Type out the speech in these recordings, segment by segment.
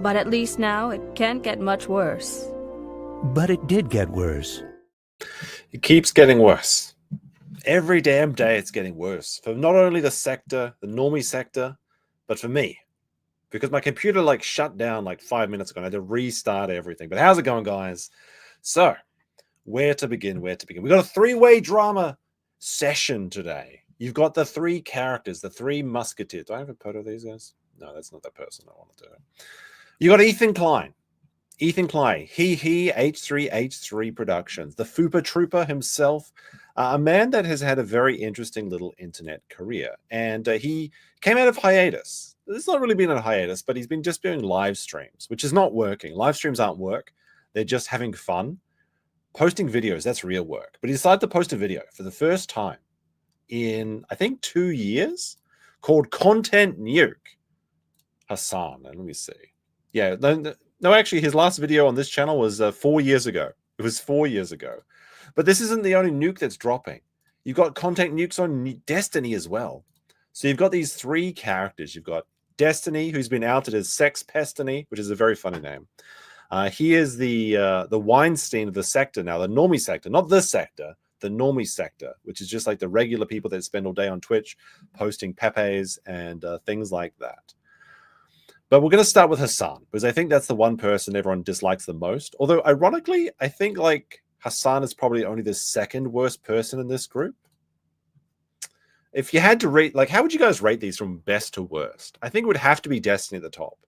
But at least now it can't get much worse. But it did get worse. It keeps getting worse. Every damn day it's getting worse. For not only the sector, the normie sector, but for me. Because my computer like shut down like 5 minutes ago and I had to restart everything. But how's it going, guys? So, where to begin? Where to begin? We got a three-way drama session today. You've got the three characters, the three musketeers. Do I have a photo of these guys? No, that's not that person I want to do. You got Ethan Klein. Ethan Klein, he H3H3 Productions, the Fupa Trooper himself, a man that has had a very interesting little internet career. And he came out of hiatus. It's not really been a hiatus, but he's been just doing live streams, which is not working. Live streams aren't work. They're just having fun. Posting videos, that's real work. But he decided to post a video for the first time in, I think, 2 years called Content Nuke. Hasan, let me see. Yeah, no, actually, his last video on this channel was 4 years ago. It was 4 years ago. But this isn't the only nuke that's dropping. You've got Content Nukes on Destiny as well. So you've got these three characters. You've got Destiny, who's been outed as Sex-Pestiny, which is a very funny name. He is the Weinstein of the sector now, the normie sector, not the sector, the normie sector, which is just like the regular people that spend all day on Twitch posting pepes and things like that. But we're going to start with Hasan, because I think that's the one person everyone dislikes the most. Although, ironically, I think like Hasan is probably only the second worst person in this group. If you had to rate, like, how would you guys rate these from best to worst? I think it would have to be Destiny at the top.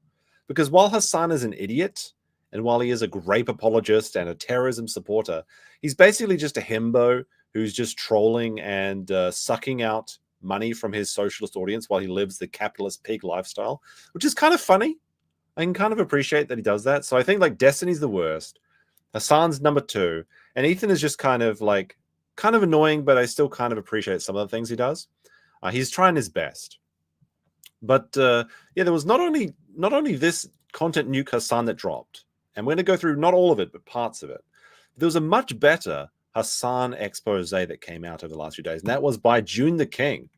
Because while Hasan is an idiot, and while he is a grape apologist and a terrorism supporter, he's basically just a himbo who's just trolling and sucking out money from his socialist audience while he lives the capitalist pig lifestyle, which is kind of funny. I can kind of appreciate that he does that. So I think like Destiny's the worst. Hasan's number 2. And Ethan is just kind of annoying, but I still kind of appreciate some of the things he does. He's trying his best. But yeah, there was not only this Content Nuke Hasan that dropped. And we're going to go through not all of it, but parts of it. There was a much better Hasan expose that came out over the last few days, and that was by June the King,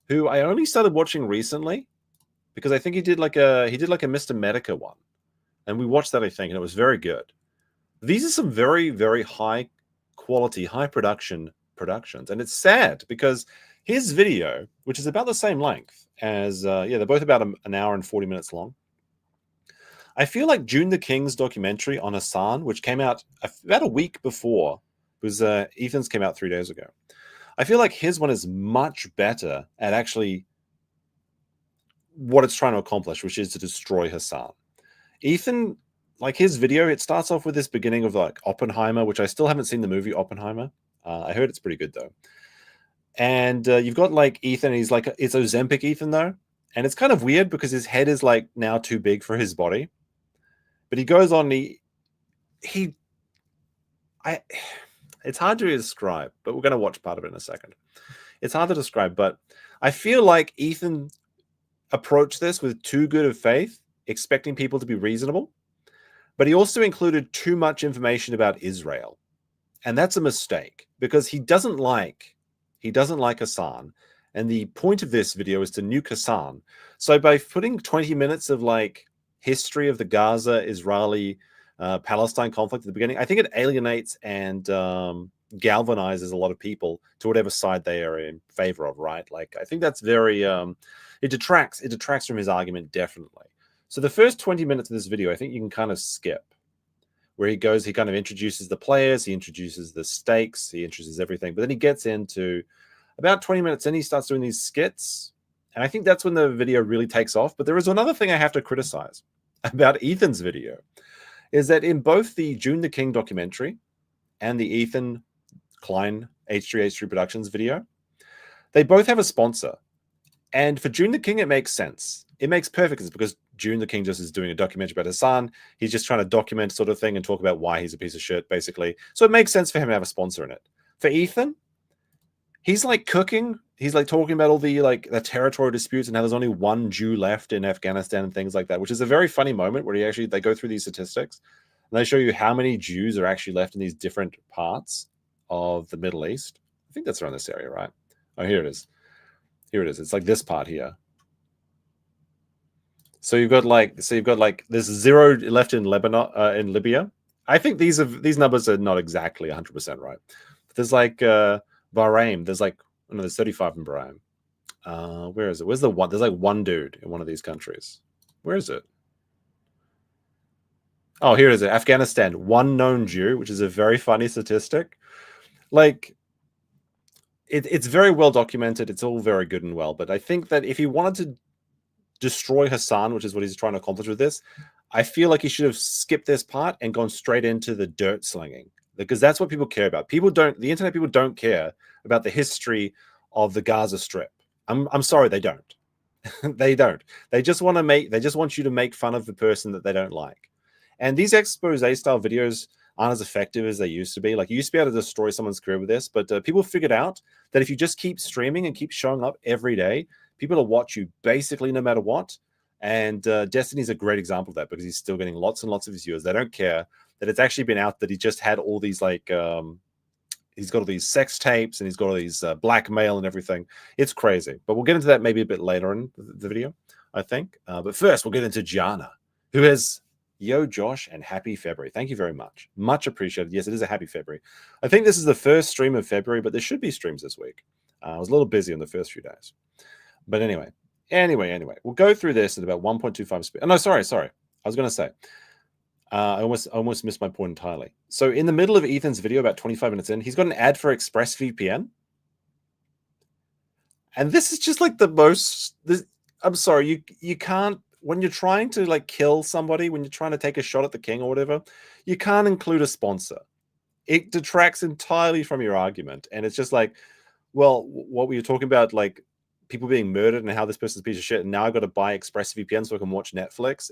who I only started watching recently because I think he did like a Mr. Medica one, and we watched that, I think, and it was very good. These are some very, very high quality, high productions, and it's sad because his video, which is about the same length as they're both about an hour and 40 minutes long. I feel like June the King's documentary on Hasan, which came out about a week before, was Ethan's came out 3 days ago. I feel like his one is much better at actually what it's trying to accomplish, which is to destroy Hasan. Ethan, like his video, it starts off with this beginning of like Oppenheimer, which I still haven't seen the movie Oppenheimer. I heard it's pretty good though. And you've got like Ethan, he's like, it's Ozempic Ethan though. And it's kind of weird because his head is like now too big for his body. But he goes on, it's hard to describe, but we're going to watch part of it in a second. It's hard to describe, but I feel like Ethan approached this with too good of faith, expecting people to be reasonable. But he also included too much information about Israel. And that's a mistake because he doesn't like Hasan. And the point of this video is to nuke Hasan. So by putting 20 minutes of like history of the Gaza-Israeli Palestine conflict at the beginning, I think it alienates and galvanizes a lot of people to whatever side they are in favor of, right? Like, I think that's very, it detracts from his argument, definitely. So the first 20 minutes of this video, I think you can kind of skip. Where he goes, he kind of introduces the players, he introduces the stakes, he introduces everything. But then he gets into about 20 minutes in, he starts doing these skits. And I think that's when the video really takes off. But there is another thing I have to criticize about Ethan's video, is that in both the June the King documentary and the Ethan Klein H3H3 Productions video, they both have a sponsor. And for June the King, it makes sense. It makes perfect sense because June the King just is doing a documentary about Hasan. He's just trying to document sort of thing and talk about why he's a piece of shit, basically. So it makes sense for him to have a sponsor in it. For Ethan, he's like cooking. He's like talking about all the the territorial disputes and how there's only one Jew left in Afghanistan and things like that, which is a very funny moment where they go through these statistics and they show you how many Jews are actually left in these different parts of the Middle East. I think that's around this area, right? Oh, here it is. Here it is. It's like this part here. So you've got like there's 0 left in Lebanon, in Libya. I think these numbers are not exactly 100% right. But there's like Bahrain. There's like there's 35 in Bahrain. Where is it? Where's the one? There's like one dude in one of these countries. Where is it? Oh, here it is. Afghanistan, one known Jew, which is a very funny statistic. Like, it's very well documented. It's all very good and well. But I think that if he wanted to destroy Hasan, which is what he's trying to accomplish with this, I feel like he should have skipped this part and gone straight into the dirt slinging, because that's what people care about. The internet people don't care about the history of the Gaza Strip. I'm sorry, they don't. They don't. They just want you to make fun of the person that they don't like. And these expose style videos aren't as effective as they used to be. Like, you used to be able to destroy someone's career with this, but people figured out that if you just keep streaming and keep showing up every day, people will watch you basically no matter what. And Destiny's a great example of that, because he's still getting lots and lots of his viewers. They don't care that it's actually been out that he just had all these like he's got all these sex tapes and he's got all these blackmail and everything. It's crazy. But we'll get into that maybe a bit later in the video, I think. But first, we'll get into Jana, who has, yo, Josh, and happy February. Thank you very much. Much appreciated. Yes, it is a happy February. I think this is the first stream of February, but there should be streams this week. I was a little busy in the first few days. But anyway, we'll go through this at about 1.25 speed. Oh, no, sorry. I was going to say, I almost missed my point entirely. So in the middle of Ethan's video, about 25 minutes in, he's got an ad for ExpressVPN. And this is just like the most, I'm sorry, you can't, when you're trying to like kill somebody, when you're trying to take a shot at the king or whatever, you can't include a sponsor. It detracts entirely from your argument. And it's just like, well, what were you talking about? Like, people being murdered and how this person's a piece of shit, and now I've got to buy ExpressVPN so I can watch Netflix.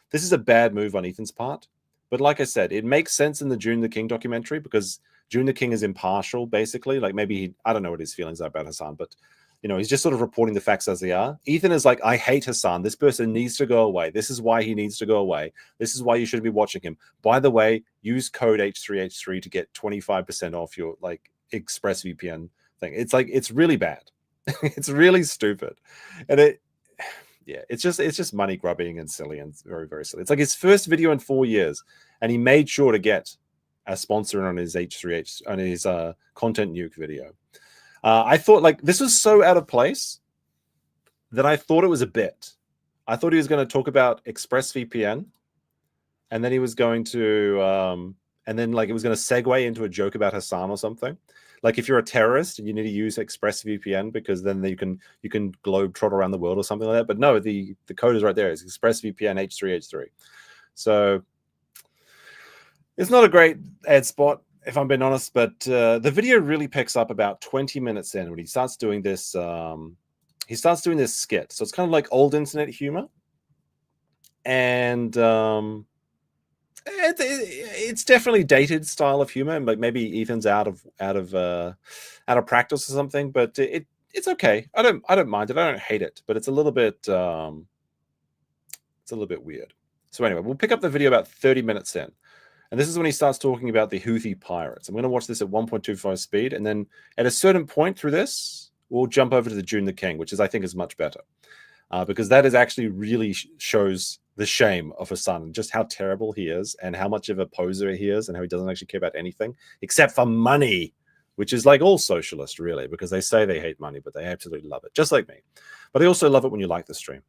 This is a bad move on Ethan's part. But like I said, it makes sense in the June the King documentary, because June the King is impartial, basically. Like, maybe I don't know what his feelings are about Hasan, but he's just sort of reporting the facts as they are. Ethan is like, I hate Hasan. This person needs to go away. This is why he needs to go away. This is why you shouldn't be watching him. By the way, use code H3H3 to get 25% off your like ExpressVPN thing. It's like, it's really bad. It's really stupid. And it's just money grubbing and silly and very, very silly. It's like his first video in 4 years, and he made sure to get a sponsor on his H3H on his Content Nuke video. I thought like this was so out of place that I thought it was a bit. I thought he was going to talk about ExpressVPN, and then he was going to and then like it was going to segue into a joke about Hasan or something. Like, if you're a terrorist and you need to use ExpressVPN, because then you can globe trot around the world or something like that. But no, the code is right there. It's ExpressVPN H3H3. So it's not a great ad spot, if I'm being honest. But the video really picks up about 20 minutes in when he starts doing this. He starts doing this skit. So it's kind of like old internet humor, and it's definitely dated style of humor, like maybe Ethan's out of practice or something, but it's okay. I don't mind it. I don't hate it, but it's a little bit weird. So anyway, we'll pick up the video about 30 minutes in, and this is when he starts talking about the Houthi pirates. I'm going to watch this at 1.25 speed, and then at a certain point through this, we'll jump over to the June the King, which I think is much better, because that is actually really shows the shame of Hasan and just how terrible he is and how much of a poser he is and how he doesn't actually care about anything except for money, which is like all socialists, really, because they say they hate money, but they absolutely love it, just like me. But they also love it when you like the stream.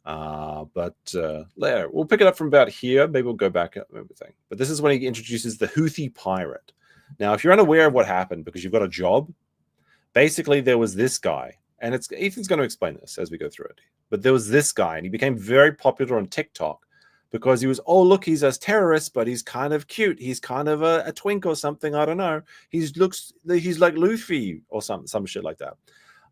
There, we'll pick it up from about here. Maybe we'll go back up everything. But this is when he introduces the Houthi pirate. Now, if you're unaware of what happened because you've got a job, basically there was this guy, and Ethan's going to explain this as we go through it. But there was this guy, and he became very popular on TikTok because he was, oh, look, he's a terrorist, but he's kind of cute. He's kind of a twink or something. I don't know. He's like Luffy or some shit like that.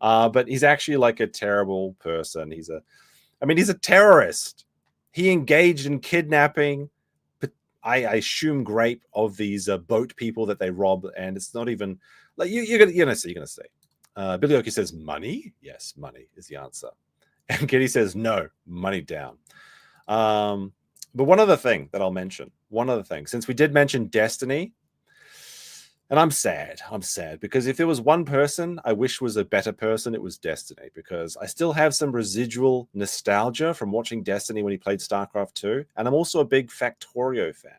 But he's actually like a terrible person. He's a terrorist. He engaged in kidnapping, but I assume rape of these boat people that they rob, and it's not even like you're gonna see. Billy Oki says money. Yes, money is the answer. And Kitty says, no, money down. But one other thing that I'll mention, since we did mention Destiny, And I'm sad. I'm sad because if there was one person I wish was a better person, it was Destiny, because I still have some residual nostalgia from watching Destiny when he played StarCraft 2. And I'm also a big Factorio fan.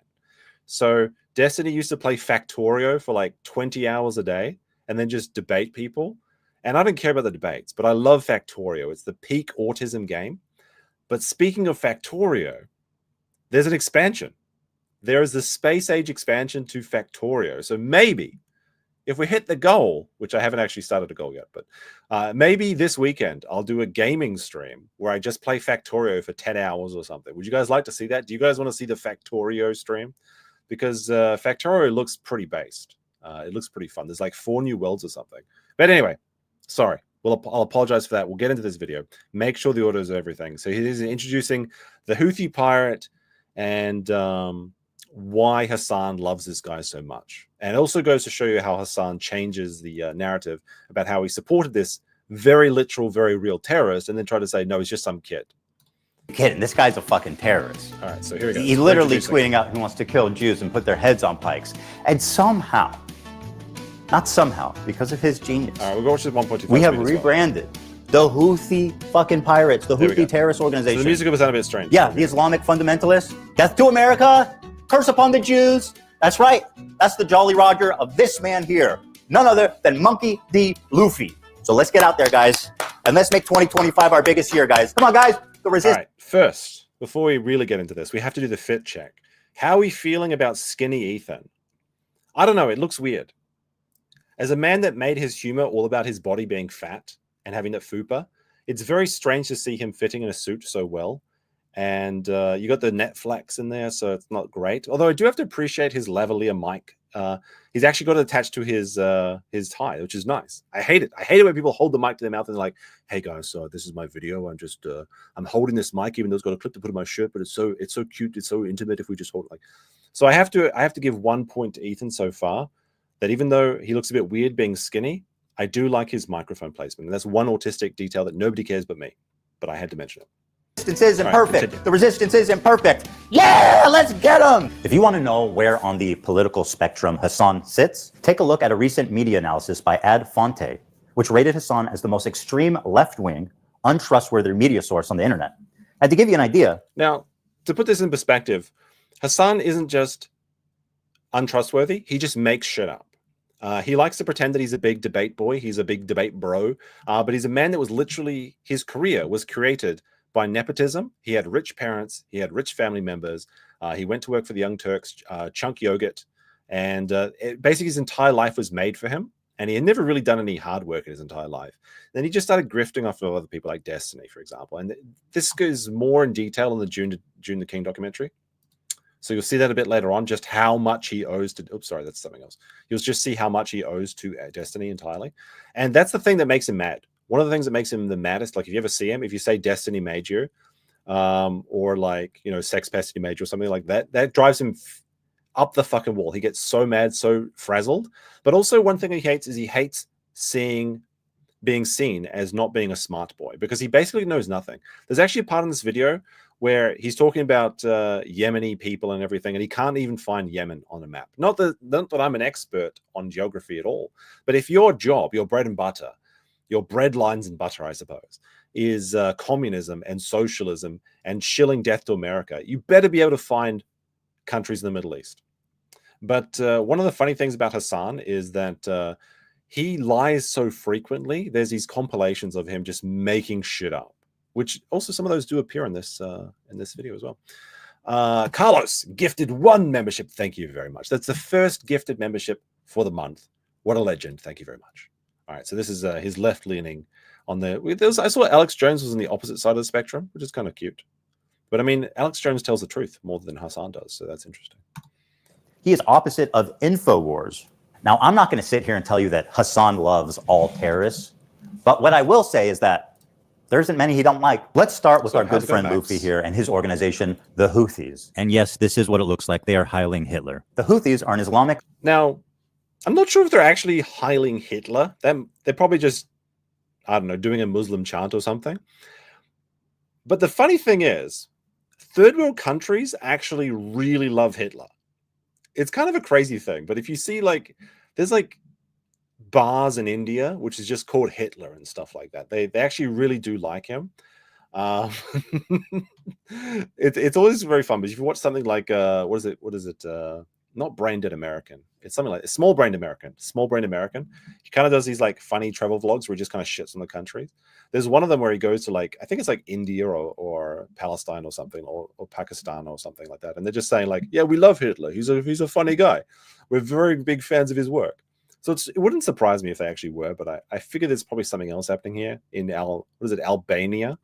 So Destiny used to play Factorio for like 20 hours a day and then just debate people. And I don't care about the debates, but I love Factorio. It's the peak autism game. But speaking of Factorio, there's an expansion. There is the space age expansion to Factorio. So maybe if we hit the goal, which I haven't actually started a goal yet, but maybe this weekend I'll do a gaming stream where I just play Factorio for 10 hours or something. Would you guys like to see that? Do you guys want to see the Factorio stream? Because Factorio looks pretty based. It looks pretty fun. There's like 4 new worlds or something. But anyway, sorry. Well, I'll apologize for that. We'll get into this video. Make sure the order is everything. So he's introducing the Houthi pirate and why Hasan loves this guy so much. And it also goes to show you how Hasan changes the narrative about how he supported this very literal, very real terrorist and then tried to say, no, he's just some kid. Kidding, this guy's a fucking terrorist. All right, so here we go. He's literally tweeting out he wants to kill Jews and put their heads on pikes. And somehow, not somehow, because of his genius, all right, we'll go watch this 1.25. We have rebranded the Houthi fucking pirates, the Houthi terrorist organization. So the music was sound a bit strange. Yeah, the Islamic fundamentalists. Death to America, curse upon the Jews. That's right. That's the Jolly Roger of this man here. None other than Monkey D. Luffy. So let's get out there, guys. And let's make 2025 our biggest year, guys. Come on, guys. The resist. All right, first, before we really get into this, we have to do the fit check. How are we feeling about skinny Ethan? I don't know. It looks weird. As a man that made his humor all about his body being fat and having that fupa, it's very strange to see him fitting in a suit so well. And you got the net flex in there, so it's not great. Although I do have to appreciate his lavalier mic. He's actually got it attached to his tie, which is nice. I hate it. I hate it when people hold the mic to their mouth and they're like, "Hey guys, so this is my video. I'm just I'm holding this mic, even though it's got a clip to put in my shirt, but it's so cute, it's so intimate if we just hold it like." So I have to give 1 point to Ethan so far. That even though he looks a bit weird being skinny, I do like his microphone placement. And that's one autistic detail that nobody cares but me. But I had to mention it. Resistance is imperfect. The resistance is imperfect. Yeah, let's get him. If you want to know where on the political spectrum Hasan sits, take a look at a recent media analysis by Ad Fonte, which rated Hasan as the most extreme left-wing, untrustworthy media source on the internet. And to give you an idea. Now, to put this in perspective, Hasan isn't just untrustworthy. He just makes shit up. He likes to pretend that he's a big debate boy. He's a big debate bro. But he's a man that was literally, his career was created by nepotism. He had rich parents. He had rich family members. He went to work for the Young Turks, Chunk Yogurt. And basically his entire life was made for him. And he had never really done any hard work in his entire life. Then he just started grifting off of other people like Destiny, for example. And this goes more in detail in the June the King documentary. So you'll see that a bit later on, just how much he owes to, oops, sorry, that's something else. You'll just see how much he owes to Destiny entirely. And that's the thing that makes him mad. One of the things that makes him the maddest, like if you ever see him, if you say Destiny made you, or like, you know, Sex Pestity made you or something like that, that drives him up the fucking wall. He gets so mad, so frazzled. But also one thing he hates is he hates being seen as not being a smart boy, because he basically knows nothing. There's actually a part in this video where he's talking about Yemeni people and everything, and he can't even find Yemen on a map. Not that I'm an expert on geography at all, but if your job, your bread and butter, your bread lines and butter, I suppose, is communism and socialism and shilling death to America, you better be able to find countries in the Middle East. But one of the funny things about Hasan is that he lies so frequently. There's these compilations of him just making shit up, which also some of those do appear in this video as well. Carlos gifted 1 membership. Thank you very much. That's the first gifted membership for the month. What a legend. Thank you very much. All right, so this is his left-leaning on the... I saw Alex Jones was on the opposite side of the spectrum, which is kind of cute. But I mean, Alex Jones tells the truth more than Hasan does, so that's interesting. He is opposite of InfoWars. Now, I'm not going to sit here and tell you that Hasan loves all terrorists, but what I will say is that there isn't many he don't like. Let's start with our good friend Luffy here and his organization, the Houthis. And yes, this is what it looks like. They are hiling Hitler. The Houthis are an Islamic... Now, I'm not sure if they're actually hiling Hitler. They're probably just, I don't know, doing a Muslim chant or something. But the funny thing is, third world countries actually really love Hitler. It's kind of a crazy thing. But if you see, like, there's like bars in India which is just called Hitler and stuff like that. They actually really do like him. Um, it's always very fun. But if you watch something like what is it? Not Brain Dead American. It's something like Small Brain American. Small Brain American. He kind of does these like funny travel vlogs where he just kind of shits on the countries. There's one of them where he goes to like, I think it's like India or Palestine or something, or Pakistan or something like that, and they're just saying like, yeah, we love Hitler. He's a funny guy. We're very big fans of his work. So it wouldn't surprise me if they actually were, but I figure there's probably something else happening here in Albania.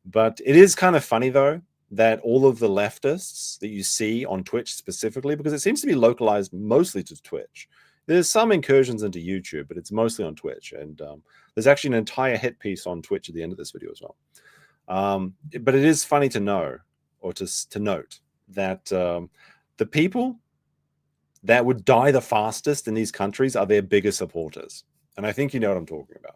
But it is kind of funny though that all of the leftists that you see on Twitch specifically, because it seems to be localized mostly to Twitch. There's some incursions into YouTube, but it's mostly on Twitch. And there's actually an entire hit piece on Twitch at the end of this video as well. But it is funny to know, or to note, that the people that would die the fastest in these countries are their biggest supporters. And I think you know what I'm talking about.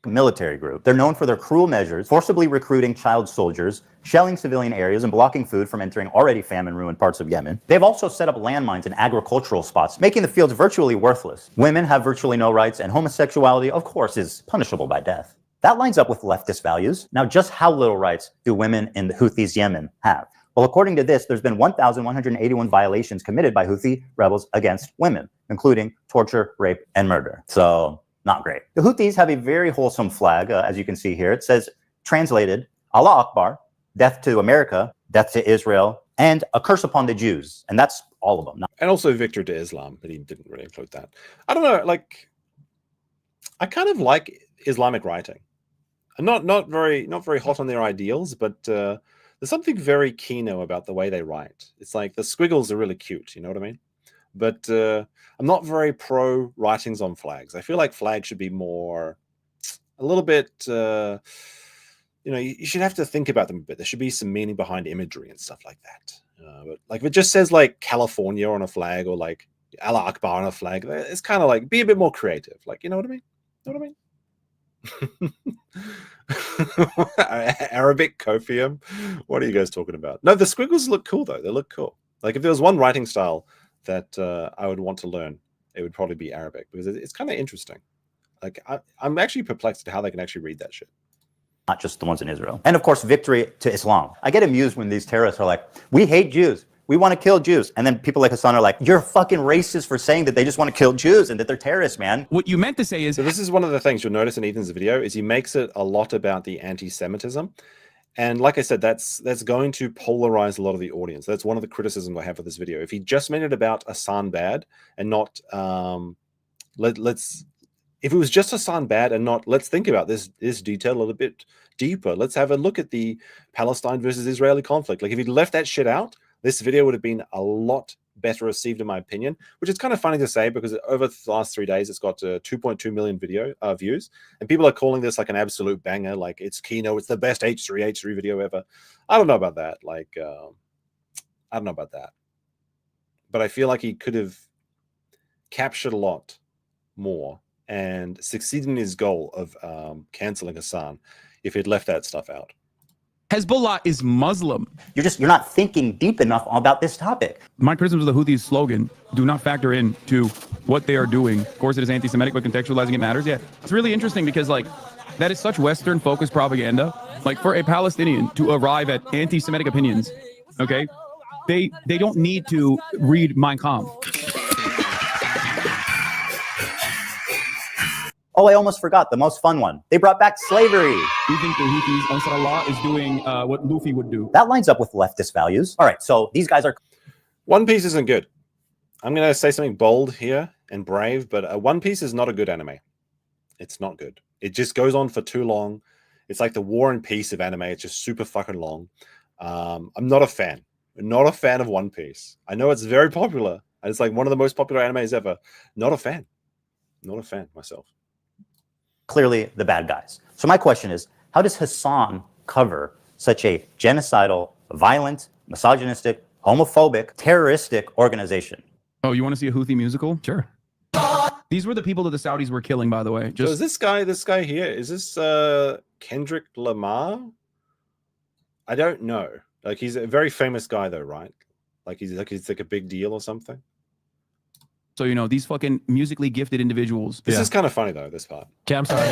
Military group. They're known for their cruel measures, forcibly recruiting child soldiers, shelling civilian areas, and blocking food from entering already famine-ruined parts of Yemen. They've also set up landmines in agricultural spots, making the fields virtually worthless. Women have virtually no rights, and homosexuality, of course, is punishable by death. That lines up with leftist values. Now, just how little rights do women in the Houthis' Yemen have? Well, according to this, there's been 1,181 violations committed by Houthi rebels against women, including torture, rape, and murder. So, not great. The Houthis have a very wholesome flag, as you can see here. It says, translated, Allah Akbar, death to America, death to Israel, and a curse upon the Jews. And that's all of them. And also victory to Islam, but he didn't really include that. I don't know, like, I kind of like Islamic writing. I'm not very hot on their ideals, but there's something very Kino about the way they write. It's like the squiggles are really cute, you know what I mean? But I'm not very pro writings on flags. I feel like flags should be more, a little bit, you should have to think about them a bit. There should be some meaning behind imagery and stuff like that. But like if it just says like California on a flag or like Allah Akbar on a flag, it's kind of like, be a bit more creative. Like, you know what I mean? You know what I mean? Arabic Copium. What are you guys talking about? No, the squiggles look cool though. They look cool. Like if there was one writing style that I would want to learn, it would probably be Arabic, because it's kind of interesting. Like I'm actually perplexed at how they can actually read that shit. Not just the ones in Israel. And of course, victory to Islam. I get amused when these terrorists are like, we hate Jews. We want to kill Jews. And then people like Hasan are like, you're fucking racist for saying that they just want to kill Jews and that they're terrorists, man. What you meant to say is... So this is one of the things you'll notice in Ethan's video, is he makes it a lot about the anti-Semitism. And like I said, that's going to polarize a lot of the audience. That's one of the criticisms I have for this video. If he just made it about Hasan bad and not... if it was just Hasan bad and not, let's think about this detail a little bit deeper. Let's have a look at the Palestine versus Israeli conflict. Like if he'd left that shit out, this video would have been a lot better received, in my opinion, which is kind of funny to say because over the last 3 days, it's got 2.2 million views. And people are calling this like an absolute banger. Like it's Kino, it's the best H3 video ever. I don't know about that. Like, I don't know about that. But I feel like he could have captured a lot more and succeeded in his goal of canceling Hasan if he'd left that stuff out. Hezbollah is Muslim. You're not thinking deep enough about this topic. My criticisms of the Houthis' slogan do not factor into what they are doing. Of course, it is anti-Semitic, but contextualizing it matters. Yeah, it's really interesting because like that is such Western-focused propaganda. Like for a Palestinian to arrive at anti-Semitic opinions, okay, they don't need to read Mein Kampf. Oh, I almost forgot the most fun one. They brought back slavery. We think the Houthis, Ansar Allah, is doing what Luffy would do. That lines up with leftist values. All right, so these guys are... One Piece isn't good. I'm going to say something bold here and brave, but One Piece is not a good anime. It's not good. It just goes on for too long. It's like the War and Peace of anime. It's just super fucking long. I'm not a fan. I'm not a fan of One Piece. I know it's very popular. It's like one of the most popular animes ever. Not a fan. Not a fan myself. Clearly the bad guys. So my question is, how does Hasan cover such a genocidal, violent, misogynistic, homophobic, terroristic organization? Oh, you want to see a Houthi musical? Sure. These were the people that the Saudis were killing, by the way. So is this guy here, is this Kendrick Lamar? I don't know. Like he's a very famous guy though, right? Like he's like a big deal or something. So, you know, these fucking musically gifted individuals. This is kind of funny though, this part. Okay, I'm sorry.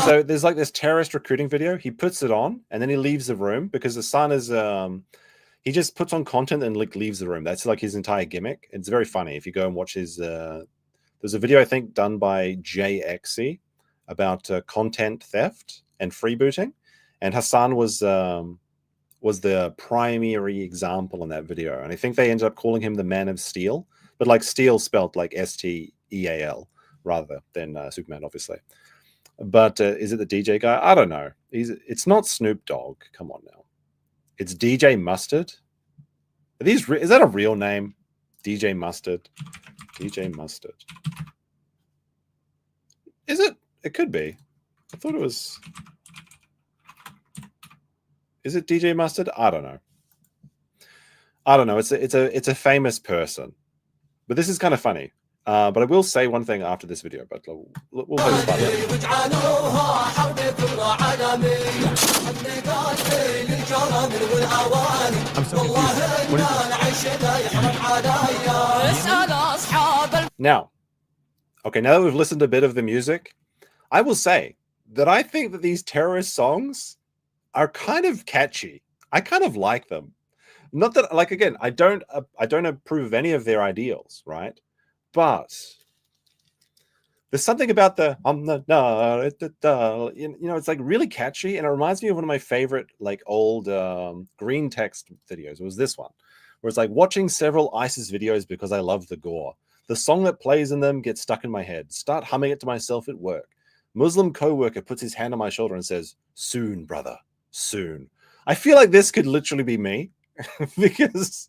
So there's like this terrorist recruiting video. He puts it on and then he leaves the room because the son is he just puts on content and like leaves the room. That's like his entire gimmick. It's very funny if you go and watch his there's a video I think done by JXC about content theft and freebooting, and Hasan was the primary example in that video, and I think they ended up calling him the Man of Steel, but like steel spelled like STEAL rather than Superman, obviously. But is it the DJ guy? I don't know. It's not Snoop Dogg. Come on now. It's DJ Mustard. Is that a real name? DJ Mustard. DJ Mustard. Is it? It could be. I thought it was. Is it DJ Mustard? I don't know. I don't know. It's a famous person, but this is kind of funny. But I will say one thing after this video. But we'll play this part later. I'm so confused. What is this? Now, okay, now that we've listened to a bit of the music, I will say that I think that these terrorist songs are kind of catchy. I kind of like them. Not that, like, again, I don't approve of any of their ideals, right? But there's something about the you know, it's like really catchy, and it reminds me of one of my favorite like old green text videos. It was this one, where it's like watching several ISIS videos because I love the gore. The song that plays in them gets stuck in my head. Start humming it to myself at work. Muslim coworker puts his hand on my shoulder and says, "Soon, brother, soon." I feel like this could literally be me because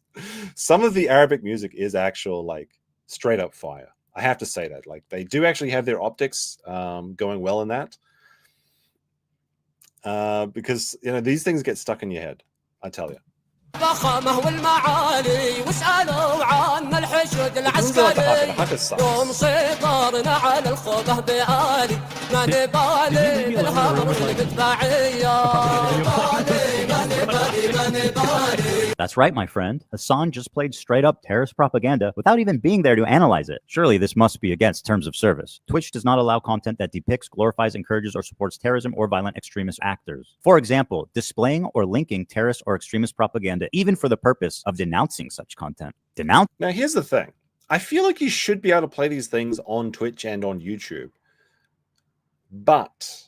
some of the Arabic music is actual like straight up fire. I have to say that. Like, they do actually have their optics going well in that. Because, you know, these things get stuck in your head, I tell you. الضخامة والمعالي واسألوا عن الحشد العسكري يوم سيطرنا على الخوضة بعالي ما نبالي بالهبر والبدفاعية. That's right, my friend. Hasan just played straight up terrorist propaganda without even being there to analyze it. Surely this must be against terms of service. Twitch does not allow content that depicts, glorifies, encourages, or supports terrorism or violent extremist actors. For example, displaying or linking terrorist or extremist propaganda even for the purpose of denouncing such content. Now, here's the thing. I feel like you should be able to play these things on Twitch and on YouTube. But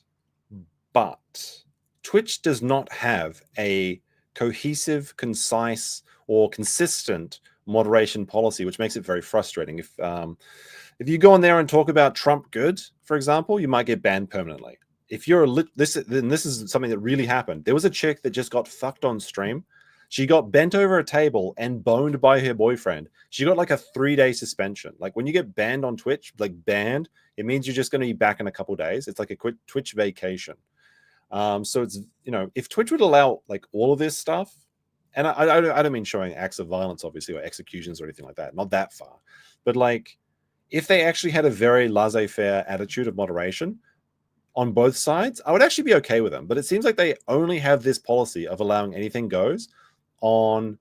Twitch does not have a cohesive, concise, or consistent moderation policy, which makes it very frustrating. If you go on there and talk about Trump good, for example, you might get banned permanently. If you're this is something that really happened. There was a chick that just got fucked on stream. She got bent over a table and boned by her boyfriend. She got like a 3-day suspension. Like, when you get banned on Twitch, like banned, it means you're just going to be back in a couple days. It's like a quick Twitch vacation. So it's, you know, if Twitch would allow like all of this stuff, and I don't mean showing acts of violence, obviously, or executions or anything like that, not that far, but like if they actually had a very laissez-faire attitude of moderation on both sides, I would actually be okay with them. But it seems like they only have this policy of allowing anything goes on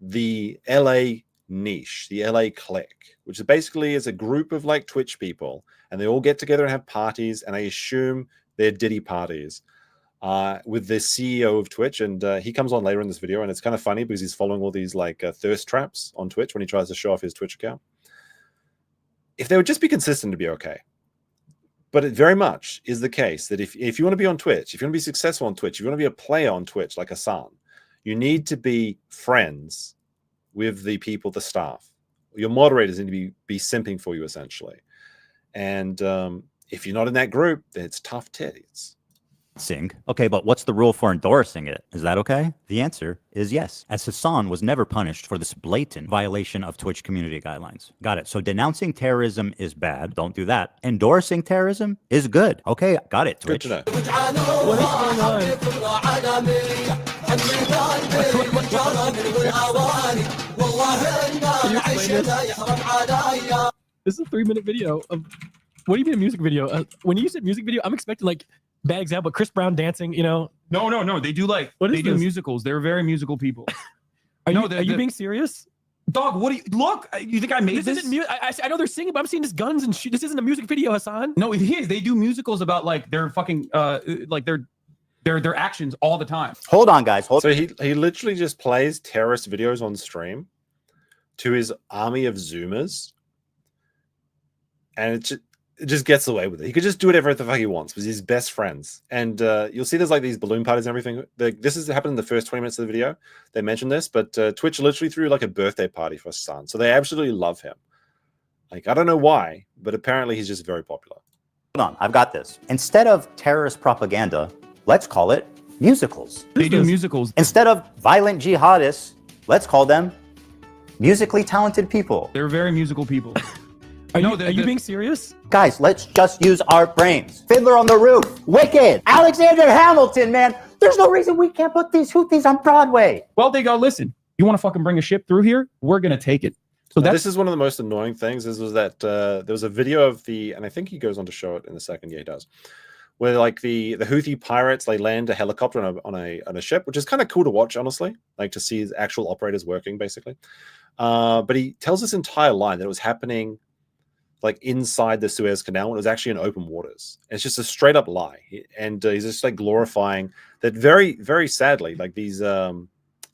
the LA niche, the LA clique, which basically is a group of like Twitch people, and they all get together and have parties, and I assume they're Diddy parties with the CEO of Twitch. And he comes on later in this video, and it's kind of funny because he's following all these like thirst traps on Twitch when he tries to show off his Twitch account. If they would just be consistent, to be okay. But it very much is the case that if you want to be on Twitch, if you want to be successful on Twitch, if you want to be a player on Twitch like Hasan, you need to be friends with the people, the staff. Your moderators need to be simping for you, essentially. And if you're not in that group, then it's tough titties. Okay, but what's the rule for endorsing it? Is that okay? The answer is yes, as Hasan was never punished for this blatant violation of Twitch community guidelines. Got it. So denouncing terrorism is bad. Don't do that. Endorsing terrorism is good. Okay, got it, Twitch. Good to know. What is going on? Can you explain this? This is a 3-minute video of. What do you mean a music video? When you said music video, I'm expecting like bad example, Chris Brown dancing. You know? No. They do like What is they do this? musicals. They're very musical people. Are you being serious? Dog, what do you look? You think I made this? Isn't I know they're singing, but I'm seeing this guns and shit. This isn't a music video, Hasan. No, it is. They do musicals about like their fucking like their actions all the time. Hold on, guys. So he literally just plays terrorist videos on stream to his army of Zoomers, and it just gets away with it. He could just do whatever the fuck he wants because he's best friends. And you'll see there's like these balloon parties and everything. This has happened in the first 20 minutes of the video. They mentioned this, but Twitch literally threw like a birthday party for Hasan. So they absolutely love him. Like, I don't know why, but apparently he's just very popular. Hold on, I've got this. Instead of terrorist propaganda, let's call it musicals. They do musicals. Instead of violent jihadists, let's call them musically talented people. They're very musical people. Are you being serious? Guys, let's just use our brains. Fiddler on the Roof, Wicked, Alexander Hamilton, man. There's no reason we can't put these Houthis on Broadway. Well, they go, listen, you want to fucking bring a ship through here? We're going to take it. So this is one of the most annoying things was that there was a video of and I think he goes on to show it in a second. Yeah, he does. Where like the Houthi pirates, they land a helicopter on a ship, which is kind of cool to watch, honestly, like to see actual operators working, basically. But he tells this entire line that it was happening like inside the Suez Canal when it was actually in open waters. It's just a straight up lie. And he's just like glorifying that very, very sadly, like these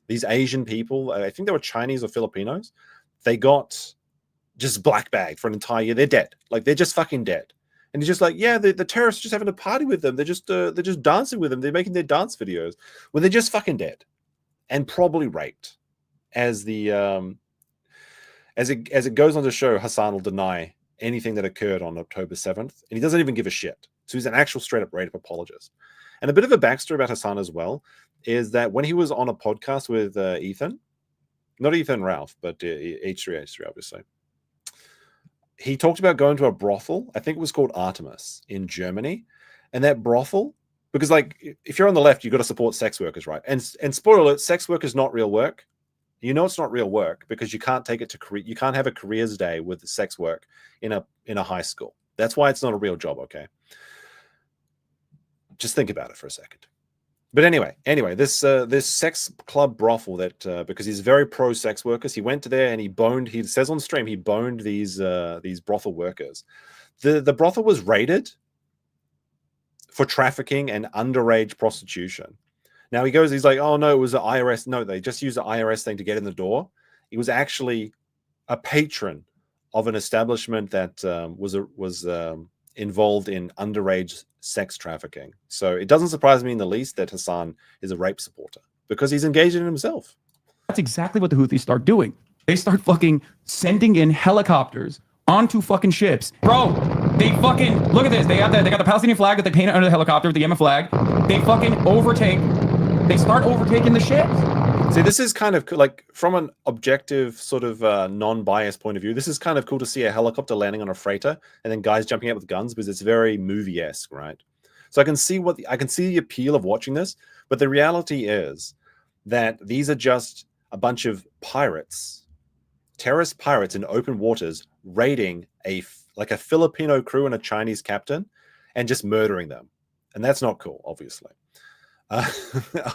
Asian people, I think they were Chinese or Filipinos, they got just black bagged for an entire year. They're dead. Like they're just fucking dead. And he's just like, yeah, the terrorists are just having a party with them. They're just dancing with them. They're making their dance videos when they're just fucking dead and probably raped. As it goes on to show, Hasan will deny anything that occurred on October 7th, and he doesn't even give a shit. So he's an actual straight-up rape apologist. And a bit of a backstory about Hasan as well is that when he was on a podcast with Ethan, not Ethan Ralph, but H3H3, obviously, he talked about going to a brothel. I think it was called Artemis in Germany. And that brothel, because like if you're on the left, you've got to support sex workers, right? And spoiler alert, sex work is not real work. You know it's not real work because you can't take it to career. You can't have a careers day with sex work in a high school. That's why it's not a real job. Okay, just think about it for a second. But anyway, this sex club brothel that because he's very pro sex workers, he went to there and he boned. He says on stream he boned these brothel workers. The brothel was raided for trafficking and underage prostitution. Now he's like, oh no, it was the IRS. No, they just used the IRS thing to get in the door. He was actually a patron of an establishment that was involved in underage sex trafficking. So it doesn't surprise me in the least that Hasan is a rape supporter because he's engaged in it himself. That's exactly what the Houthis start doing. They start fucking sending in helicopters onto fucking ships. Bro, they fucking, look at this. They got the Palestinian flag that they painted under the helicopter with the Yemen flag. They fucking they start overtaking the ships. See, this is kind of like from an objective sort of non-biased point of view, this is kind of cool to see a helicopter landing on a freighter and then guys jumping out with guns because it's very movie-esque, right? So I can see the appeal of watching this, but the reality is that these are just a bunch of pirates, terrorist pirates in open waters raiding a Filipino crew and a Chinese captain and just murdering them. And that's not cool, obviously.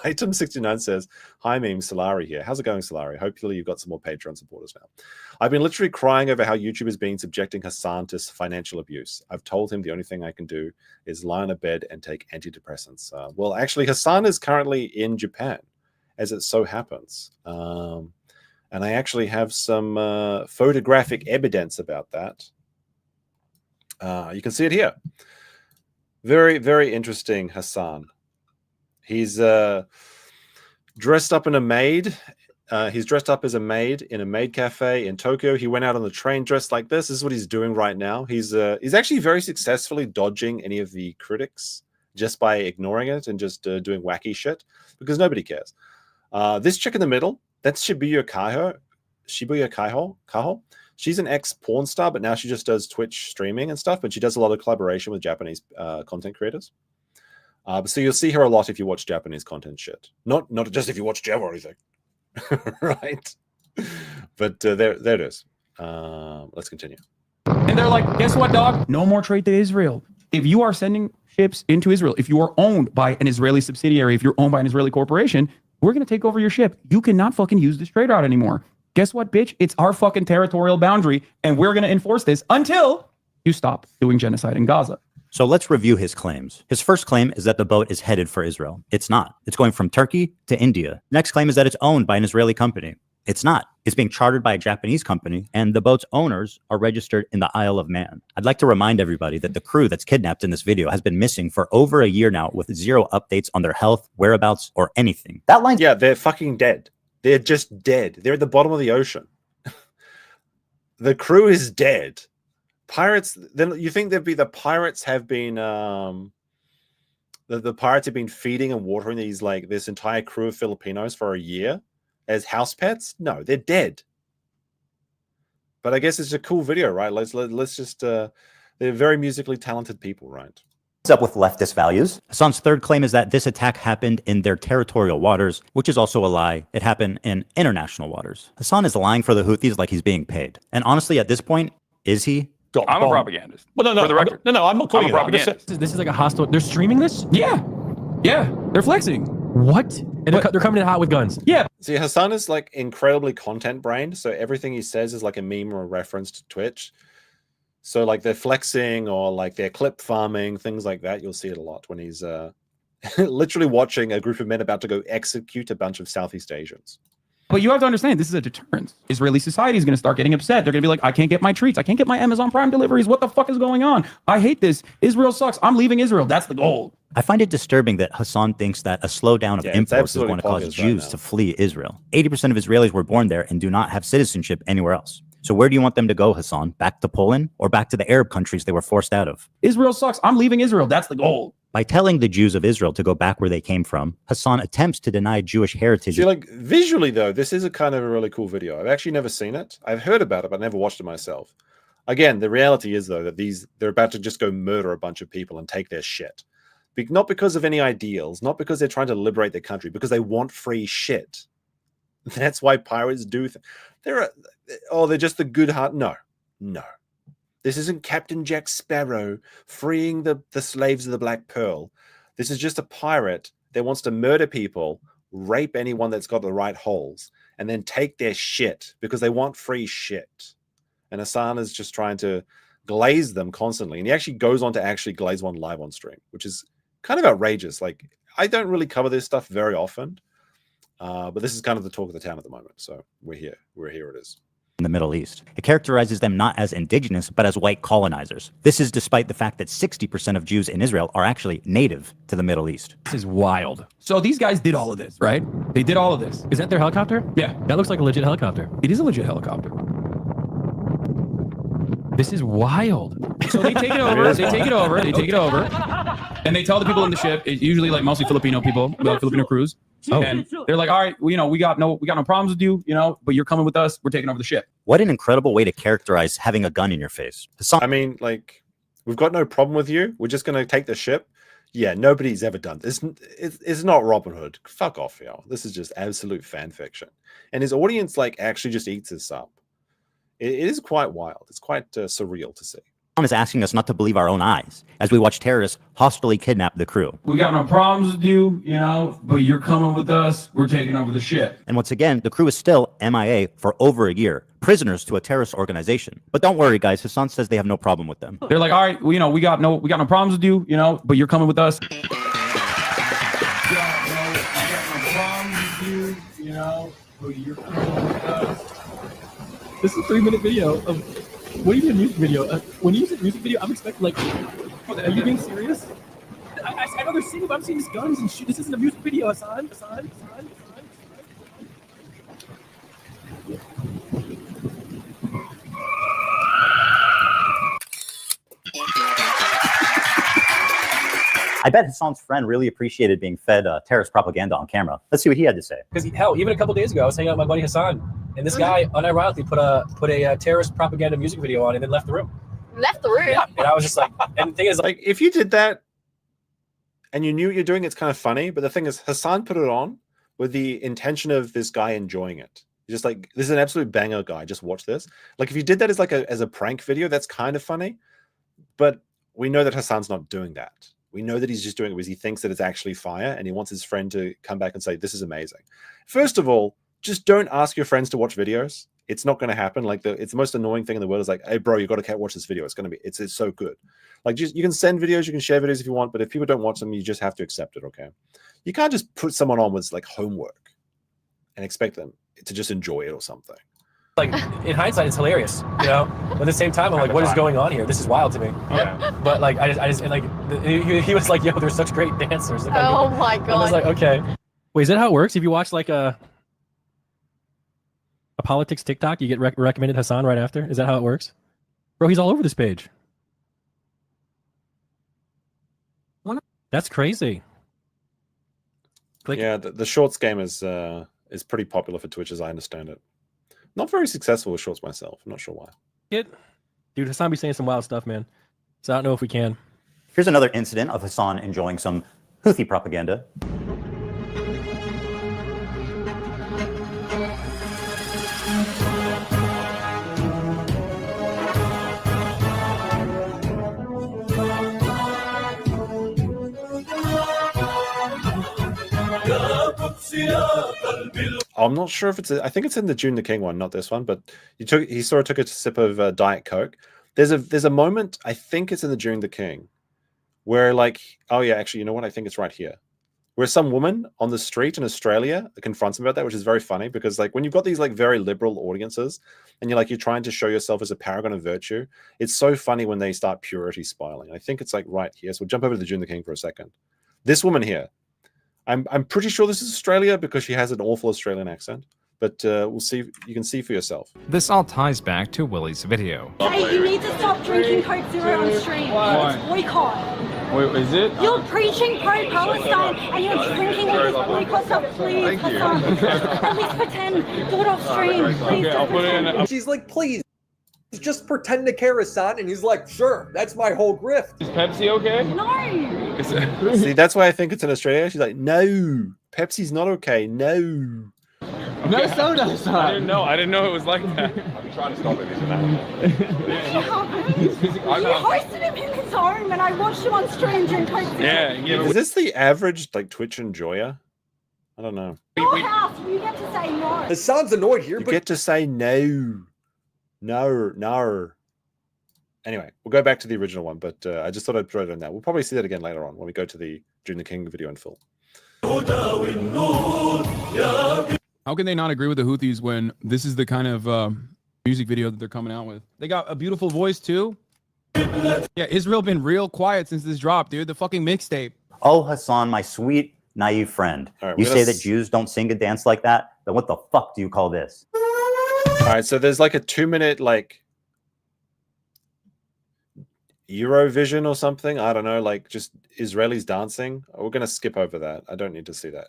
Item 69 says, hi meme, Solari here. How's it going, Solari? Hopefully you've got some more Patreon supporters now. I've been literally crying over how YouTube is being subjecting Hasan to financial abuse. I've told him the only thing I can do is lie on a bed and take antidepressants. Well, actually, Hasan is currently in Japan, as it so happens. And I actually have some photographic evidence about that. You can see it here. Very, very interesting, Hasan. He's dressed up in a maid. He's dressed up as a maid in a maid cafe in Tokyo. He went out on the train dressed like this. This is what he's doing right now. He's actually very successfully dodging any of the critics just by ignoring it and just doing wacky shit because nobody cares. This chick in the middle, that's Shibuya Kaho. She's an ex-porn star, but now she just does Twitch streaming and stuff, but she does a lot of collaboration with Japanese content creators. So you'll see her a lot if you watch Japanese content shit. Not just if you watch Java or anything. Right? But there it is. Let's continue. And they're like, guess what, dog? No more trade to Israel. If you are sending ships into Israel, if you are owned by an Israeli subsidiary, if you're owned by an Israeli corporation, we're going to take over your ship. You cannot fucking use this trade route anymore. guess what, bitch? It's our fucking territorial boundary, and we're going to enforce this until you stop doing genocide in Gaza. So let's review his claims. His first claim is that the boat is headed for Israel. It's not. It's going from Turkey to India. Next claim is that it's owned by an Israeli company. It's not. It's being chartered by a Japanese company, and the boat's owners are registered in the Isle of Man. I'd like to remind everybody that the crew that's kidnapped in this video has been missing for over a year now with zero updates on their health, whereabouts, or anything. That line... Yeah, they're fucking dead. They're just dead. They're at the bottom of the ocean. The crew is dead. Pirates, then you think there'd be the pirates have been the pirates have been feeding and watering these like this entire crew of Filipinos for a year as house pets? No, they're dead. But I guess it's a cool video, right? Let's just they're very musically talented people, right? What's up with leftist values? Hasan's third claim is that this attack happened in their territorial waters, which is also a lie. It happened in international waters. Hasan is lying for the Houthis like he's being paid. And honestly, at this point, is he? I'm a propagandist. Well, no, for the record. no, I'm not calling I'm it a that. This is like a hostile. They're streaming this? Yeah. Yeah. They're flexing. What? And they're coming in hot with guns. Yeah. See, Hasan is like incredibly content brained, so everything he says is like a meme or a reference to Twitch. So like they're flexing or like they're clip farming, things like that. You'll see it a lot when he's literally watching a group of men about to go execute a bunch of Southeast Asians. But you have to understand, this is a deterrent. Israeli society is going to start getting upset. They're going to be like, I can't get my treats. I can't get my Amazon Prime deliveries. What the fuck is going on? I hate this. Israel sucks. I'm leaving Israel. That's the goal. I find it disturbing that Hasan thinks that a slowdown of imports is going to cause Jews to flee Israel. 80% of Israelis were born there and do not have citizenship anywhere else. So where do you want them to go, Hasan? Back to Poland or back to the Arab countries they were forced out of? Israel sucks. I'm leaving Israel. That's the goal. By telling the Jews of Israel to go back where they came from, Hasan attempts to deny Jewish heritage. See, like visually though, this is a kind of a really cool video. I've actually never seen it. I've heard about it, but never watched it myself. Again, the reality is though that they're about to just go murder a bunch of people and take their shit. Not because of any ideals, not because they're trying to liberate their country, because they want free shit. That's why pirates do. They're just the good heart. No. This isn't Captain Jack Sparrow freeing the slaves of the Black Pearl. This is just a pirate that wants to murder people, rape anyone that's got the right holes, and then take their shit because they want free shit. And Hasan is just trying to glaze them constantly. And he actually goes on to actually glaze one live on stream, which is kind of outrageous. Like, I don't really cover this stuff very often, but this is kind of the talk of the town at the moment. So we're here. It is. In the Middle East. It characterizes them not as indigenous, but as white colonizers. This is despite the fact that 60% of Jews in Israel are actually native to the Middle East. This is wild. So these guys did all of this, right? They did all of this. Is that their helicopter? Yeah. That looks like a legit helicopter. It is a legit helicopter. This is wild. So they take it over. They take it over. And they tell the people in the ship, it's usually like mostly Filipino people, Filipino crews. Oh. And they're like, all right, well, we got no problems with you, but you're coming with us. We're taking over the ship. What an incredible way to characterize having a gun in your face. I mean, like, we've got no problem with you. We're just going to take the ship. Yeah, nobody's ever done this. It's not Robin Hood. Fuck off, y'all. This is just absolute fan fiction. And his audience, like, actually just eats this up. It is quite wild. It's quite surreal to see. Is asking us not to believe our own eyes as we watch terrorists hostilely kidnap the crew. We got no problems with you, but you're coming with us. We're taking over the ship. And once again, the crew is still MIA for over a year, prisoners to a terrorist organization. But don't worry, guys. Hasan says they have no problem with them. They're like, all right, we got no problems with you, but you're coming with us. This is a 3-minute video of. What do you mean music video? When you use a music video, I'm expecting like, are you being serious? I know they're singing, but I'm seeing these guns and shit. This isn't a music video, Hasan. I bet Hasan's friend really appreciated being fed terrorist propaganda on camera. Let's see what he had to say. Because hell, even a couple days ago, I was hanging out with my buddy Hasan, and this guy unironically put a terrorist propaganda music video on and then left the room. Left the room? Yeah, and I was just like, and the thing is, like, if you did that and you knew what you're doing, it's kind of funny. But the thing is, Hasan put it on with the intention of this guy enjoying it. Just like, this is an absolute banger, guy. Just watch this. Like, if you did that as like as a prank video, that's kind of funny. But we know that Hasan's not doing that. We know that he's just doing it because he thinks that it's actually fire and he wants his friend to come back and say, this is amazing. First of all, just don't ask your friends to watch videos. It's not going to happen. Like it's the most annoying thing in the world is like, hey bro, you got to watch this video. It's so good. Like just you can send videos, you can share videos if you want, but if people don't watch them, you just have to accept it. Okay, you can't just put someone on with like homework and expect them to just enjoy it or something. Like in hindsight, it's hilarious, you know. But at the same time, I'm like, what is going on here? This is wild to me. Yeah. But like, I just and like he was like, yo, they're such great dancers. Like, Oh my god. I was like, okay. Wait, is that how it works? If you watch like a politics TikTok, you get recommended Hasan right after? Is that how it works? Bro, he's all over this page. That's crazy. Yeah, the shorts game is pretty popular for Twitch, as I understand it. Not very successful with shorts myself. I'm not sure why. Dude, Hasan be saying some wild stuff, man. So I don't know if we can. Here's another incident of Hasan enjoying some Houthi propaganda. I'm not sure if I think it's in the June the King one, not this one, but he sort of took a sip of Diet Coke. There's a moment, I think it's in the June the King, where like, oh yeah, actually, you know what? I think it's right here, where some woman on the street in Australia confronts him about that, which is very funny because like when you've got these like very liberal audiences and you're trying to show yourself as a paragon of virtue, it's so funny when they start purity spiraling. I think it's like right here. So we'll jump over to the June the King for a second. This woman here, I'm pretty sure this is Australia because she has an awful Australian accent, but we'll see. You can see for yourself. This all ties back to Willie's video. Hey, you need to stop drinking Coke Zero on stream. Why? It's boycott. Wait, is it? You're preaching pro-Palestine and you're drinking all this boycott stuff. Please, Hasan. At least pretend. Do it off stream. Please. Okay, I'll put it in. She's like, please, just pretend to care, Hasan. And he's like, sure, that's my whole grift. Is Pepsi okay? No. See, that's why I think it's in Australia. She's like, no, Pepsi's not okay. No. No soda. I didn't know it was like that. I'm trying to stop it. You hosted him in his home and I watched him on stream drink Coke Zero. Yeah. Is this the average like Twitch enjoyer? I don't know. Your house, you get to say no. Hasan's annoyed here, You but get to say no. No. Anyway, we'll go back to the original one, but I just thought I'd throw it in there. We'll probably see that again later on when we go to the June the King video in full. How can they not agree with the Houthis when this is the kind of music video that they're coming out with? They got a beautiful voice too. Yeah, Israel been real quiet since this dropped, dude. The fucking mixtape. Oh, Hasan, my sweet, naive friend. All right, You say that Jews don't sing and dance like that? Then what the fuck do you call this? All right, so there's like a 2-minute like Eurovision or something. I don't know, like just Israelis dancing. We're gonna skip over that. I don't need to see that.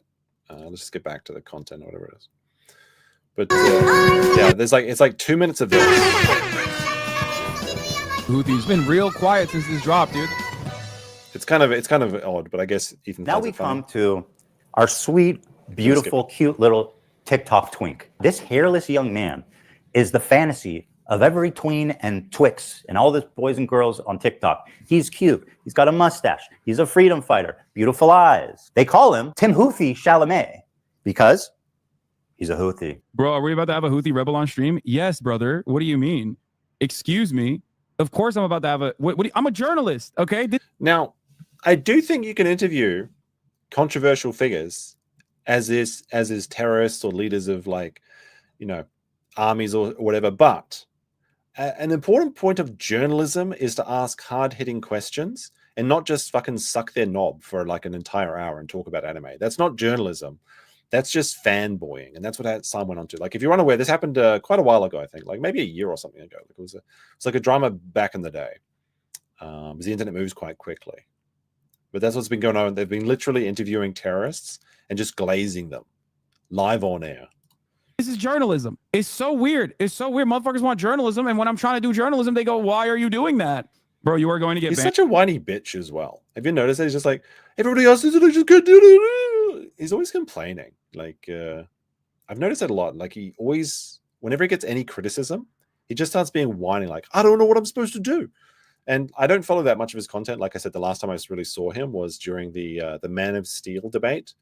Let's just get back to the content or whatever it is. But yeah, it's like 2 minutes of this. Houthis been real quiet since this dropped, dude. It's kind of odd, but I guess Ethan. Now we come to our sweet, beautiful, cute little TikTok twink. This hairless young man is the fantasy of every tween and twix and all the boys and girls on TikTok. He's cute. He's got a mustache. He's a freedom fighter. Beautiful eyes. They call him Timothée Chalamet because he's a Houthi. Bro, are we about to have a Houthi rebel on stream? Yes, brother. What do you mean? Excuse me. Of course I'm about to have I'm a journalist, okay? Now, I do think you can interview controversial figures as is terrorists or leaders of like, armies or whatever, but an important point of journalism is to ask hard-hitting questions and not just fucking suck their knob for like an entire hour and talk about anime. That's not journalism. That's just fanboying, and that's what Hasan went on to. Like, if you're unaware, this happened quite a while ago, I think, like maybe a year or something ago. Like, it was like a drama back in the day. Because the internet moves quite quickly. But that's what's been going on. They've been literally interviewing terrorists and just glazing them live on air. This is journalism. It's so weird. It's so weird. Motherfuckers want journalism, and when I'm trying to do journalism, they go, "Why are you doing that, bro? You are going to get." He's banned. such a whiny bitch as well. Have you noticed that he's just like everybody else is just good. He's always complaining. Like I've noticed that a lot. Like he always, whenever he gets any criticism, he just starts being whiny. Like I don't know what I'm supposed to do. And I don't follow that much of his content. Like I said, the last time I really saw him was during the Man of Steel debate.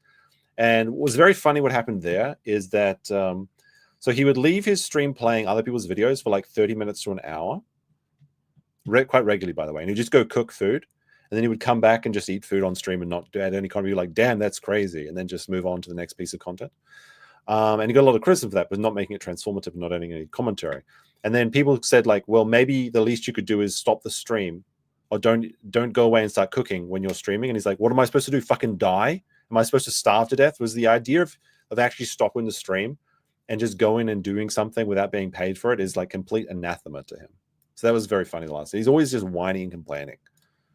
And what was very funny what happened there is that so he would leave his stream playing other people's videos for like 30 minutes to an hour, quite regularly, by the way. And he'd just go cook food. And then he would come back and just eat food on stream and not add any comment. Be like, damn, that's crazy. And then just move on to the next piece of content. And he got a lot of criticism for that, but not making it transformative, not adding any commentary. And then people said like, well, maybe the least you could do is stop the stream, or don't go away and start cooking when you're streaming. And he's like, what am I supposed to do? Fucking die? Am I supposed to starve to death? Was the idea of actually stopping the stream and just going and doing something without being paid for it is like complete anathema to him. So that was very funny last. He's always just whining and complaining.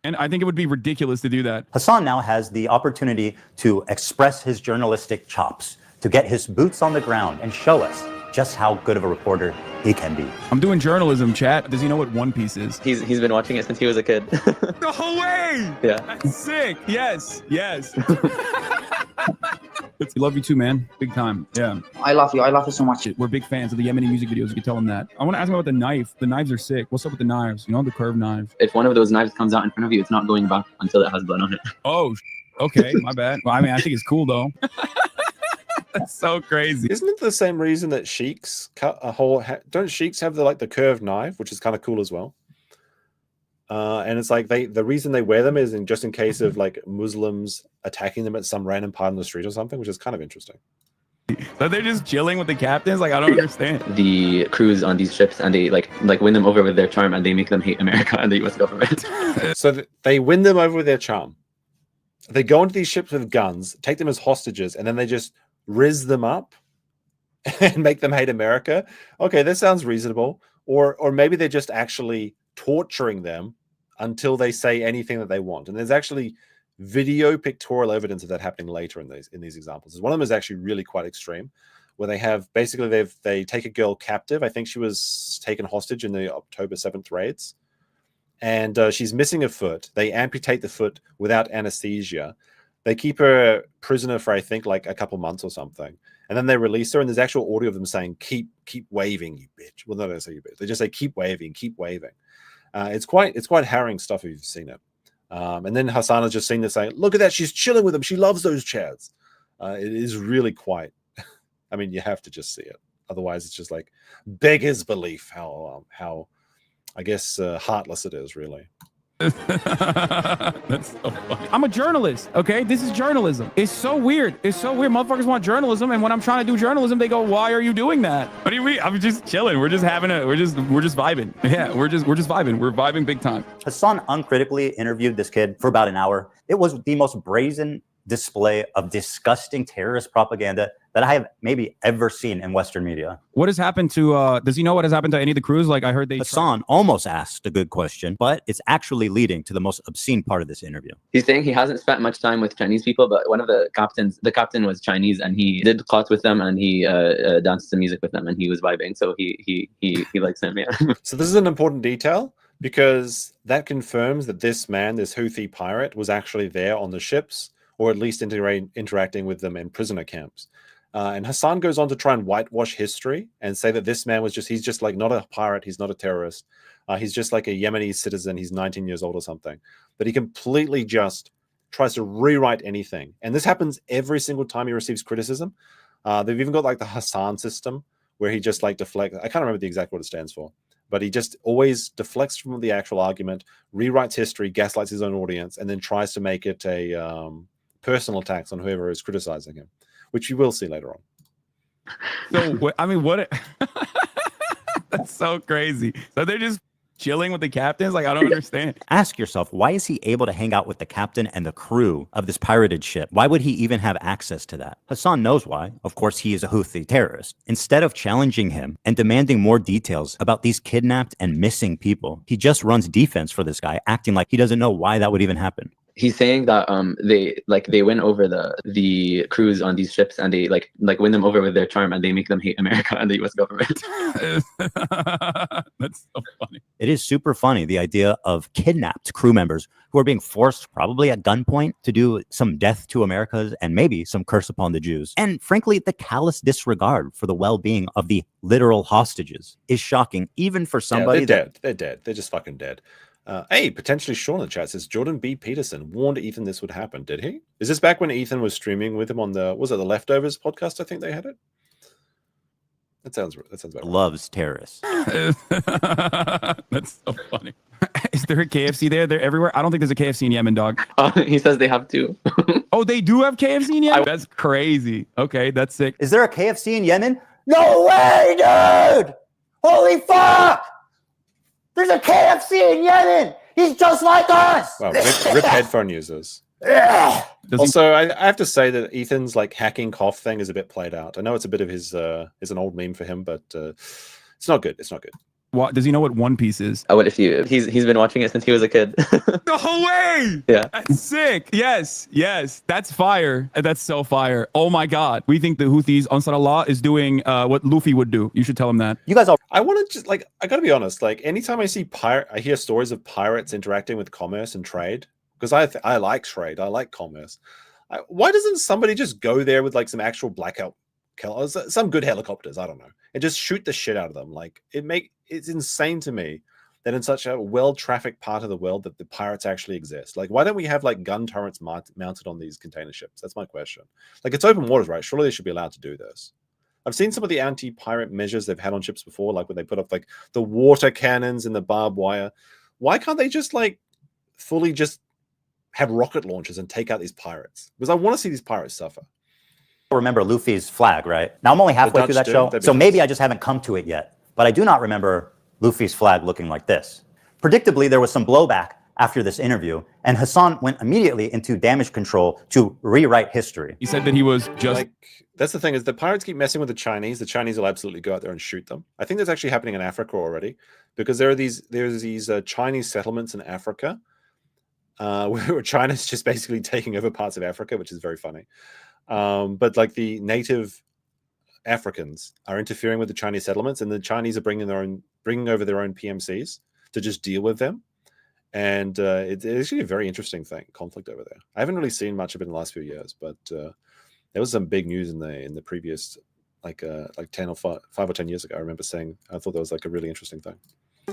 And I think it would be ridiculous to do that. Hasan now has the opportunity to express his journalistic chops, to get his boots on the ground and show us just how good of a reporter he can be. I'm doing journalism, chat. Does he know what One Piece is? He's been watching it since he was a kid. No way! Yeah. That's sick. Yes. We love you too, man. Big time. Yeah. I love you. I love you so much. We're big fans of the Yemeni music videos. You can tell them that. I want to ask him about the knife. The knives are sick. What's up with the knives? You know, the curved knives. If one of those knives comes out in front of you, it's not going back until it has blood on it. Oh, okay. My bad. Well, I mean, I think it's cool though. That's so crazy. Isn't it the same reason that sheiks cut a whole? Don't sheiks have the curved knife, which is kind of cool as well? And it's like the reason they wear them is just in case of like Muslims attacking them at some random part of the street or something, which is kind of interesting. So they're just chilling with the captains? Like, I don't understand. The crews on these ships, and they like win them over with their charm, and they make them hate America and the U.S. government. So they win them over with their charm. They go into these ships with guns, take them as hostages, and then they just riz them up and make them hate America. Okay, that sounds reasonable. Or maybe they're just actually torturing them until they say anything that they want. And there's actually video pictorial evidence of that happening later in these examples. One of them is actually really quite extreme, where they have basically they take a girl captive. I think she was taken hostage in the October 7th raids, and she's missing a foot. They amputate the foot without anesthesia. They keep her prisoner for I think like a couple months or something, and then they release her. And there's actual audio of them saying, "Keep waving, you bitch." Well, no, they don't say you bitch. They just say, "Keep waving, keep waving." It's quite harrowing stuff if you've seen it. And then Hasan has just seen this saying, "Look at that, she's chilling with them. She loves those chairs." It is really quite. I mean, you have to just see it. Otherwise, it's just like beggars belief how I guess heartless it is, really. That's so funny. I'm a journalist, okay? This is journalism. It's so weird. It's so weird. Motherfuckers want journalism, and when I'm trying to do journalism, they go, "Why are you doing that?" What do you mean? I'm just chilling. We're just vibing. Yeah, we're just vibing. We're vibing big time. Hasan uncritically interviewed this kid for about an hour. It was the most brazen display of disgusting terrorist propaganda that I have maybe ever seen in Western media. What has happened to, does he know what has happened to any of the crews? Like I heard Hasan almost asked a good question, but it's actually leading to the most obscene part of this interview. He's saying he hasn't spent much time with Chinese people, but one of the captain was Chinese, and he did clots with them, and he danced some music with them, and he was vibing. So he likes them, yeah. So this is an important detail, because that confirms that this man, this Houthi pirate, was actually there on the ships, or at least interacting with them in prisoner camps. And Hasan goes on to try and whitewash history and say that this man he's just like not a pirate, he's not a terrorist. He's just like a Yemeni citizen, he's 19 years old or something. But he completely just tries to rewrite anything. And this happens every single time he receives criticism. They've even got like the Hasan system, where he just like deflects. I can't remember the exact what it stands for, but he just always deflects from the actual argument, rewrites history, gaslights his own audience, and then tries to make it a personal attacks on whoever is criticizing him, which you will see later on. So, I mean, what? That's so crazy. So they're just chilling with the captains? Like, I don't understand. Ask yourself, why is he able to hang out with the captain and the crew of this pirated ship? Why would he even have access to that? Hasan knows why. Of course, he is a Houthi terrorist. Instead of challenging him and demanding more details about these kidnapped and missing people, he just runs defense for this guy, acting like he doesn't know why that would even happen. He's saying that they win over the crews on these ships, and they like win them over with their charm, and they make them hate America and the U.S. government. That's so funny. It is super funny, the idea of kidnapped crew members who are being forced, probably at gunpoint, to do some death to Americas and maybe some curse upon the Jews. And frankly, the callous disregard for the well-being of the literal hostages is shocking, even for somebody they're dead. They're dead. They're just fucking dead. Hey, potentially Sean in the chat says Jordan B. Peterson warned Ethan this would happen. Did he? Is this back when Ethan was streaming with him on the the Leftovers podcast? I think they had it. That sounds about right. Loves terrorists. That's so funny. Is there a KFC there? They're everywhere. I don't think there's a KFC in Yemen, dog. He says they have two. Oh, they do have KFC in Yemen? That's crazy. Okay, that's sick. Is there a KFC in Yemen? No way, dude! Holy fuck! There's a KFC in Yemen! He's just like us! Wow, rip headphone users. Also, I have to say that Ethan's like hacking cough thing is a bit played out. I know it's a bit of his is an old meme for him, but it's not good. It's not good. What does he know what One Piece is? What if he's been watching it since he was a kid? No way! Yeah. That's sick. Yes. That's fire. That's so fire. Oh my god. We think the Houthis, Ansar Allah, is doing what Luffy would do. You should tell him that. You guys all I want to just like I gotta be honest, like anytime I see I hear stories of pirates interacting with commerce and trade, because I like trade, I like commerce. Why doesn't somebody just go there with like some actual blackout killers, some good helicopters, I don't know, and just shoot the shit out of them? Like it's insane to me that in such a well-trafficked part of the world that the pirates actually exist. Like, why don't we have like gun turrets mounted on these container ships? That's my question. Like, it's open waters, right? Surely they should be allowed to do this. I've seen some of the anti-pirate measures they've had on ships before, like when they put up like the water cannons and the barbed wire. Why can't they just like fully just have rocket launchers and take out these pirates? Because I want to see these pirates suffer. remember Luffy's flag, right? Now I'm only halfway through that show, so maybe I just haven't come to it yet. But I do not remember Luffy's flag looking like this. Predictably, there was some blowback after this interview, and Hasan went immediately into damage control to rewrite history. He said that he was just... Like, that's the thing, is the pirates keep messing with the Chinese will absolutely go out there and shoot them. I think that's actually happening in Africa already, because there's these Chinese settlements in Africa where China's just basically taking over parts of Africa, which is very funny. But like the native Africans are interfering with the Chinese settlements, and the Chinese are bringing over their own PMCs to just deal with them. And it's actually a very interesting conflict over there. I haven't really seen much of it in the last few years, but there was some big news in the previous like 5 or 10 years ago. I remember saying I thought that was like a really interesting thing.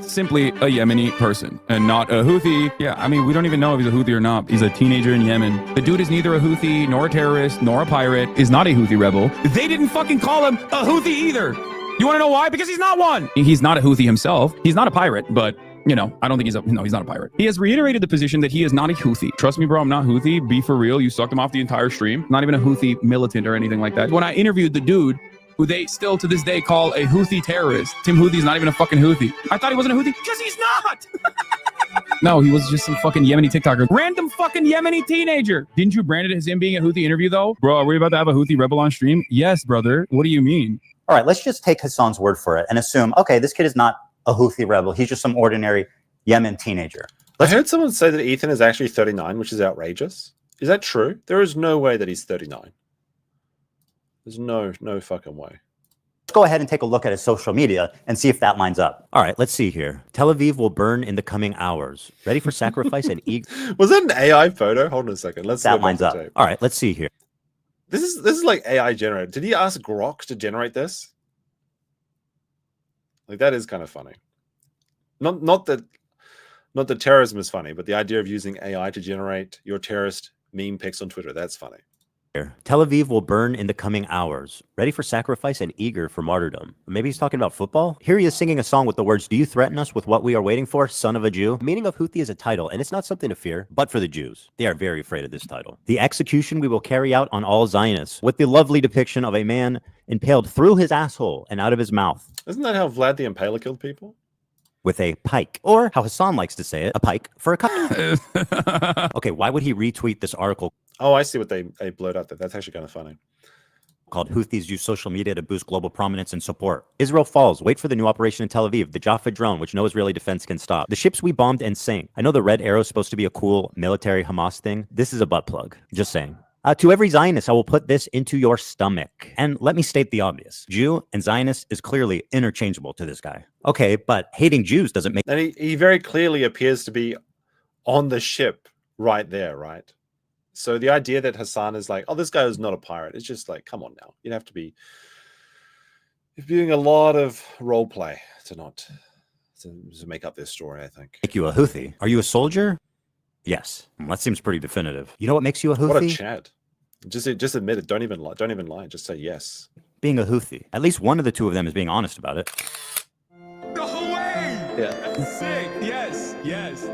Simply a Yemeni person and not a Houthi. Yeah, I mean, we don't even know if he's a Houthi or not. He's a teenager in Yemen. The dude is neither a Houthi, nor a terrorist, nor a pirate, is not a Houthi rebel. They didn't fucking call him a Houthi either. You want to know why? Because he's not one. He's not a Houthi himself. He's not a pirate, but... you know, I don't think he's not a pirate. He has reiterated the position that he is not a Houthi. Trust me, bro, I'm not Houthi. Be for real. You sucked him off the entire stream. Not even a Houthi militant or anything like that. When I interviewed the dude who they still to this day call a Houthi terrorist, Tim Houthi's not even a fucking Houthi. I thought he wasn't a Houthi because he's not. No, he was just some fucking Yemeni TikToker. Random fucking Yemeni teenager. Didn't you brand it as him being a Houthi interview though? Bro, are we about to have a Houthi rebel on stream? Yes, brother. What do you mean? All right, let's just take Hasan's word for it and assume, okay, this kid is not a Houthi rebel. He's just some ordinary Yemen teenager. I heard someone say that Ethan is actually 39, which is outrageous. Is that true? There is no way that he's 39. There's no fucking way. Let's go ahead and take a look at his social media and see if that lines up. All right, let's see here. Tel Aviv will burn in the coming hours. Ready for sacrifice and Was that an AI photo? Hold on a second. That lines up. All right, let's see here. This is like AI generated. Did he ask Grok to generate this? Like, that is kind of funny. Not that terrorism is funny, but the idea of using AI to generate your terrorist meme pics on Twitter, that's funny. Tel Aviv will burn in the coming hours. Ready for sacrifice and eager for martyrdom. Maybe he's talking about football? Here he is singing a song with the words, "Do you threaten us with what we are waiting for, son of a Jew?" The meaning of Houthi is a title, and it's not something to fear, but for the Jews. They are very afraid of this title. The execution we will carry out on all Zionists, with the lovely depiction of a man impaled through his asshole and out of his mouth. Isn't that how Vlad the Impaler killed people? With a pike, or how Hasan likes to say it, a pike for a cup. Okay, why would he retweet this article? Oh, I see what they blurred out there. That's actually kind of funny. Called Houthis use social media to boost global prominence and support. Israel falls. Wait for the new operation in Tel Aviv. The Jaffa drone, which no Israeli defense can stop. The ships we bombed and sank. I know the red arrow is supposed to be a cool military Hamas thing. This is a butt plug. Just saying. To every Zionist, I will put this into your stomach. And let me state the obvious. Jew and Zionist is clearly interchangeable to this guy. Okay, but hating Jews doesn't make... And he very clearly appears to be on the ship right there, right? So the idea that Hasan is like, oh, this guy is not a pirate. It's just like, come on now. You'd have to be... You're doing a lot of role play to not to make up this story, I think. Make you a Houthi? Are you a soldier? Yes. That seems pretty definitive. You know what makes you a Houthi? What a Chad. Just admit it. Don't even lie. Just say yes. Being a Houthi. At least one of the two of them is being honest about it. No way! Yeah. That's sick. Yes.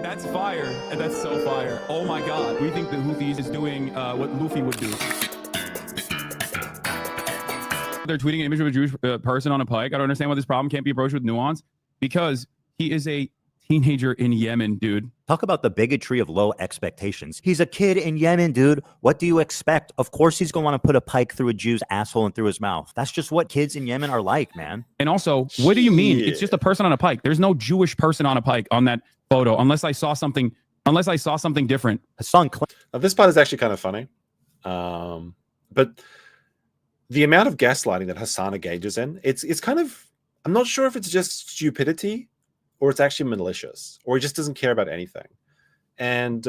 That's fire. And that's so fire. Oh my God. We think the Houthis is doing what Luffy would do. They're tweeting an image of a Jewish person on a pike. I don't understand why this problem can't be approached with nuance. Because he is a teenager in Yemen, dude. Talk about the bigotry of low expectations. He's a kid in Yemen, dude. What do you expect? Of course he's going to want to put a pike through a Jew's asshole and through his mouth. That's just what kids in Yemen are like, man. And also, what do you mean? It's just a person on a pike. There's no Jewish person on a pike on that photo, unless I saw something different. Hasan Klein. Now, this part is actually kind of funny. But the amount of gaslighting that Hasan engages in, it's kind of, I'm not sure if it's just stupidity or it's actually malicious, or he just doesn't care about anything. And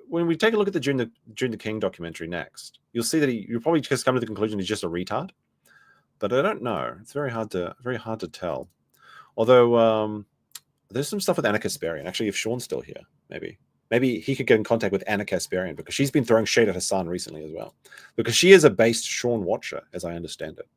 when we take a look at the During the King documentary next, you'll see that you'll probably just come to the conclusion he's just a retard. But I don't know. It's very hard to tell. Although there's some stuff with Anna Kasparian. Actually, if Sean's still here, maybe he could get in contact with Anna Kasparian, because she's been throwing shade at Hasan recently as well, because she is a based Sean watcher, as I understand it.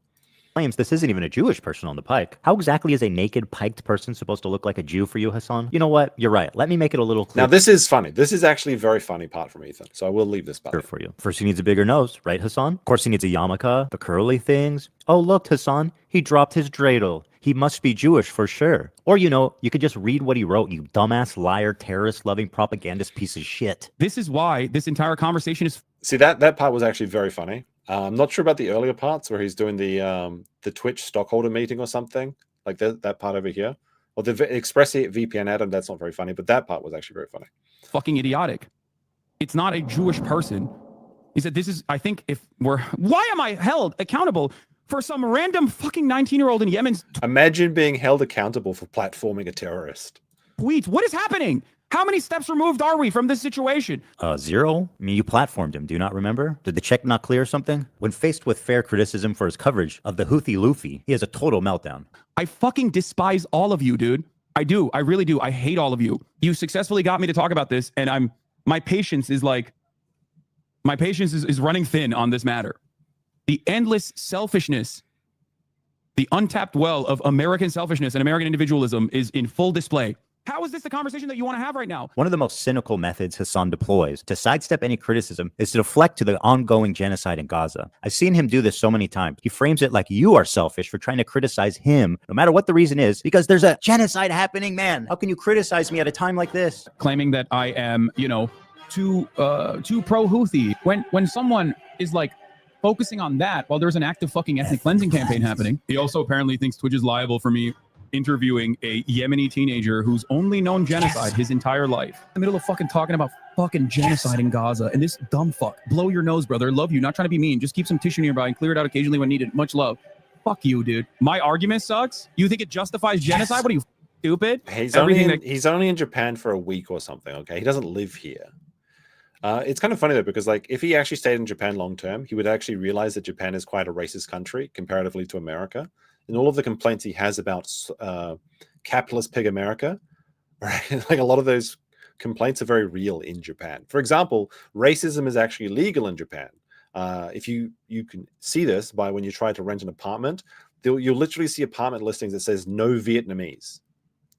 Claims this isn't even a Jewish person on the pike. How exactly is a naked piked person supposed to look like a Jew for you, Hasan? You know what? You're right. Let me make it a little clearer. Now, this is funny. This is actually a very funny part from Ethan, so I will leave this part for you. First, he needs a bigger nose, right, Hasan? Of course, he needs a yarmulke, the curly things. Oh, look, Hasan, he dropped his dreidel. He must be Jewish for sure. Or, you could just read what he wrote, you dumbass, liar, terrorist-loving, propagandist piece of shit. This is why this entire conversation is... See, that part was actually very funny. I'm not sure about the earlier parts where he's doing the Twitch stockholder meeting or something, like that part over here. Or the ExpressVPN Adam, that's not very funny, but that part was actually very funny. Fucking idiotic. It's not a Jewish person. He said, why am I held accountable for some random fucking 19-year-old in Yemen? Imagine being held accountable for platforming a terrorist. Tweets. What is happening? How many steps removed are we from this situation? 0. I mean, you platformed him. Do you not remember? Did the check not clear or something? When faced with fair criticism for his coverage of the Houthi Luffy, he has a total meltdown. I fucking despise all of you, dude. I do. I really do. I hate all of you. You successfully got me to talk about this, and my patience is running thin on this matter. The endless selfishness, the untapped well of American selfishness and American individualism is in full display. How is this the conversation that you want to have right now? One of the most cynical methods Hasan deploys to sidestep any criticism is to deflect to the ongoing genocide in Gaza. I've seen him do this so many times. He frames it like you are selfish for trying to criticize him, no matter what the reason is, because there's a genocide happening, man. How can you criticize me at a time like this? Claiming that I am, too pro-Houthi. When someone is like focusing on that while there's an active fucking ethnic cleansing campaign happening. He also apparently thinks Twitch is liable for me interviewing a Yemeni teenager who's only known genocide his entire life. In the middle of fucking talking about fucking genocide in Gaza, and this dumb fuck. Blow your nose, brother. Love you. Not trying to be mean. Just keep some tissue nearby and clear it out occasionally when needed. Much love. Fuck you, dude. My argument sucks? You think it justifies genocide? What are you, stupid? He's only in Japan for a week or something, okay? He doesn't live here. It's kind of funny, though, because like if he actually stayed in Japan long term, he would actually realize that Japan is quite a racist country comparatively to America. And all of the complaints he has about capitalist pig America, right? Like a lot of those complaints are very real in Japan. For example, racism is actually legal in Japan. If you can see this by when you try to rent an apartment, you'll literally see apartment listings that says no Vietnamese,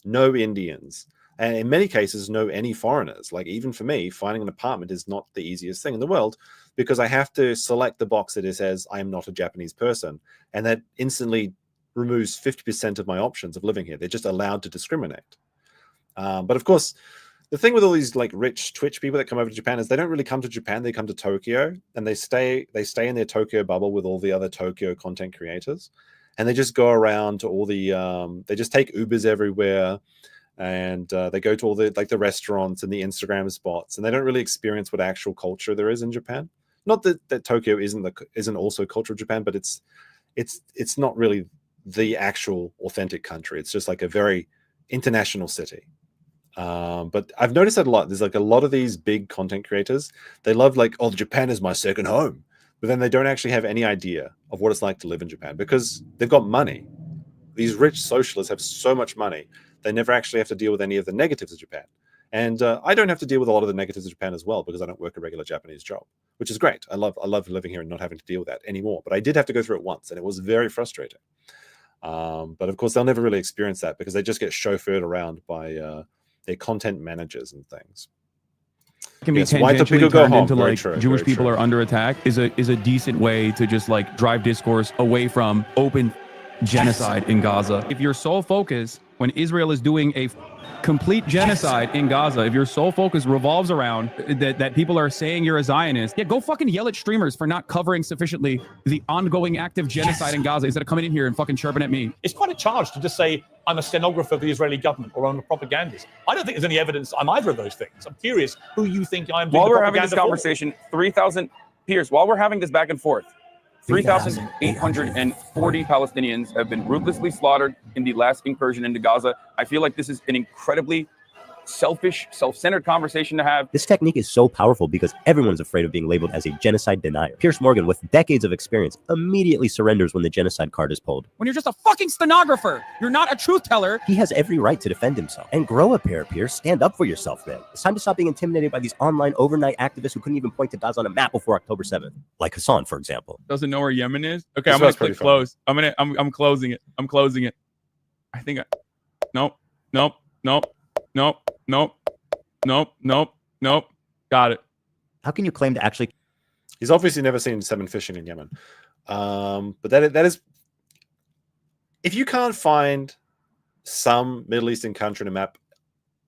no Indians, and in many cases, no any foreigners. Like even for me, finding an apartment is not the easiest thing in the world because I have to select the box that it says I am not a Japanese person, and that instantly removes 50% of my options of living here. They're just allowed to discriminate. But of course, the thing with all these like rich Twitch people that come over to Japan is they don't really come to Japan. They come to Tokyo and they stay in their Tokyo bubble with all the other Tokyo content creators. And they just go around to all the, they just take Ubers everywhere. And they go to all the like the restaurants and the Instagram spots, and they don't really experience what actual culture there is in Japan. Not that Tokyo isn't also culture of Japan, but it's not really the actual authentic country. It's just like a very international city. But I've noticed that a lot. There's like a lot of these big content creators. They love like, oh, Japan is my second home, but then they don't actually have any idea of what it's like to live in Japan because they've got money. These rich socialists have so much money they never actually have to deal with any of the negatives of Japan. And I don't have to deal with a lot of the negatives of Japan as well, because I don't work a regular Japanese job, which is great. I love living here and not having to deal with that anymore. But I did have to go through it once, and it was very frustrating. But of course, they'll never really experience that because they just get chauffeured around by their content managers and things. Can be tangentially turned into like Jewish people are under attack is a decent way to just like drive discourse away from open genocide in Gaza. If your sole focus when Israel is doing a complete genocide in Gaza, if your sole focus revolves around that people are saying you're a Zionist, yeah, go fucking yell at streamers for not covering sufficiently the ongoing active genocide in Gaza instead of coming in here and fucking chirping at me. It's quite a charge to just say I'm a stenographer of the Israeli government or I'm a propagandist. I don't think there's any evidence I'm either of those things. I'm curious who you think I'm doing While the we're having this propaganda conversation, 3,000 Piers, while we're having this back and forth, 3,840 Palestinians have been ruthlessly slaughtered in the last incursion into Gaza. I feel like this is an incredibly selfish, self-centered conversation to have. This technique is so powerful because everyone's afraid of being labeled as a genocide denier. Pierce Morgan, with decades of experience, immediately surrenders when the genocide card is pulled. When you're just a fucking stenographer, you're not a truth teller. He has every right to defend himself. And grow a pair, Pierce. Stand up for yourself, man. It's time to stop being intimidated by these online overnight activists who couldn't even point to Gaza on a map before October 7th. Like Hasan, for example. Doesn't know where Yemen is? Okay, I'm gonna click close. I'm closing it. I'm closing it. I think nope. Got it. How can you claim to actually? He's obviously never seen salmon fishing in Yemen. But that is, if you can't find some Middle Eastern country on a map,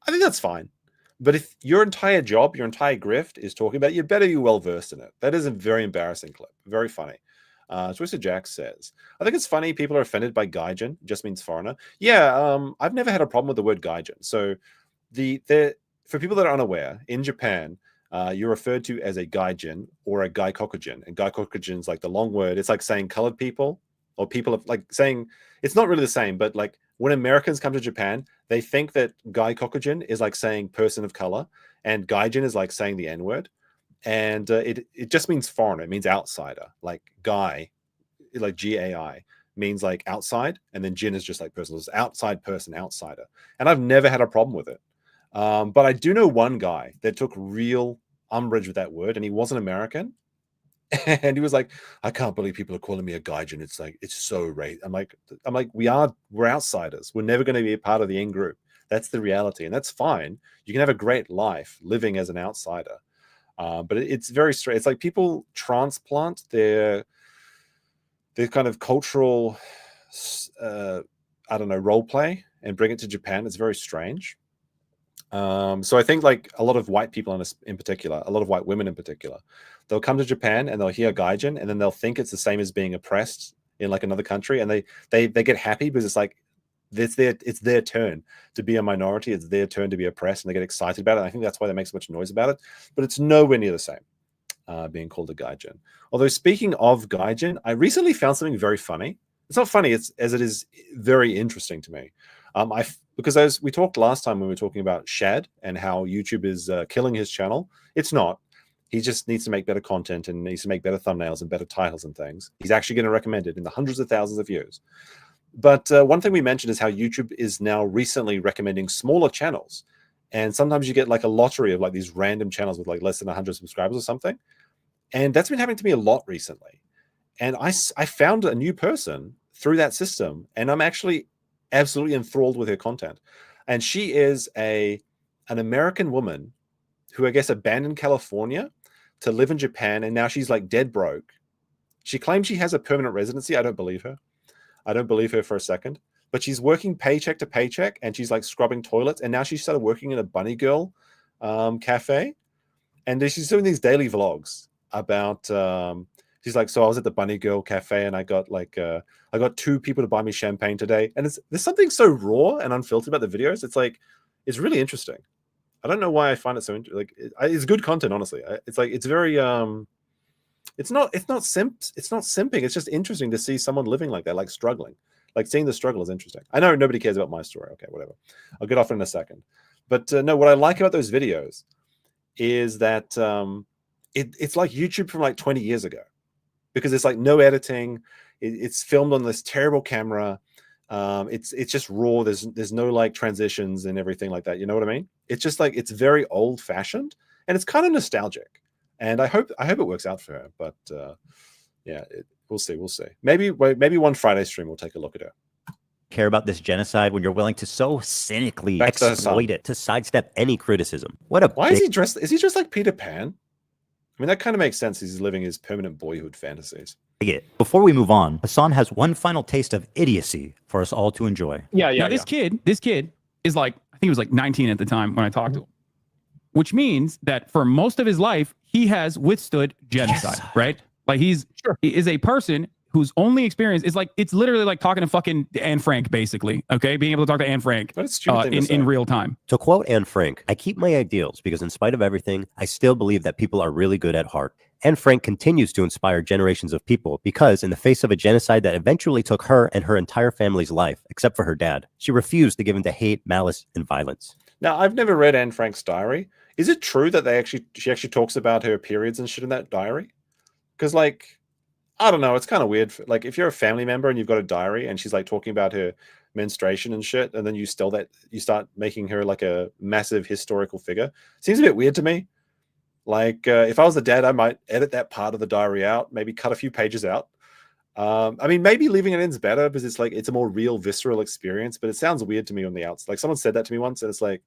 I think that's fine. But if your entire job, your entire grift is talking about it, you better be well versed in it. That is a very embarrassing clip. Very funny. Twister Jack says, I think it's funny people are offended by gaijin, just means foreigner. Yeah, I've never had a problem with the word gaijin. So for people that are unaware, in Japan, you're referred to as a gaijin or a gaikokujin. And gaikokujin is like the long word. It's like saying colored people or people of like saying, it's not really the same, but like when Americans come to Japan, they think that gaikokujin is like saying person of color and gaijin is like saying the N-word. And it just means foreigner. It means outsider. Like guy, like G-A-I, means like outside. And then jin is just like person. It's outside person, outsider. And I've never had a problem with it. But I do know one guy that took real umbrage with that word, and he wasn't American. And he was like, I can't believe people are calling me a gaijin. It's like, it's so right. I'm like, we're outsiders. We're never going to be a part of the in group. That's the reality. And that's fine. You can have a great life living as an outsider. But it's very straight. It's like people transplant their kind of cultural, I don't know, role play and bring it to Japan. It's very strange. So I think like a lot of white people in particular, a lot of white women in particular, they'll come to Japan and they'll hear gaijin and then they'll think it's the same as being oppressed in like another country. And they get happy because it's like, it's their turn to be a minority. It's their turn to be oppressed, and they get excited about it. And I think that's why they make so much noise about it. But it's nowhere near the same, being called a gaijin. Although speaking of gaijin, I recently found something very funny. It's not funny, as it is very interesting to me. Because as we talked last time when we were talking about Shad and how YouTube is killing his channel, it's not. He just needs to make better content and needs to make better thumbnails and better titles and things. He's actually going to recommend it in the hundreds of thousands of views. But one thing we mentioned is how YouTube is now recently recommending smaller channels. And sometimes you get like a lottery of like these random channels with like less than 100 subscribers or something. And that's been happening to me a lot recently. And I found a new person through that system. And I'm actually absolutely enthralled with her content. And she is an American woman who I guess abandoned California to live in Japan. And now she's like dead broke. She claims she has a permanent residency. I don't believe her. I don't believe her for a second, but she's working paycheck to paycheck and she's like scrubbing toilets. And now she started working in a bunny girl cafe. And she's doing these daily vlogs about, she's like, so I was at the bunny girl cafe and I got like, I got 2 people to buy me champagne today. And there's something so raw and unfiltered about the videos. It's like, it's really interesting. I don't know why I find it so interesting. Like it's good content, honestly. It's like, it's very, it's not simping. It's just interesting to see someone living like that, like struggling. Like seeing the struggle is interesting. I know nobody cares about my story. Okay, whatever. I'll get off in a second. But no, what I like about those videos is that it's like YouTube from like 20 years ago, because it's like no editing. It's filmed on this terrible camera. It's just raw. There's no like transitions and everything like that. You know what I mean? It's just like it's very old fashioned and it's kind of nostalgic. And I hope it works out for her. But yeah, we'll see. Maybe one Friday stream we'll take a look at her. Care about this genocide when you're willing to so cynically exploit it to sidestep any criticism. Why is he dressed? Is he just like Peter Pan? I mean, that kind of makes sense. He's living his permanent boyhood fantasies. Before we move on, Hasan has one final taste of idiocy for us all to enjoy. Now, this kid is like, I think he was like 19 at the time when I talked to him, which means that for most of his life, he has withstood genocide, right? Like he is a person whose only experience is like, it's literally like talking to fucking Anne Frank, basically. Okay. Being able to talk to Anne Frank in real time. To quote Anne Frank, I keep my ideals because in spite of everything, I still believe that people are really good at heart. Anne Frank continues to inspire generations of people because in the face of a genocide that eventually took her and her entire family's life, except for her dad, she refused to give in to hate, malice, and violence. Now, I've never read Anne Frank's diary. Is it true that she actually talks about her periods and shit in that diary? Because like, I don't know, it's kind of weird. Like if you're a family member and you've got a diary and she's like talking about her menstruation and shit, and then you start making her like a massive historical figure. Seems a bit weird to me. Like if I was the dad, I might edit that part of the diary out, maybe cut a few pages out. I mean, maybe leaving it in is better because it's a more real, visceral experience, but it sounds weird to me on the outside. Like someone said that to me once and it's like,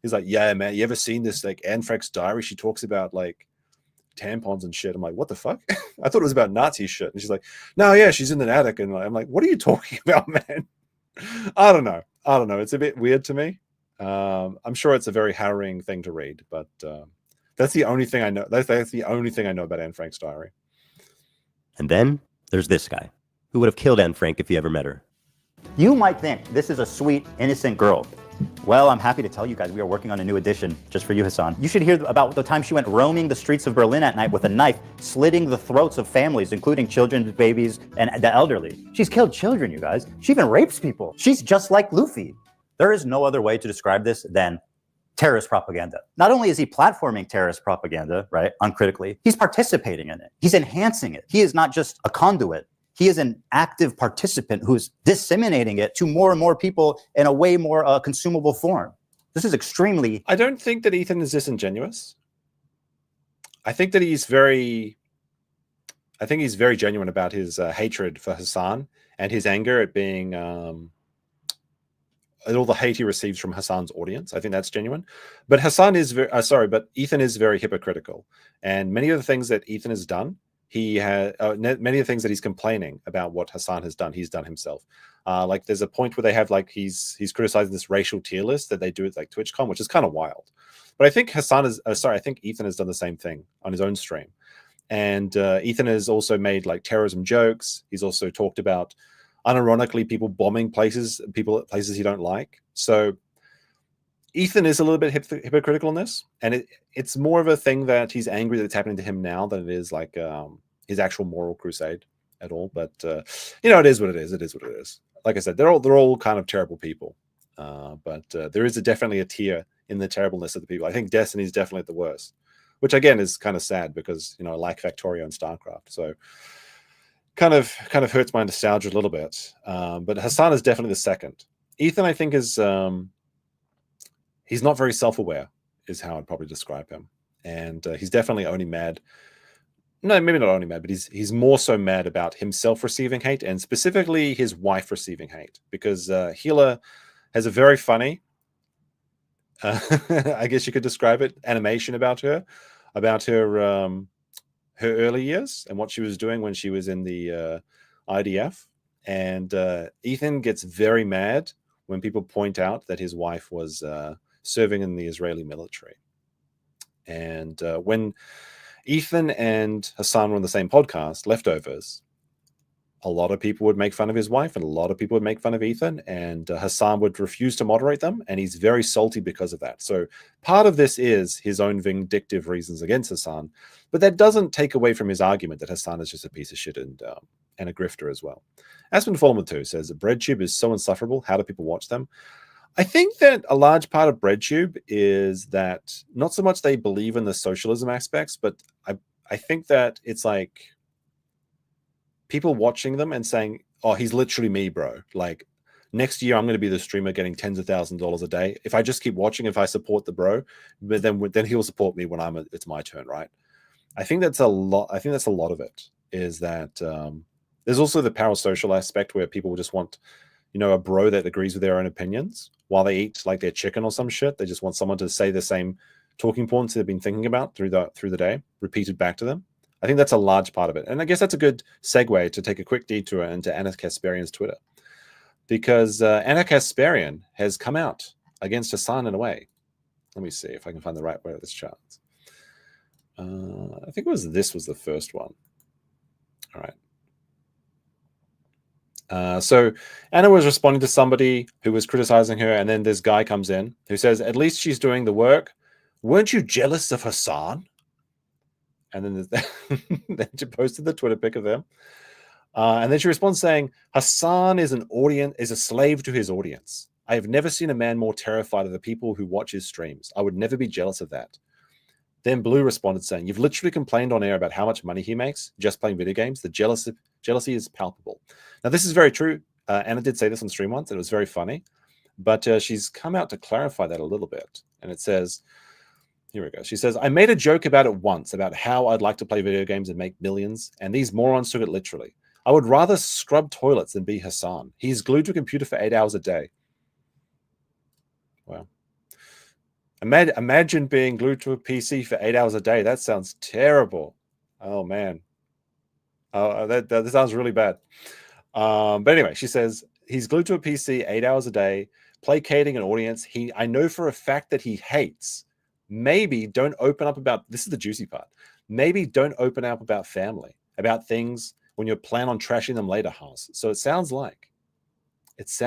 he's like, yeah, man, you ever seen this like Anne Frank's diary? She talks about like tampons and shit. I'm like, what the fuck? I thought it was about Nazi shit. And she's like, no, yeah, she's in an attic. And I'm like, what are you talking about, man? I don't know. It's a bit weird to me. I'm sure it's a very harrowing thing to read, but that's the only thing I know. That's the only thing I know about Anne Frank's diary. And then there's this guy who would have killed Anne Frank if he ever met her. You might think this is a sweet, innocent girl. Well, I'm happy to tell you guys we are working on a new edition just for you, Hasan. You should hear about the time she went roaming the streets of Berlin at night with a knife, slitting the throats of families, including children, babies, and the elderly. She's killed children, you guys. She even rapes people. She's just like Luffy. There is no other way to describe this than terrorist propaganda. Not only is he platforming terrorist propaganda, right, uncritically, he's participating in it. He's enhancing it. He is not just a conduit. He is an active participant who's disseminating it to more and more people in a way more consumable form. This is extremely... I don't think that Ethan is disingenuous. I think that he's very genuine about his hatred for Hasan and his anger at being... and all the hate he receives from Hasan's audience. I think that's genuine. But Ethan is very hypocritical. And many of the things that Ethan has done, he has many of the things that he's complaining about what Hasan has done, he's done himself. Like there's a point where they have like he's criticizing this racial tier list that they do at like TwitchCon, which is kind of wild. But I think I think Ethan has done the same thing on his own stream. And Ethan has also made like terrorism jokes. He's also talked about unironically people bombing places he don't like. So Ethan is a little bit hypocritical in this, and it's more of a thing that he's angry that it's happening to him now than it is like his actual moral crusade at all. But it is what it is. It is what it is. Like I said, they're all kind of terrible people, but there is definitely a tier in the terribleness of the people. I think Destiny is definitely at the worst, which again is kind of sad because I like Factorio and StarCraft, so kind of hurts my nostalgia a little bit. But Hasan is definitely the second. Ethan, I think, is he's not very self-aware, is how I'd probably describe him. And he's definitely only mad. No, maybe not only mad, but he's more so mad about himself receiving hate and specifically his wife receiving hate. Because Hila has a very funny, I guess you could describe it, animation about her early years and what she was doing when she was in the IDF. And Ethan gets very mad when people point out that his wife was serving in the Israeli military. And when Ethan and Hasan were on the same podcast, Leftovers, a lot of people would make fun of his wife and a lot of people would make fun of Ethan, and Hasan would refuse to moderate them, and he's very salty because of that. So part of this is his own vindictive reasons against Hasan, but that doesn't take away from his argument that Hasan is just a piece of shit and a grifter as well. Aspen Fullerman 2 says, BreadTube is so insufferable. How do people watch them? I think that a large part of BreadTube is that not so much they believe in the socialism aspects, but I think that it's like people watching them and saying, oh, he's literally me, bro. Like, Next year, I'm going to be the streamer getting tens of thousands of dollars a day. If I just keep watching, if I support the bro, but then he'll support me when it's my turn, right? I think that's a lot. I think that's a lot of it. Is that there's also the parasocial aspect where people just want, a bro that agrees with their own opinions while they eat like their chicken or some shit. They just want someone to say the same talking points they've been thinking about through the day, repeated back to them. I think that's a large part of it. And I guess that's a good segue to take a quick detour into Anna Kasparian's Twitter. Because Anna Kasparian has come out against Hasan in a way. Let me see if I can find the right way of this chart. I think this was the first one. All right. So Anna was responding to somebody who was criticizing her, and then this guy comes in who says, at least she's doing the work. Weren't you jealous of Hasan? And then then she posted the Twitter pic of them. And then she responds saying, Hasan is a slave to his audience. I have never seen a man more terrified of the people who watch his streams. I would never be jealous of that. Then Blue responded saying, you've literally complained on air about how much money he makes just playing video games. The jealousy is palpable. Now, this is very true. Anna did say this on stream once, and it was very funny. But she's come out to clarify that a little bit. And it says, here we go. She says, I made a joke about it once, about how I'd like to play video games and make millions. And these morons took it literally. I would rather scrub toilets than be Hasan. He's glued to a computer for 8 hours a day. Wow. Imagine being glued to a PC for 8 hours a day. That sounds terrible. Oh, man. Oh, that sounds really bad. But anyway, she says, he's glued to a PC 8 hours a day, placating an audience I know for a fact that he hates. Maybe don't open up about, this is the juicy part, maybe don't open up about family, about things when you plan on trashing them later, Haas. So it sounds like he's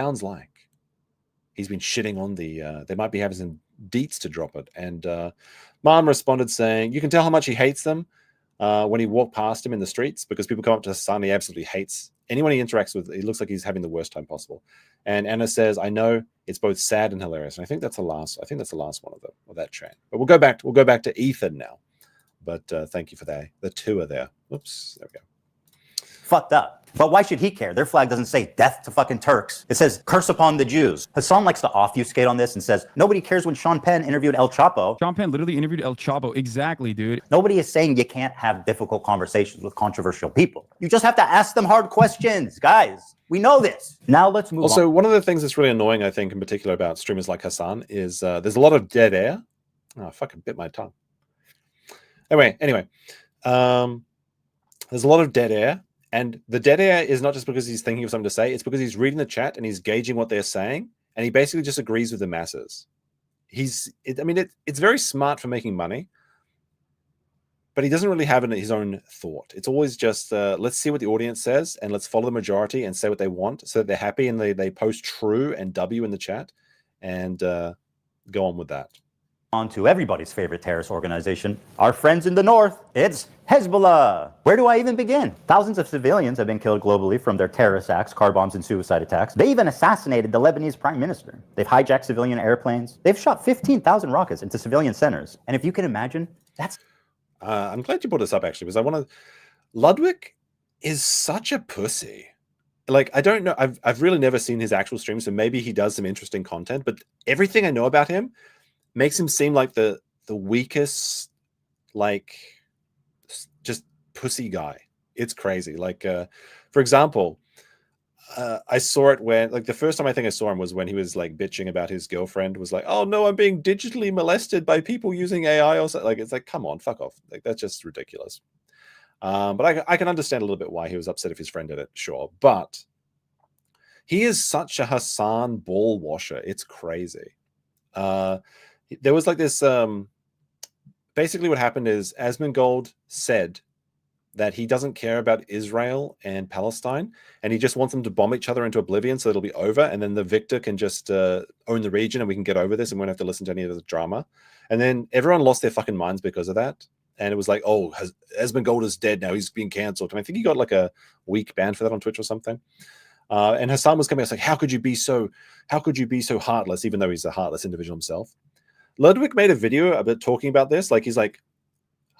been shitting on they might be having some deets to drop it. And Mom responded saying, you can tell how much he hates them when he walked past him in the streets, because people come up to Hasan, he absolutely hates anyone he interacts with. He looks like he's having the worst time possible. And Anna says, I know it's both sad and hilarious. And I think that's the last one of that trend. But we'll go back to Ethan now. But thank you for the tour there. Oops, there we go. Fucked up. But why should he care? Their flag doesn't say death to fucking Turks. It says curse upon the Jews. Hasan likes to offuscate on this and says nobody cares when Sean Penn interviewed El Chapo. Sean Penn literally interviewed El Chapo. Exactly, dude. Nobody is saying you can't have difficult conversations with controversial people. You just have to ask them hard questions, guys. We know this. Now let's move on. Also, one of the things that's really annoying, I think, in particular about streamers like Hasan is there's a lot of dead air. Oh, I fucking bit my tongue. Anyway, there's a lot of dead air. And the dead air is not just because he's thinking of something to say. It's because he's reading the chat and he's gauging what they're saying. And he basically just agrees with the masses. It's very smart for making money. But he doesn't really have his own thought. It's always just, let's see what the audience says. And let's follow the majority and say what they want so that they're happy. And they post true and W in the chat. And go on with that. On to everybody's favorite terrorist organization, our friends in the north. It's Hezbollah. Where do I even begin? Thousands of civilians have been killed globally from their terrorist acts, car bombs, and suicide attacks. They even assassinated the Lebanese prime minister. They've hijacked civilian airplanes. They've shot 15,000 rockets into civilian centers. And if you can imagine, that's... I'm glad you brought this up, actually, because Ludwig is such a pussy. Like, I don't know. I've really never seen his actual stream, so maybe he does some interesting content. But everything I know about him makes him seem like the weakest, like, just pussy guy. It's crazy. Like, for example, I saw it when, like, the first time I think I saw him was when he was, like, bitching about his girlfriend, was like, oh, no, I'm being digitally molested by people using AI or something. Like, it's like, come on, fuck off. Like, that's just ridiculous. But I can understand a little bit why he was upset if his friend did it, sure. But he is such a Hasan ball washer. It's crazy. There was like this, basically what happened is Asmongold said that he doesn't care about Israel and Palestine, and he just wants them to bomb each other into oblivion so it'll be over, and then the victor can just own the region and we can get over this and we won't have to listen to any of the drama. And then everyone lost their fucking minds because of that. And it was like, oh, Asmongold is dead now. He's being cancelled. And I think he got like a week ban for that on Twitch or something. And Hasan was coming out like, how could you be so heartless, even though he's a heartless individual himself. Ludwig made a video about talking about this. Like, he's like,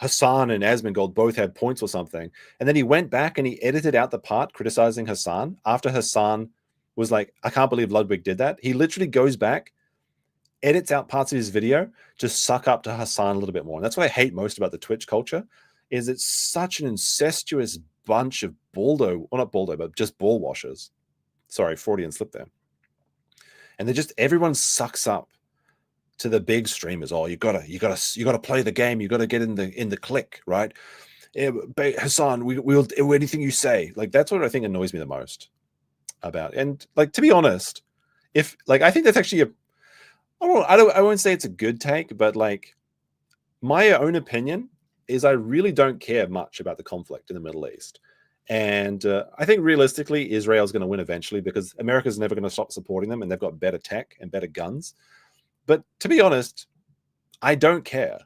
Hasan and Asmongold both had points or something. And then he went back and he edited out the part criticizing Hasan after Hasan was like, I can't believe Ludwig did that. He literally goes back, edits out parts of his video to suck up to Hasan a little bit more. And that's what I hate most about the Twitch culture, is it's such an incestuous bunch of not baldo, but just ball washers. Sorry, Freudian slip there. And they're just, everyone sucks up to the big streamers. Oh, you gotta play the game. You gotta get in the click, right? Hasan, we'll do anything you say. Like, that's what I think annoys me the most about. And like, to be honest, if like, I think that's actually I won't say it's a good take, but like, my own opinion is I really don't care much about the conflict in the Middle East. And I think realistically, Israel's going to win eventually, because America's never going to stop supporting them, and they've got better tech and better guns. But to be honest, I don't care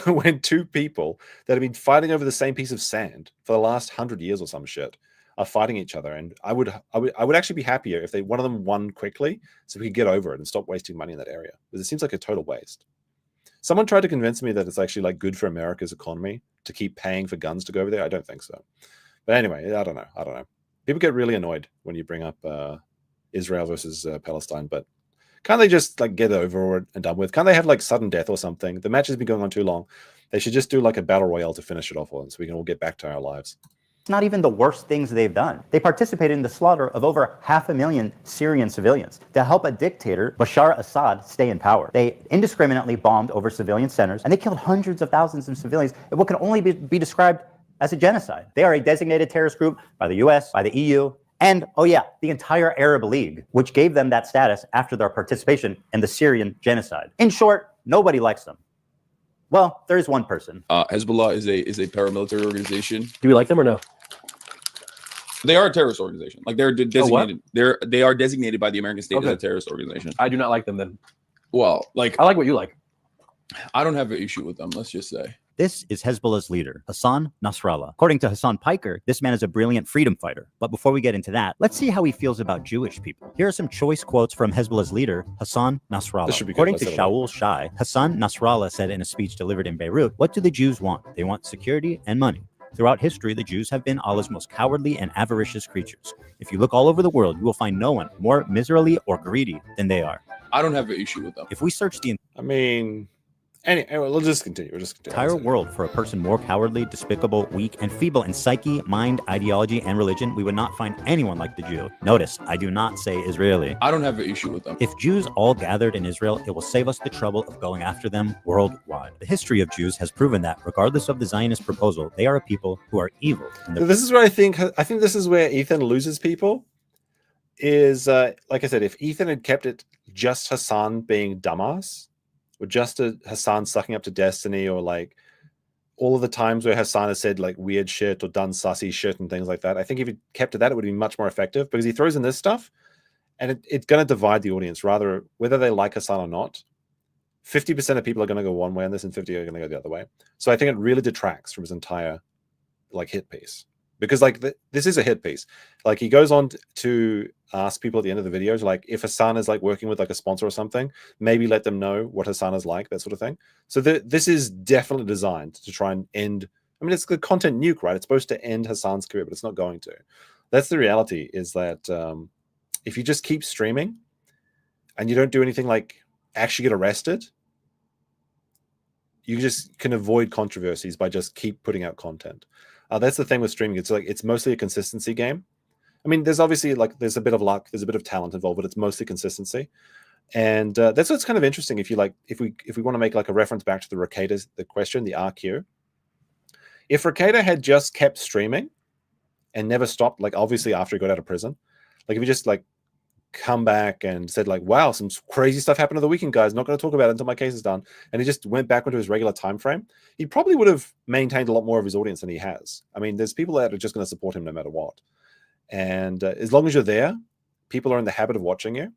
when two people that have been fighting over the same piece of sand for the last 100 years or some shit are fighting each other. And I would actually be happier if one of them won quickly, so we could get over it and stop wasting money in that area, because it seems like a total waste. Someone tried to convince me that it's actually like good for America's economy to keep paying for guns to go over there. I don't think so. But anyway, I don't know. People get really annoyed when you bring up Israel versus Palestine, but can't they just like get over it and done with? Can't they have like sudden death or something? The match has been going on too long. They should just do like a battle royale to finish it off on, so we can all get back to our lives. It's not even the worst things they've done. They participated in the slaughter of over 500,000 Syrian civilians to help a dictator, Bashar Assad, stay in power. They indiscriminately bombed over civilian centers, and they killed hundreds of thousands of civilians in what can only be described as a genocide. They are a designated terrorist group by the US, by the EU, and, oh yeah, the entire Arab League, which gave them that status after their participation in the Syrian genocide. In short, nobody likes them. Well, there is one person. Hezbollah is a paramilitary organization. Do we like them or no? They are a terrorist organization. Like, they're designated. They are designated by the American state as a terrorist organization. I do not like them then. Well, like, I like what you like. I don't have an issue with them, let's just say. This is Hezbollah's leader, Hasan Nasrallah. According to Hassan Piker, this man is a brilliant freedom fighter. But before we get into that, let's see how he feels about Jewish people. Here are some choice quotes from Hezbollah's leader, Hasan Nasrallah. According to Shaul Shai, Hasan Nasrallah said in a speech delivered in Beirut, "What do the Jews want? They want security and money. Throughout history, the Jews have been Allah's most cowardly and avaricious creatures. If you look all over the world, you will find no one more miserly or greedy than they are." I don't have an issue with them. If we search the Anyway, we'll just continue. Entire world for a person more cowardly, despicable, weak, and feeble in psyche, mind, ideology, and religion, we would not find anyone like the Jew. Notice, I do not say Israeli. I don't have an issue with them. If Jews all gathered in Israel, it will save us the trouble of going after them worldwide. The history of Jews has proven that, regardless of the Zionist proposal, they are a people who are evil. This is where I think this is where Ethan loses people. Is like I said, if Ethan had kept it just Hasan being dumbass, or just Hasan sucking up to destiny, or like all of the times where Hasan has said like weird shit or done sussy shit and things like that, I think if he kept to that, it would be much more effective, because he throws in this stuff and it's going to divide the audience, rather whether they like Hasan or not. 50% of people are going to go one way on this and 50 are going to go the other way. So I think it really detracts from his entire like hit piece, because like this is a hit piece. Like, he goes on to ask people at the end of the videos, like, if Hasan is like working with like a sponsor or something, maybe let them know what Hasan is like, that sort of thing. So this is definitely designed to try and end. I mean, it's the content nuke, right? It's supposed to end Hasan's career, but it's not going to. That's the reality, is that if you just keep streaming and you don't do anything like actually get arrested, you just can avoid controversies by just keep putting out content. That's the thing with streaming. It's like, it's mostly a consistency game. I mean, there's obviously like, there's a bit of luck, there's a bit of talent involved, but it's mostly consistency. And that's what's kind of interesting. If you like, if we want to make like a reference back to the question, the RQ, if Rekieta had just kept streaming and never stopped, like obviously after he got out of prison, like if he just like come back and said like, wow, some crazy stuff happened on the weekend, guys, not going to talk about it until my case is done, and he just went back into his regular time frame, he probably would have maintained a lot more of his audience than he has. I mean, there's people that are just going to support him no matter what. And as long as you're there, people are in the habit of watching you.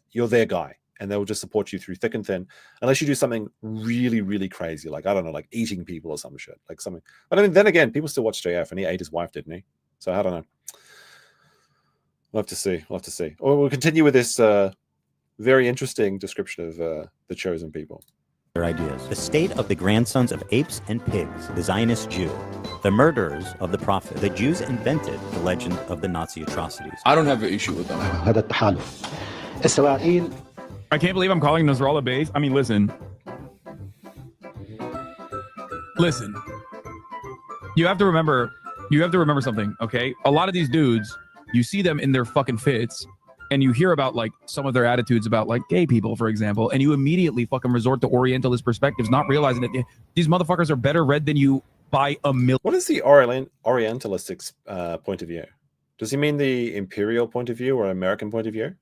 You're their guy, and they will just support you through thick and thin, unless you do something really, really crazy, like, I don't know, like eating people or some shit, like something. But I mean, then again, people still watch JF, and he ate his wife, didn't he? So I don't know. We'll have to see. We'll have to see. Or we'll continue with this very interesting description of the chosen people. their ideas. The state of the grandsons of apes and pigs, the Zionist Jew, the murderers of the prophet. The Jews invented the legend of the Nazi atrocities. I don't have an issue with them. I can't believe I'm calling Nasrallah base. I mean, listen. You have to remember something, okay? A lot of these dudes, you see them in their fucking fits, and you hear about like some of their attitudes about like gay people, for example, and you immediately fucking resort to Orientalist perspectives, not realizing that these motherfuckers are better read than you by a million. What is the Orientalist point of view? Does he mean the imperial point of view or American point of view?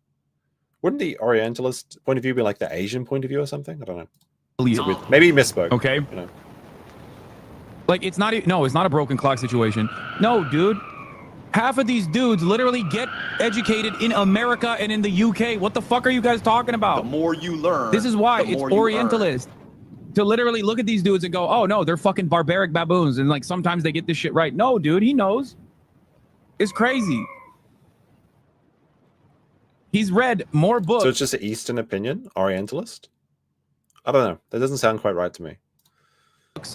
Wouldn't the Orientalist point of view be like the Asian point of view or something? I don't know. Maybe he misspoke. Okay. You know. Like, it's not a broken clock situation. No, dude. Half of these dudes literally get educated in America and in the UK. What the fuck are you guys talking about? The more you learn, this is why it's Orientalist. To literally look at these dudes and go, oh no, they're fucking barbaric baboons. And like, sometimes they get this shit right. No, dude, he knows. It's crazy. He's read more books. So it's just an Eastern opinion, Orientalist? I don't know. That doesn't sound quite right to me.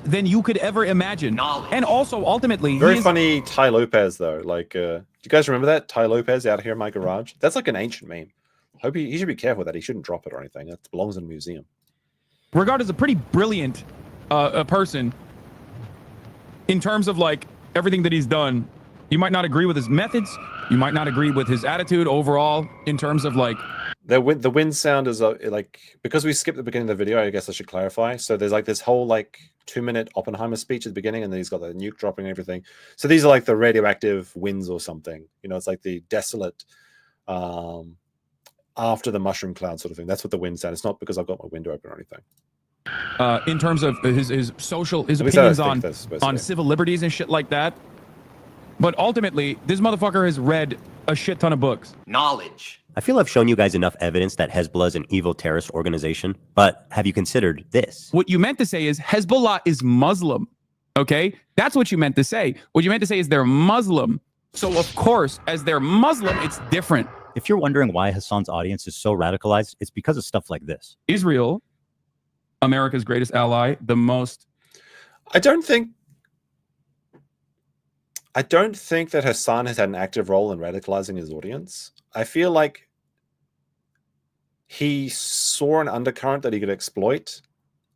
Than you could ever imagine. And also, ultimately, very funny Ty Lopez, though. Like, do you guys remember that? Ty Lopez out here in my garage? That's like an ancient meme. Hope he should be careful with that. He shouldn't drop it or anything. That belongs in a museum. Regarded as a pretty brilliant person in terms of like everything that he's done. You might not agree with his methods. You might not agree with his attitude overall in terms of like the wind sound is like, because we skipped the beginning of the video, I guess I should clarify. So there's like this whole like 2-minute Oppenheimer speech at the beginning, and then he's got the nuke dropping and everything. So these are like the radioactive winds or something. You know, it's like the desolate after the mushroom cloud sort of thing. That's what the wind sound. It's not because I've got my window open or anything. In terms of his opinions on civil liberties and shit like that. But ultimately, this motherfucker has read a shit ton of books. Knowledge. I feel I've shown you guys enough evidence that Hezbollah is an evil terrorist organization, but have you considered this? What you meant to say is Hezbollah is Muslim, okay? That's what you meant to say. What you meant to say is they're Muslim. So, of course, as they're Muslim, it's different. If you're wondering why Hasan's audience is so radicalized, it's because of stuff like this. Israel, America's greatest ally, the most... I don't think that Hasan has had an active role in radicalizing his audience. I feel like he saw an undercurrent that he could exploit,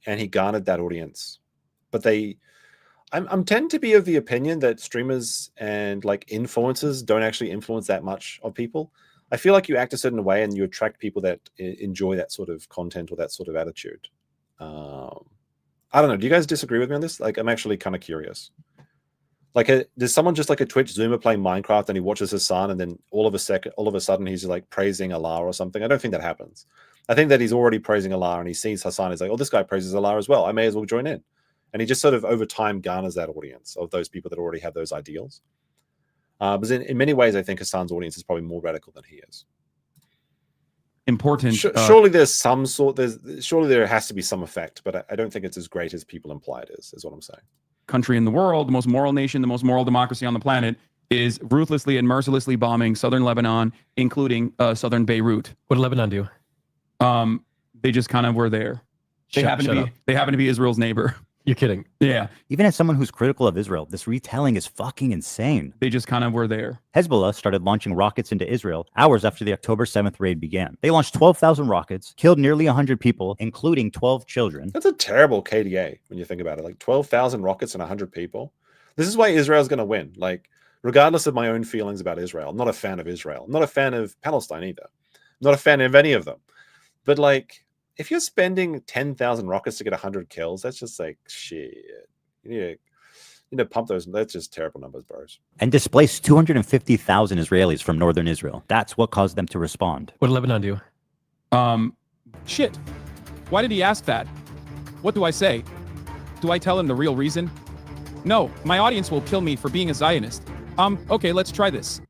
and he garnered that audience. But I'm tend to be of the opinion that streamers and like influencers don't actually influence that much of people. I feel like you act a certain way and you attract people that enjoy that sort of content or that sort of attitude. I don't know. Do you guys disagree with me on this? Like, I'm actually kind of curious. Like, there's someone just like a Twitch Zoomer playing Minecraft and he watches Hasan and then all of a sudden he's like praising Allah or something. I don't think that happens. I think that he's already praising Allah and he sees Hasan. He's like, oh, this guy praises Allah as well. I may as well join in. And he just sort of over time garners that audience of those people that already have those ideals. But in many ways, I think Hasan's audience is probably more radical than he is. Important. Surely there's some sort. Surely there has to be some effect, but I don't think it's as great as people imply it is what I'm saying. Country in the world, the most moral nation, the most moral democracy on the planet, is ruthlessly and mercilessly bombing southern Lebanon, including southern Beirut. What did Lebanon do? They just kind of were there. They happen to be Israel's neighbor. You're kidding. Yeah. Even as someone who's critical of Israel, this retelling is fucking insane. They just kind of were there. Hezbollah started launching rockets into Israel hours after the October 7th raid began. They launched 12,000 rockets, killed nearly 100 people, including 12 children. That's a terrible KDA when you think about it. Like 12,000 rockets and 100 people. This is why Israel's going to win. Like, regardless of my own feelings about Israel, I'm not a fan of Israel. I'm not a fan of Palestine either. I'm not a fan of any of them. But like, if you're spending 10,000 rockets to get 100 kills, that's just like shit. You need to pump those. That's just terrible numbers, bros. And displaced 250,000 Israelis from northern Israel. That's what caused them to respond. What did Lebanon do? Shit. Why did he ask that? What do I say? Do I tell him the real reason? No, my audience will kill me for being a Zionist. Okay, let's try this.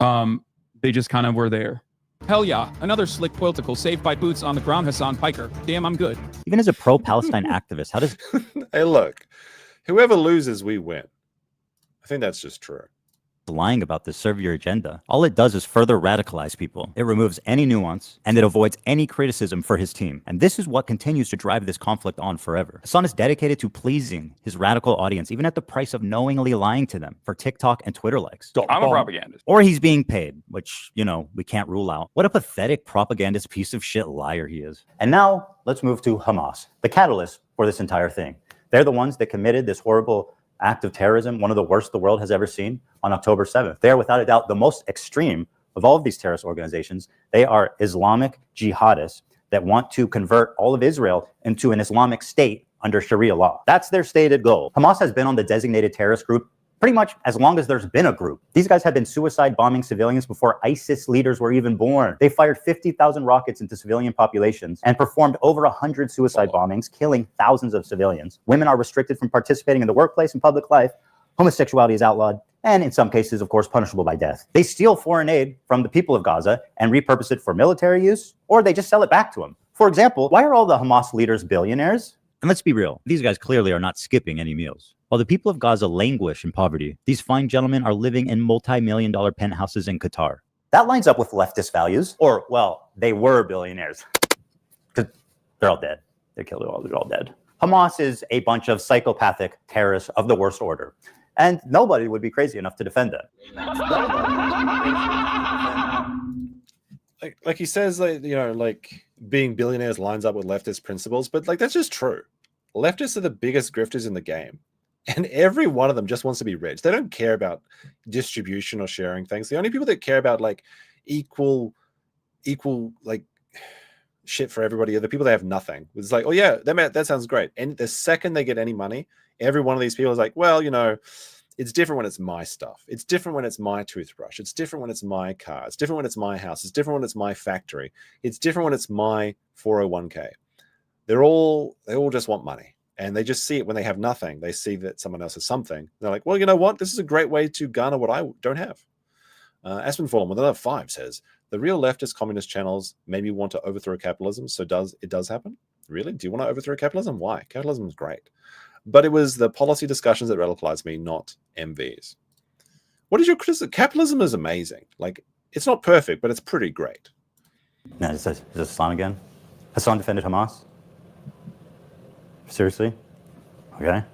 They just kind of were there. Hell yeah, another slick political saved by boots on the ground Hasan Piker. Damn, I'm good. Even as a pro-Palestine activist, how does... Hey, look, whoever loses, we win. I think that's just true. lying about this serve your agenda. All it does is further radicalize people. It removes any nuance, and it avoids any criticism for his team. And this is what continues to drive this conflict on forever. Hasan is dedicated to pleasing his radical audience, even at the price of knowingly lying to them for TikTok and Twitter likes. I'm a propagandist. Or he's being paid, which, you know, we can't rule out. What a pathetic propagandist piece of shit liar he is. And now let's move to Hamas, the catalyst for this entire thing. They're the ones that committed this horrible act of terrorism, one of the worst the world has ever seen, on October 7th. They are without a doubt the most extreme of all of these terrorist organizations. They are Islamic jihadists that want to convert all of Israel into an Islamic state under Sharia law. That's their stated goal. Hamas has been on the designated terrorist group pretty much as long as there's been a group. These guys have been suicide bombing civilians before ISIS leaders were even born. They fired 50,000 rockets into civilian populations and performed over 100 suicide bombings, killing thousands of civilians. Women are restricted from participating in the workplace and public life. Homosexuality is outlawed, and in some cases, of course, punishable by death. They steal foreign aid from the people of Gaza and repurpose it for military use, or they just sell it back to them. For example, why are all the Hamas leaders billionaires? And let's be real, these guys clearly are not skipping any meals. While the people of Gaza languish in poverty, these fine gentlemen are living in multi-million-dollar penthouses in Qatar. That lines up with leftist values, or, well, they were billionaires. Because they're all dead. They're all dead. Hamas is a bunch of psychopathic terrorists of the worst order. And nobody would be crazy enough to defend them. Like he says, like, you know, like being billionaires lines up with leftist principles, but like that's just true. Leftists are the biggest grifters in the game, and every one of them just wants to be rich. They don't care about distribution or sharing things. The only people that care about like equal like shit for everybody are the people that have nothing. It's like, oh yeah, that sounds great. And the second they get any money, every one of these people is like, well, you know, it's different when it's my stuff. It's different when it's my toothbrush. It's different when it's my car. It's different when it's my house. It's different when it's my factory. It's different when it's my 401k. They all just want money. And they just see it when they have nothing. They see that someone else has something. They're like, well, you know what? This is a great way to garner what I don't have. Aspen Fulham with another 5 says, the real leftist communist channels maybe want to overthrow capitalism. So it does happen? Really? Do you want to overthrow capitalism? Why? Capitalism is great. But it was the policy discussions that radicalized me, not MVs. What is your criticism? Capitalism is amazing. Like, it's not perfect, but it's pretty great. No, is this Hasan again? Hasan defended Hamas? Seriously? Okay.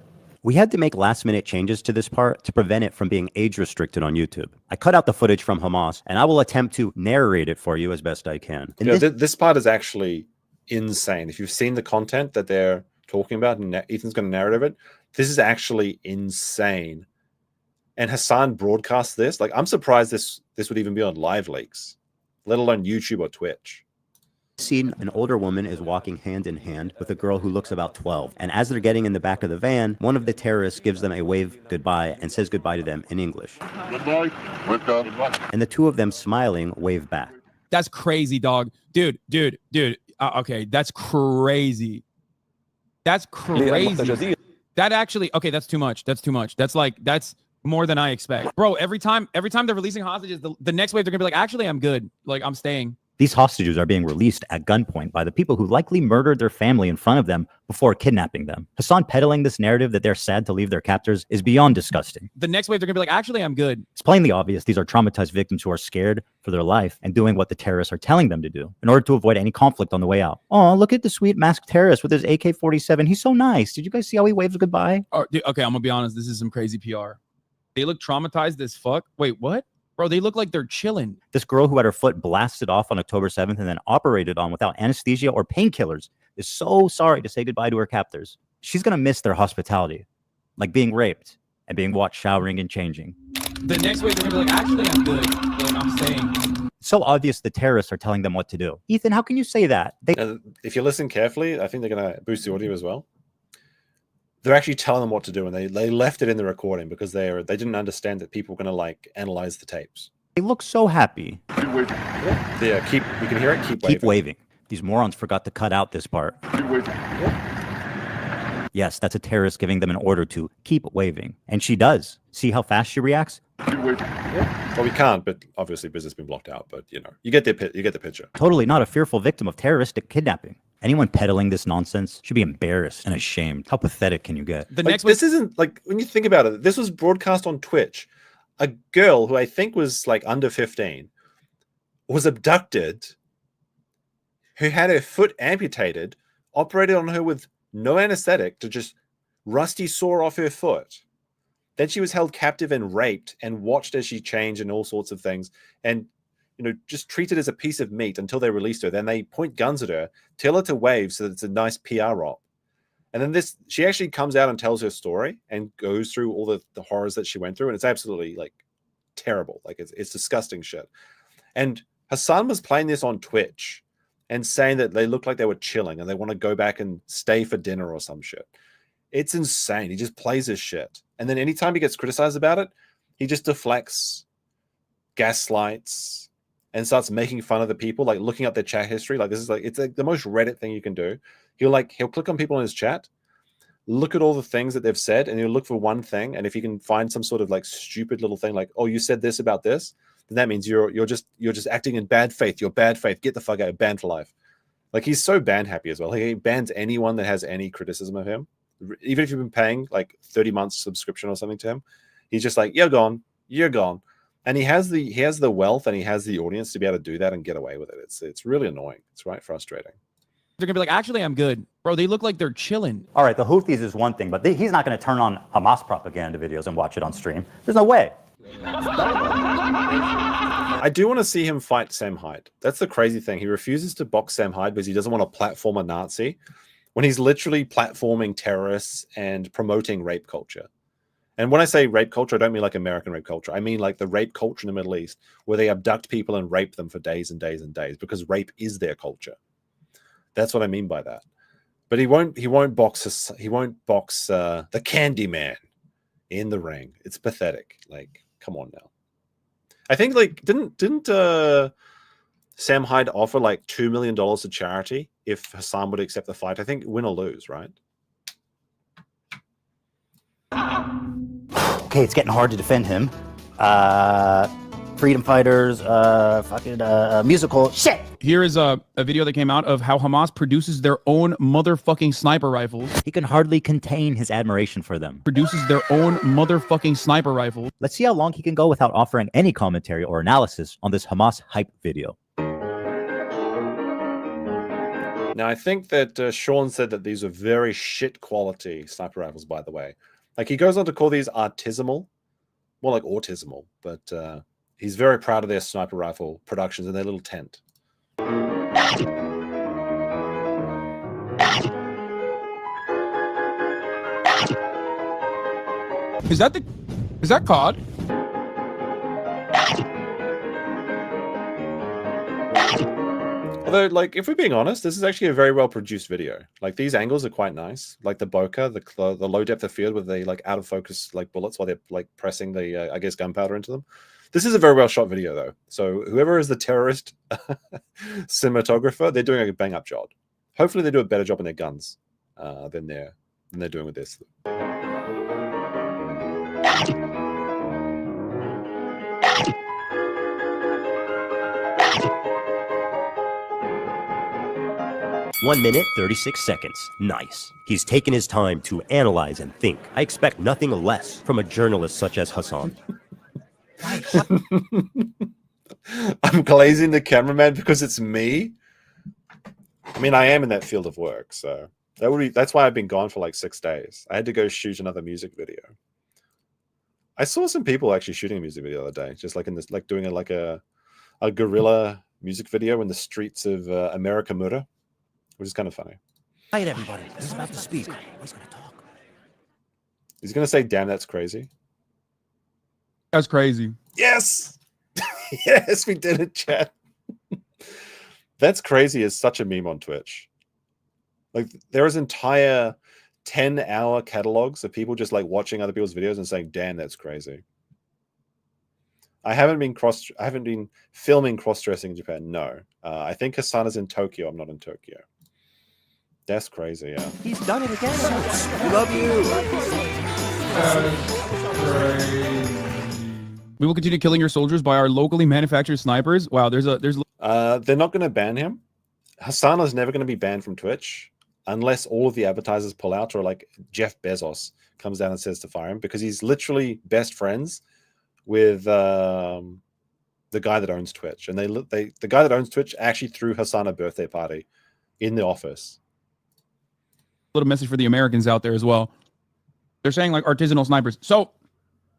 We had to make last-minute changes to this part to prevent it from being age-restricted on YouTube. I cut out the footage from Hamas, and I will attempt to narrate it for you as best I can. You know, this part is actually insane. If you've seen the content that they're talking about, and Ethan's going to narrate it, this is actually insane. And Hasan broadcast this. Like, I'm surprised this would even be on live leaks, let alone YouTube or Twitch. Scene, an older woman is walking hand in hand with a girl who looks about 12. And as they're getting in the back of the van, one of the terrorists gives them a wave goodbye and says goodbye to them in English. Goodbye. And the two of them smiling wave back. That's crazy, dog. Dude. Okay, that's crazy. That's crazy. That actually, okay, that's too much. That's more than I expect. Bro, every time they're releasing hostages, the next wave they're gonna be like, actually, I'm good. Like, I'm staying. These hostages are being released at gunpoint by the people who likely murdered their family in front of them before kidnapping them. Hasan peddling this narrative that they're sad to leave their captors is beyond disgusting. The next wave they're gonna be like, actually, I'm good. It's plainly obvious these are traumatized victims who are scared for their life and doing what the terrorists are telling them to do in order to avoid any conflict on the way out. Oh, look at the sweet masked terrorist with his AK-47. He's so nice. Did you guys see how he waves goodbye? Oh, dude, okay, I'm gonna be honest. This is some crazy PR. They look traumatized as fuck. Wait, what? Bro, they look like they're chilling. This girl who had her foot blasted off on October 7th and then operated on without anesthesia or painkillers is so sorry to say goodbye to her captors. She's going to miss their hospitality, like being raped and being watched showering and changing. The next way they're going to be like, actually, I'm good. Like, I'm staying. So obvious the terrorists are telling them what to do. Ethan, how can you say that? If you listen carefully, I think they're going to boost the audio as well. They're actually telling them what to do, and they left it in the recording because they didn't understand that people were going to like analyze the tapes. They look so happy. Yeah, you can hear it. Keep waving. These morons forgot to cut out this part. Yes, that's a terrorist giving them an order to keep waving, and she does. See how fast she reacts? Well, we can't, but obviously business has been blocked out. But you know, you get the picture. Totally not a fearful victim of terroristic kidnapping. Anyone peddling this nonsense should be embarrassed and ashamed. How pathetic can you get? This isn't like, when you think about it, this was broadcast on Twitch. a girl who I think was like under 15 was abducted, who had her foot amputated, operated on her with no anesthetic to just rusty saw off her foot. Then she was held captive and raped and watched as she changed and all sorts of things, and just treated as a piece of meat until they released her. Then they point guns at her, tell her to wave so that it's a nice PR op. And then she actually comes out and tells her story and goes through all the horrors that she went through, and it's absolutely like terrible. Like it's disgusting shit. And Hasan was playing this on Twitch and saying that they look like they were chilling and they want to go back and stay for dinner or some shit. It's insane. He just plays his shit. And then anytime he gets criticized about it, he just deflects, gaslights, and starts making fun of the people, like looking up their chat history. Like it's like the most Reddit thing you can do. He'll click on people in his chat, look at all the things that they've said, and he'll look for one thing. And if he can find some sort of like stupid little thing, like, oh, you said this about this, then that means you're just acting in bad faith. You're bad faith. Get the fuck out. Banned for life. Like he's so ban happy as well. He bans anyone that has any criticism of him. Even if you've been paying like 30 months subscription or something to him, he's just like, you're gone. And he has the wealth and he has the audience to be able to do that and get away with it. It's really annoying. It's right frustrating. They're gonna be like, actually, I'm good, bro. They look like they're chilling. All right, the Houthis is one thing, but he's not going to turn on Hamas propaganda videos and watch it on stream. There's no way. I do want to see him fight Sam Hyde. That's the crazy thing. He refuses to box Sam Hyde because he doesn't want to platform a Nazi, when he's literally platforming terrorists and promoting rape culture. And when I say rape culture, I don't mean like American rape culture. I mean like the rape culture in the Middle East, where they abduct people and rape them for days and days and days, because rape is their culture. That's what I mean by that. But he won't box the Candyman in the ring. It's pathetic. Like, come on now. I think like didn't Sam Hyde offer like $2 million to charity if Hasan would accept the fight? I think win or lose, right? Okay, it's getting hard to defend him. Freedom fighters, musical shit. Here is a video that came out of how Hamas produces their own motherfucking sniper rifles. He can hardly contain his admiration for them. Produces their own motherfucking sniper rifles. Let's see how long he can go without offering any commentary or analysis on this Hamas hype video. Now, I think that Sean said that these are very shit quality sniper rifles, by the way. Like, he goes on to call these artisanal, more like autismal, but he's very proud of their sniper rifle productions in their little tent. Is that COD? Although, like, if we're being honest, this is actually a very well produced video. Like, these angles are quite nice. Like the bokeh, the low depth of field with the like out of focus like bullets while they're like pressing the I guess gunpowder into them. This is a very well shot video though. So whoever is the terrorist cinematographer, they're doing a bang up job. Hopefully they do a better job on their guns than they're doing with this. One minute, 36 seconds. Nice. He's taken his time to analyze and think. I expect nothing less from a journalist such as Hasan. I'm glazing the cameraman because it's me. I mean, I am in that field of work, so that's why I've been gone for like 6 days. I had to go shoot another music video. I saw some people actually shooting a music video the other day, just like in this, like doing a guerrilla music video in the streets of America Murder, which is kind of funny. Hi, everybody. He's about to speak. He's going to talk. He's going to say, "Damn, that's crazy." That's crazy. Yes. Yes, we did it, chat. That's crazy is such a meme on Twitch. Like, there is entire 10-hour catalogs of people just like watching other people's videos and saying, "Damn, that's crazy." I haven't been filming cross-dressing in Japan. No. I think Hasan is in Tokyo. I'm not in Tokyo. That's crazy, yeah. He's done it again. Love you. We will continue killing your soldiers by our locally manufactured snipers. Wow, there's they're not going to ban him. Hasan is never going to be banned from Twitch unless all of the advertisers pull out, or like Jeff Bezos comes down and says to fire him, because he's literally best friends with the guy that owns Twitch, and the guy that owns Twitch actually threw Hasan a birthday party in the office. Little message for the Americans out there as well. They're saying like artisanal snipers. So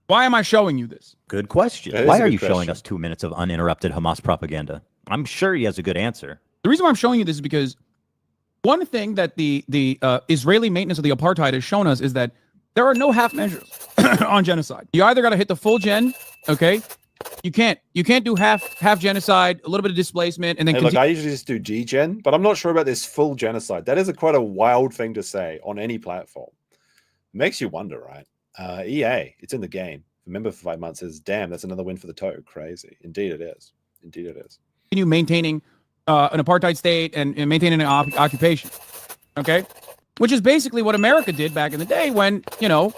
why am I showing you this? Good question. Why are you showing us 2 minutes of uninterrupted Hamas propaganda? I'm sure he has a good answer. The reason why I'm showing you this is because one thing that the Israeli maintenance of the apartheid has shown us is that there are no half measures on genocide. You either got to hit the full gen, okay? You can't do half genocide, a little bit of displacement, and then. Hey, look, I usually just do G-gen, but I'm not sure about this full genocide. That is quite a wild thing to say on any platform. It makes you wonder, right? EA, it's in the game. Remember for 5 months says, damn, that's another win for the toe. Crazy. Indeed it is. Indeed it is. Continue maintaining an apartheid state and maintaining an occupation, okay? Which is basically what America did back in the day when, you know,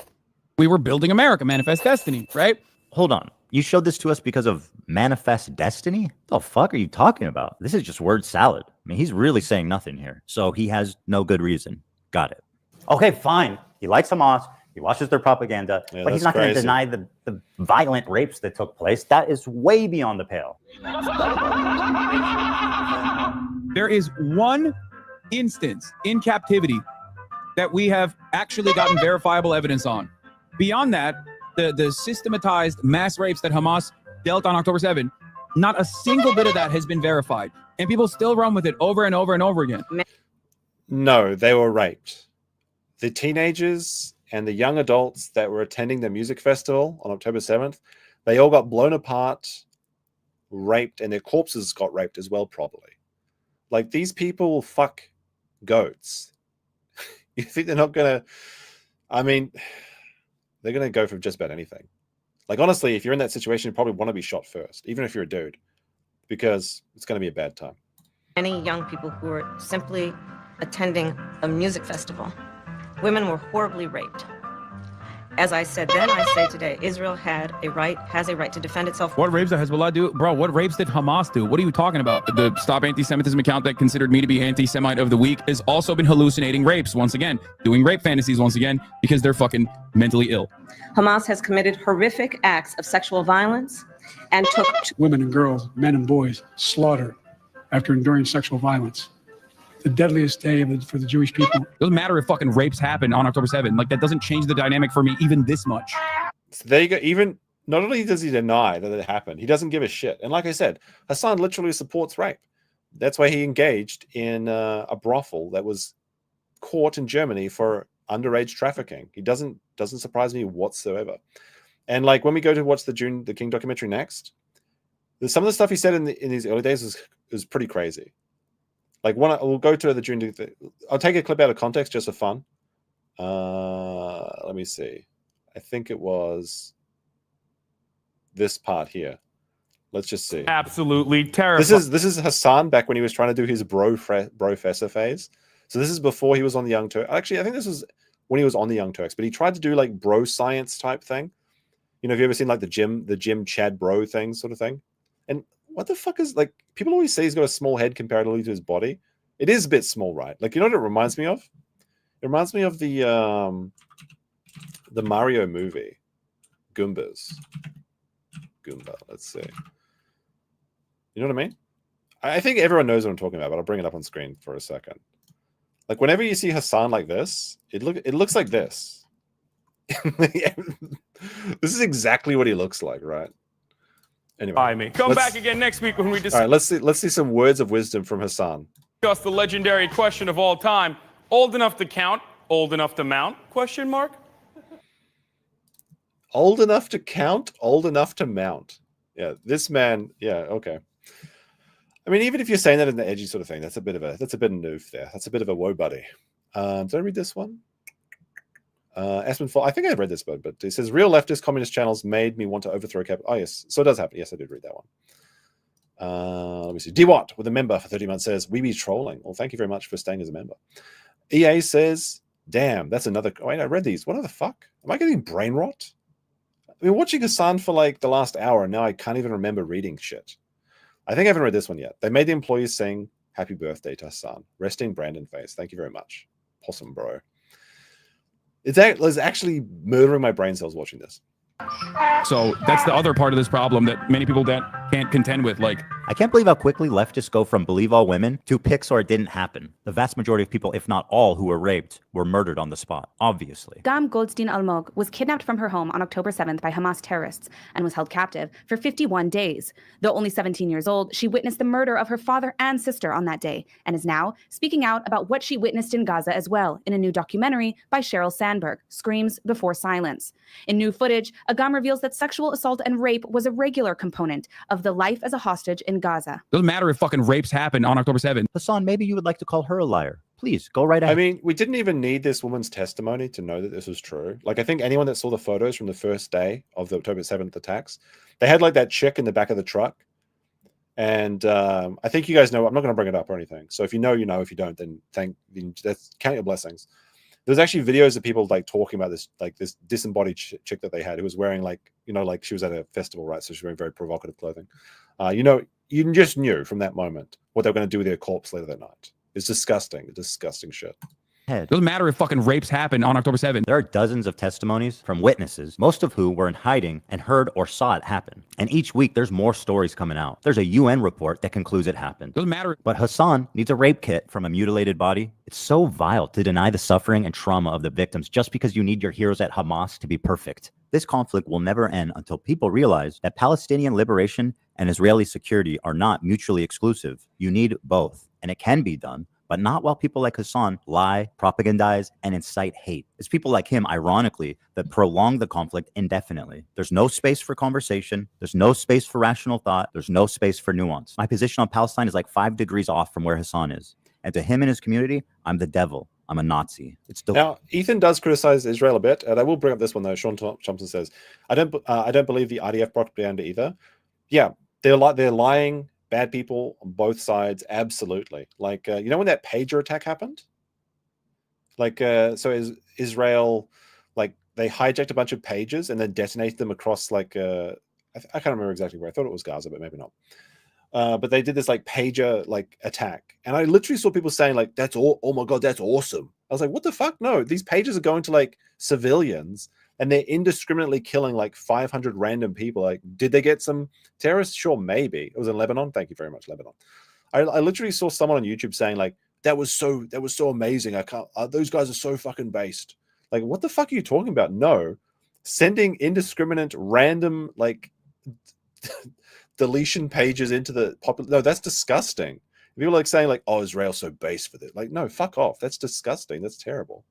we were building America, Manifest Destiny, right? Hold on. You showed this to us because of Manifest Destiny? What the fuck are you talking about? This is just word salad. I mean, he's really saying nothing here. So he has no good reason. Got it. Okay, fine. He likes Hamas. He watches their propaganda. Yeah, but he's not going to deny the violent rapes that took place. That is way beyond the pale. There is one instance in captivity that we have actually gotten verifiable evidence on. Beyond that, the systematized mass rapes that Hamas dealt on October 7, not a single bit of that has been verified. And people still run with it over and over and over again. No, they were raped. The teenagers and the young adults that were attending the music festival on October 7th, they all got blown apart, raped, and their corpses got raped as well, probably. Like, these people will fuck goats. You think they're not going to... I mean... They're going to go for just about anything. Like, honestly, if you're in that situation, you probably want to be shot first, even if you're a dude, because it's going to be a bad time. Many young people who were simply attending a music festival, women were horribly raped. As I said then, I say today, Israel has a right to defend itself. What rapes did Hezbollah do? Bro, what rapes did Hamas do? What are you talking about? The Stop Anti-Semitism account that considered me to be anti-Semite of the week has also been hallucinating rapes once again, doing rape fantasies once again, because they're fucking mentally ill. Hamas has committed horrific acts of sexual violence and took women and girls, men and boys slaughtered after enduring sexual violence. The deadliest day for the Jewish people. It doesn't matter if fucking rapes happen on October 7th. Like, that doesn't change the dynamic for me even this much. So there you go. Even not only does he deny that it happened, he doesn't give a shit. And like I said, Hasan literally supports rape. That's why he engaged in a brothel that was caught in Germany for underage trafficking. He doesn't surprise me whatsoever. And like, when we go to watch the King documentary next, some of the stuff he said in his early days is pretty crazy. Like, we'll go to the June. I'll take a clip out of context just for fun. Let me see. I think it was this part here. Let's just see. Absolutely terrifying. This is Hasan back when he was trying to do his bro-fessor phase. So this is before he was on the Young Turks. Actually, I think this was when he was on the Young Turks. But he tried to do like bro science type thing. You know, have you ever seen like the gym Chad bro thing sort of thing? And what the fuck is, like, people always say he's got a small head comparatively to his body. It is a bit small, right? Like, you know what it reminds me of? It reminds me of the Mario movie, Goomba. Let's see. You know what I mean? I think everyone knows what I'm talking about, but I'll bring it up on screen for a second. Like, whenever you see Hasan like this, it looks like this. This is exactly what he looks like, right? Anyway, Come back again next week when we all right, let's see some words of wisdom from Hasan. discuss the legendary question of all time: old enough to count, old enough to mount? Question mark. Old enough to count, old enough to mount. Yeah, this man. Yeah, okay. I mean, even if you're saying that in the edgy sort of thing, that's a bit of noof there. That's a bit of a woe buddy. Did I read this one? Esmond Fall. I think I read this one, but it says real leftist communist channels made me want to overthrow cap. Oh yes, so it does happen. Yes, I did read that one. Let me see. DWatt with a member for 30 months says we be trolling. Well, thank you very much for staying as a member. EA says, damn, that's another. Wait, I read these. What the fuck? Am I getting brain rot? I've been watching Hasan for like the last hour, and now I can't even remember reading shit. I think I haven't read this one yet. They made the employees sing happy birthday to Hasan. Resting Brandon face. Thank you very much. Possum bro. It's actually murdering my brain cells watching this. So that's the other part of this problem that many people can't contend with. Like, I can't believe how quickly leftists go from believe all women to pics or it didn't happen. The vast majority of people, if not all, who were raped were murdered on the spot, obviously. Gam Goldstein Almog was kidnapped from her home on October 7th by Hamas terrorists and was held captive for 51 days. Though only 17 years old, she witnessed the murder of her father and sister on that day and is now speaking out about what she witnessed in Gaza as well in a new documentary by Sheryl Sandberg, Screams Before Silence. In new footage, Agam reveals that sexual assault and rape was a regular component of the life as a hostage in Gaza. Doesn't matter if fucking rapes happened on October 7th. Hasan, maybe you would like to call her a liar. Please, go right ahead. I mean, we didn't even need this woman's testimony to know that this was true. Like, I think anyone that saw the photos from the first day of the October 7th attacks, they had like that chick in the back of the truck. And I think you guys know, I'm not going to bring it up or anything. So if you know, you know. If you don't, then count your blessings. There's actually videos of people like talking about this, like this disembodied chick that they had who was wearing like, you know, like she was at a festival, right? So she was wearing very provocative clothing. You know, you just knew from that moment what they were going to do with their corpse later that night. It's disgusting, disgusting shit. Doesn't matter if fucking rapes happened on October 7th. There are dozens of testimonies from witnesses, most of who were in hiding and heard or saw it happen. And each week there's more stories coming out. There's a UN report that concludes it happened. Doesn't matter. But Hasan needs a rape kit from a mutilated body. It's so vile to deny the suffering and trauma of the victims just because you need your heroes at Hamas to be perfect. This conflict will never end until people realize that Palestinian liberation and Israeli security are not mutually exclusive. You need both, and it can be done, but not while people like Hasan lie, propagandize, and incite hate. It's people like him, ironically, that prolong the conflict indefinitely. There's no space for conversation. There's no space for rational thought. There's no space for nuance. My position on Palestine is like 5 degrees off from where Hasan is. And to him and his community, I'm the devil. I'm a Nazi. It's now, Ethan does criticize Israel a bit, and I will bring up this one though. Sean Thompson says, "I don't believe the IDF propaganda either." Yeah, they're lying. Bad people on both sides, absolutely. Like, you know when that pager attack happened? Like, so is Israel, like, they hijacked a bunch of pages and then detonated them across, like, I can't remember exactly where. I thought it was Gaza, but maybe not. But they did this, like, pager, like, attack. And I literally saw people saying, like, that's all, oh my God, that's awesome. I was like, what the fuck? No, these pages are going to, like, civilians. And they're indiscriminately killing like 500 random people. Like, did they get some terrorists? Sure, maybe. It was in Lebanon. Thank you very much, Lebanon. I literally saw someone on YouTube saying like, that was so amazing. I can't. Those guys are so fucking based. Like, what the fuck are you talking about? No, sending indiscriminate random like deletion pages into the popular. No, that's disgusting. People like saying like, oh, Israel's so base for it. Like, no, fuck off. That's disgusting. That's terrible.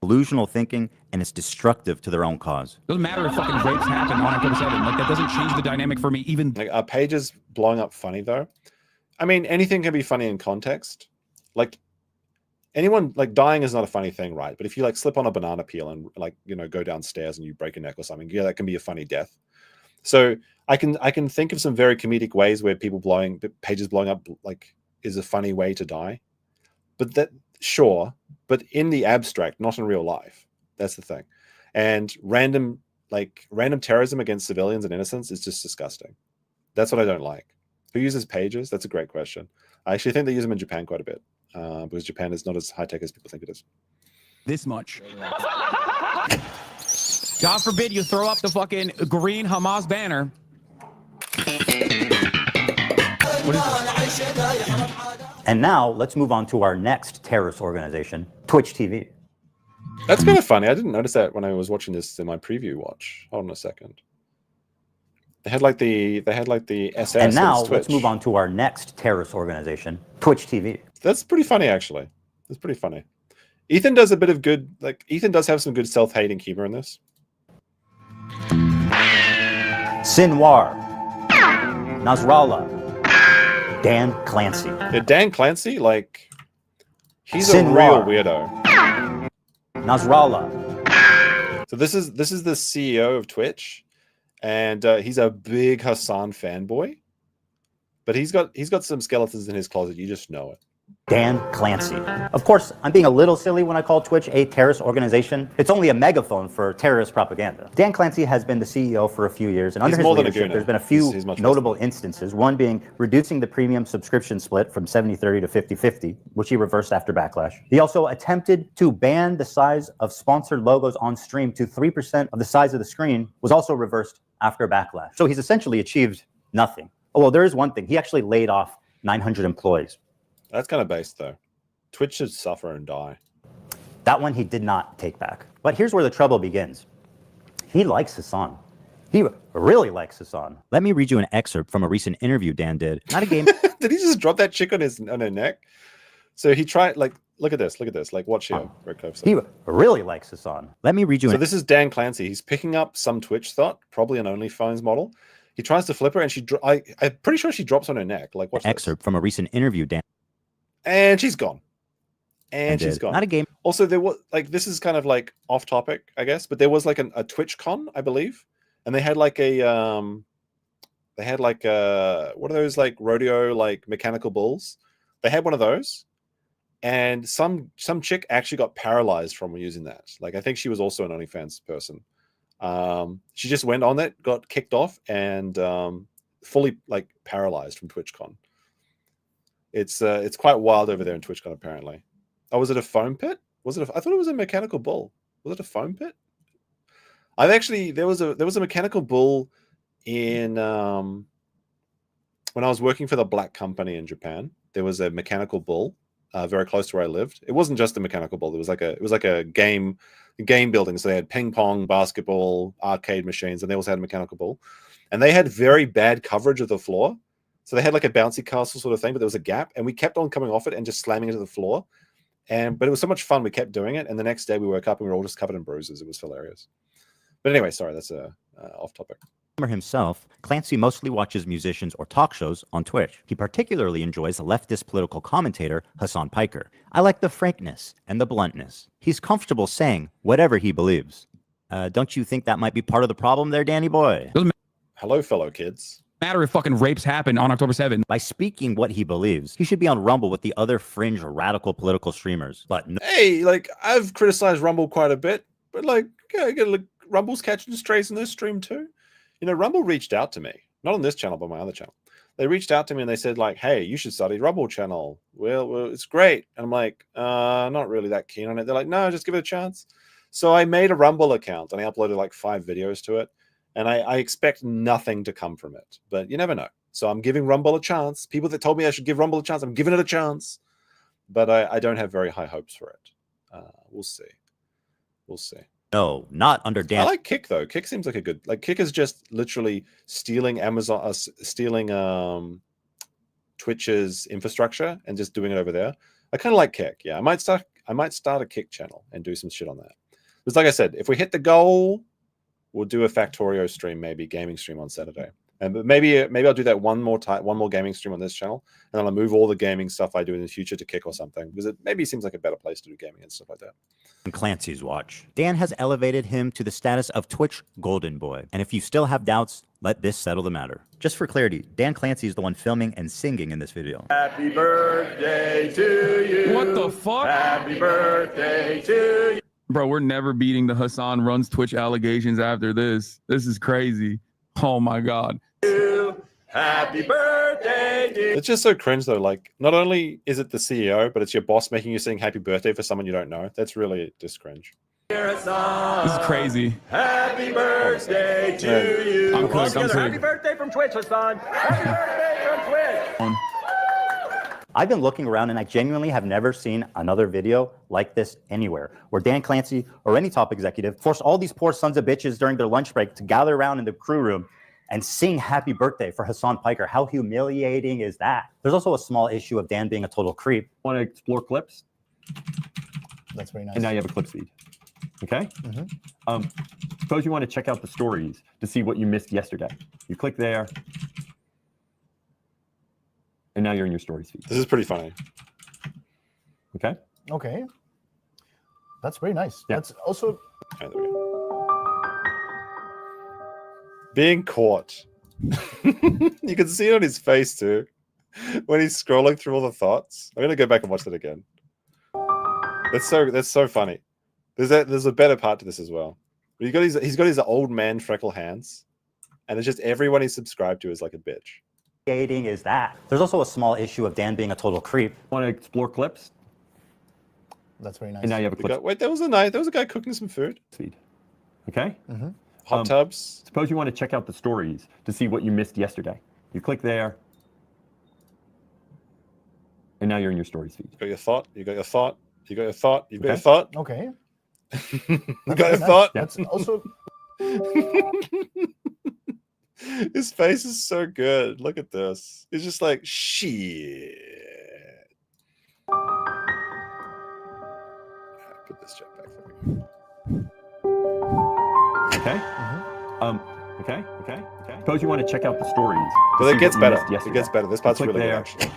Delusional thinking, and it's destructive to their own cause. Doesn't matter if fucking rapes happen on October 7th. Like, that doesn't change the dynamic for me. Even like, are pages blowing up funny though? I mean, anything can be funny in context. Like, anyone like dying is not a funny thing, right? But if you like slip on a banana peel and like, you know, go downstairs and you break a neck or something, yeah, that can be a funny death. So I can think of some very comedic ways where pages blowing up like is a funny way to die. But that, sure, but in the abstract, not in real life. That's the thing. And random terrorism against civilians and innocents is just disgusting. That's what I don't like. Who uses pages? That's a great question. I actually think they use them in Japan quite a bit because Japan is not as high tech as people think it is. This much. God forbid you throw up the fucking green Hamas banner. What is it? And now let's move on to our next terrorist organization, Twitch TV. That's kind of funny. I didn't notice that when I was watching this in my preview watch. Hold on a second. They had like the SS. And now let's move on to our next terrorist organization, Twitch TV. That's pretty funny, actually. That's pretty funny. Ethan does a bit of good, like Ethan does have some good self-hating humor in this. Sinwar, Nasrallah, Dan Clancy. Yeah, Dan Clancy, like, he's Sinwar, a real weirdo. Nasrallah. So this is the CEO of Twitch, and he's a big Hasan fanboy, but he's got some skeletons in his closet. You just know it. Dan Clancy. Of course, I'm being a little silly when I call Twitch a terrorist organization. It's only a megaphone for terrorist propaganda. Dan Clancy has been the CEO for a few years, and under his leadership, there's been a few notable instances, one being reducing the premium subscription split from 70-30 to 50-50, which he reversed after backlash. He also attempted to ban the size of sponsored logos on stream to 3% of the size of the screen, was also reversed after backlash. So he's essentially achieved nothing. Oh, well, there is one thing. He actually laid off 900 employees. That's kind of based, though. Twitch should suffer and die. That one he did not take back. But here's where the trouble begins. He likes Hasan. He really likes Hasan. Let me read you an excerpt from a recent interview Dan did. Not a game. Did he just drop that chick on her neck? So he tried, like, look at this, like, watch here. Very close. He really likes Hasan. Let me read you So this is Dan Clancy. He's picking up some Twitch thought, probably an OnlyFans model. He tries to flip her, and I'm pretty sure she drops on her neck. Like, watch an excerpt from a recent interview Dan. And she's gone. And she's gone. Not a game. Also, there was like, this is kind of like off topic, I guess, but there was like a Twitch con, I believe, and they had like what are those like rodeo like mechanical bulls? They had one of those, and some chick actually got paralyzed from using that. Like, I think she was also an OnlyFans person. She just went on it, got kicked off, and fully like paralyzed from TwitchCon. It's quite wild over there in TwitchCon, apparently. Oh, was it a foam pit? I thought it was a mechanical bull. Was it a foam pit? There was a mechanical bull in when I was working for the Black Company in Japan. There was a mechanical bull very close to where I lived. It wasn't just a mechanical bull. It was like a game building. So they had ping pong, basketball, arcade machines, and they also had a mechanical bull. And they had very bad coverage of the floor. So they had like a bouncy castle sort of thing, but there was a gap, and we kept on coming off it and just slamming into the floor. But it was so much fun, we kept doing it. And the next day we woke up and we were all just covered in bruises. It was hilarious. But anyway, sorry, that's off topic. Himself, Clancy mostly watches musicians or talk shows on Twitch. He particularly enjoys leftist political commentator Hasan Piker. I like the frankness and the bluntness. He's comfortable saying whatever he believes. Don't you think that might be part of the problem there, Danny boy? Hello, fellow kids. Matter if fucking rapes happen on October 7th. By speaking what he believes, he should be on Rumble with the other fringe radical political streamers. But no. Hey, like, I've criticized Rumble quite a bit, but like, Rumble's catching strays in this stream too. You know, Rumble reached out to me, not on this channel, but my other channel. They reached out to me and they said like, hey, you should study Rumble channel. Well, it's great. And I'm like, not really that keen on it. They're like, no, just give it a chance. So I made a Rumble account and I uploaded like 5 videos to it. And I expect nothing to come from it, but you never know. So I'm giving Rumble a chance. People that told me I should give Rumble a chance, I'm giving it a chance. But I don't have very high hopes for it. We'll see. We'll see. No, not under Dan. I like Kick though. Kick seems like a good. Like Kick is just literally stealing Amazon, stealing Twitch's infrastructure and just doing it over there. I kind of like Kick. Yeah, I might start a Kick channel and do some shit on that. Because like I said, if we hit the goal, we'll do a Factorio stream, maybe gaming stream on Saturday. And maybe I'll do that one more gaming stream on this channel, and then I'll move all the gaming stuff I do in the future to Kick or something, because it maybe seems like a better place to do gaming and stuff like that. Clancy's watch. Dan has elevated him to the status of Twitch Golden Boy. And if you still have doubts, let this settle the matter. Just for clarity, Dan Clancy is the one filming and singing in this video. Happy birthday to you. What the fuck? Happy birthday to you. Bro, we're never beating the Hasan runs Twitch allegations after this. This is crazy. Oh my God. Happy birthday, dear. It's just so cringe though. Like, not only is it the CEO, but it's your boss making you sing happy birthday for someone you don't know. That's really just cringe. This is crazy. Happy birthday to you. I'm cooked. Happy birthday from Twitch, Hasan. Happy birthday from Twitch. I've been looking around and I genuinely have never seen another video like this anywhere, where Dan Clancy or any top executive forced all these poor sons of bitches during their lunch break to gather around in the crew room and sing happy birthday for Hasan Piker. How humiliating is that? There's also a small issue of Dan being a total creep. Want to explore clips? That's very nice. And now you have a clips feed. Okay? Mm-hmm. Suppose you want to check out the stories to see what you missed yesterday. You click there. And now you're in your stories feed. This is pretty funny. Okay? Okay. That's very nice. Yeah. That's also... Okay, there we go. Being caught. You can see it on his face too. when he's scrolling through all the thoughts. I'm gonna go back and watch that again. That's so funny. There's a better part to this as well. He's got his old man freckle hands, and it's just everyone he's subscribed to is like a bitch. Dating is that. There's also a small issue of Dan being a total creep. Want to explore clips? That's very nice. And now you have a clip. Wait, there was a guy cooking some food. Feed. Okay. Hot tubs. Suppose you want to check out the stories to see what you missed yesterday. You click there, and now you're in your stories feed. You got your thought. You got your thought. You got your thought. You got your Okay. thought. Okay. You got your thought. That's also. His face is so good. Look at this. He's just like, shit. Put this chat back for me. Okay. Okay. Suppose you want to check out the stories. So to it see gets what you better. missed It yesterday. gets better. This part's Click really good, there, actually.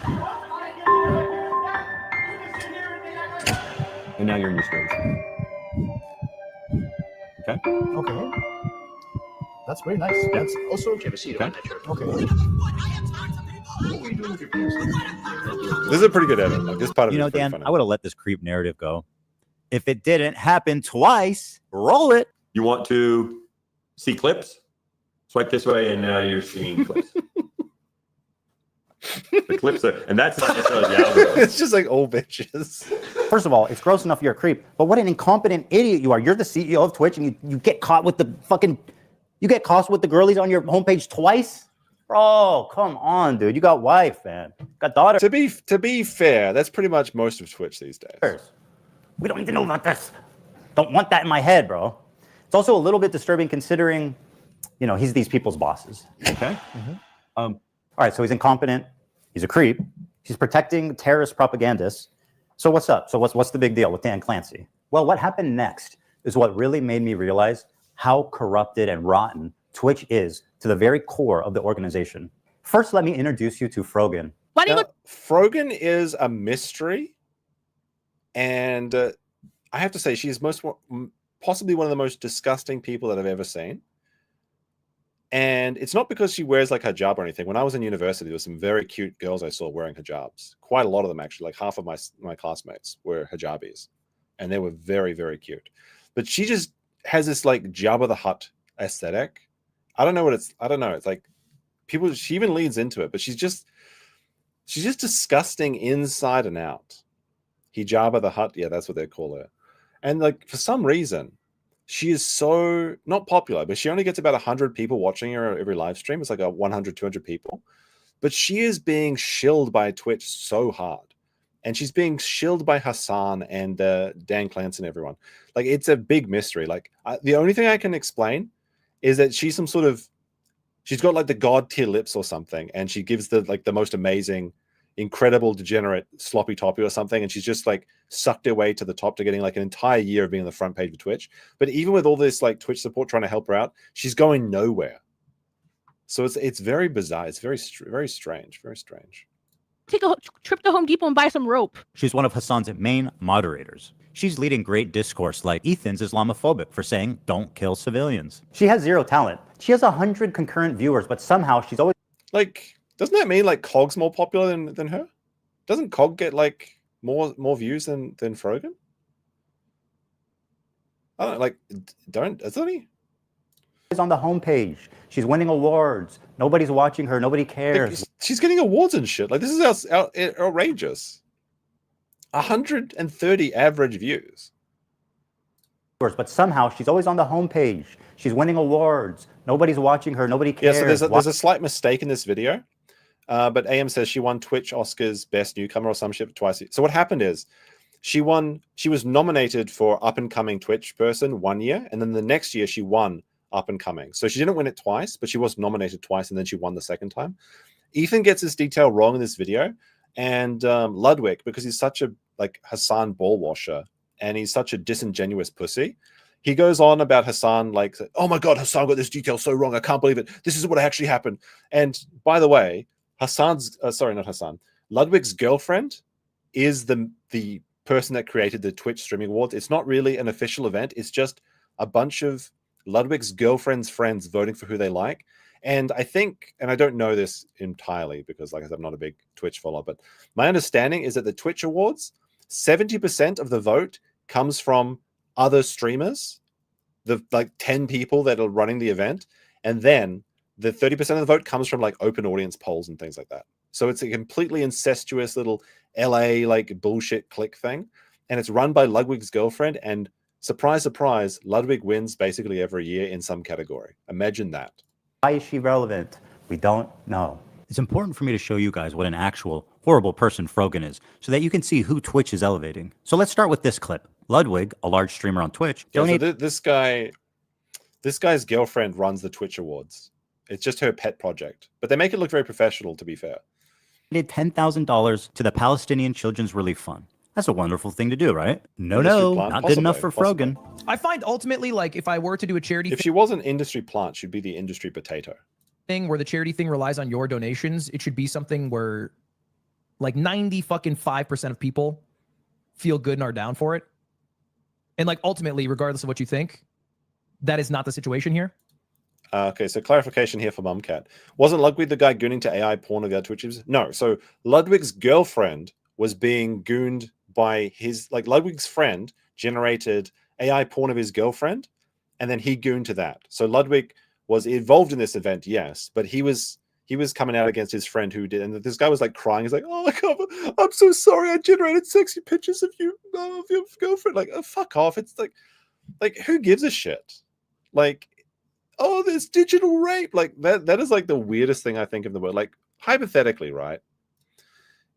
and now you're in your stories. Okay. Okay. That's very nice. That's also. Okay. Okay. This is a pretty good edit. Like, this part of You it know, is pretty Dan, funny. I would have let this creep narrative go. If it didn't happen twice, roll it. You want to see clips? Swipe this way, and now you're seeing clips. The clips are, and that's not necessarily the algorithm. It's just like old bitches. First of all, it's gross enough you're a creep, but what an incompetent idiot you are. You're the CEO of Twitch, and you get caught with the fucking, you get caught with the girlies on your homepage twice? Bro, come on, dude. You got wife, man. Got daughter. To be fair, that's pretty much most of Twitch these days. We don't need to know about this. Don't want that in my head, bro. It's also a little bit disturbing considering, you know, he's these people's bosses. Okay. All right, so he's incompetent. He's a creep. He's protecting terrorist propagandists. So what's up? So what's the big deal with Dan Clancy? Well, what happened next is what really made me realize how corrupted and rotten Twitch is to the very core of the organization. First, let me introduce you to Frogan. Frogan is a mystery, and I have to say she is possibly one of the most disgusting people that I've ever seen. And it's not because she wears like hijab or anything. When I was in university, there were some very cute girls I saw wearing hijabs. Quite a lot of them, actually. Like half of my classmates were hijabis, and they were very, very cute. But she just has this like Jabba the Hutt aesthetic. I don't know what it's. I don't know. It's like people. She even leads into it, but she's just disgusting inside and out. Hijaba the Hutt, yeah, that's what they call her. And like for some reason, she is so not popular, but she only gets about 100 people watching her every live stream. It's like a 100, 200 people. But she is being shilled by Twitch so hard. And she's being shilled by Hasan and Dan Clancy and everyone. Like, it's a big mystery. Like, the only thing I can explain is that she's some sort of, she's got like the god tier lips or something. And she gives the most amazing, incredible, degenerate sloppy toppy or something. And she's just like sucked her way to the top to getting like an entire year of being on the front page of Twitch. But even with all this like Twitch support trying to help her out, she's going nowhere. So it's very bizarre. It's very strange. Very strange. Take a trip to Home Depot and buy some rope. She's one of Hasan's main moderators. She's leading great discourse like Ethan's Islamophobic for saying, don't kill civilians. She has zero talent. She has 100 concurrent viewers, but somehow she's always... Like, doesn't that mean like Cog's more popular than her? Doesn't Cog get like more views than Frogan? I don't like, isn't he? on the homepage. She's winning awards. Nobody's watching her. Nobody cares. Like, she's getting awards and shit. Like, this is outrageous. 130 average views. But somehow she's always on the homepage. She's winning awards. Nobody's watching her. Nobody cares. Yeah, so there's a slight mistake in this video. But AM says she won Twitch Oscars Best Newcomer or some shit twice. So what happened is she was nominated for Up and Coming Twitch Person 1 year, and then the next year she won Up and Coming. So she didn't win it twice, but she was nominated twice, and then she won the second time. Ethan gets this detail wrong in this video, and Ludwig, because he's such a like Hasan ball washer, and he's such a disingenuous pussy, he goes on about Hasan like, oh my god, Hasan got this detail so wrong, I can't believe it, this is what actually happened. And by the way, Ludwig's girlfriend is the person that created the Twitch streaming awards. It's not really an official event, it's just a bunch of Ludwig's girlfriend's friends voting for who they like. And I think, and I don't know this entirely because, like I said, I'm not a big Twitch follower, but my understanding is that the Twitch Awards, 70% of the vote comes from other streamers, the like 10 people that are running the event, and then the 30% of the vote comes from like open audience polls and things like that. So it's a completely incestuous little LA like bullshit click thing, and it's run by Ludwig's girlfriend. And surprise, surprise, Ludwig wins basically every year in some category. Imagine that. Why is she relevant? We don't know. It's important for me to show you guys what an actual horrible person Frogan is, so that you can see who Twitch is elevating. So let's start with this clip. Ludwig, a large streamer on Twitch, Yeah, so this guy's girlfriend runs the Twitch Awards. It's just her pet project, but they make it look very professional, to be fair. donated $10,000 to the Palestinian Children's Relief Fund. That's a wonderful thing to do, right? No, not good enough for Frogan. I find ultimately, like, if I were to do a charity if she was an industry plant, she'd be the industry potato thing where the charity thing relies on your donations, it should be something where like 95% of people feel good and are down for it. And like ultimately, regardless of what you think, that is not the situation here. Okay, so clarification here for Mumcat. Wasn't Ludwig the guy gooning to AI porn of the Twitches? No, so Ludwig's girlfriend was being gooned by his, like Ludwig's friend generated AI porn of his girlfriend, and then he gooned to that. So Ludwig was involved in this event, yes, but he was coming out against his friend who did, and this guy was like crying. He's like, "Oh my God, I'm so sorry. I generated sexy pictures of you, of your girlfriend." Like, oh, fuck off. It's like who gives a shit? Like, oh, there's digital rape. Like that is like the weirdest thing I think in the world. Like hypothetically, right?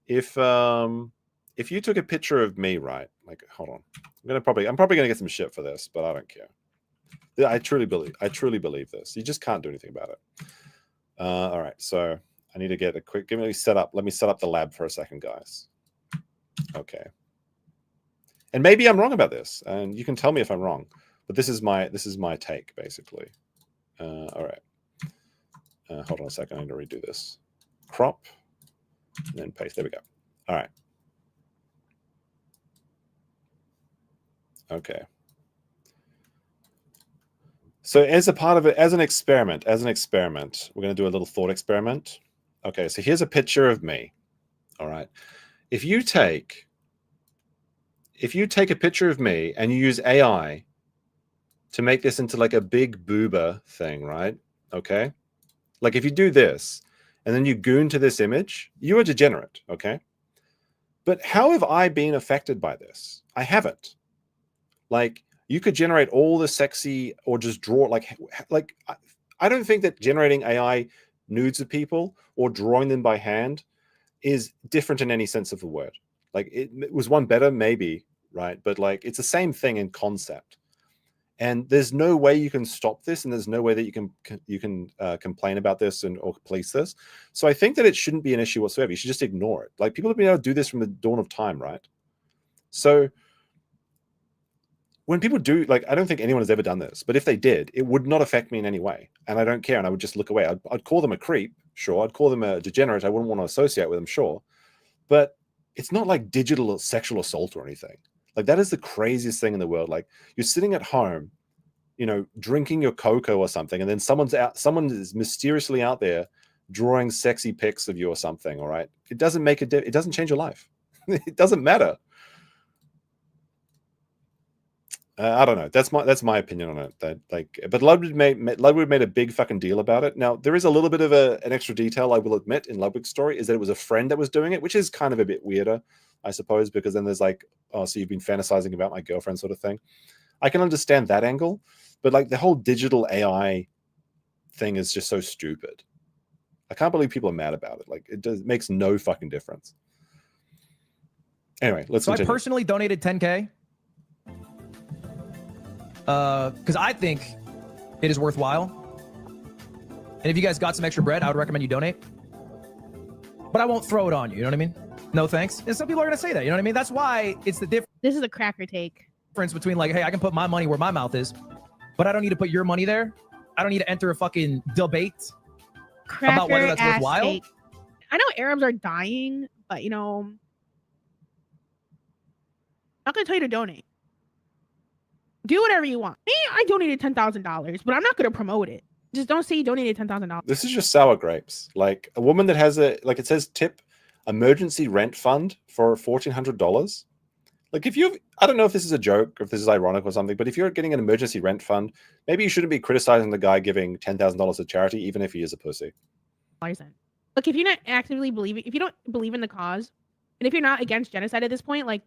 If you took a picture of me, right? Like, hold on, I'm probably gonna get some shit for this, but I don't care. I truly believe this. You just can't do anything about it. All right, so I need to get a quick. Let me set up the lab for a second, guys. Okay. And maybe I'm wrong about this, and you can tell me if I'm wrong. But this is my take, basically. All right. Hold on a second. I need to redo this. Crop, and then paste. There we go. All right. Okay. So as a part of it, as an experiment, we're going to do a little thought experiment. Okay, so here's a picture of me. All right. If you take a picture of me and you use AI to make this into like a big boober thing, right? Okay. Like if you do this and then you goon to this image, you are degenerate. Okay. But how have I been affected by this? I haven't. Like, you could generate all the sexy or just draw like I don't think that generating AI nudes of people or drawing them by hand is different in any sense of the word. Like it was one better, maybe, right? But like it's the same thing in concept. And there's no way you can stop this, and there's no way that you can complain about this or police this. So I think that it shouldn't be an issue whatsoever. You should just ignore it. Like people have been able to do this from the dawn of time, right? So when people do, like, I don't think anyone has ever done this, but if they did, it would not affect me in any way. And I don't care. And I would just look away. I'd call them a creep. Sure. I'd call them a degenerate. I wouldn't want to associate with them. Sure. But it's not like digital sexual assault or anything. Like that is the craziest thing in the world. Like you're sitting at home, you know, drinking your cocoa or something. And then someone is mysteriously out there drawing sexy pics of you or something. All right. It doesn't make it doesn't change your life. It doesn't matter. I don't know. That's my opinion on it. That like, but Ludwig made a big fucking deal about it. Now there is a little bit of an extra detail I will admit in Ludwig's story is that it was a friend that was doing it, which is kind of a bit weirder, I suppose, because then there's like, oh, so you've been fantasizing about my girlfriend sort of thing. I can understand that angle, but like the whole digital AI thing is just so stupid. I can't believe people are mad about it. Like it makes no fucking difference. Anyway, let's continue. I personally donated 10K. Because I think it is worthwhile. And if you guys got some extra bread, I would recommend you donate. But I won't throw it on you, you know what I mean? No thanks. And some people are going to say that, you know what I mean? That's why it's the difference. This is a cracker take. Between like, hey, I can put my money where my mouth is, but I don't need to put your money there. I don't need to enter a fucking debate about whether that's worthwhile. Take. I know Arabs are dying, but you know, I'm not going to tell you to donate. Do whatever you want. Me, I donated $10,000, but I'm not going to promote it. Just don't say you donated $10,000. This is just sour grapes. Like a woman that has a, like it says tip emergency rent fund for $1,400. Like if you, I don't know if this is a joke or if this is ironic or something, but if you're getting an emergency rent fund, maybe you shouldn't be criticizing the guy giving $10,000 to charity, even if he is a pussy. Look, if you're not actively believing, if you don't believe in the cause, and if you're not against genocide at this point, like,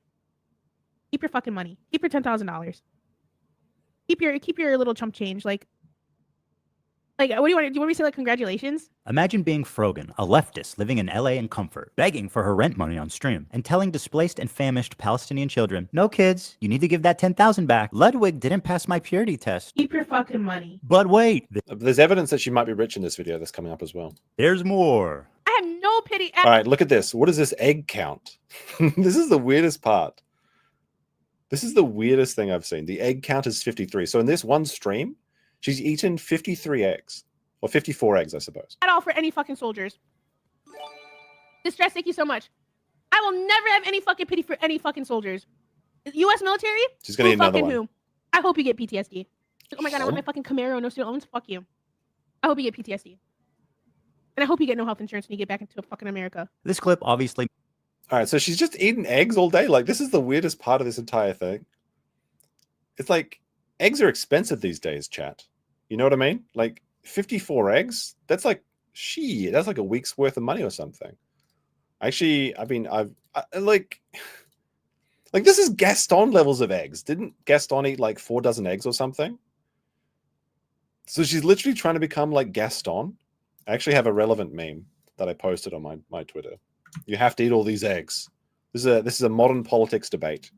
keep your fucking money. Keep your $10,000. Keep your little chump change. Like, what do you want? Do you want me to say like congratulations? Imagine being Frogan, a leftist living in LA in comfort, begging for her rent money on stream, and telling displaced and famished Palestinian children, no kids, you need to give that 10,000 back. Ludwig didn't pass my purity test. Keep your fucking money. But wait. There's evidence that she might be rich in this video that's coming up as well. There's more. I have no pity. All right, look at this. What is this egg count? This is the weirdest part. This is the weirdest thing I've seen. The egg count is 53. So in this one stream, she's eaten 53 eggs. Or 54 eggs, I suppose. At all for any fucking soldiers. Distress, thank you so much. I will never have any fucking pity for any fucking soldiers. U.S. military? She's gonna eat another one. Who? I hope you get PTSD. Oh my god, I want my fucking Camaro, no student loans. Fuck you. I hope you get PTSD. And I hope you get no health insurance when you get back into fucking America. This clip obviously... All right, so she's just eating eggs all day. Like, this is the weirdest part of this entire thing. It's like, eggs are expensive these days, chat. You know what I mean? Like, 54 eggs? That's like, that's like a week's worth of money or something. Actually, I mean, like, this is Gaston levels of eggs. Didn't Gaston eat like 4 dozen eggs or something? So she's literally trying to become like Gaston. I actually have a relevant meme that I posted on my Twitter. You have to eat all these eggs. This is a modern politics debate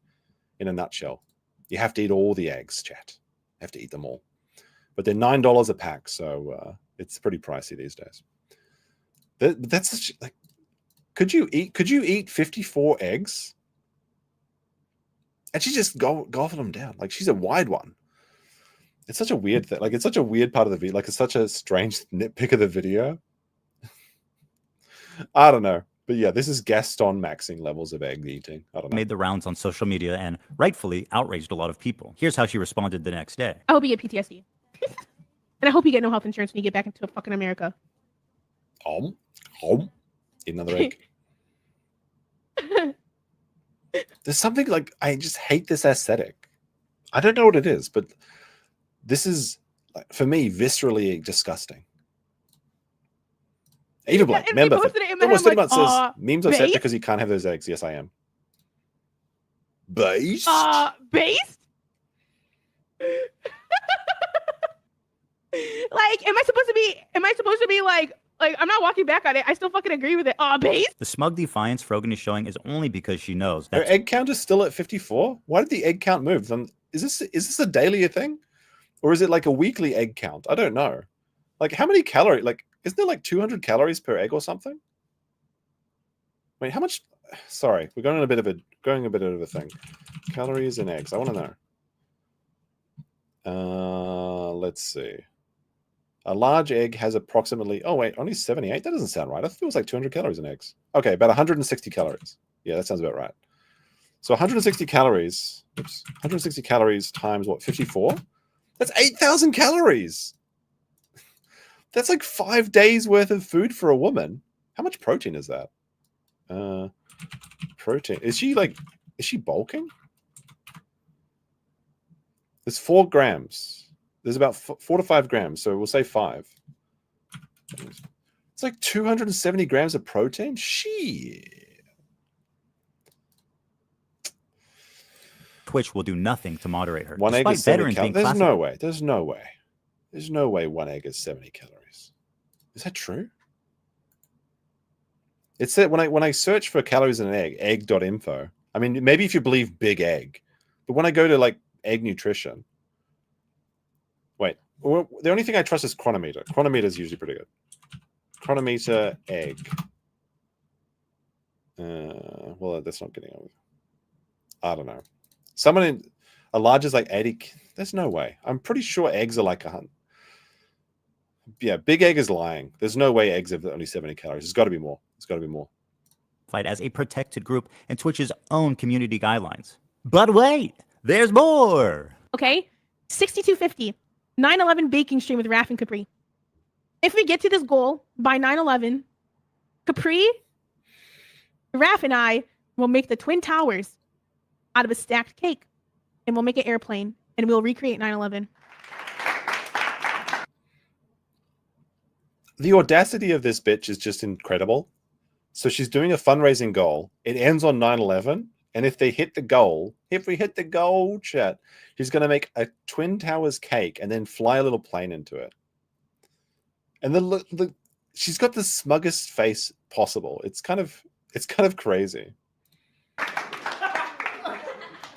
in a nutshell. You have to eat all the eggs, chat. You have to eat them all. But they're $9 a pack, so it's pretty pricey these days. That's like, could you eat 54 eggs? And she just gobbled them down. Like, she's a wide one. It's such a weird thing. Like, it's such a weird part of the video. Like, it's such a strange nitpick of the video. I don't know. But yeah, this is Gaston maxing levels of egg eating. I don't know. Made the rounds on social media and rightfully outraged a lot of people. Here's how she responded the next day. I hope you get PTSD. And I hope you get no health insurance when you get back into fucking America. Eat another egg. There's something like, I just hate this aesthetic. I don't know what it is, but this is, for me, viscerally disgusting. Even Black, remember, says memes are set because you can't have those eggs. Yes, I am. Based? Based? Like, am I supposed to be like I'm not walking back on it. I still fucking agree with it. Based? The smug defiance Frogan is showing is only because she knows that her egg count is still at 54. Why did the egg count move? Is this a daily thing? Or is it like a weekly egg count? I don't know. Like, how many calories? Like, isn't there like 200 calories per egg or something? Wait, how much? Sorry, we're going a bit of a thing. Calories in eggs. I want to know. Let's see. A large egg has approximately, oh wait, only 78? That doesn't sound right. I thought it was like 200 calories in eggs. Okay, about 160 calories. Yeah, that sounds about right. So 160 calories, 160 calories times what, 54? That's 8,000 calories. That's like 5 days worth of food for a woman. How much protein is that? Protein. Is she bulking? There's 4 grams. There's about 4 to 5 grams, so we'll say 5. It's like 270 grams of protein? Shit. Twitch will do nothing to moderate her. One egg is 70 calories. There's no way. There's no way. There's no way one egg is 70 calories. Is that true? It said when I search for calories in an egg, egg.info. I mean, maybe if you believe Big Egg, but when I go to like egg nutrition, wait, the only thing I trust is Chronometer. Chronometer is usually pretty good. Chronometer egg. Well, that's not getting over. I don't know. Someone in a large is like 80. There's no way. I'm pretty sure eggs are like 100. Yeah, Big Egg is lying. There's no way eggs have only 70 calories. There's got to be more. It's got to be more. As a protected group in Twitch's own community guidelines. But wait, there's more. Okay, 6250, 9/11 baking stream with Raf and Capri. If we get to this goal by 9/11, Capri, Raph, and I will make the Twin Towers out of a stacked cake, and we'll make an airplane, and we'll recreate 9/11. The audacity of this bitch is just incredible. So she's doing a fundraising goal. It ends on 9/11. And if they hit the goal, chat, she's going to make a Twin Towers cake and then fly a little plane into it. And she's got the smuggest face possible. It's kind of crazy.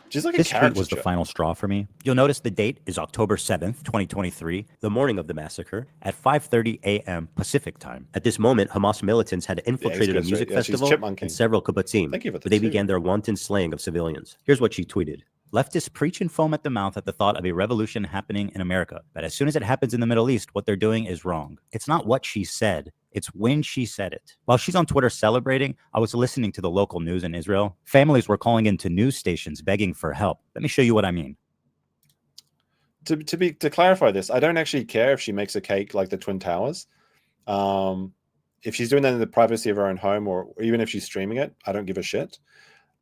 She's like This tweet was the final straw for me. You'll notice the date is October 7th, 2023, the morning of the massacre, at 5:30 a.m. Pacific time. At this moment, Hamas militants had infiltrated a music festival and several kibbutzim, where they began their wanton slaying of civilians. Here's what she tweeted. Leftists preach and foam at the mouth at the thought of a revolution happening in America. But as soon as it happens in the Middle East, what they're doing is wrong. It's not what she said. It's when she said it. While she's on Twitter celebrating, I was listening to the local news in Israel. Families were calling into news stations begging for help. Let me show you what I mean. To clarify this, I don't actually care if she makes a cake like the Twin Towers. If she's doing that in the privacy of her own home, or even if she's streaming it, I don't give a shit.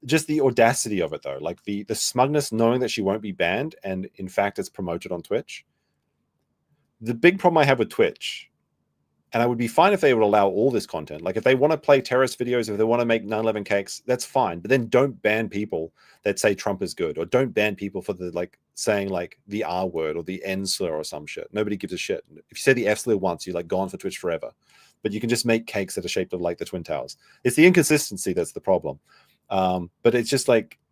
Just the audacity of it, though, like the smugness, knowing that she won't be banned, and in fact, it's promoted on Twitch. The big problem I have with Twitch, and I would be fine if they would allow all this content. Like if they want to play terrorist videos, if they want to make 9/11 cakes, that's fine. But then don't ban people that say Trump is good, or don't ban people for saying the R word or the N slur or some shit. Nobody gives a shit. If you say the F slur once, you're gone for Twitch forever. But you can just make cakes that are shaped like the Twin Towers. It's the inconsistency that's the problem. But it's just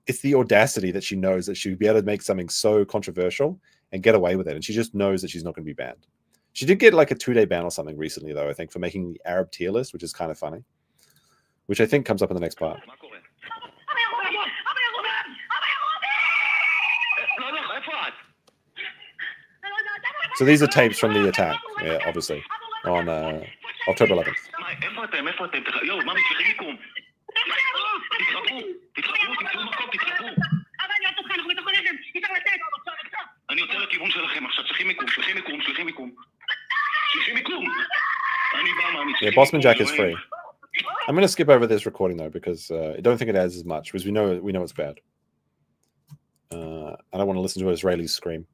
it's the audacity that she knows that she would be able to make something so controversial and get away with it. And she just knows that she's not going to be banned. She did get a 2-day ban or something recently, though, I think, for making the Arab tier list, which is kind of funny, which I think comes up in the next part. So these are tapes from the attack, yeah, obviously, on October 11th. Yeah, Bossman Jack is free. I'm going to skip over this recording though, because I don't think it adds as much, because we know it's bad. I don't want to listen to Israelis scream.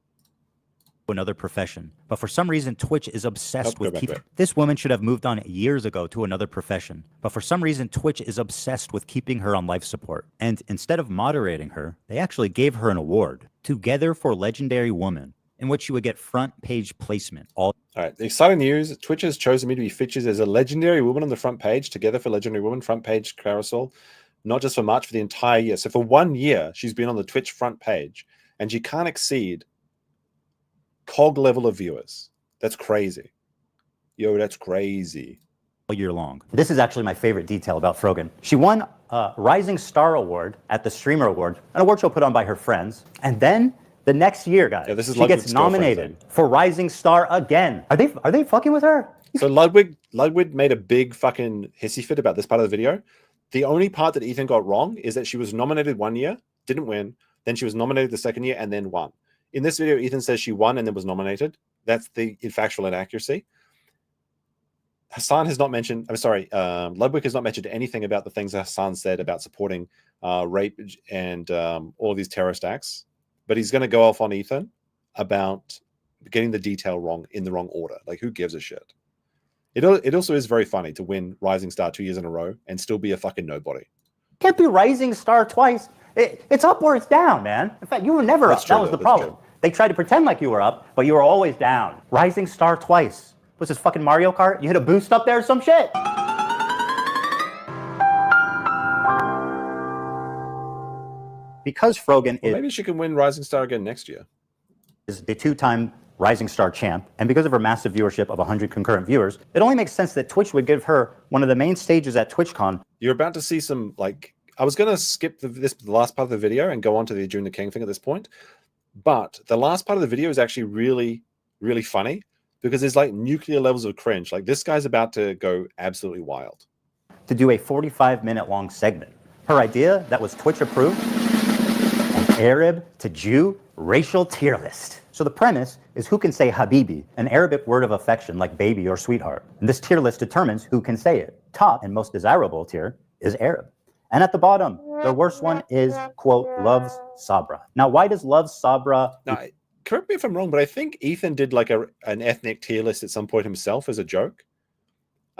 Another profession, but for some reason Twitch is obsessed with keeping this woman should have moved on years ago to another profession, but for some reason Twitch is obsessed with keeping her on life support, and instead of moderating her, they actually gave her an award, Together for Legendary Woman, in which she would get front page placement. All right, the exciting news, Twitch has chosen me to be featured as a legendary woman on the front page, Together for Legendary Woman front page carousel, not just for March, for the entire year. So for 1 year she's been on the Twitch front page, and she can't exceed COG level of viewers. That's crazy. Yo, that's crazy. All year long. This is actually my favorite detail about Frogan. She won a Rising Star Award at the Streamer Award, an award show put on by her friends. And then the next year, guys, she gets nominated for Rising Star again. Are they fucking with her? So Ludwig made a big fucking hissy fit about this part of the video. The only part that Ethan got wrong is that she was nominated 1 year, didn't win. Then she was nominated the second year and then won. In this video, Ethan says she won and then was nominated. That's the factual inaccuracy. Hasan has not mentioned, Ludwig has not mentioned anything about the things that Hasan said about supporting rape and all of these terrorist acts. But he's going to go off on Ethan about getting the detail wrong in the wrong order. Like, who gives a shit? It also is very funny to win Rising Star 2 years in a row and still be a fucking nobody. Can't be Rising Star twice. It's up or it's down, man. In fact, you were never up. That was the problem. They tried to pretend like you were up, but you were always down. Rising Star twice. What's this, fucking Mario Kart? You hit a boost up there or some shit? Because Frogan maybe she can win Rising Star again next year. Is the 2-time Rising Star champ, and because of her massive viewership of 100 concurrent viewers, it only makes sense that Twitch would give her one of the main stages at TwitchCon. You're about to see some, I was going to skip the last part of the video and go on to the June the King thing at this point. But the last part of the video is actually really, really funny because there's nuclear levels of cringe. This guy's about to go absolutely wild. To do a 45-minute long segment. Her idea that was Twitch approved, an Arab to Jew racial tier list. So the premise is who can say habibi, an Arabic word of affection like baby or sweetheart. And this tier list determines who can say it. Top and most desirable tier is Arab. And at the bottom, the worst one is, quote, loves Sabra. Now, why does loves Sabra... Now, correct me if I'm wrong, but I think Ethan did like an ethnic tier list at some point himself as a joke.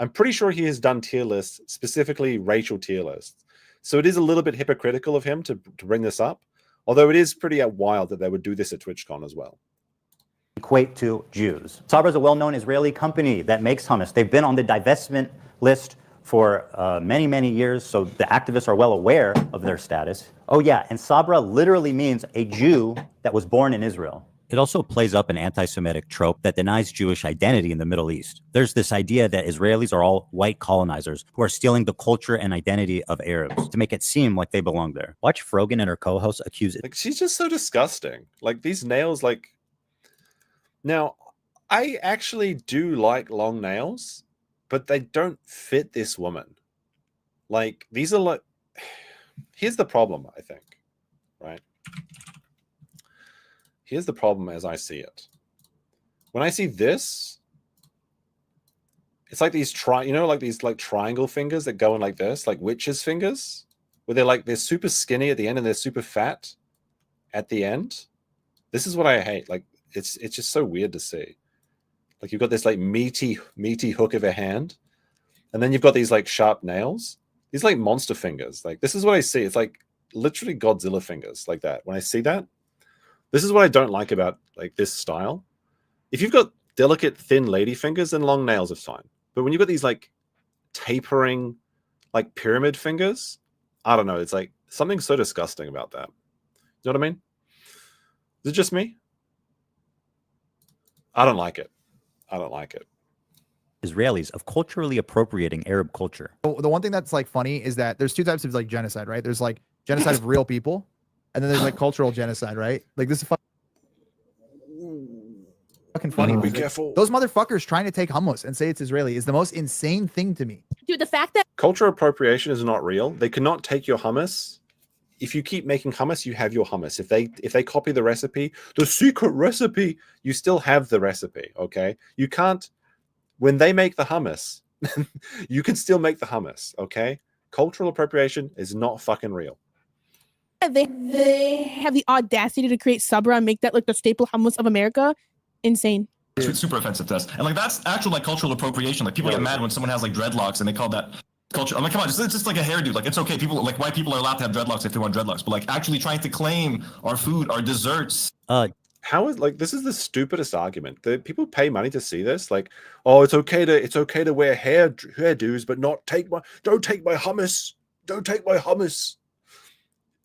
I'm pretty sure he has done tier lists, specifically racial tier lists. So it is a little bit hypocritical of him to bring this up, although it is pretty wild that they would do this at TwitchCon as well. Equate to Jews. Sabra is a well-known Israeli company that makes hummus. They've been on the divestment list for many, many years, so the activists are well aware of their status. Oh yeah, and Sabra literally means a Jew that was born in Israel. It also plays up an anti-Semitic trope that denies Jewish identity in the Middle East. There's this idea that Israelis are all white colonizers who are stealing the culture and identity of Arabs to make it seem like they belong there. Watch Frogan and her co-host accuse it. Like, she's just so disgusting. Like, these nails, like... Now, I actually do like long nails, but they don't fit this woman. Like, these are like... Here's the problem, I think, right? Here's the problem as I see it. When I see this, it's like these like these like triangle fingers that go in like this, like witches' fingers, where they're super skinny at the end and they're super fat at the end. This is what I hate. Like, it's just so weird to see. Like, you've got this like meaty hook of a hand, and then you've got these like sharp nails. These like monster fingers. Like, this is what I see. It's like literally Godzilla fingers like that. When I see that, this is what I don't like about like this style. If you've got delicate, thin lady fingers, then long nails are fine. But when you've got these like tapering, like pyramid fingers, I don't know. It's like something so disgusting about that. You know what I mean? Is it just me? I don't like it. I don't like it. Israelis of culturally appropriating Arab culture. The one thing that's like funny is that there's two types of like genocide, right? There's like genocide of real people, and then there's like cultural genocide, right? Like, this is fucking funny. Be careful. Those motherfuckers trying to take hummus and say it's Israeli is the most insane thing to me. Dude, the fact that Cultural appropriation is not real. They cannot take your hummus. If you keep making hummus, you have your hummus. If they copy the recipe, the secret recipe, you still have the recipe, okay? You can't, when they make the hummus, you can still make the hummus, okay? Cultural appropriation is not fucking real. they have the audacity to create Sabra and make that like the staple hummus of America. Insane. It's super offensive to us. And like, that's actual like cultural appropriation. Like, people get mad when someone has like dreadlocks and they call that culture. I'm like, come on, it's just like a hairdo. Like, it's okay. People, like, white people are allowed to have dreadlocks if they want dreadlocks, but like actually trying to claim our food, our desserts. How is, like, this is the stupidest argument. The people pay money to see this. Like, oh, it's okay to wear hairdos, but don't take my hummus. Don't take my hummus.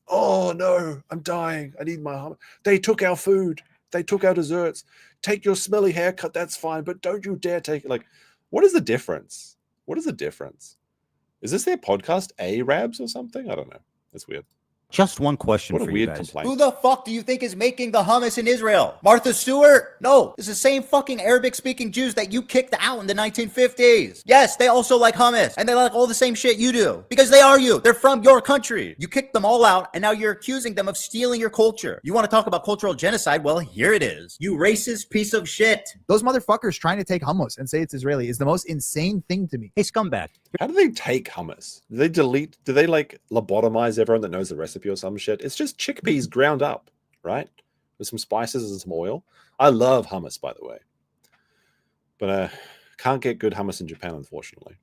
Oh no, I'm dying. I need my hummus. They took our food. They took our desserts. Take your smelly haircut. That's fine, but don't you dare take it. Like, what is the difference? What is the difference? Is this their podcast, Arabs or something? I don't know. That's weird. Just one question What a for you weird guys. complaint. Who the fuck do you think is making the hummus in Israel? Martha Stewart? No, it's the same fucking Arabic-speaking Jews that you kicked out in the 1950s. Yes, they also like hummus, and they like all the same shit you do. Because they are you. They're from your country. You kicked them all out, and now you're accusing them of stealing your culture. You want to talk about cultural genocide? Well, here it is. You racist piece of shit. Those motherfuckers trying to take hummus and say it's Israeli is the most insane thing to me. Hey, scumbag. How do they take hummus? Do they like lobotomize everyone that knows the recipe or some shit? It's just chickpeas ground up, right? With some spices and some oil. I love hummus, by the way. But can't get good hummus in Japan, unfortunately.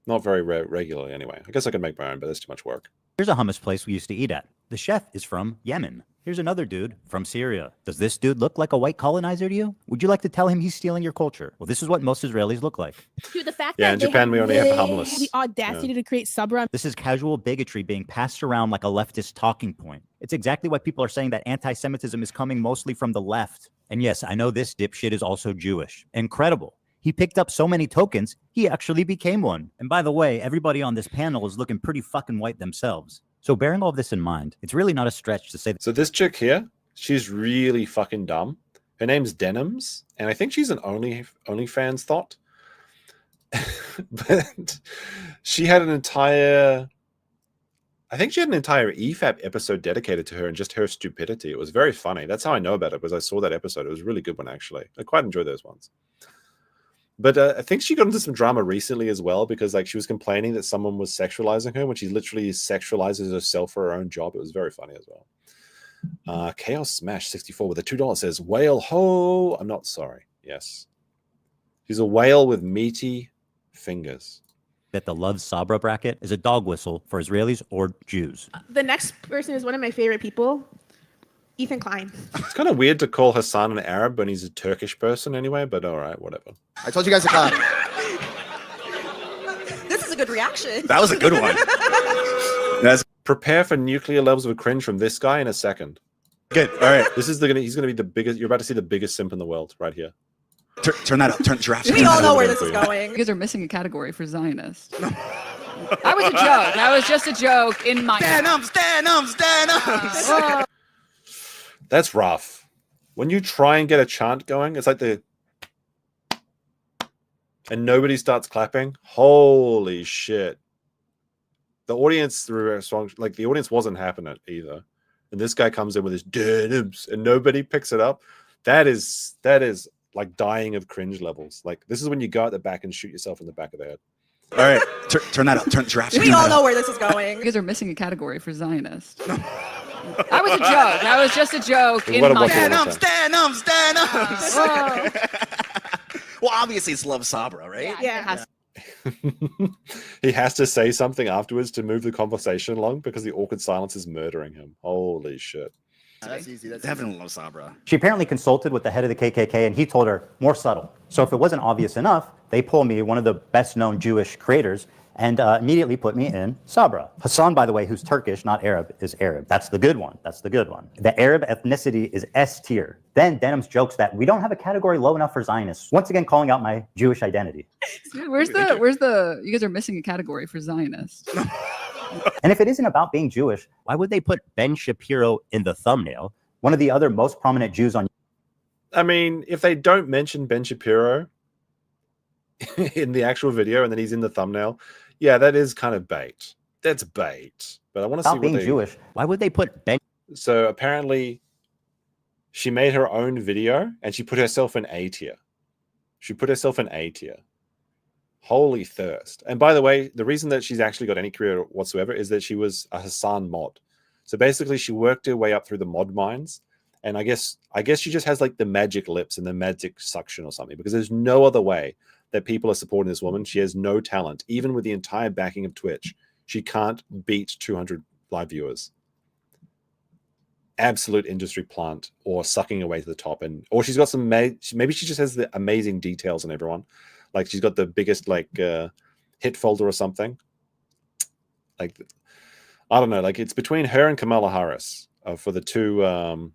Not very regularly, anyway. I guess I could make my own, but that's too much work. Here's a hummus place we used to eat at. The chef is from Yemen. Here's another dude from Syria. Does this dude look like a white colonizer to you? Would you like to tell him he's stealing your culture? Well, this is what most Israelis look like. Dude, the fact Yeah, that in they Japan, we only have the have hummus. the audacity to create Sabra. This is casual bigotry being passed around like a leftist talking point. It's exactly why people are saying that anti-Semitism is coming mostly from the left. And yes, I know this dipshit is also Jewish. Incredible. He picked up so many tokens, he actually became one. And by the way, everybody on this panel is looking pretty fucking white themselves. So bearing all of this in mind, it's really not a stretch to say that. So this chick here, she's really fucking dumb. Her name's Denims, and I think she's an OnlyFans thought. But she had an entire I think she had an entire EFAP episode dedicated to her and just her stupidity. It was very funny. That's how I know about it, because I saw that episode. It was a really good one, actually. I quite enjoy those ones. But I think she got into some drama recently as well, because like she was complaining that someone was sexualizing her when she literally sexualizes herself for her own job. It was very funny as well. Chaos Smash 64 with a $2 says, whale ho. I'm not sorry. Yes. She's a whale with meaty fingers. That the Love Sabra bracket is a dog whistle for Israelis or Jews. The next person is one of my favorite people, Ethan Klein. It's kind of weird to call Hasan an Arab when he's a Turkish person anyway, but all right, whatever. I told you guys to clap. This is a good reaction. That was a good one. That's Prepare for nuclear levels of cringe from this guy in a second. good. All right. He's gonna be the biggest. You're about to see the biggest simp in the world right here. Turn that up. Turn the giraffes. We all know where this is going. You guys are missing a category for Zionist. That was a joke. That was just a joke in my. Stand up. That's rough. When you try and get a chant going, it's like and nobody starts clapping. Holy shit! The audience threw a song, like the audience wasn't having it either, and this guy comes in with his denims, and nobody picks it up. That is like dying of cringe levels. Like this is when you go at the back and shoot yourself in the back of the head. All right. Turn that up. Turn the giraffes. We all know where this is going. You guys are missing a category for Zionist. That was a joke. That was just a joke in my. Stand up. Well, obviously it's Love Sabra, right? Yeah. He has to say something afterwards to move the conversation along because the awkward silence is murdering him. Holy shit. That's easy. That's definitely Love Sabra. She apparently consulted with the head of the KKK, and he told her more subtle. So if it wasn't obvious enough, they pull me, one of the best-known Jewish creators, and immediately put me in Sabra. Hasan, by the way, who's Turkish, not Arab, is Arab. That's the good one. That's the good one. The Arab ethnicity is S tier. Then Denham's jokes that we don't have a category low enough for Zionists. Once again, calling out my Jewish identity. Where's the? You guys are missing a category for Zionist. And if it isn't about being Jewish, Why would they put Ben Shapiro in the thumbnail? one of the other most prominent Jews on I mean, if they don't mention Ben Shapiro in the actual video and then he's in the thumbnail, yeah, that is kind of bait. That's bait. But I want to see about being Jewish. Why would they put Ben? So apparently she made her own video and she put herself in A tier. She put herself in A tier. Holy thirst. And by the way, the reason that she's actually got any career whatsoever is that she was a Hasan mod. So basically she worked her way up through the mod mines. And I guess she just has like the magic lips and the magic suction or something, because there's no other way that people are supporting this woman. She has no talent. Even with the entire backing of Twitch, she can't beat 200 live viewers. Absolute industry plant, or sucking away to the top. Or she's got some, maybe she just has the amazing details on everyone. Like she's got the biggest like hit folder or something. Like, I don't know. Like it's between her and Kamala Harris for the two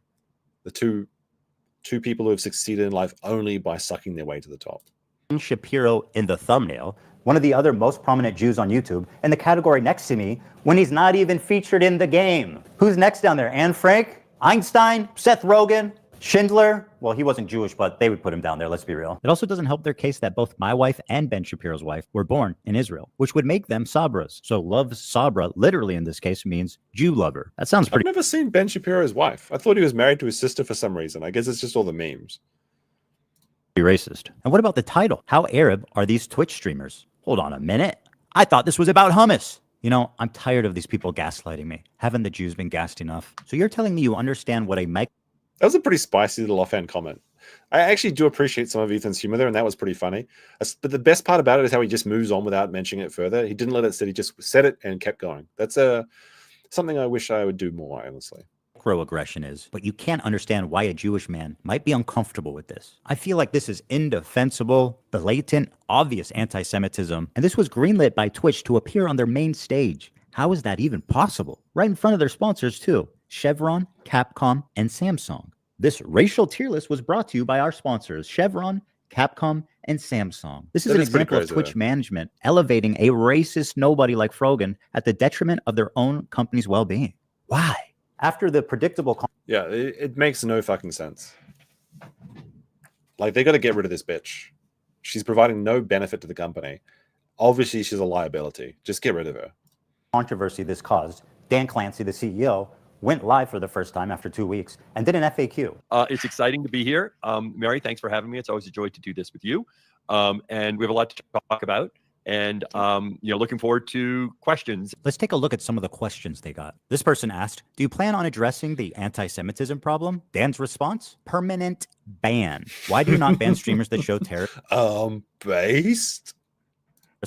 people who have succeeded in life only by sucking their way to the top. Ben Shapiro in the thumbnail. One of the other most prominent Jews on YouTube, and the category next to me when he's not even featured in the game. Who's next down there? Anne Frank? Weinstein? Seth Rogen? Schindler? Well, he wasn't Jewish, but they would put him down there, let's be real. It also doesn't help their case that both my wife and Ben Shapiro's wife were born in Israel, which would make them Sabras. So Love Sabra, literally in this case, means Jew lover. That sounds pretty. I've never seen Ben Shapiro's wife. I thought he was married to his sister for some reason. I guess it's just all the memes. Racist. And what about the title? How Arab are these Twitch streamers? Hold on a minute. I thought this was about hummus. You know, I'm tired of these people gaslighting me. Haven't the Jews been gassed enough? So you're telling me you understand what a mic... That was a pretty spicy little offhand comment. I actually do appreciate some of Ethan's humor there, and that was pretty funny. But the best part about it is how he just moves on without mentioning it further. He didn't let it sit. He just said it and kept going. That's something I wish I would do more, honestly. Microaggression is, but you can't understand why a Jewish man might be uncomfortable with this. I feel like this is indefensible, blatant, obvious anti-Semitism, and this was greenlit by Twitch to appear on their main stage. How is that even possible? Right in front of their sponsors too, Chevron, Capcom, and Samsung. This racial tier list was brought to you by our sponsors, Chevron, Capcom, and Samsung. This is an example of Twitch management elevating a racist nobody like Frogan at the detriment of their own company's well-being. Why? After the predictable... Yeah, it makes no fucking sense. Like, they got to get rid of this bitch. She's providing no benefit to the company. Obviously, she's a liability. Just get rid of her. Controversy this caused, Dan Clancy, the CEO, went live for the first time after 2 weeks and did an FAQ. It's exciting to be here. Mary, thanks for having me. It's always a joy to do this with you. And we have a lot to talk about. And, looking forward to questions. Let's take a look at some of the questions they got. This person asked, do you plan on addressing the anti-Semitism problem? Dan's response, permanent ban. Why do you not ban streamers that show terrorist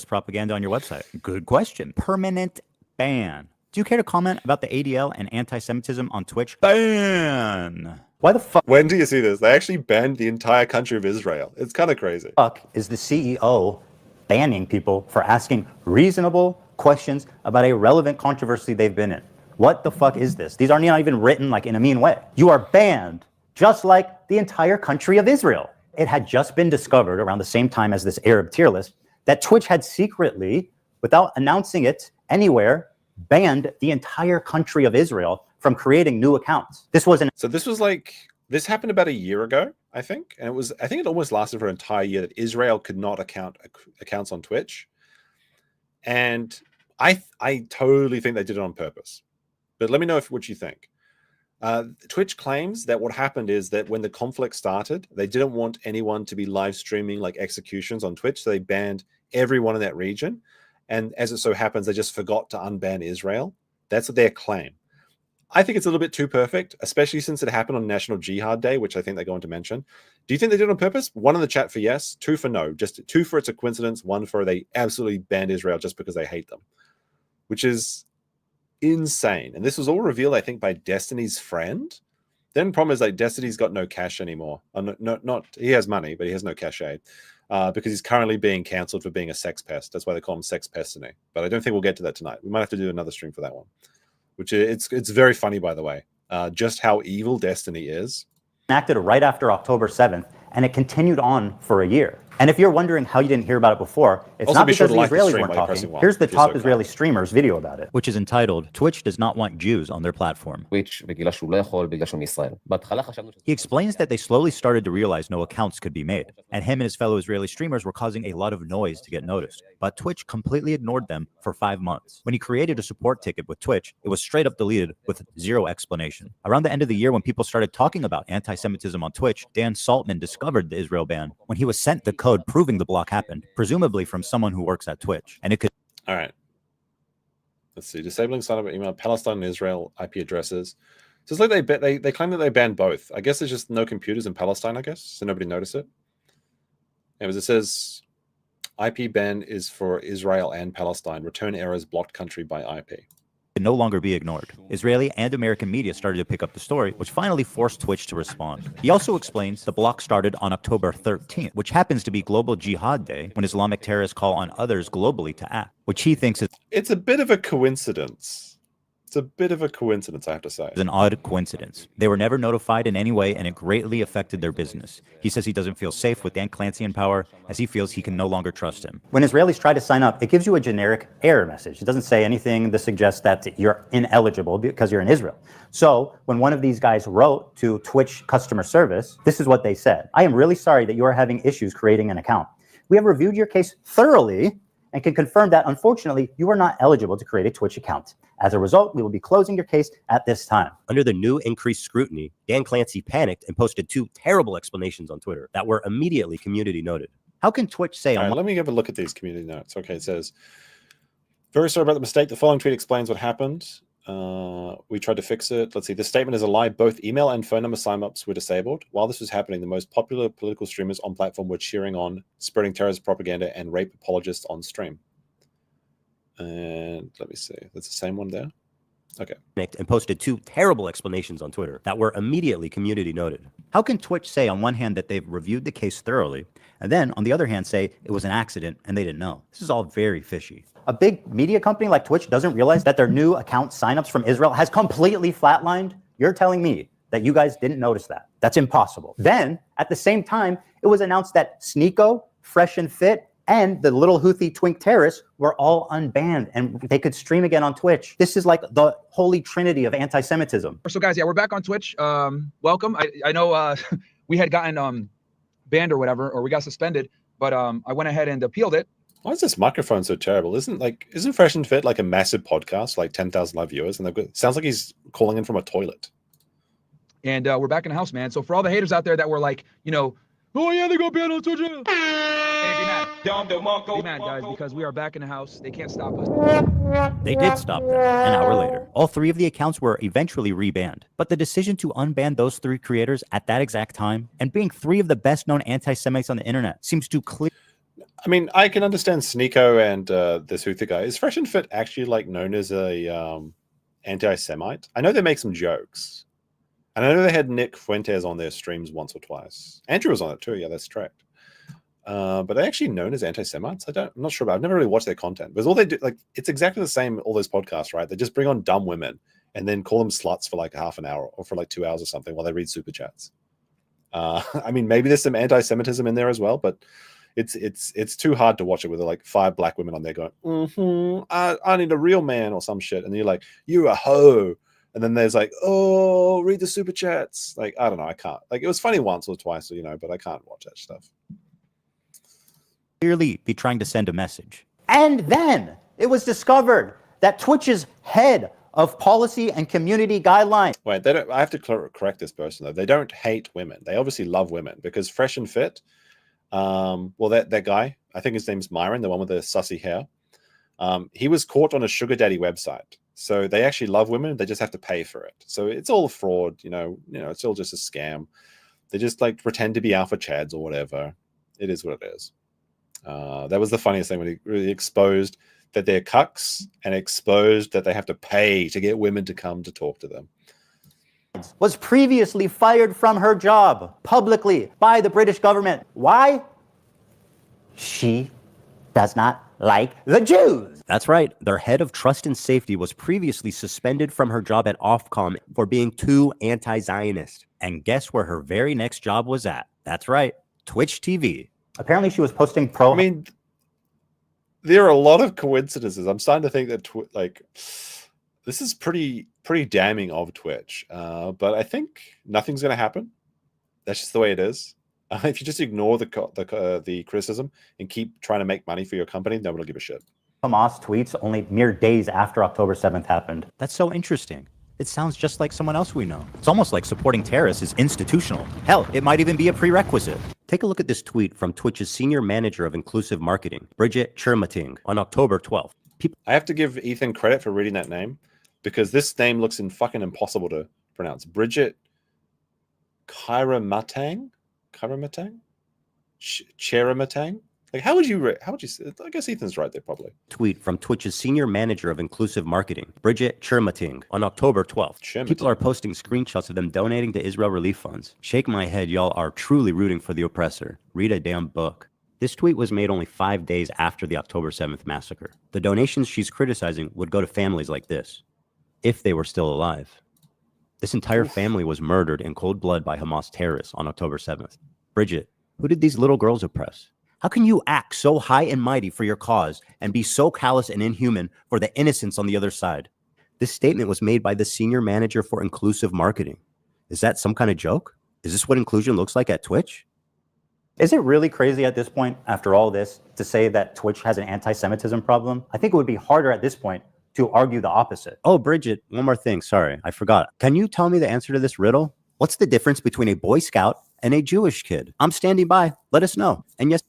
propaganda on your website? Good question. Permanent ban. Do you care to comment about the ADL and anti-Semitism on Twitch? Ban. Why the fuck? When do you see this? They actually banned the entire country of Israel. It's kind of crazy. Fuck is the CEO banning people for asking reasonable questions about a relevant controversy they've been in? What the fuck is this? These are not even written like in a mean way. You are banned, just like the entire country of Israel. It had just been discovered around the same time as this Arab tier list that Twitch had secretly, without announcing it anywhere, banned the entire country of Israel from creating new accounts. This wasn't. So this happened about a year ago, I think. And I think it almost lasted for an entire year that Israel could not accounts on Twitch. And I totally think they did it on purpose. But let me know what you think. Twitch claims that what happened is that when the conflict started, they didn't want anyone to be live streaming like executions on Twitch. So they banned everyone in that region. And as it so happens, they just forgot to unban Israel. That's their claim. I think it's a little bit too perfect, especially since it happened on National Jihad Day, which I think they're going to mention. Do you think they did it on purpose? 1 in the chat for yes, 2 for no. Just 2 for it's a coincidence, 1 for they absolutely banned Israel just because they hate them, which is insane. And this was all revealed, I think, by Destiny's friend. Then the problem is like Destiny's got no cash anymore. He has money, but he has no cachet because he's currently being cancelled for being a sex pest. That's why they call him Sex Pestiny. But I don't think we'll get to that tonight. We might have to do another stream for that one. Which it's very funny, by the way, just how evil Destiny is. Enacted right after October 7th, and it continued on for a year. And if you're wondering how you didn't hear about it before, it's Also, not be sure because to the like the Israelis stream weren't while you're talking. pressing 1, Here's the if you're top so Israeli streamer's video about it, which is entitled, Twitch does not want Jews on their platform. He explains that they slowly started to realize no accounts could be made, and him and his fellow Israeli streamers were causing a lot of noise to get noticed. But Twitch completely ignored them for 5 months. When he created a support ticket with Twitch, it was straight up deleted with 0 explanation. Around the end of the year, when people started talking about anti-Semitism on Twitch, Dan Saltman discovered the Israel ban when he was sent the code proving the block happened, presumably from someone who works at Twitch. And it could. All right. Let's see. Disabling sign-up email, Palestine and Israel IP addresses. So it's like they claim that they banned both. I guess there's just no computers in Palestine, I guess, so nobody noticed it. Anyways, it says IP ban is for Israel and Palestine. Return errors blocked country by IP. Could no longer be ignored. Israeli and American media started to pick up the story, which finally forced Twitch to respond. He also explains the block started on October 13th, which happens to be Global Jihad Day, when Islamic terrorists call on others globally to act, which he thinks is It's a bit of a coincidence. It's a bit of a coincidence, I have to say. an odd coincidence. They were never notified in any way, and it greatly affected their business. He says he doesn't feel safe with Dan Clancy in power, as he feels he can no longer trust him. When Israelis try to sign up, it gives you a generic error message. It doesn't say anything that suggests that you're ineligible because you're in Israel. So when one of these guys wrote to Twitch customer service, this is what they said. I am really sorry that you are having issues creating an account. We have reviewed your case thoroughly and can confirm that, unfortunately, you are not eligible to create a Twitch account. As a result, we will be closing your case at this time. Under the new increased scrutiny, Dan Clancy panicked and posted 2 terrible explanations on Twitter that were immediately community noted. How can Twitch say... All right, let me have a look at these community notes. Okay, it says, very sorry about the mistake. The following tweet explains what happened. We tried to fix it. Let's see. This statement is a lie. Both email and phone number sign-ups were disabled. While this was happening, the most popular political streamers on platform were cheering on, spreading terrorist propaganda, and rape apologists on stream. And let me see. That's the same one there. Okay. And posted 2 terrible explanations on Twitter that were immediately community noted. How can Twitch say on one hand that they've reviewed the case thoroughly, and then on the other hand say it was an accident and they didn't know? This is all very fishy. A big media company like Twitch doesn't realize that their new account signups from Israel has completely flatlined? You're telling me that you guys didn't notice that? That's impossible. Then, at the same time, it was announced that Sneeko, Fresh and Fit, and the little Houthi twink terrorists were all unbanned and they could stream again on Twitch. This is like the holy trinity of anti-Semitism. So guys, yeah, we're back on Twitch. Welcome. I know we had gotten banned or whatever, or we got suspended, but I went ahead and appealed it. Why is this microphone so terrible? Isn't Fresh and Fit like a massive podcast, like 10,000 live viewers, and they've got sounds like he's calling in from a toilet. And we're back in the house, man. So for all the haters out there that were like, you know, oh yeah, they go ban on Twitter. Hey, be mad. Be mad, guys, because we are back in the house. They can't stop us. They did stop them an hour later. All 3 of the accounts were eventually rebanned. But the decision to unban those 3 creators at that exact time, and being 3 of the best known anti-Semites on the internet, seems too clear. I mean, I can understand Sneeko and this Houthi guy. Is Fresh and Fit actually like known as a anti-Semite? I know they make some jokes. And I know they had Nick Fuentes on their streams once or twice. Andrew was on it too. Yeah, that's correct. But they're actually known as anti-Semites. I'm not sure about. I've never really watched their content. Because all they do, like, it's exactly the same. All those podcasts, right? They just bring on dumb women and then call them sluts for like half an hour or for like 2 hours or something while they read super chats. I mean, maybe there's some anti-Semitism in there as well, but it's too hard to watch it with like 5 black women on there going, I need a real man or some shit, and you're like, you're a hoe. And then there's like, oh, read the super chats. Like, I don't know, I can't. Like, it was funny once or twice, you know, but I can't watch that stuff. Clearly be trying to send a message. And then it was discovered that Twitch's head of policy and community guidelines. Wait, I have to correct this person though. They don't hate women. They obviously love women because Fresh and Fit, well, that guy, I think his name's Myron, the one with the sussy hair. He was caught on a sugar daddy website. So they actually love women. They just have to pay for it. So it's all fraud, you know, it's all just a scam. They just like pretend to be alpha chads or whatever. It is what it is. That was the funniest thing when he really exposed that they're cucks and exposed that they have to pay to get women to come to talk to them. Was previously fired from her job publicly by the British government. Why? She does not like the Jews. That's right. Their head of trust and safety was previously suspended from her job at Ofcom for being too anti-Zionist. And guess where her very next job was at? That's right. Twitch TV. Apparently she was posting pro... I mean, there are a lot of coincidences. I'm starting to think that this is pretty damning of Twitch. But I think nothing's going to happen. That's just the way it is. If you just ignore the criticism and keep trying to make money for your company, nobody will give a shit. Hamas tweets only mere days after October 7th happened. That's so interesting. It sounds just like someone else we know. It's almost like supporting terrorists is institutional. Hell, it might even be a prerequisite. Take a look at this tweet from Twitch's senior manager of inclusive marketing, Bridget Chermating, on October 12th. I have to give Ethan credit for reading that name because this name looks fucking impossible to pronounce. Bridget Cheramatang? Cheramatang? Like, how would you say it? I guess Ethan's right there, probably. Tweet from Twitch's senior manager of inclusive marketing, Bridget Chermating, on October 12th. People are posting screenshots of them donating to Israel relief funds. Shake my head, y'all are truly rooting for the oppressor. Read a damn book. This tweet was made only 5 days after the October 7th massacre. The donations she's criticizing would go to families like this, if they were still alive. This entire family was murdered in cold blood by Hamas terrorists on October 7th. Bridget, who did these little girls oppress? How can you act so high and mighty for your cause and be so callous and inhuman for the innocents on the other side? This statement was made by the senior manager for inclusive marketing. Is that some kind of joke? Is this what inclusion looks like at Twitch? Is it really crazy at this point, after all this, to say that Twitch has an anti-Semitism problem? I think it would be harder at this point to argue the opposite. Oh, Bridget, one more thing. Sorry, I forgot. Can you tell me the answer to this riddle? What's the difference between a Boy Scout and a Jewish kid? I'm standing by. Let us know. And yes.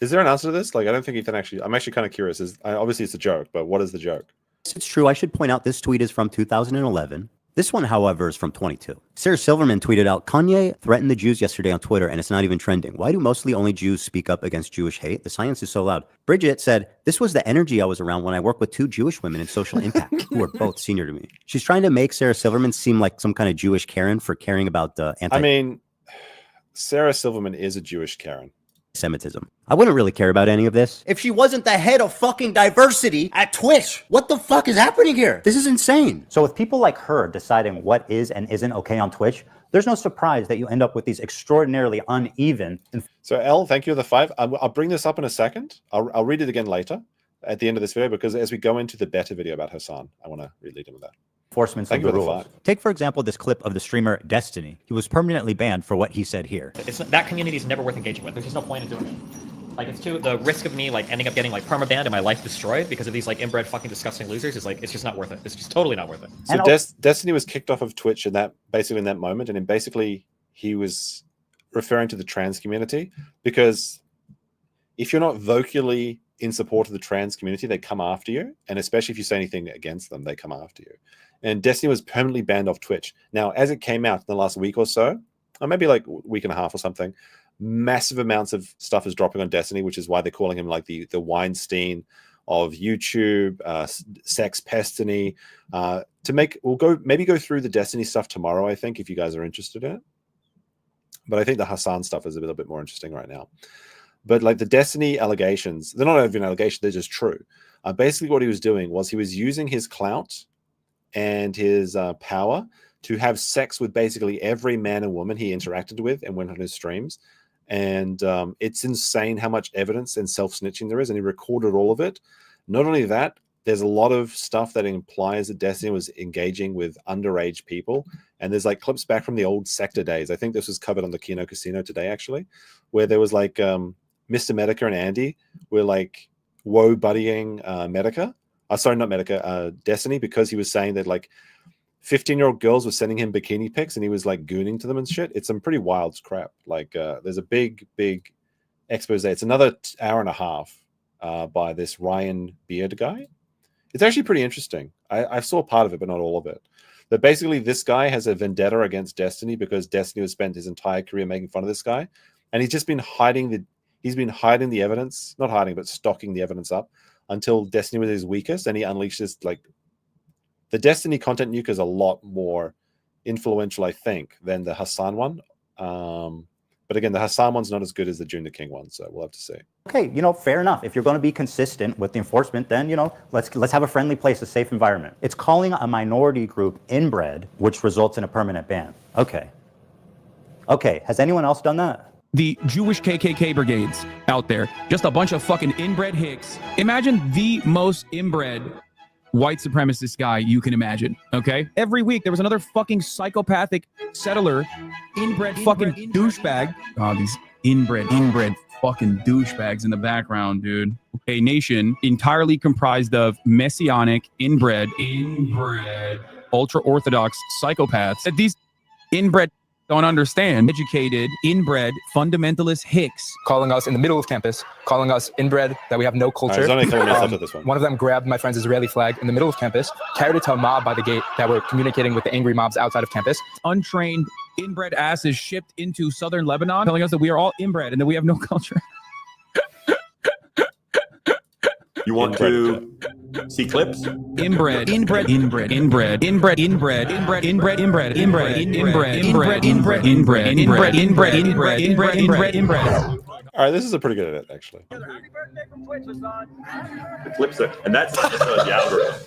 Is there an answer to this? Like, I don't think Ethan actually... I'm actually kind of curious. Obviously, it's a joke, but what is the joke? It's true. I should point out this tweet is from 2011. This one, however, is from 22. Sarah Silverman tweeted out, Kanye threatened the Jews yesterday on Twitter, and it's not even trending. Why do mostly only Jews speak up against Jewish hate? The science is so loud. Bridget said, this was the energy I was around when I worked with 2 Jewish women in social impact, who are both senior to me. She's trying to make Sarah Silverman seem like some kind of Jewish Karen for caring about the I mean, Sarah Silverman is a Jewish Karen. Semitism. I wouldn't really care about any of this if she wasn't the head of fucking diversity at Twitch. What the fuck is happening here? This is insane. So with people like her deciding what is and isn't okay on Twitch, there's no surprise that you end up with these extraordinarily uneven. So Elle, thank you for the 5. I'll bring this up in a second. I'll read it again later at the end of this video, because as we go into the better video about Hasan, I want to read him with that. Enforcement of the rules. Take, for example, this clip of the streamer Destiny. He was permanently banned for what he said here. That community is never worth engaging with. There's just no point in doing it. Like it's too the risk of me like ending up getting like permabanned and my life destroyed because of these like inbred fucking disgusting losers is like it's just not worth it. It's just totally not worth it. So Destiny was kicked off of Twitch in that moment, and then basically he was referring to the trans community, because if you're not vocally in support of the trans community, they come after you, and especially if you say anything against them, they come after you. And Destiny was permanently banned off Twitch. Now, as it came out in the last week or so, or maybe like a week and a half or something, massive amounts of stuff is dropping on Destiny, which is why they're calling him like the Weinstein of YouTube, sex pestiny. We'll maybe go through the Destiny stuff tomorrow, I think, if you guys are interested in it. But I think the Hasan stuff is a little bit more interesting right now. But like the Destiny allegations, they're not even allegations, they're just true. Basically what he was doing was he was using his clout and his power to have sex with basically every man and woman he interacted with and went on his streams. And it's insane how much evidence and self-snitching there is, and he recorded all of it. Not only that, there's a lot of stuff that implies that Destiny was engaging with underage people, and there's like clips back from the old Sektor days. I think this was covered on the Kino Casino today, actually, where there was like Mr. Medica and Andy were like woe buddying Medica. Sorry, not Medica, Destiny, because he was saying that like 15-year-old girls were sending him bikini pics and he was like gooning to them and shit. It's some pretty wild crap. Like there's a big expose. It's another hour and a half by this Ryan Beard guy. It's actually pretty interesting. I saw part of it, but not all of it. But basically this guy has a vendetta against Destiny because Destiny has spent his entire career making fun of this guy. And he's just been hiding the evidence, not hiding, but stocking the evidence up until Destiny was his weakest, and he unleashes like the Destiny Content Nuke is a lot more influential, I think, than the Hasan one. But again, the Hasan one's not as good as the June the King one, so we'll have to see. Okay, fair enough. If you're going to be consistent with the enforcement, then let's have a friendly place, a safe environment. It's calling a minority group inbred, which results in a permanent ban. Okay, has anyone else done that? The Jewish KKK brigades out there, just a bunch of fucking inbred hicks. Imagine the most inbred white supremacist guy you can imagine, okay? Every week there was another fucking psychopathic settler, inbred fucking douchebag. Oh, these inbred fucking douchebags in the background, dude. A nation entirely comprised of messianic, inbred, ultra-Orthodox psychopaths that these inbred don't understand. Educated, inbred, fundamentalist hicks. Calling us in the middle of campus, calling us inbred, that we have no culture. One of them grabbed my friend's Israeli flag in the middle of campus, carried it to a mob by the gate that were communicating with the angry mobs outside of campus. Untrained, inbred asses shipped into southern Lebanon, telling us that we are all inbred and that we have no culture. You want to see clips? Inbred. All right, this is a pretty good edit, actually. The clips are, and that's the algorithm.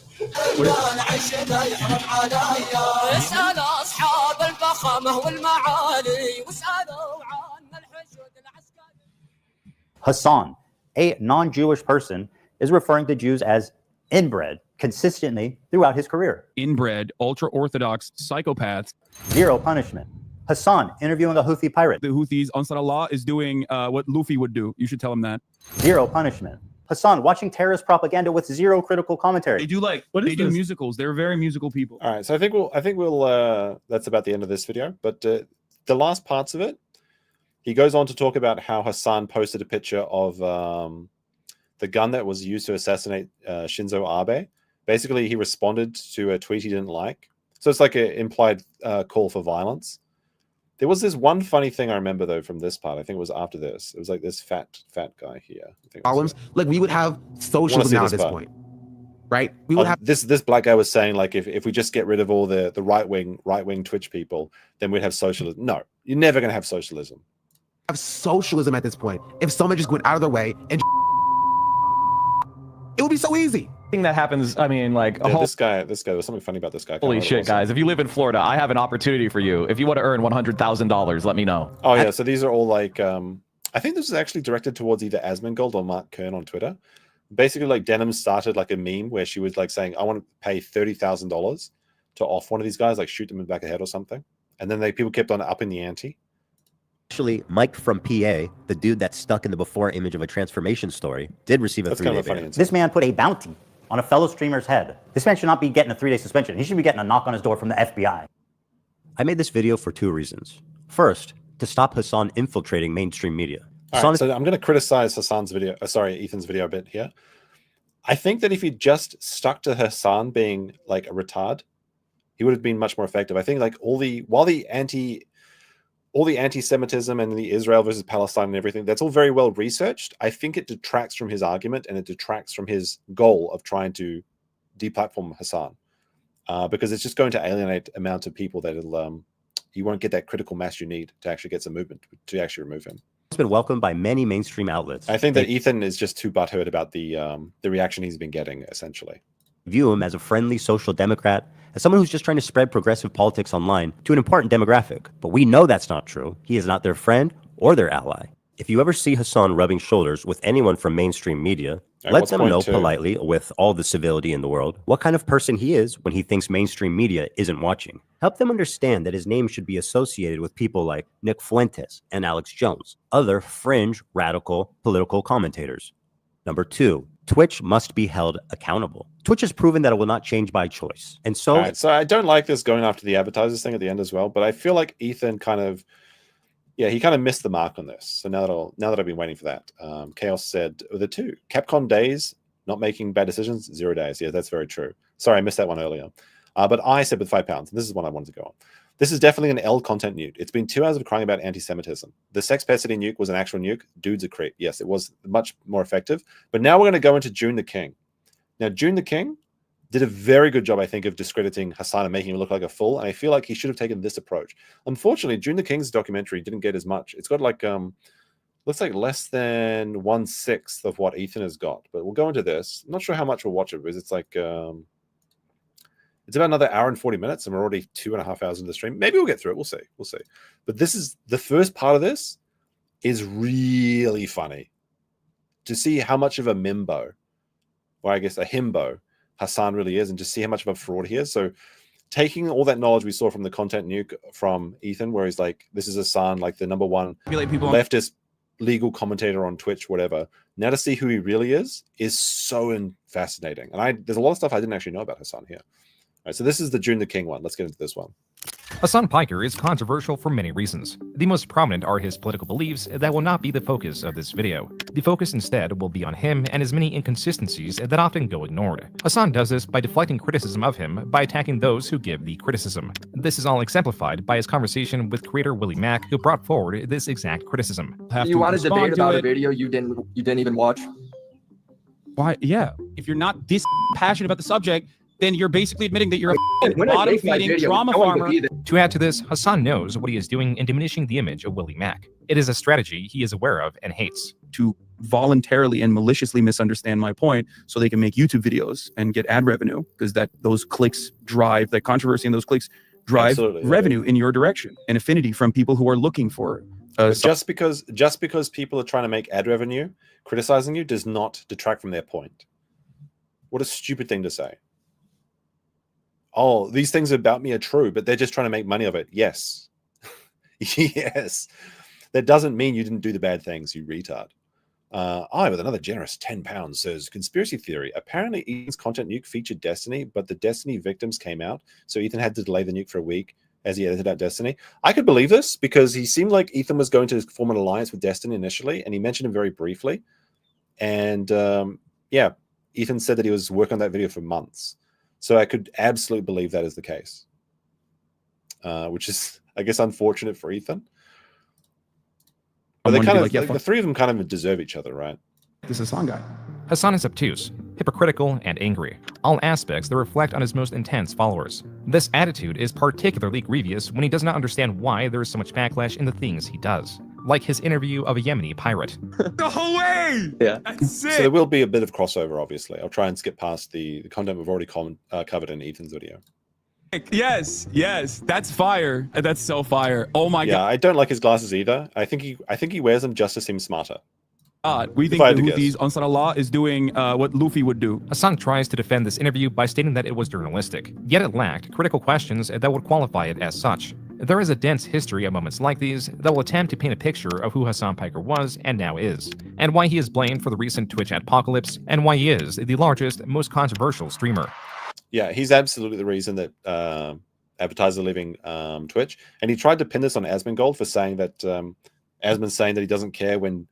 Hasan, a non-Jewish person, is referring to Jews as inbred consistently throughout his career. Inbred, ultra-Orthodox psychopaths. Zero punishment. Hasan interviewing a Houthi pirate. The Houthis, Ansar Allah, is doing what Luffy would do. You should tell him that. Zero punishment. Hasan watching terrorist propaganda with zero critical commentary. They do do musicals. They're very musical people. All right, so I think we'll that's about the end of this video. But the last parts of it, he goes on to talk about how Hasan posted a picture of the gun that was used to assassinate Shinzo Abe. Basically, he responded to a tweet he didn't like. So it's like an implied call for violence. There was this one funny thing I remember, though, from this part. I think it was after this. It was like this fat guy here. Problems. Like, we would have socialism now at this point, right? We would have this black guy was saying, like, if we just get rid of all the right wing Twitch people, then we'd have socialism. No, you're never going to have socialism. Have socialism at this point. If someone just went out of their way and it would be so easy. Thing that happens, I mean, like this guy, there's something funny about this guy. Holy shit, guys! If you live in Florida, I have an opportunity for you. If you want to earn $100,000, let me know. Oh yeah, so these are all like, I think this is actually directed towards either Asmongold or Mark Kern on Twitter. Basically, like Denim started like a meme where she was like saying, "I want to pay $30,000 to off one of these guys, like shoot them in the back of the head or something," and then people kept on upping the ante. Actually, Mike from PA, the dude that's stuck in the before image of a transformation story, did receive a 3-day ban. This man put a bounty on a fellow streamer's head. This man should not be getting a 3-day suspension. He should be getting a knock on his door from the FBI. I made this video for 2 reasons. First, to stop Hasan infiltrating mainstream media. All right, so I'm going to criticize Ethan's video a bit here. I think that if he just stuck to Hasan being like a retard, he would have been much more effective. I think like all the anti-Semitism and the Israel versus Palestine and everything, that's all very well researched. I think it detracts from his argument and it detracts from his goal of trying to deplatform Hasan, because it's just going to alienate amount of people that you won't get that critical mass you need to actually get some movement to actually remove him. It's been welcomed by many mainstream outlets. I think that Ethan is just too butthurt about the reaction he's been getting, essentially. View him as a friendly social democrat, as someone who's just trying to spread progressive politics online to an important demographic. But we know that's not true. He is not their friend or their ally. If you ever see Hasan rubbing shoulders with anyone from mainstream media, let them know politely, with all the civility in the world, what kind of person he is when he thinks mainstream media isn't watching. Help them understand that his name should be associated with people like Nick Fuentes and Alex Jones, other fringe, radical, political commentators. Number 2, Twitch must be held accountable. Twitch has proven that it will not change by choice. And so... Right, so I don't like this going after the advertisers thing at the end as well, but I feel like Ethan kind of missed the mark on this. So now that I've been waiting for that, Chaos said the 2 Capcom days, not making bad decisions, 0 days. Yeah, that's very true. Sorry, I missed that one earlier. But I said with £5, and this is one I wanted to go on. This is definitely an L content nuke. It's been 2 hours of crying about anti-Semitism. The sex pesity nuke was an actual nuke. Dude's a creep. Yes, it was much more effective. But now we're going to go into June the King. Now, June the King did a very good job, I think, of discrediting Hasan and making him look like a fool. And I feel like he should have taken this approach. Unfortunately, June the King's documentary didn't get as much. It's got like, looks like less than 1/6 of what Ethan has got. But we'll go into this. I'm not sure how much we'll watch it, because it's like, it's about another hour and 40 minutes, and we're already 2.5 hours into the stream. Maybe we'll get through it. We'll see. We'll see. But this is the first part of this is really funny to see how much of a mimbo, or I guess a himbo, Hasan really is, and just see how much of a fraud he is. So taking all that knowledge we saw from the Content Nuke from Ethan, where he's like, this is Hasan, like the #1 leftist legal commentator on Twitch, whatever. Now to see who he really is so fascinating. And there's a lot of stuff I didn't actually know about Hasan here. All right, so this is the June the King one. Let's get into this one. Hasan Piker is controversial for many reasons. The most prominent are his political beliefs that will not be the focus of this video. The focus instead will be on him and his many inconsistencies that often go ignored. Hasan does this by deflecting criticism of him by attacking those who give the criticism. This is all exemplified by his conversation with creator Willie Mack, who brought forward this exact criticism. You want to debate about a video you didn't even watch? Why? Yeah. If you're not this passionate about the subject, then you're basically admitting that you're a bottom-feeding drama farmer. To add to this, Hasan knows what he is doing in diminishing the image of Willie Mack. It is a strategy he is aware of and hates. To voluntarily and maliciously misunderstand my point so they can make YouTube videos and get ad revenue, because those clicks drive, that controversy and those clicks drive revenue in your direction and affinity from people who are looking for just because people are trying to make ad revenue, criticizing you does not detract from their point. What a stupid thing to say. Oh, these things about me are true, but they're just trying to make money of it. Yes. Yes. That doesn't mean you didn't do the bad things, you retard. I, with another generous £10, says, conspiracy theory. Apparently, Ethan's Content Nuke featured Destiny, but the Destiny victims came out, so Ethan had to delay the nuke for a week as he edited out Destiny. I could believe this because he seemed like Ethan was going to form an alliance with Destiny initially, and he mentioned him very briefly. And yeah, Ethan said that he was working on that video for months. So I could absolutely believe that is the case, which is, I guess, unfortunate for Ethan. But they kind of, the three of them kind of deserve each other, right? This is Hasan guy. Hasan is obtuse, hypocritical, and angry, all aspects that reflect on his most intense followers. This attitude is particularly grievous when he does not understand why there is so much backlash in the things he does, like his interview of a Yemeni pirate. The whole way! Yeah. So there will be a bit of crossover, obviously. I'll try and skip past the content we've already covered in Ethan's video. Yes, that's fire. That's so fire. Oh my god. Yeah, I don't like his glasses either. I think he wears them just to seem smarter. We think the Houthis, Ansar Allah, is doing what Luffy would do. Hasan tries to defend this interview by stating that it was journalistic, yet it lacked critical questions that would qualify it as such. There is a dense history of moments like these that will attempt to paint a picture of who Hasan Piker was and now is, and why he is blamed for the recent Twitch apocalypse, and why he is the largest, most controversial streamer. Yeah, he's absolutely the reason that advertisers are leaving Twitch. And he tried to pin this on Asmongold for saying that Asmon's saying that he doesn't care when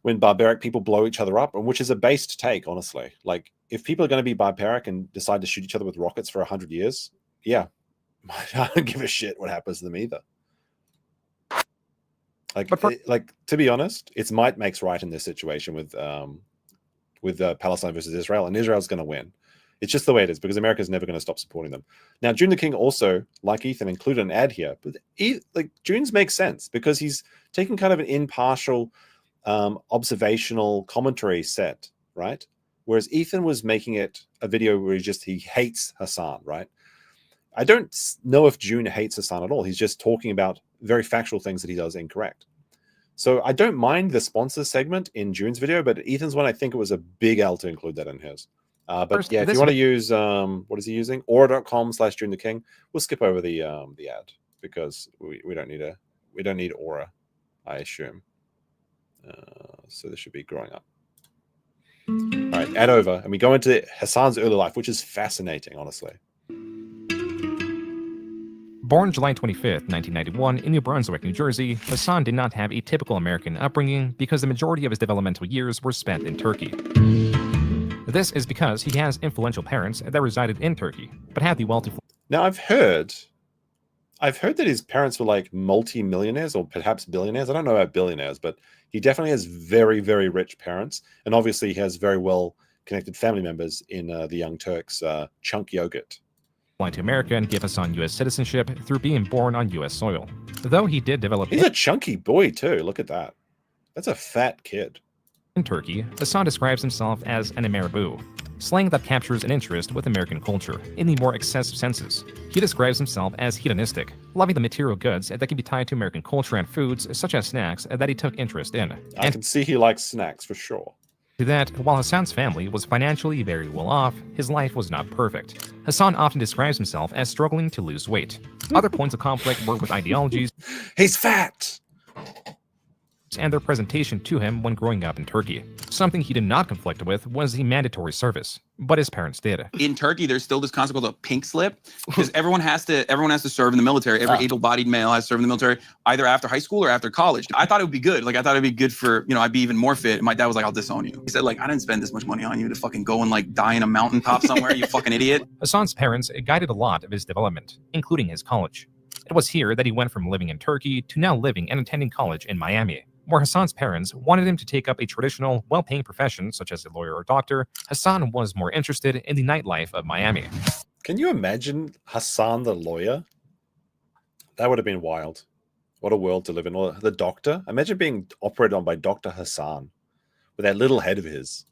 barbaric people blow each other up, and which is a based take, honestly. Like, if people are going to be barbaric and decide to shoot each other with rockets for 100 years, yeah, I don't give a shit what happens to them either. Like, like, to be honest, it's might makes right in this situation with Palestine versus Israel, and Israel's going to win. It's just the way it is, because America's never going to stop supporting them. Now, June the King also, like Ethan, included an ad here, but like June's makes sense because he's taking kind of an impartial, observational commentary set, right? Whereas Ethan was making it a video where he hates Hasan, right? I don't know if June hates Hasan at all. He's just talking about very factual things that he does incorrect. So I don't mind the sponsor segment in June's video, but Ethan's one, I think it was a big L to include that in his. But First, yeah, if you want to use, what is he using? Aura.com/June the King. We'll skip over the ad because we don't need Aura, I assume. So this should be growing up. All right, ad over, and we go into Hasan's early life, which is fascinating, honestly. Born July 25th, 1991 in New Brunswick, New Jersey, Hasan did not have a typical American upbringing because the majority of his developmental years were spent in Turkey. This is because he has influential parents that resided in Turkey, but had the wealth to... Now, I've heard that his parents were like multi-millionaires or perhaps billionaires. I don't know about billionaires, but he definitely has very, very rich parents. And obviously he has very well-connected family members in the Young Turks, Chunk Yogurt. Fly to America and give Hasan U.S. citizenship through being born on U.S. soil. Though he did develop... He's a chunky boy, too. Look at that. That's a fat kid. In Turkey, Hasan describes himself as an Ameribu, slang that captures an interest with American culture in the more excessive senses. He describes himself as hedonistic, loving the material goods that can be tied to American culture and foods such as snacks that he took interest in. I can see he likes snacks for sure. To that, while Hasan's family was financially very well off, his life was not perfect. Hasan often describes himself as struggling to lose weight. Other points of conflict were with ideologies. He's fat! And their presentation to him when growing up in Turkey. Something he did not conflict with was the mandatory service, but his parents did. In Turkey, there's still this concept called a pink slip, because everyone has to serve in the military. Every able-bodied male has to serve in the military, either after high school or after college. I thought it would be good. Like, I thought it'd be good for, I'd be even more fit. And my dad was like, I'll disown you. He said, like, I didn't spend this much money on you to fucking go and like die in a mountaintop somewhere, you fucking idiot. Hasan's parents guided a lot of his development, including his college. It was here that he went from living in Turkey to now living and attending college in Miami. Where Hasan's parents wanted him to take up a traditional, well-paying profession such as a lawyer or doctor, Hasan was more interested in the nightlife of Miami. Can you imagine Hasan the lawyer? That would have been wild. What a world to live in. Or the doctor. Imagine being operated on by Dr. Hasan with that little head of his.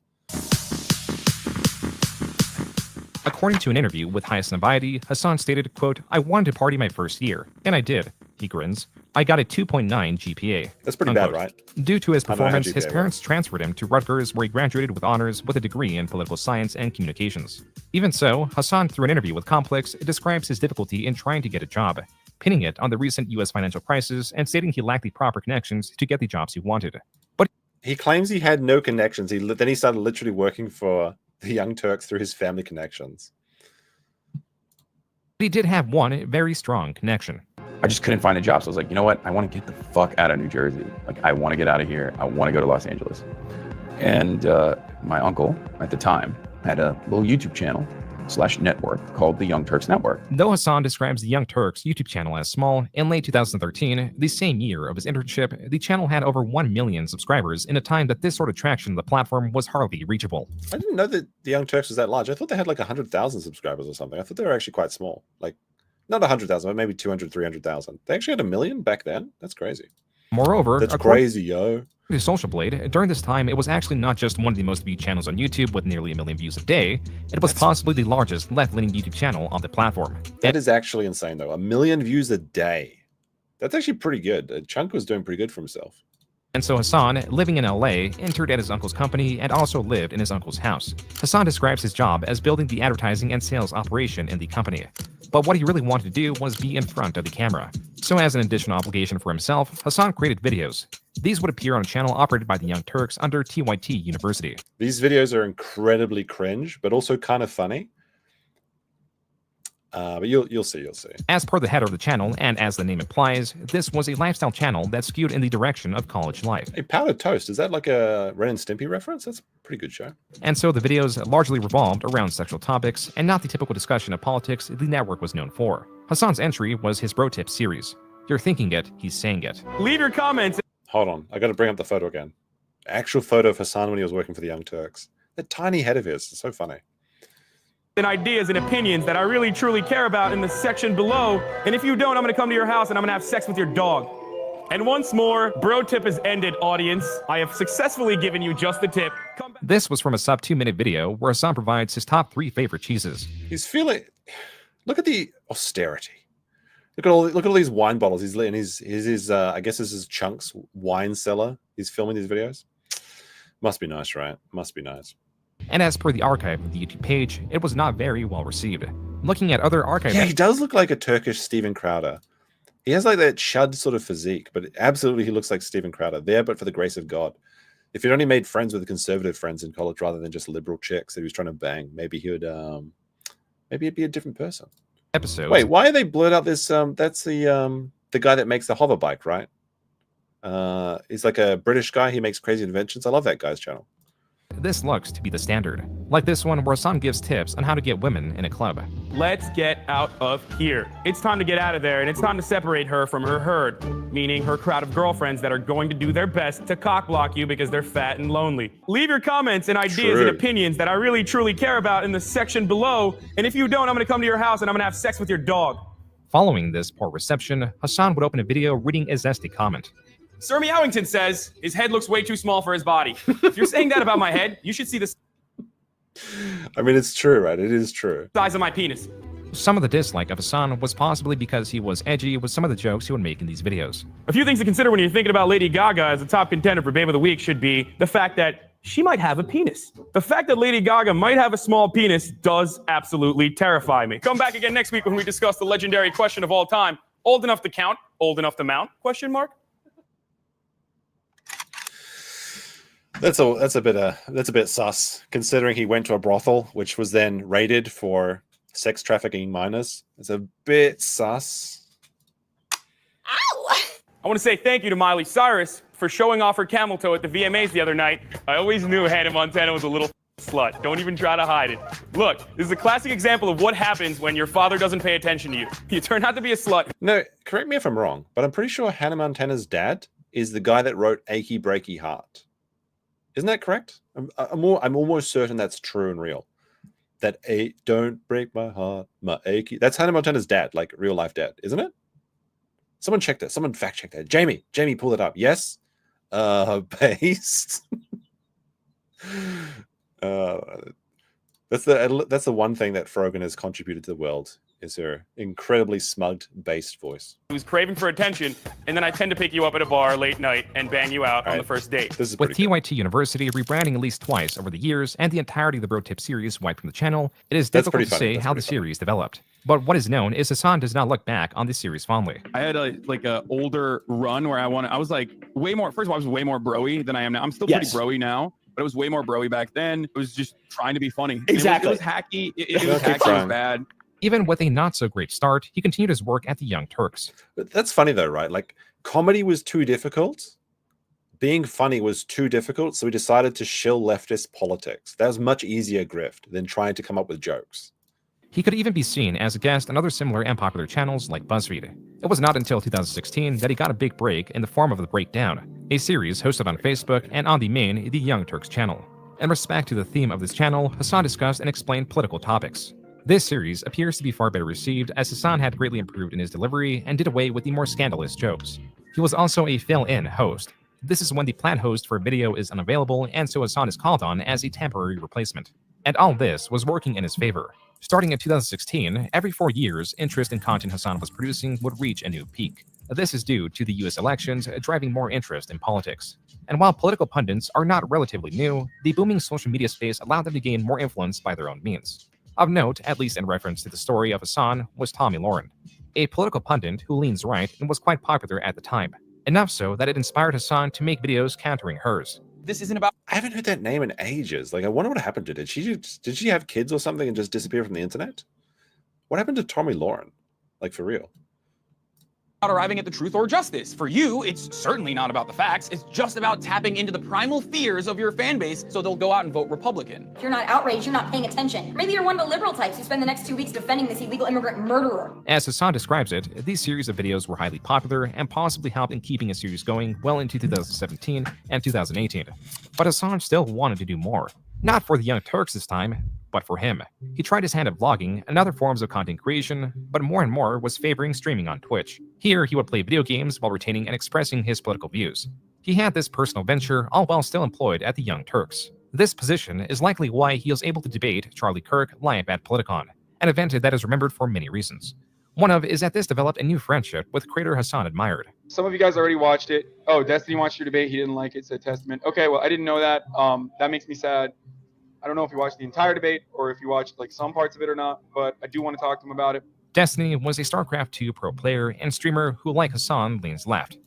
According to an interview with Hasan Abadi, Hasan stated, quote, "I wanted to party my first year, and I did." He grins. "I got a 2.9 GPA. That's pretty unquote. bad, right? Due to his performance, his GPA parents transferred him to Rutgers, where he graduated with honors with a degree in political science and communications. Even so, Hasan, through an interview with Complex, describes his difficulty in trying to get a job, pinning it on the recent U.S. financial crisis and stating he lacked the proper connections to get the jobs he wanted. But he claims he had no connections. Then he started literally working for the Young Turks through his family connections. He did have one very strong connection. I just couldn't find a job. So I was like, you know what? I want to get the fuck out of New Jersey. Like, I want to get out of here. I want to go to Los Angeles. And my uncle at the time had a little YouTube channel / network called the Young Turks Network. Though Hasan describes the Young Turks YouTube channel as small, in late 2013, the same year of his internship, the channel had over 1 million subscribers in a time that this sort of traction on the platform was hardly reachable. I didn't know that the Young Turks was that large. I thought they had like 100,000 subscribers or something. I thought they were actually quite small. Like, not 100,000, but maybe 200, 300,000. They actually had 1 million back then? That's crazy. Moreover, that's crazy, yo. To Social Blade, during this time, it was actually not just one of the most viewed channels on YouTube with nearly 1 million views a day, it was possibly the largest left-leaning YouTube channel on the platform. That is actually insane, though. 1 million views a day. That's actually pretty good. Chunk was doing pretty good for himself. And so Hasan, living in LA, entered at his uncle's company and also lived in his uncle's house. Hasan describes his job as building the advertising and sales operation in the company. But what he really wanted to do was be in front of the camera. So as an additional obligation for himself, Hasan created videos. These would appear on a channel operated by the Young Turks under TYT University. These videos are incredibly cringe, but also kind of funny. But you'll see. As per the header of the channel, and as the name implies, this was a lifestyle channel that skewed in the direction of college life. Hey, Powdered Toast, is that like a Ren and Stimpy reference? That's a pretty good show. And so the videos largely revolved around sexual topics, and not the typical discussion of politics the network was known for. Hasan's entry was his Bro Tip series. You're thinking it, he's saying it. Leave your comments. Hold on, I got to bring up the photo again. Actual photo of Hasan when he was working for the Young Turks. That tiny head of his, it's so funny. And ideas and opinions that I really truly care about in the section below. And if you don't, I'm gonna come to your house and I'm gonna have sex with your dog. And once more, Bro Tip is ended, audience. I have successfully given you just the tip. This was from a sub 2-minute video where Hasan provides his top 3 favorite cheeses. He's feeling. Look at the austerity. Look at all these wine bottles. He's in his I guess this is Chunks wine cellar. He's filming these videos. Must be nice, right? Must be nice. And as per the archive of the YouTube page, it was not very well received. Looking at other archive... Yeah, he does look like a Turkish Steven Crowder. He has like that shud sort of physique, but absolutely he looks like Steven Crowder. There, but for the grace of God. If he'd only made friends with the conservative friends in college rather than just liberal chicks that he was trying to bang, maybe he would... maybe he'd be a different person. Episodes. Wait, why are they blurred out this... that's the guy that makes the hover bike, right? He's like a British guy. He makes crazy inventions. I love that guy's channel. This looks to be the standard. Like this one where Hasan gives tips on how to get women in a club. Let's get out of here. It's time to get out of there, and it's time to separate her from her herd, meaning her crowd of girlfriends that are going to do their best to cockblock you because they're fat and lonely. Leave your comments and ideas and opinions that I really truly care about in the section below, and if you don't, I'm gonna come to your house and I'm gonna have sex with your dog. Following this poor reception, Hasan would open a video reading a zesty comment. Sir Meowington says his head looks way too small for his body. If you're saying that about my head, you should see the I mean, it's true, right? It is true. size of my penis. Some of the dislike of Hasan was possibly because he was edgy with some of the jokes he would make in these videos. A few things to consider when you're thinking about Lady Gaga as a top contender for Babe of the Week should be the fact that she might have a penis. The fact that Lady Gaga might have a small penis does absolutely terrify me. Come back again next week when we discuss the legendary question of all time. Old enough to count, old enough to mount? Question mark? That's a bit sus, considering he went to a brothel, which was then raided for sex trafficking minors. It's a bit sus. I want to say thank you to Miley Cyrus for showing off her camel toe at the VMAs the other night. I always knew Hannah Montana was a little slut. Don't even try to hide it. Look, this is a classic example of what happens when your father doesn't pay attention to you. You turn out to be a slut. No, correct me if I'm wrong, but I'm pretty sure Hannah Montana's dad is the guy that wrote Achy Breaky Heart. Isn't that correct? I'm almost certain that's true and real. That don't break my heart, my achy. That's Hannah Montana's dad, like real life dad, isn't it? Someone check that. Someone fact check that. Jamie, pull it up. Yes. Based. That's the one thing that Frogan has contributed to the world is her incredibly smugged, based voice. Who's craving for attention, and then I tend to pick you up at a bar late night and bang you out on the first date. With TYT University rebranding at least twice over the years and the entirety of the Bro Tip series wiped from the channel, it is difficult to say how the series developed. But what is known is Hasan does not look back on this series fondly. I had a older run where I was like way more. First of all, I was way more broy than I am now. I'm still pretty broy now, but it was way more broy back then. It was just trying to be funny. Exactly. It was hacky. It was hacky. It was bad. Even with a not so great start, he continued his work at the Young Turks. But that's funny though, right? Like comedy was too difficult. Being funny was too difficult, so he decided to shill leftist politics. That was much easier grift than trying to come up with jokes. He could even be seen as a guest on other similar and popular channels like BuzzFeed. It was not until 2016 that he got a big break in the form of The Breakdown, a series hosted on Facebook and on the main The Young Turks channel. In respect to the theme of this channel, Hasan discussed and explained political topics. This series appears to be far better received as Hasan had greatly improved in his delivery and did away with the more scandalous jokes. He was also a fill-in host. This is when the planned host for a video is unavailable, and so Hasan is called on as a temporary replacement. And all this was working in his favor. Starting in 2016, every 4 years, interest in content Hasan was producing would reach a new peak. This is due to the US elections driving more interest in politics. And while political pundits are not relatively new, the booming social media space allowed them to gain more influence by their own means. Of note, at least in reference to the story of Hasan, was Tomi Lahren, a political pundit who leans right and was quite popular at the time. Enough so that it inspired Hasan to make videos countering hers. This isn't about. I haven't heard that name in ages. Like, I wonder what happened to her. Did she have kids or something and just disappear from the internet? What happened to Tomi Lahren? Like, for real? Arriving at the truth or justice. For you, it's certainly not about the facts. It's just about tapping into the primal fears of your fan base so they'll go out and vote Republican. If you're not outraged, you're not paying attention. Maybe you're one of the liberal types who spend the next 2 weeks defending this illegal immigrant murderer. As Hasan describes it, these series of videos were highly popular and possibly helped in keeping a series going well into 2017 and 2018. But Hasan still wanted to do more. Not for the Young Turks this time, but for him. He tried his hand at vlogging and other forms of content creation, but more and more was favoring streaming on Twitch. Here, he would play video games while retaining and expressing his political views. He had this personal venture all while still employed at the Young Turks. This position is likely why he was able to debate Charlie Kirk live at Politicon, an event that is remembered for many reasons. One of is that this developed a new friendship with creator Hasan admired. Some of you guys already watched it. Oh, Destiny watched your debate. He didn't like it. Said Testament. Okay, well, I didn't know that. That makes me sad. I don't know if you watched the entire debate or if you watched like some parts of it or not, but I do want to talk to him about it. Destiny was a StarCraft 2 pro player and streamer who, like Hasan, leans left.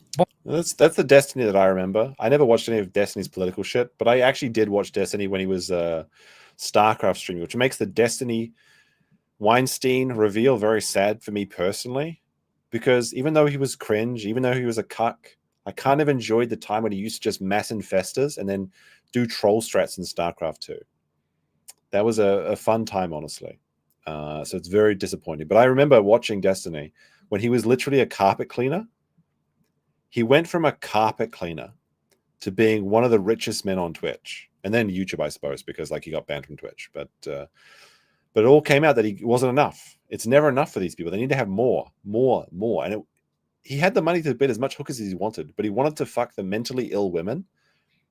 That's the Destiny that I remember. I never watched any of Destiny's political shit, but I actually did watch Destiny when he was StarCraft streaming, which makes the Destiny Weinstein reveal very sad for me personally, because even though he was cringe, even though he was a cuck, I kind of enjoyed the time when he used to just mass infestors and then do troll strats in StarCraft 2. That was a fun time, honestly. So it's very disappointing. But I remember watching Destiny when he was literally a carpet cleaner. He went from a carpet cleaner to being one of the richest men on Twitch, and then YouTube, I suppose, because like he got banned from Twitch. But it all came out that he wasn't enough. It's never enough for these people. They need to have more. And he had the money to bid as much hookers as he wanted, but he wanted to fuck the mentally ill women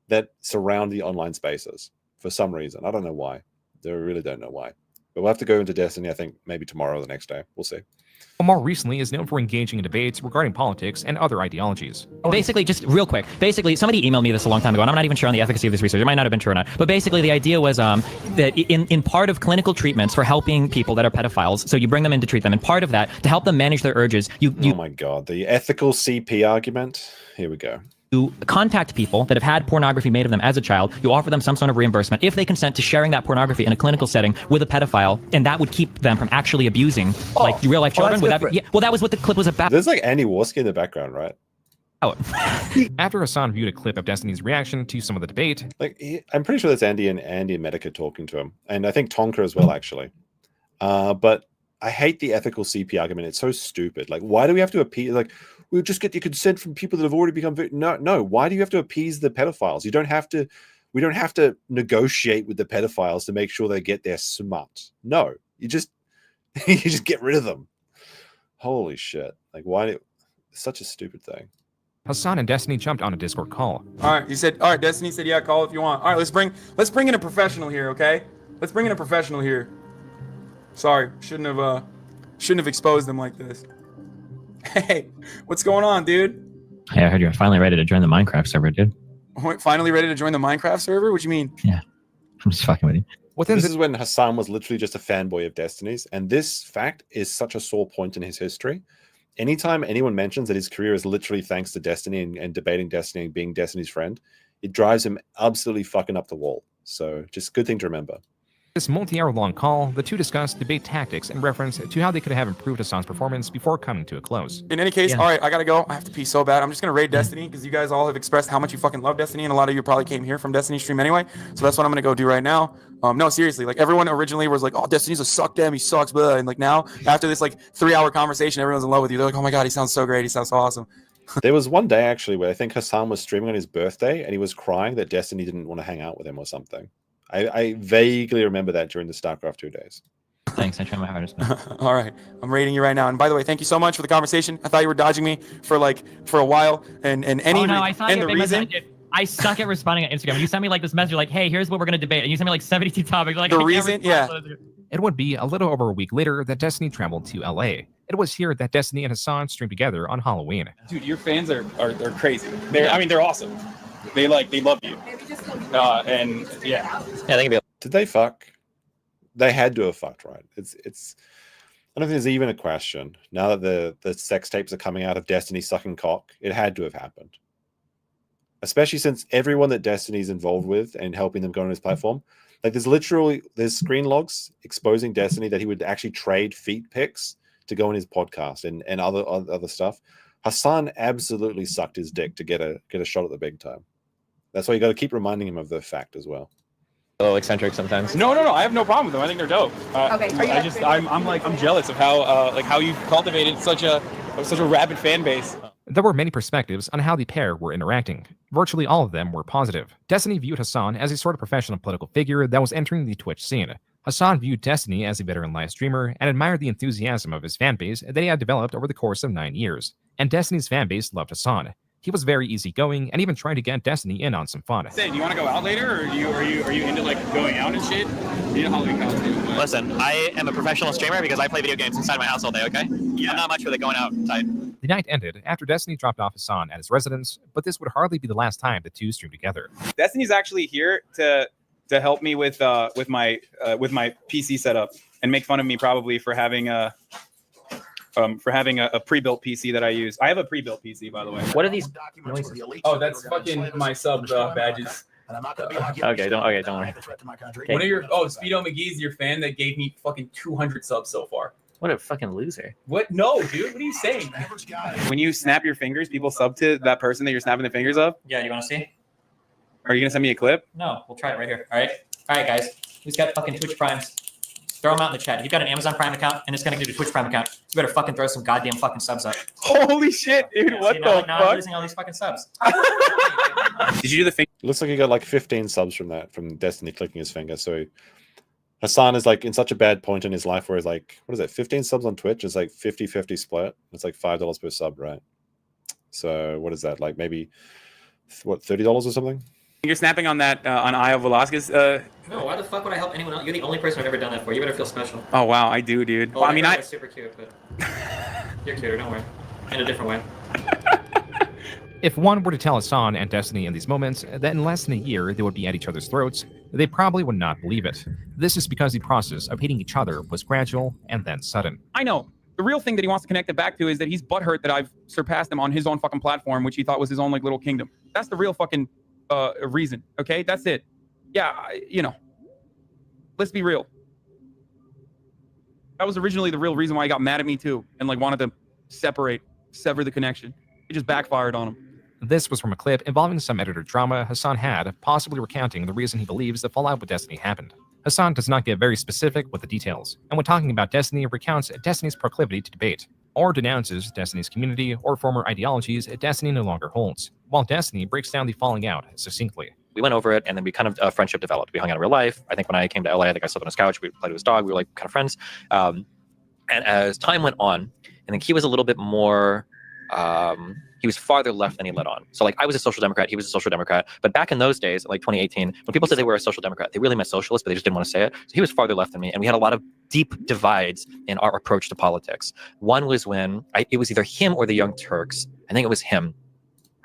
that surround the online spaces for some reason. I don't know why. I really don't know why. But we'll have to go into Destiny, I think, maybe tomorrow or the next day. We'll see. More recently is known for engaging in debates regarding politics and other ideologies. Basically, just real quick, somebody emailed me this a long time ago, and I'm not even sure on the efficacy of this research. It might not have been true or not. But basically, the idea was that in part of clinical treatments for helping people that are pedophiles, so you bring them in to treat them, and part of that, to help them manage their urges, Oh my God, the ethical CP argument. Here we go. You contact people that have had pornography made of them as a child. You offer them some sort of reimbursement if they consent to sharing that pornography in a clinical setting with a pedophile, and that would keep them from actually abusing like real life children. Well, that was what the clip was about. There's like Andy Warski in the background, right? After Hasan viewed a clip of Destiny's reaction to some of the debate, I'm pretty sure that's Andy and Medica talking to him, and I think Tonka as well, actually. But I hate the ethical CP argument. It's so stupid. Like, why do we have to appeal? Like, we'll just get your consent from people that have already become no. Why do you have to appease the pedophiles? We don't have to negotiate with the pedophiles to make sure they get their smut. No, you just get rid of them. Holy shit! Like, why? Such a stupid thing. Hasan and Destiny jumped on a Discord call. All right, Destiny said, yeah, call if you want. All right, let's bring in a professional here, okay? Let's bring in a professional here. Sorry, shouldn't have exposed them like this. Hey, what's going on, dude? Hey, I heard you're finally ready to join the Minecraft server, dude. Finally ready to join the Minecraft server? What do you mean? Yeah, I'm just fucking with you. This is when Hasan was literally just a fanboy of Destiny's, and this fact is such a sore point in his history. Anytime anyone mentions that his career is literally thanks to Destiny and debating Destiny and being Destiny's friend, it drives him absolutely fucking up the wall. So just good thing to remember. This multi-hour-long call, the two discussed debate tactics in reference to how they could have improved Hasan's performance before coming to a close. In any case, all right, I gotta go. I have to pee so bad. I'm just gonna raid Destiny because you guys all have expressed how much you fucking love Destiny, and a lot of you probably came here from Destiny stream anyway. So that's what I'm gonna go do right now. No, seriously, like everyone originally was like, "Oh, Destiny's a suck damn, he sucks," blah. And like now, after this like 3-hour conversation, everyone's in love with you. They're like, "Oh my god, he sounds so great. He sounds so awesome." There was one day actually where I think Hasan was streaming on his birthday, and he was crying that Destiny didn't want to hang out with him or something. I vaguely remember that during the StarCraft 2 days. Thanks, I try my hardest. All right, I'm rating you right now. And by the way, thank you so much for the conversation. I thought you were dodging me for a while, and the reason. I suck at responding on Instagram. You sent me like this message like, "Hey, here's what we're gonna debate," and you sent me like 72 topics. Like the reason, yeah. It would be a little over a week later that Destiny traveled to LA. It was here that Destiny and Hasan streamed together on Halloween. Dude, your fans are crazy. They're awesome. They love you. And yeah. Did they fuck? they had to have fucked, right? It's. I don't think there's even a question now that the sex tapes are coming out of Destiny sucking cock. It had to have happened, especially since everyone that Destiny's involved with and helping them go on his platform, like there's screen logs exposing Destiny that he would actually trade feet pics to go on his podcast and other stuff. Hasan absolutely sucked his dick to get a shot at the big time. That's why you got to keep reminding him of the fact as well. A little eccentric sometimes. No, I have no problem with them. I think they're dope. Okay. I'm jealous of how you cultivated such a rabid fan base. There were many perspectives on how the pair were interacting. Virtually all of them were positive. Destiny viewed Hasan as a sort of professional political figure that was entering the Twitch scene. Hasan viewed Destiny as a veteran live streamer and admired the enthusiasm of his fanbase that he had developed over the course of 9 years. And Destiny's fanbase loved Hasan. He was very easygoing and even tried to get Destiny in on some fun. Say, do you want to go out later, or are you into like going out and shit? You know Halloween costume. Listen, I am a professional streamer because I play video games inside my house all day, okay? Yeah. I'm not much for the going out type. The night ended after Destiny dropped off Hasan at his residence, but this would hardly be the last time the two streamed together. Destiny's actually here to help me with my PC setup and make fun of me probably for having a pre-built PC that I use. I have a pre-built PC, by the way. What are these? Oh, that's fucking my sub badges. Okay, don't worry. One of your Speedo McGee's your fan that gave me fucking 200 subs so far. What a fucking loser. What? No, dude. What are you saying? When you snap your fingers, people sub to that person that you're snapping the fingers of? Yeah, you want to see? Are you gonna send me a clip? No, we'll try it right here. All right, guys. Who's got fucking Twitch Primes? Throw them out in the chat. If you've got an Amazon Prime account and it's connected to a Twitch Prime account, you better fucking throw some goddamn fucking subs up. Holy shit, dude! Yeah, what see, the now, fuck? Now I'm losing all these fucking subs. Did you do the thing? Looks like he got like 15 subs from Destiny clicking his finger. So Hasan is like in such a bad point in his life where he's like, what is it, 15 subs on Twitch? It's like 50-50 split. It's like $5 per sub, right? So what is that? Like maybe what, $30 or something? You're snapping on that on Io Velasquez. No, why the fuck would I help anyone else? You're the only person I've ever done that for. You better feel special. Oh wow, I do, dude. Oh, Well, I mean, I was super cute, but you're cuter. Don't worry. In a different way. If one were to tell Hasan and Destiny in these moments that in less than a year they would be at each other's throats, they probably would not believe it. This is because the process of hating each other was gradual and then sudden. I know. The real thing that he wants to connect it back to is that he's butthurt that I've surpassed him on his own fucking platform, which he thought was his own like little kingdom. That's the real fucking reason. Okay, that's it. Yeah, let's be real. That was originally the real reason why he got mad at me too, and like wanted to sever the connection. It just backfired on him. This was from a clip involving some editor drama Hasan had, possibly recounting the reason he believes the fallout with Destiny happened. Hasan does not get very specific with the details, and when talking about Destiny, recounts Destiny's proclivity to debate, or denounces Destiny's community or former ideologies Destiny no longer holds, while Destiny breaks down the falling out succinctly. We went over it, and then we kind of a friendship developed. We hung out in real life. I think when I came to LA, I think I slept on his couch. We played with his dog. We were like kind of friends. And as time went on, I think he was a little bit more. He was farther left than he let on. So like I was a social democrat, he was a social democrat. But back in those days, like 2018, when people said they were a social democrat, they really meant socialist, but they just didn't want to say it. So he was farther left than me, and we had a lot of deep divides in our approach to politics. One was when it was either him or the Young Turks. I think it was him.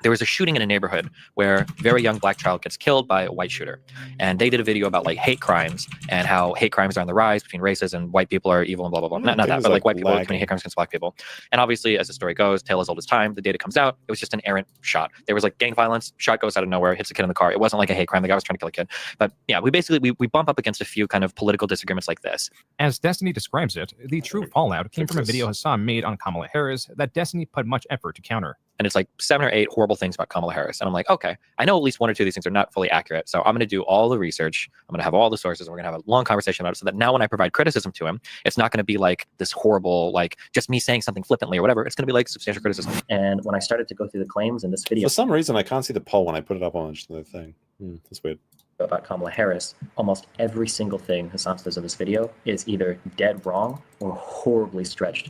There was a shooting in a neighborhood where a very young black child gets killed by a white shooter. And they did a video about like hate crimes and how hate crimes are on the rise between races and white people are evil and blah, blah, blah. Not that, but like white people are committing hate crimes against black people. And obviously, as the story goes, tale as old as time, the data comes out, it was just an errant shot. There was like gang violence, shot goes out of nowhere, hits a kid in the car. It wasn't like a hate crime. The guy was trying to kill a kid. But yeah, we bump up against a few kind of political disagreements like this. As Destiny describes it, the true fallout came from a video Hasan made on Kamala Harris that Destiny put much effort to counter. And it's like 7 or 8 horrible things about Kamala Harris. And I'm like, okay, I know at least 1 or 2 of these things are not fully accurate. So I'm going to do all the research. I'm going to have all the sources. And we're going to have a long conversation about it so that now when I provide criticism to him, it's not going to be like this horrible, like just me saying something flippantly or whatever. It's going to be like substantial criticism. And when I started to go through the claims in this video. For some reason, I can't see the poll when I put it up on the thing. That's weird. About Kamala Harris, almost every single thing Hasan says in this video is either dead wrong or horribly stretched.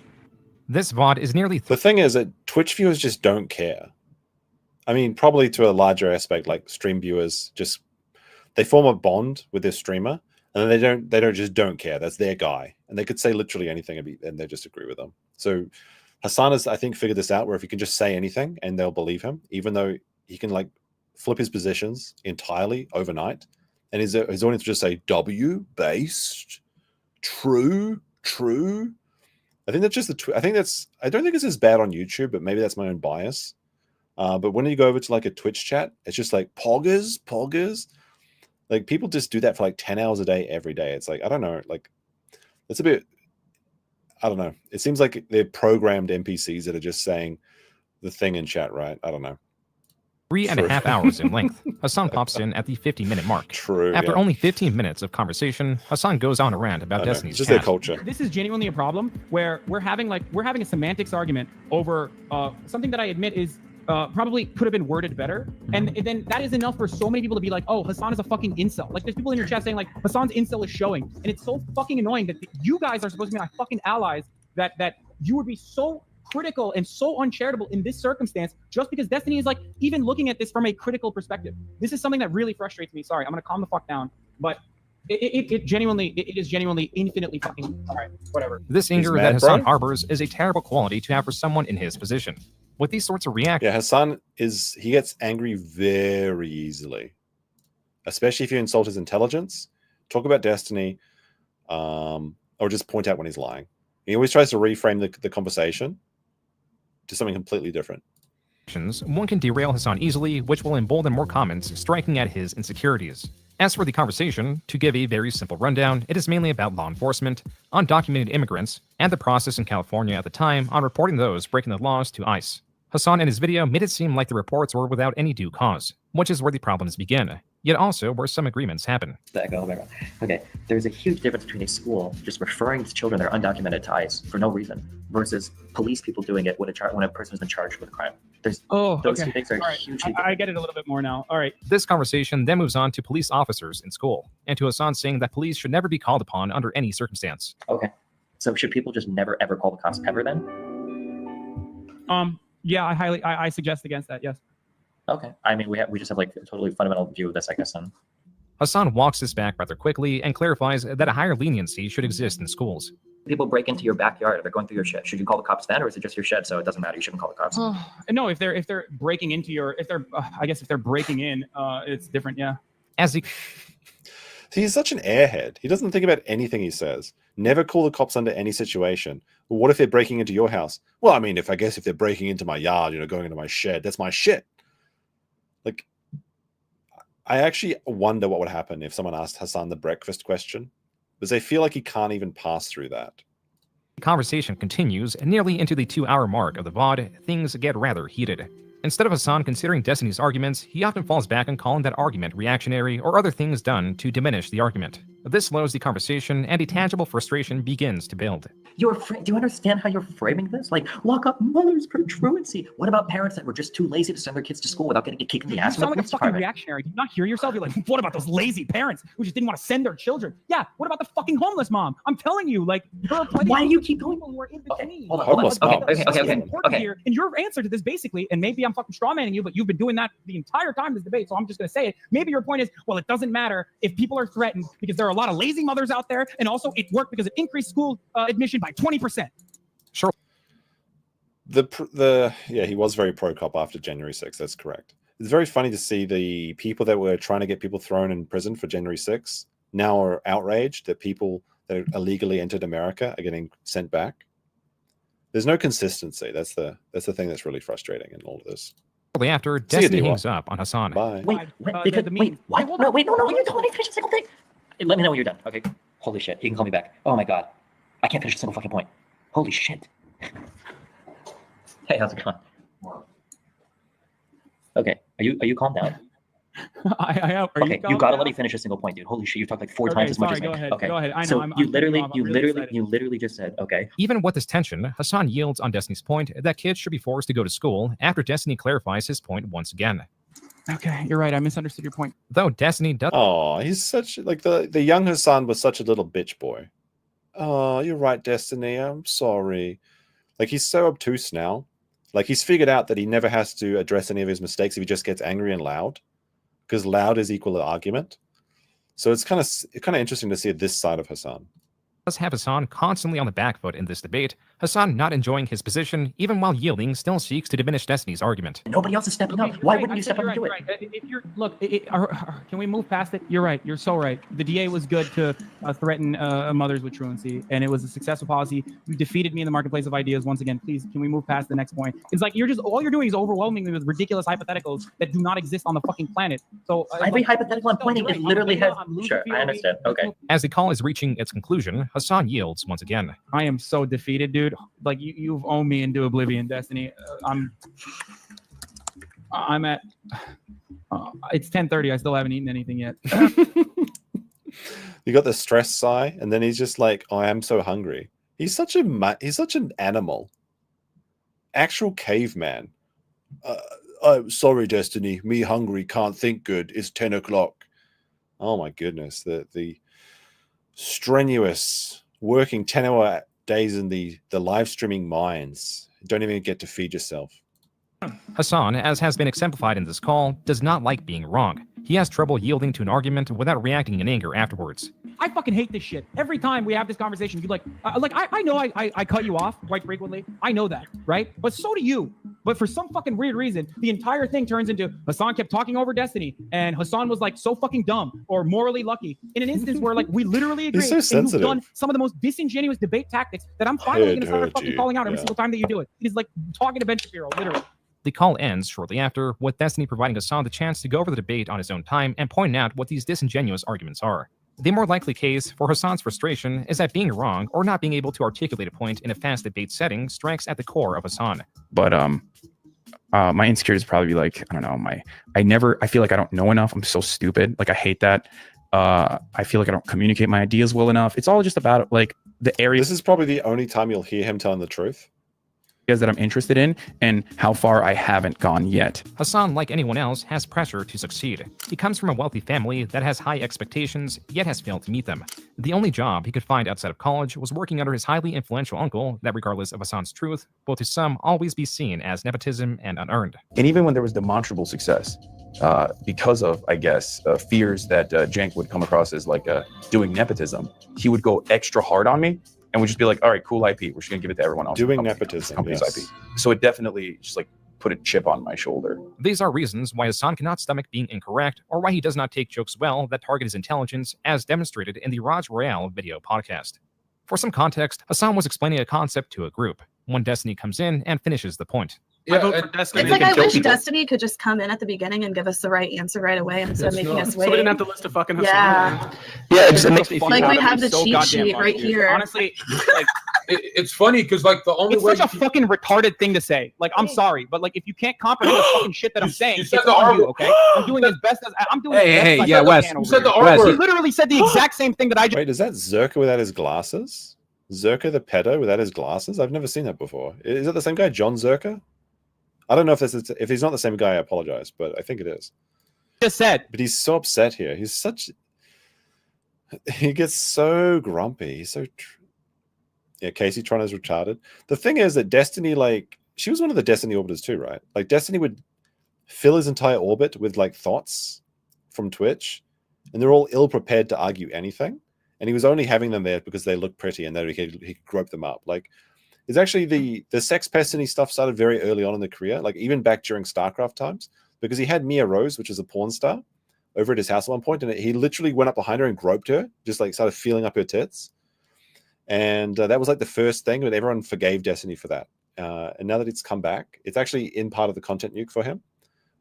This VOD is nearly... The thing is that Twitch viewers just don't care. I mean, probably to a larger aspect, like stream viewers just they form a bond with their streamer, and then they don't care. That's their guy, and they could say literally anything, and they just agree with them. So Hasan has, I think, figured this out where if he can just say anything and they'll believe him, even though he can like flip his positions entirely overnight, and his audience will just say W-based, true. I think that's just I don't think it's as bad on YouTube, but maybe that's my own bias. But when you go over to like a Twitch chat, it's just like poggers. Like people just do that for like 10 hours a day, every day. It's like, I don't know, like it's a bit, I don't know. It seems like they're programmed NPCs that are just saying the thing in chat, right? I don't know. 3.5 hours in length. Hasan pops in at the 50-minute mark. True. After only 15 minutes of conversation, Hasan goes on a rant about Destiny's It's just their past. culture. This is genuinely a problem where we're having a semantics argument over something that I admit is probably could have been worded better, and then that is enough for so many people to be like, oh, Hasan is a fucking incel. Like there's people in your chat saying like Hasan's incel is showing, and it's so fucking annoying that you guys are supposed to be my fucking allies, that you would be so critical and so uncharitable in this circumstance just because Destiny is like even looking at this from a critical perspective. This is something that really frustrates me. Sorry, I'm gonna calm the fuck down, but it is genuinely infinitely fucking all right, whatever. This anger mad, that Hasan bro. harbors is a terrible quality to have for someone in his position. With these sorts of reactions, Yeah, Hasan he gets angry very easily, especially if you insult his intelligence, talk about Destiny, or just point out when he's lying. He always tries to reframe the conversation to something completely different. one can derail Hasan easily, which will embolden more comments striking at his insecurities. As for the conversation, to give a very simple rundown, it is mainly about law enforcement, undocumented immigrants, and the process in California at the time on reporting those breaking the laws to ICE. Hasan in his video made it seem like the reports were without any due cause, which is where the problems begin, yet also where some agreements happen. Okay, there's a huge difference between a school just referring to children that are undocumented to ICE for no reason versus police people doing it when a person has been charged with a crime. Those two things are hugely different. I get it a little bit more now. All right. This conversation then moves on to police officers in school, and to Hasan saying that police should never be called upon under any circumstance. Okay, so should people just never ever call the cops ever then? Yeah, I suggest against that. Yes. Okay, I mean we just have like a totally fundamental view of this, I guess. Hasan walks this back rather quickly and clarifies that a higher leniency should exist in schools. People break into your backyard, they're going through your shed. Should you call the cops then, or is it just your shed, so it doesn't matter? You shouldn't call the cops. No, if they're breaking into your, I guess if they're breaking in, it's different. Yeah. He's such an airhead. He doesn't think about anything he says. Never call the cops under any situation. Well, what if they're breaking into your house? Well, I mean, if they're breaking into my yard, going into my shed, that's my shit. Like, I actually wonder what would happen if someone asked Hasan the breakfast question, because they feel like he can't even pass through that. The conversation continues, and nearly into the 2-hour mark of the VOD, things get rather heated. Instead of Hasan considering Destiny's arguments, he often falls back on calling that argument reactionary or other things done to diminish the argument. This slows the conversation, and a tangible frustration begins to build. Do you understand how you're framing this? Like, lock up mothers for truancy. What about parents that were just too lazy to send their kids to school without getting a kick in the ass? You sound like a fucking reactionary. Do you not hear yourself? You're like, what about those lazy parents who just didn't want to send their children? Yeah, what about the fucking homeless mom? I'm telling you, like, why do you keep going? People who are in between. Hold on. Okay. Here, and your answer to this basically, and maybe I'm fucking strawmanning you, but you've been doing that the entire time of this debate, so I'm just going to say it. Maybe your point is, well, it doesn't matter if people are threatened because there are a lot of lazy mothers out there, and also it worked because it increased school admission by 20%. Sure. He was very pro-cop after January 6th. That's correct. It's very funny to see the people that were trying to get people thrown in prison for January 6th now are outraged that people that illegally entered America are getting sent back. There's no consistency. That's the thing that's really frustrating in all of this. Shortly after, Destiny hangs up on Hasan. Bye. Wait, no, you don't let me finish a single thing. Let me know when you're done. Okay. Holy shit, he can call me back. Oh my god, I can't finish a single fucking point. Holy shit. Hey, how's it going? Okay, are you calm down? You gotta let me finish a single point, dude. Holy shit, you talked like 4 times as much as me. Okay, go ahead. I know. So I'm you literally just said, okay. Even with this tension, Hasan yields on Destiny's point that kids should be forced to go to school after Destiny clarifies his point once again. Okay, you're right. I misunderstood your point. Though Destiny does. Oh, he's such like the young Hasan was such a little bitch boy. Oh, you're right, Destiny. I'm sorry. Like he's so obtuse now. Like he's figured out that he never has to address any of his mistakes if he just gets angry and loud, because loud is equal to argument. So it's kind of interesting to see this side of Hasan. Does have Hasan constantly on the back foot in this debate. Hasan, not enjoying his position, even while yielding, still seeks to diminish Destiny's argument. Nobody else is stepping up. Why wouldn't you step up and do it? Right. If you're look, can we move past it? You're right. You're so right. The DA was good to threaten mothers with truancy, and it was a successful policy. You defeated me in the marketplace of ideas once again. Please, can we move past the next point? It's like all you're doing is overwhelming me with ridiculous hypotheticals that do not exist on the fucking planet. So every hypothetical I'm pointing is literally has. Sure, I understand. Okay. As the call is reaching its conclusion, Hasan yields once again. I am so defeated, dude. Like you've owned me into oblivion, Destiny. I'm at. It's 10:30. I still haven't eaten anything yet. You got the stress sigh, and then he's just like, "I am so hungry." He's such an animal, actual caveman. I'm sorry, Destiny. Me hungry, can't think good. It's 10 o'clock. Oh my goodness, the strenuous working 10-hour days in the live streaming mines. Don't even get to feed yourself. Hasan, as has been exemplified in this call, does not like being wrong. He has trouble yielding to an argument without reacting in anger afterwards. I fucking hate this shit. Every time we have this conversation, you I know I cut you off quite frequently. I know that, right? But so do you. But for some fucking weird reason, the entire thing turns into Hasan kept talking over Destiny, and Hasan was like so fucking dumb or morally lucky in an instance where like we literally agree. He's so sensitive. And you've done some of the most disingenuous debate tactics that I'm finally gonna start fucking calling out every single time that you do it. It is like talking to Ben Shapiro, literally. The call ends shortly after, with Destiny providing Hasan the chance to go over the debate on his own time and pointing out what these disingenuous arguments are. The more likely case for Hasan's frustration is that being wrong or not being able to articulate a point in a fast debate setting strikes at the core of Hasan. But my insecurities probably be like, I don't know, I feel like I don't know enough. I'm so stupid. Like I hate that. I feel like I don't communicate my ideas well enough. It's all just about like the area. This is probably the only time you'll hear him telling the truth. That I'm interested in and how far I haven't gone yet. Hasan, like anyone else, has pressure to succeed. He comes from a wealthy family that has high expectations, yet has failed to meet them. The only job he could find outside of college was working under his highly influential uncle that, regardless of Hasan's truth, will to some always be seen as nepotism and unearned. And even when there was demonstrable success, because of, I guess, fears that Jank would come across as like doing nepotism, he would go extra hard on me. And we'd just be like, all right, cool IP. We're just going to give it to everyone else. Doing nepotism, company's yes. IP. So it definitely just like put a chip on my shoulder. These are reasons why Hasan cannot stomach being incorrect or why he does not take jokes well that target his intelligence, as demonstrated in the Raj Royale video podcast. For some context, Hasan was explaining a concept to a group when Destiny comes in and finishes the point. Yeah, it's like I wish Destiny could just come in at the beginning and give us the right answer right away instead of making us wait. So we didn't have to list a fucking Hasan. Yeah. Yeah, it makes me like we have the cheat sheet right here. Honestly, like it's funny because like the only it's way such a fucking retarded thing to say. Like I'm sorry, but like if you can't comprehend the fucking shit that I'm saying, it's on you, okay? I'm doing as best as I'm doing. Hey, as yeah, best Wes. as I can You said the over R here. word. He literally said the exact same thing that I just. Wait, is that Zerka without his glasses? Zerka the pedo without his glasses? I've never seen that before. Is it the same guy, John Zerka? I don't know if he's not the same guy. I apologize, but I think it is. Just said. But he's so upset here. He gets so grumpy. He's so. Yeah, Casey Tron is retarded. The thing is that Destiny, like, she was one of the Destiny orbiters too, right? Like, Destiny would fill his entire orbit with like thoughts from Twitch, and they're all ill prepared to argue anything. And he was only having them there because they look pretty and that he could grope them up. Like, it's actually the sex pestiny stuff started very early on in the career, like even back during StarCraft times, because he had Mia Rose, which is a porn star, over at his house at one point, and he literally went up behind her and groped her, just like started feeling up her tits. And that was like the first thing, but everyone forgave Destiny for that. And now that it's come back, it's actually in part of the content nuke for him.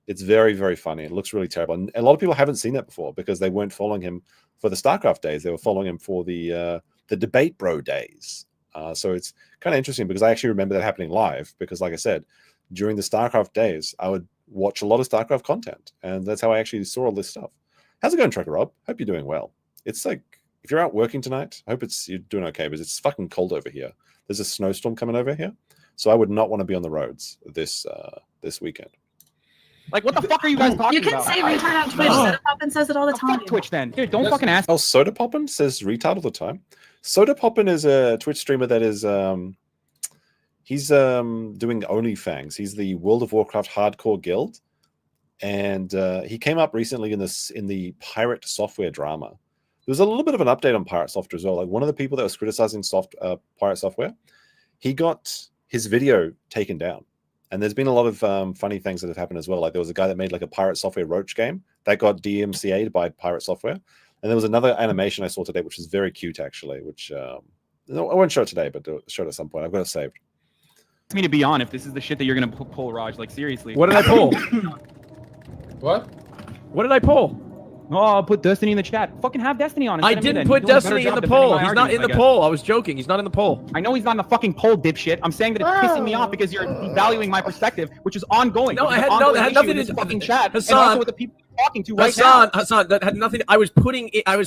It's very, very funny. It looks really terrible. And a lot of people haven't seen that before because they weren't following him for the StarCraft days. They were following him for the debate bro days. So it's kind of interesting because I actually remember that happening live because, like I said, during the StarCraft days, I would watch a lot of StarCraft content. And that's how I actually saw all this stuff. How's it going, Trucker Rob? Hope you're doing well. It's like, if you're out working tonight, I hope you're doing okay because it's fucking cold over here. There's a snowstorm coming over here. So I would not want to be on the roads this weekend. Like, what the fuck are you guys talking You can about? say retard on Twitch. Soda Poppin says it all the time. Fuck Twitch then. Dude, don't fucking ask. Oh, Soda Poppin says retard all the time. Soda Poppin is a Twitch streamer that is he's doing OnlyFans. He's the World of Warcraft hardcore guild, and he came up recently in the pirate software drama. There was a little bit of an update on pirate software as well. Like one of the people that was criticizing pirate software, he got his video taken down. And there's been a lot of funny things that have happened as well. Like there was a guy that made like a pirate software roach game that got DMCA'd by pirate software. And there was another animation I saw today, which is very cute actually, which no, I won't show it today, but I'll show it at some point. I've got it saved. Me to be on if this is the shit that you're gonna pull, Raj. Like seriously. What did I pull? What? What did I pull? Oh, I'll put Destiny in the chat. Fucking have Destiny on. I didn't put Destiny in the poll. He's not in the poll. I was joking. He's not in the poll. I know he's not in the fucking poll, dipshit. I'm saying that it's pissing me off because you're devaluing my perspective, which is ongoing. No, it had nothing to do fucking chat. Hassan, and also with the people you're talking to right now. Hassan, that had nothing. I was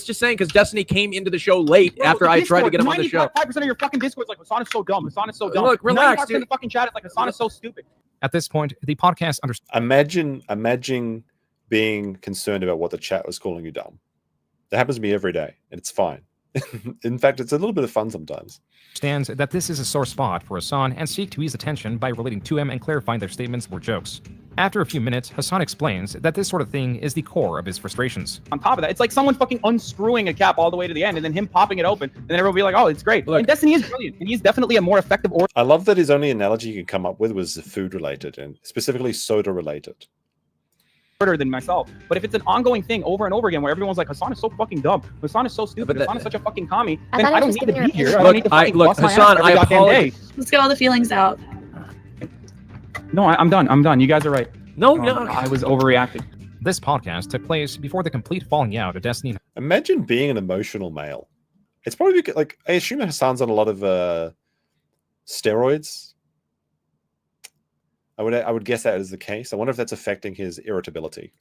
just saying because Destiny came into the show late after I tried to get him on the show. 95% of your fucking Discord is like Hassan is so dumb. Hassan is so dumb. Look, relax, dude. The fucking chat is like Hassan is so stupid. At this point, the podcast Imagine being concerned about what the chat was calling you dumb. That happens to me every day, and it's fine. In fact, it's a little bit of fun sometimes. Understands that this is a sore spot for Hasan and seek to ease attention by relating to him and clarifying their statements were jokes. After a few minutes, Hasan explains that this sort of thing is the core of his frustrations. On top of that, it's like someone fucking unscrewing a cap all the way to the end and then him popping it open, and then everyone will be like, oh, it's great. Look, and Destiny is brilliant, and he's definitely a more effective I love that his only analogy he could come up with was food related, and specifically soda related. than myself. But if it's an ongoing thing over and over again where everyone's like, Hasan is so fucking dumb, Hasan is so stupid, Hasan is such a fucking commie, then I don't need to be here. I don't need to fucking bust my ass every goddamn day. Let's get all the feelings out. No, I'm done. I'm done. You guys are right. No, I was overreacting. This podcast took place before the complete falling out of Destiny. Imagine being an emotional male. It's probably like, I assume that Hasan's on a lot of steroids. I would guess that is the case. I wonder if that's affecting his irritability.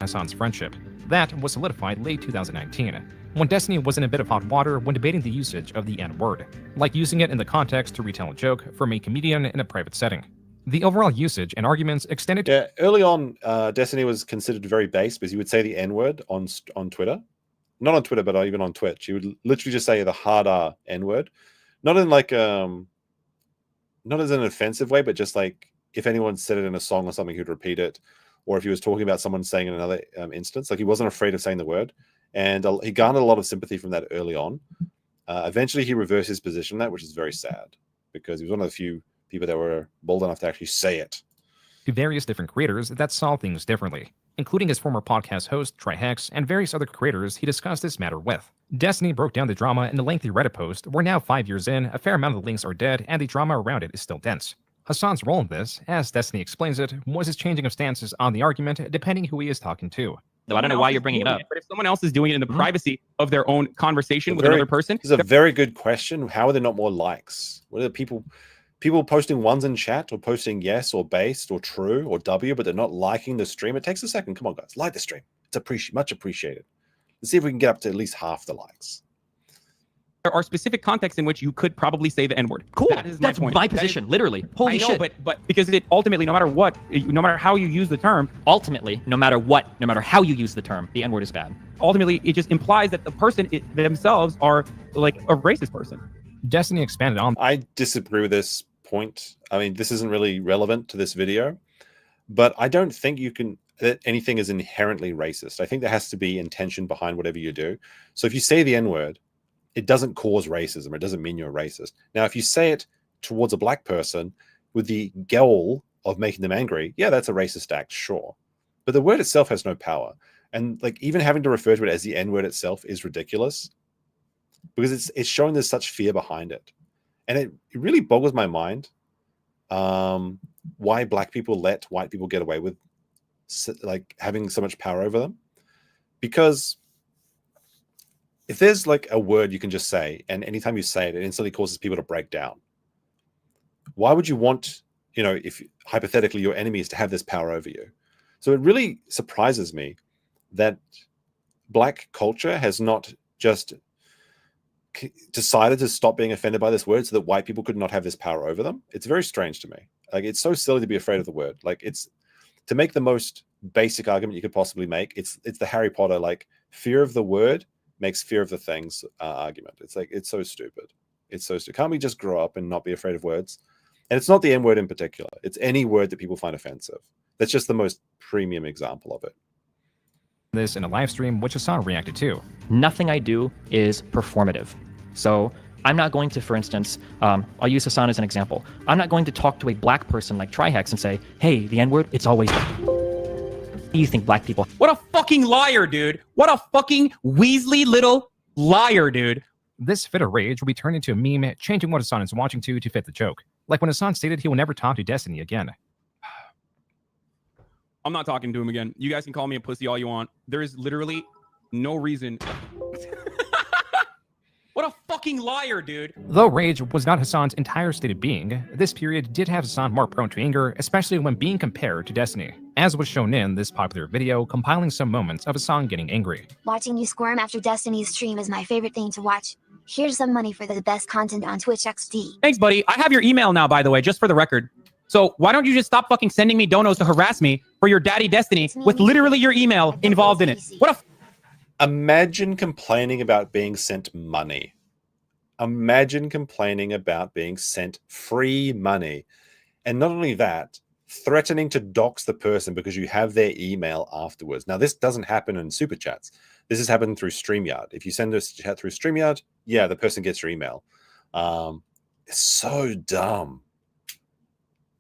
Hasan's friendship. That was solidified late 2019, when Destiny was in a bit of hot water when debating the usage of the N-word, like using it in the context to retell a joke from a comedian in a private setting. The overall usage and arguments extended to... Yeah, early on, Destiny was considered very base because he would say the N-word on Twitter. Not on Twitter, but even on Twitch. He would literally just say the hard R N-word. Not in like, not as an offensive way, but just like, if anyone said it in a song or something, he'd repeat it. Or if he was talking about someone saying in another instance, like he wasn't afraid of saying the word. And he garnered a lot of sympathy from that early on. Eventually, he reversed his position on that, which is very sad because he was one of the few people that were bold enough to actually say it. To various different creators that saw things differently, including his former podcast host, Trihex, and various other creators he discussed this matter with. Destiny broke down the drama in the lengthy Reddit post, where now 5 years in, a fair amount of the links are dead and the drama around it is still dense. Hasan's role in this, as Destiny explains it, was his changing of stances on the argument depending who he is talking to. Though I don't know why you're bringing it up. But if someone else is doing it in the privacy of their own conversation with another person... This is a very good question. How are there not more likes? What are the people posting ones in chat or posting yes or based or true or W, but they're not liking the stream? It takes a second. Come on, guys. Like the stream. It's much appreciated. Let's see if we can get up to at least half the likes. There are specific contexts in which you could probably say the N-word. Cool. That's my position, literally. Holy shit. But because it ultimately, no matter what, no matter how you use the term... Ultimately, no matter what, no matter how you use the term, the N-word is bad. Ultimately, it just implies that the person themselves are like a racist person. Destiny expanded on... I disagree with this point. I mean, this isn't really relevant to this video, but I don't think that anything is inherently racist. I think there has to be intention behind whatever you do. So if you say the N-word, it doesn't cause racism. It doesn't mean you're racist. Now, if you say it towards a black person with the goal of making them angry, yeah, that's a racist act, sure. But the word itself has no power. And like even having to refer to it as the N-word itself is ridiculous because it's showing there's such fear behind it. And it really boggles my mind why black people let white people get away with like having so much power over them. Because if there's like a word you can just say, and anytime you say it, it instantly causes people to break down. Why would you want, if hypothetically your enemy is to have this power over you? So it really surprises me that black culture has not just decided to stop being offended by this word so that white people could not have this power over them. It's very strange to me. Like, it's so silly to be afraid of the word. Like, it's to make the most basic argument you could possibly make. It's the Harry Potter, like, fear of the word makes fear of the things argument. It's like, it's so stupid. It's so stupid. Can't we just grow up and not be afraid of words? And it's not the N word in particular. It's any word that people find offensive. That's just the most premium example of it. This in a live stream, which Hasan reacted to. Nothing I do is performative. So I'm not going to, for instance, I'll use Hasan as an example. I'm not going to talk to a black person like Trihex and say, hey, the N-word, it's always... You think black people... What a fucking liar, dude. What a fucking Weasley little liar, dude. This fit of rage will be turned into a meme, changing what Hasan is watching to fit the joke. Like when Hasan stated he will never talk to Destiny again. I'm not talking to him again. You guys can call me a pussy all you want. There is literally no reason. What a fucking liar, dude. Though rage was not Hasan's entire state of being, this period did have Hasan more prone to anger, especially when being compared to Destiny, as was shown in this popular video compiling some moments of Hasan getting angry. Watching you squirm after Destiny's stream is my favorite thing to watch. Here's some money for the best content on Twitch XD. Thanks, buddy. I have your email now, by the way, just for the record. So why don't you just stop fucking sending me donos to harass me for your daddy Destiny with literally your email involved in it? What a... Imagine complaining about being sent money. Imagine complaining about being sent free money. And not only that, threatening to dox the person because you have their email afterwards. Now, this doesn't happen in super chats. This has happened through StreamYard. If you send a chat through StreamYard, yeah, the person gets your email. It's so dumb.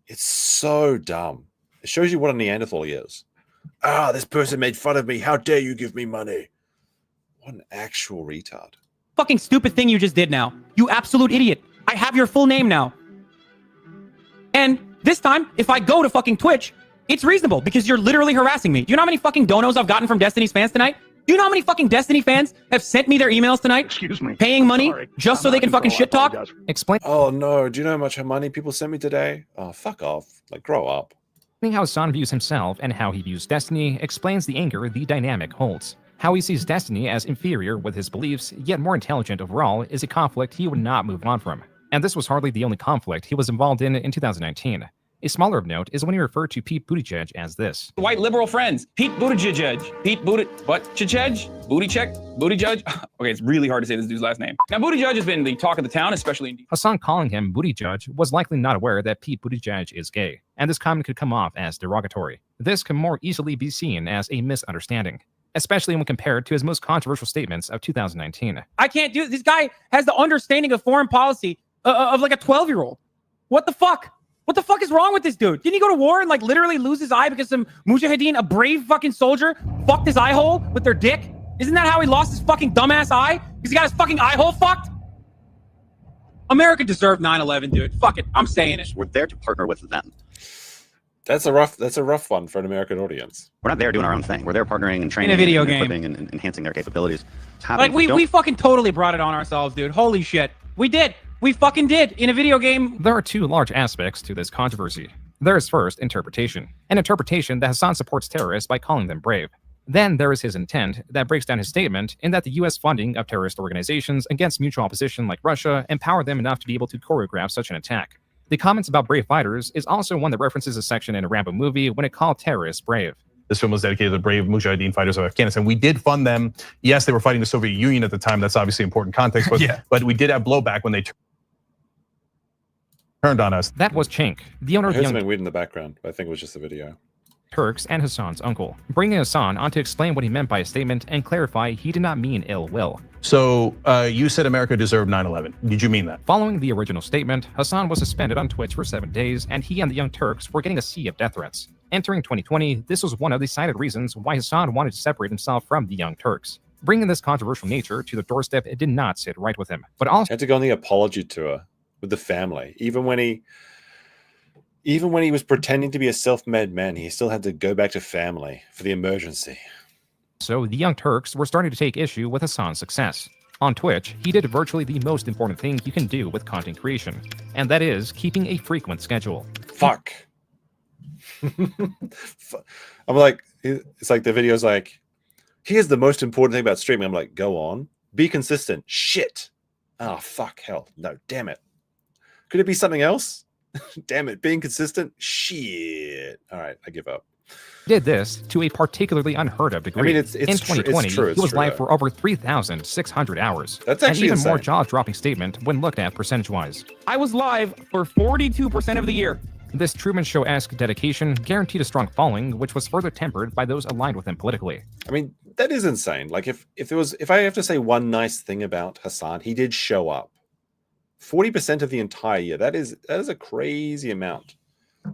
It's so dumb. It shows you what a Neanderthal he is. This person made fun of me. How dare you give me money? What an actual retard. Fucking stupid thing you just did now. You absolute idiot. I have your full name now. And this time, if I go to fucking Twitch, it's reasonable because you're literally harassing me. Do you know how many fucking donos I've gotten from Destiny's fans tonight? Do you know how many fucking Destiny fans have sent me their emails tonight? Excuse me. Paying money just so they can fucking shit talk? Explain. Oh no, do you know how much money people sent me today? Oh, fuck off. Like, grow up. How Hasan views himself and how he views Destiny explains the anger the dynamic holds. How he sees Destiny as inferior with his beliefs, yet more intelligent overall, is a conflict he would not move on from. And this was hardly the only conflict he was involved in 2019. A smaller of note is when he referred to Pete Buttigieg as this. White liberal friends. Pete Buttigieg. Pete Buttigieg. What? Chicheg? Booty check? Buttigieg? Okay, it's really hard to say this dude's last name. Now, Buttigieg has been the talk of the town, especially in... Hasan calling him Buttigieg was likely not aware that Pete Buttigieg is gay, and this comment could come off as derogatory. This can more easily be seen as a misunderstanding, especially when compared to his most controversial statements of 2019. I can't do it. This guy has the understanding of foreign policy of like a 12-year-old. What the fuck? What the fuck is wrong with this dude? Didn't he go to war and like literally lose his eye because some mujahideen, a brave fucking soldier, fucked his eye hole with their dick? Isn't that how he lost his fucking dumbass eye? Because he got his fucking eye hole fucked? America deserved 9/11, dude. Fuck it. I'm saying it. We're there to partner with them. That's a rough one for an American audience. We're not there doing our own thing. We're there partnering and training in a video and game, equipping and enhancing their capabilities. Like we fucking totally brought it on ourselves, dude. Holy shit. We did. We fucking did in a video game. There are two large aspects to this controversy. There is first interpretation, an interpretation that Hasan supports terrorists by calling them brave. Then there is his intent that breaks down his statement in that the U.S. funding of terrorist organizations against mutual opposition like Russia empowered them enough to be able to choreograph such an attack. The comments about brave fighters is also one that references a section in a Rambo movie when it called terrorists brave. This film was dedicated to the brave Mujahideen fighters of Afghanistan. We did fund them. Yes, they were fighting the Soviet Union at the time. That's obviously important context. But, but we did have blowback when they turned on us. That was Chink, the owner of There's something weird in the background. I think it was just a video. Turks and Hasan's uncle, bringing Hasan on to explain what he meant by his statement and clarify he did not mean ill will. So you said America deserved 9/11. Did you mean that? Following the original statement, Hasan was suspended on Twitch for 7 days, and he and the Young Turks were getting a sea of death threats. Entering 2020, this was one of the cited reasons why Hasan wanted to separate himself from the Young Turks. Bringing this controversial nature to the doorstep, it did not sit right with him. But also had to go on the apology tour with the family, even when he was pretending to be a self-made man, he still had to go back to family for the emergency. So the Young Turks were starting to take issue with Hasan's success. On Twitch, he did virtually the most important thing you can do with content creation, and that is keeping a frequent schedule. Fuck. I'm like, it's like the video's like, here's the most important thing about streaming. I'm like, go on, be consistent. Shit. Oh, fuck, hell. No, damn it. Could it be something else? Damn it, being consistent? Shit. All right, I give up. Did this to a particularly unheard of degree. I mean, it's in 2020, he was live for over 3,600 hours. That's actually an even more insane. jaw-dropping statement when looked at percentage-wise. I was live for 42% of the year. This Truman Show-esque dedication guaranteed a strong following, which was further tempered by those aligned with him politically. I mean, that is insane. Like, if I have to say one nice thing about Hasan, he did show up. 40% of the entire year. That is a crazy amount.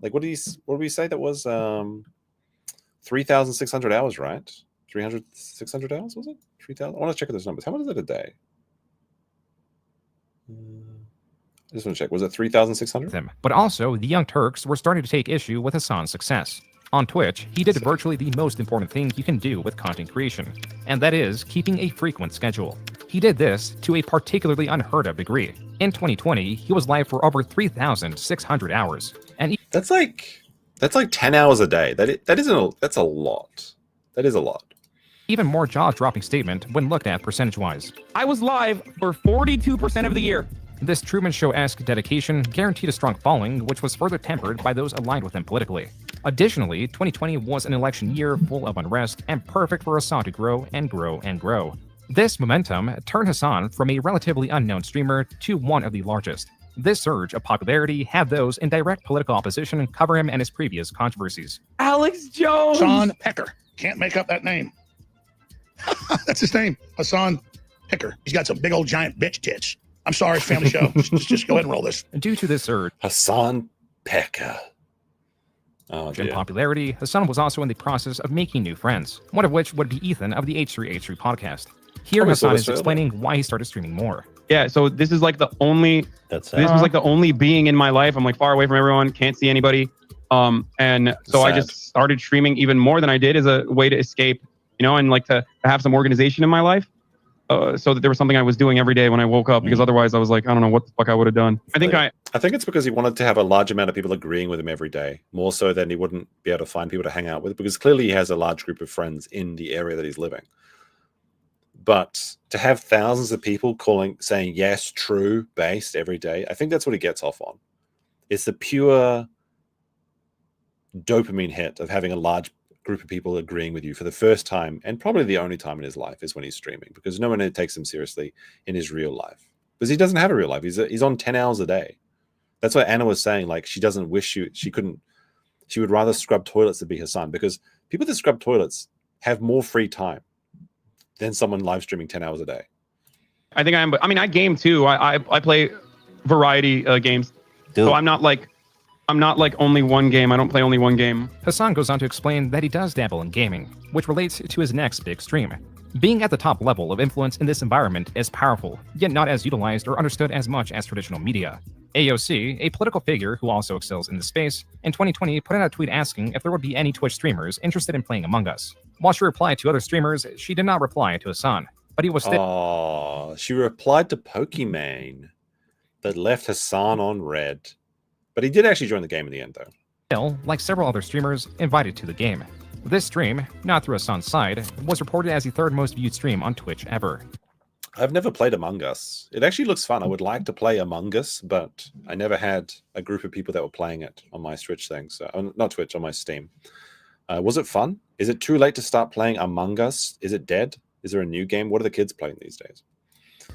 Like, what did we say that was 3,600 hours, right? 600 hours, was it? 3,000? I want to check those numbers. How much is that a day? I just want to check. Was it 3,600? But also, the Young Turks were starting to take issue with Hasan's success. On Twitch, he did virtually the most important thing you can do with content creation, and that is keeping a frequent schedule. He did this to a particularly unheard of degree. In 2020, he was live for over 3,600 hours, and that's like 10 hours a day. That's a lot. That is a lot. Even more jaw-dropping statement when looked at percentage-wise. I was live for 42% of the year. This Truman Show-esque dedication guaranteed a strong following, which was further tempered by those aligned with him politically. Additionally, 2020 was an election year full of unrest and perfect for Hasan to grow and grow and grow. This momentum turned Hasan from a relatively unknown streamer to one of the largest. This surge of popularity had those in direct political opposition cover him and his previous controversies. Alex Jones! Hasan Pecker. Can't make up that name. That's his name, Hasan Pecker. He's got some big old giant bitch tits. I'm sorry, family show. just go ahead and roll this. Due to this surge, Hasan Pecker. Oh, in popularity, Hasan was also in the process of making new friends, one of which would be Ethan of the H3H3 podcast. Here, Hasan is explaining why he started streaming more. Yeah, so this is like the only. This was like the only being in my life. I'm like far away from everyone, can't see anybody, and so I just started streaming even more than I did as a way to escape, and like to have some organization in my life. So that there was something I was doing every day when I woke up, because otherwise I was like, I don't know what the fuck I would have done. I think it's because he wanted to have a large amount of people agreeing with him every day, more so than he wouldn't be able to find people to hang out with, because clearly he has a large group of friends in the area that he's living. But to have thousands of people saying yes, true, based every day, I think that's what he gets off on. It's the pure dopamine hit of having a large group of people agreeing with you for the first time, and probably the only time in his life is when he's streaming, because no one takes him seriously in his real life, because he doesn't have a real life. He's on 10 hours a day. That's what Anna was saying. Like, she doesn't wish she would rather scrub toilets than be Hasan, because people that scrub toilets have more free time than someone live streaming 10 hours a day. I think I game too. I play variety games. So I'm not like only one game. I don't play only one game. Hasan goes on to explain that he does dabble in gaming, which relates to his next big stream. Being at the top level of influence in this environment is powerful, yet not as utilized or understood as much as traditional media. AOC, a political figure who also excels in the space, in 2020 put out a tweet asking if there would be any Twitch streamers interested in playing Among Us. While she replied to other streamers, she did not reply to Hasan, but he was still. Oh, she replied to Pokimane that left Hasan on red. But he did actually join the game in the end, though. Still, like several other streamers, invited to the game. This stream, not through Hasan's side, was reported as the third most viewed stream on Twitch ever. I've never played Among Us. It actually looks fun. I would like to play Among Us, but I never had a group of people that were playing it on my Twitch thing. So, not Twitch, on my Steam. Was it fun? Is it too late to start playing Among Us? Is it dead? Is there a new game? What are the kids playing these days?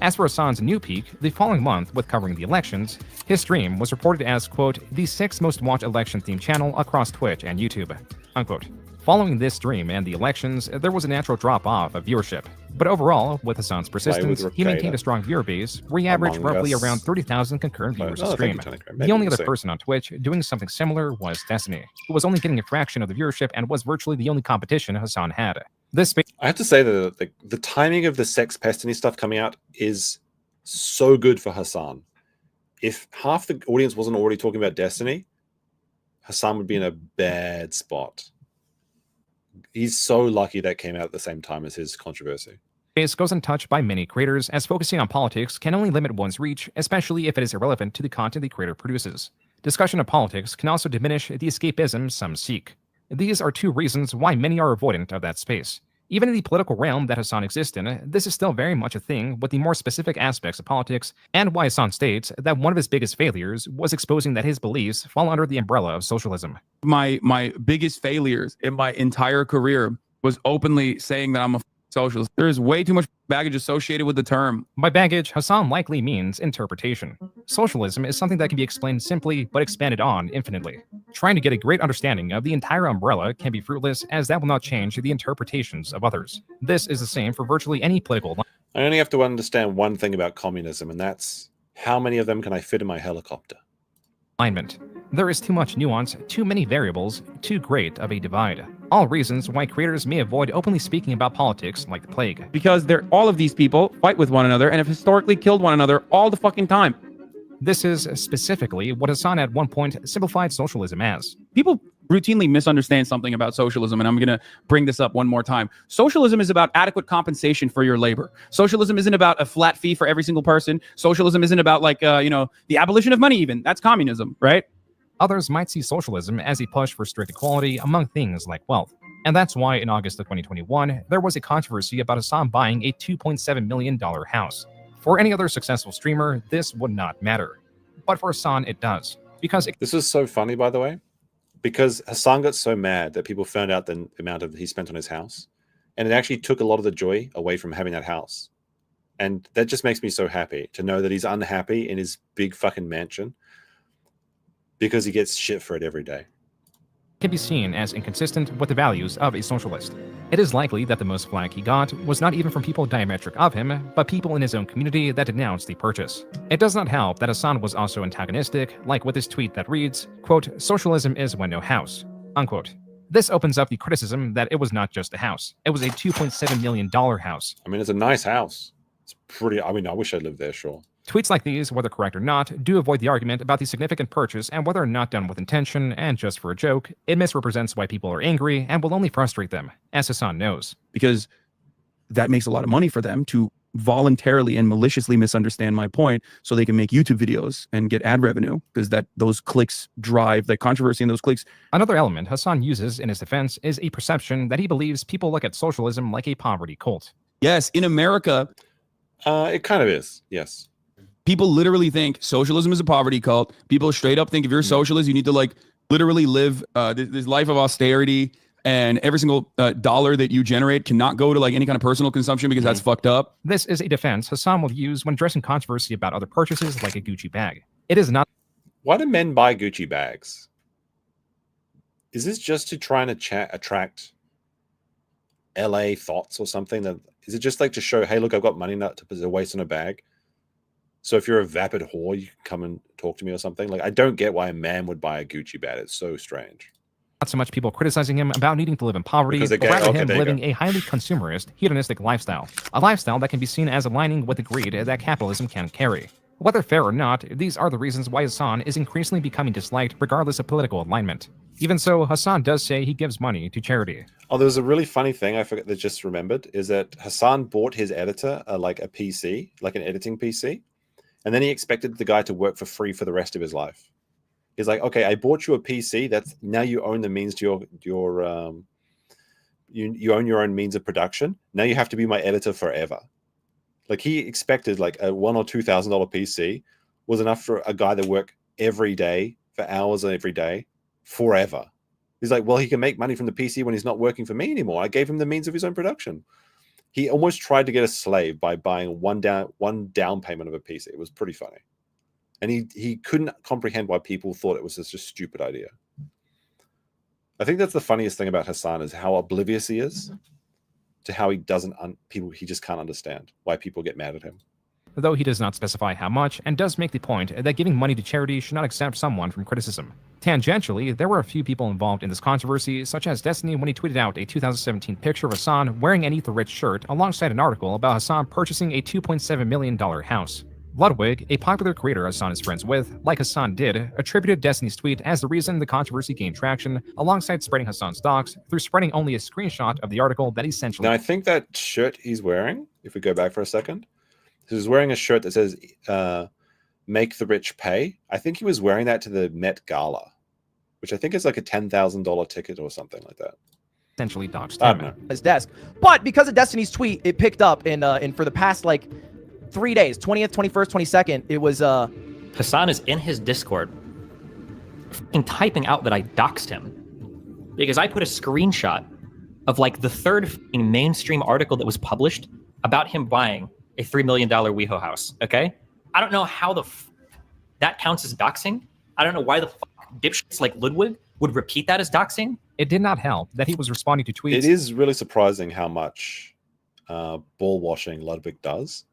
As for Hasan's new peak, the following month with covering the elections, his stream was reported as, quote, the 6th most watched election-themed channel across Twitch and YouTube, unquote. Following this stream and the elections, there was a natural drop-off of viewership. But overall, with Hasan's persistence, he maintained a strong viewer base, where he averaged roughly around 30,000 concurrent viewers a stream. The only other person on Twitch doing something similar was Destiny, who was only getting a fraction of the viewership and was virtually the only competition Hasan had. I have to say that the timing of the Sex Destiny stuff coming out is so good for Hasan. If half the audience wasn't already talking about Destiny, Hasan would be in a bad spot. He's so lucky that came out at the same time as his controversy. Space goes untouched by many creators, as focusing on politics can only limit one's reach, especially if it is irrelevant to the content the creator produces. Discussion of politics can also diminish the escapism some seek. These are two reasons why many are avoidant of that space. Even in the political realm that Hasan exists in, this is still very much a thing with the more specific aspects of politics, and why Hasan states that one of his biggest failures was exposing that his beliefs fall under the umbrella of socialism. My biggest failures in my entire career was openly saying that I'm a socialist. There is way too much baggage associated with the term. By baggage, Hasan likely means interpretation. Socialism is something that can be explained simply, but expanded on infinitely. Trying to get a great understanding of the entire umbrella can be fruitless, as that will not change the interpretations of others. This is the same for virtually any political. I only have to understand one thing about communism, and that's How many of them can I fit in my helicopter? Alignment. There is too much nuance, too many variables, too great of a divide. All reasons why creators may avoid openly speaking about politics like the plague. Because all of these people fight with one another and have historically killed one another all the fucking time. This is specifically what Hasan at one point simplified socialism as. People routinely misunderstand something about socialism, and I'm going to bring this up one more time. Socialism is about adequate compensation for your labor. Socialism isn't about a flat fee for every single person. Socialism isn't about the abolition of money even. That's communism, right? Others might see socialism as a push for strict equality among things like wealth. And that's why in August of 2021, there was a controversy about Hasan buying a $2.7 million house. For any other successful streamer, this would not matter. But for Hasan, it does. Because this is so funny, by the way, because Hasan got so mad that people found out the amount of he spent on his house. And it actually took a lot of the joy away from having that house. And that just makes me so happy to know that he's unhappy in his big fucking mansion because he gets shit for it every day. Can be seen as inconsistent with the values of a socialist. It is likely that the most flack he got was not even from people diametric of him, but people in his own community that denounced the purchase. It does not help that Hasan was also antagonistic, like with his tweet that reads, quote, "Socialism is when no house," unquote. This opens up the criticism that it was not just a house. It was a $2.7 million house. I mean, it's a nice house. It's pretty, I mean, I wish I lived there, sure. Tweets like these, whether correct or not, do avoid the argument about the significant purchase and whether or not done with intention and just for a joke. It misrepresents why people are angry and will only frustrate them, as Hasan knows. Because that makes a lot of money for them to voluntarily and maliciously misunderstand my point so they can make YouTube videos and get ad revenue, because those clicks drive the controversy, and those clicks. Another element Hasan uses in his defense is a perception that he believes people look at socialism like a poverty cult. Yes, in America, it kind of is, yes. People literally think socialism is a poverty cult. People straight up think if you're a socialist, you need to literally live this life of austerity, and every single dollar that you generate cannot go to any kind of personal consumption because that's fucked up. This is a defense Hasan will use when addressing controversy about other purchases like a Gucci bag. It is not. Why do men buy Gucci bags? Is this just to try and attract LA thoughts or something? Is it just to show, hey, look, I've got money not to waste on a bag? So if you're a vapid whore, you can come and talk to me or something. I don't get why a man would buy a Gucci bag. It's so strange. Not so much people criticizing him about needing to live in poverty, but rather him living a highly consumerist, hedonistic lifestyle. A lifestyle that can be seen as aligning with the greed that capitalism can carry. Whether fair or not, these are the reasons why Hasan is increasingly becoming disliked regardless of political alignment. Even so, Hasan does say he gives money to charity. Oh, there was a really funny thing I forgot that just remembered, is that Hasan bought his editor a PC, an editing PC. And then he expected the guy to work for free for the rest of his life. He's like, okay, I bought you a PC. That's now you own the means to your you own your own means of production. Now you have to be my editor forever. He expected a $1,000 or $2,000 PC was enough for a guy that worked every day for hours every day forever. He's like, well, he can make money from the PC when he's not working for me anymore. I gave him the means of his own production. He almost tried to get a slave by buying one down payment of a PC. It was pretty funny. And he couldn't comprehend why people thought it was just a stupid idea. I think that's the funniest thing about Hasan, is how oblivious he is to how he doesn't, he just can't understand why people get mad at him. Though he does not specify how much, and does make the point that giving money to charity should not exempt someone from criticism. Tangentially, there were a few people involved in this controversy, such as Destiny when he tweeted out a 2017 picture of Hasan wearing an Eat the Rich shirt alongside an article about Hasan purchasing a $2.7 million house. Ludwig, a popular creator Hasan is friends with, like Hasan did, attributed Destiny's tweet as the reason the controversy gained traction, alongside spreading Hasan's docs through spreading only a screenshot of the article that essentially... Now, I think that shirt he's wearing, if we go back for a second, he's wearing a shirt that says, make the rich pay. I think he was wearing that to the Met Gala, which I think is like a $10,000 ticket or something like that. Essentially doxed him. His desk. But because of Destiny's tweet, it picked up in for the past 3 days, 20th, 21st, 22nd, it was Hasan is in his Discord typing out that I doxed him because I put a screenshot of the third mainstream article that was published about him buying a $3 million WeHo house. Okay, I don't know how that counts as doxing. I don't know why the dipshits like Ludwig would repeat that as doxing. It did not help that he was responding to tweets. It is really surprising how much ball washing Ludwig does.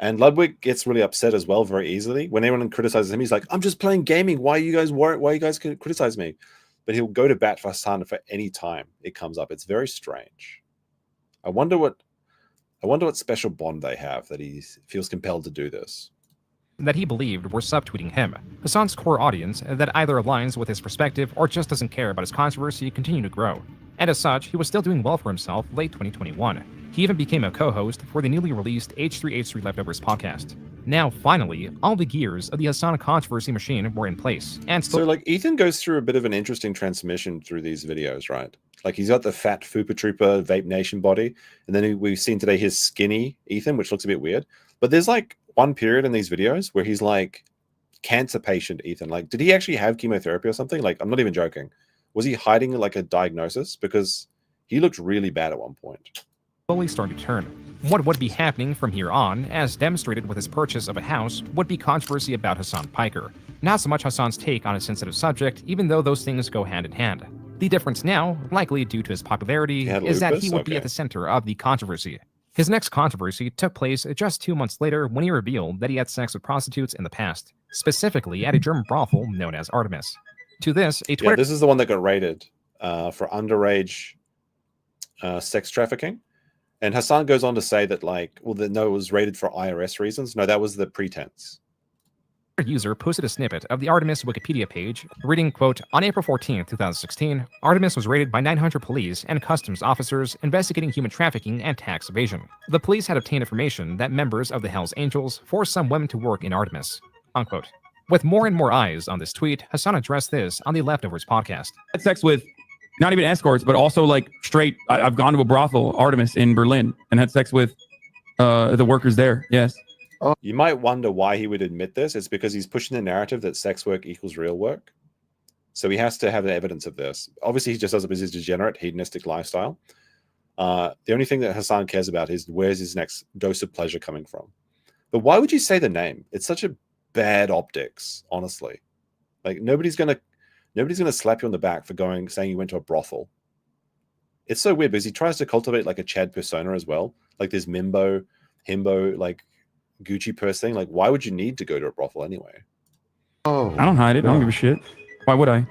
And Ludwig gets really upset as well very easily. When anyone criticizes him, he's like, I'm just playing gaming. Why are you guys worried? Why you guys can criticize me? But he'll go to bat for Hasan for any time it comes up. It's very strange. I wonder what special bond they have that he feels compelled to do this. That he believed were subtweeting him. Hasan's core audience that either aligns with his perspective or just doesn't care about his controversy continued to grow. And as such, he was still doing well for himself late 2021. He even became a co-host for the newly released H3H3 Leftovers podcast. Now, finally, all the gears of the Hasan controversy machine were in place. And so, like, Ethan goes through a bit of an interesting transmission through these videos, right? Like, he's got the fat Fupa Trooper Vape Nation body, and then we've seen today his skinny Ethan, which looks a bit weird. But there's, like, one period in these videos where he's, like, cancer patient Ethan. Like, did he actually have chemotherapy or something? Like, I'm not even joking. Was he hiding, like, a diagnosis? Because he looked really bad at one point. Slowly starting to turn. What would be happening from here on, as demonstrated with his purchase of a house, would be controversy about Hasan Piker. Not so much Hasan's take on a sensitive subject, even though those things go hand in hand. The difference now, likely due to his popularity, is that he would be at the center of the controversy. His next controversy took place just 2 months later when he revealed that he had sex with prostitutes in the past, specifically at a German brothel known as Artemis. To this, a Twitter... Yeah, this is the one that got raided for underage sex trafficking. And Hasan goes on to say that, like, well, no, it was raided for IRS reasons. No, that was the pretense. User posted a snippet of the Artemis Wikipedia page, reading, quote, on April 14, 2016, Artemis was raided by 900 police and customs officers investigating human trafficking and tax evasion. The police had obtained information that members of the Hells Angels forced some women to work in Artemis, unquote. With more and more eyes on this tweet, Hasan addressed this on the Leftovers podcast. Had sex with not even escorts, but also like straight. I've gone to a brothel, Artemis, in Berlin, and had sex with the workers there. Yes. You might wonder why he would admit this. It's because he's pushing the narrative that sex work equals real work. So he has to have the evidence of this. Obviously, he just does it because he's degenerate, hedonistic lifestyle. The only thing that Hasan cares about is where's his next dose of pleasure coming from. But why would you say the name? It's such a bad optics, honestly. Like, nobody's gonna slap you on the back for saying you went to a brothel. It's so weird because he tries to cultivate like a Chad persona as well. Like this himbo, like Gucci purse thing. Like, why would you need to go to a brothel anyway? Oh, I don't hide it. I don't give a shit. Why would I?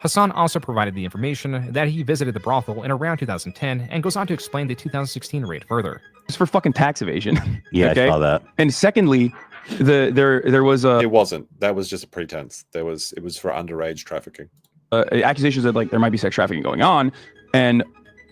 Hasan also provided the information that he visited the brothel in around 2010 and goes on to explain the 2016 raid further. It's for fucking tax evasion. Yeah, okay? I saw that. And secondly, there was a... It wasn't. That was just a pretense. It was for underage trafficking. Accusations that like there might be sex trafficking going on,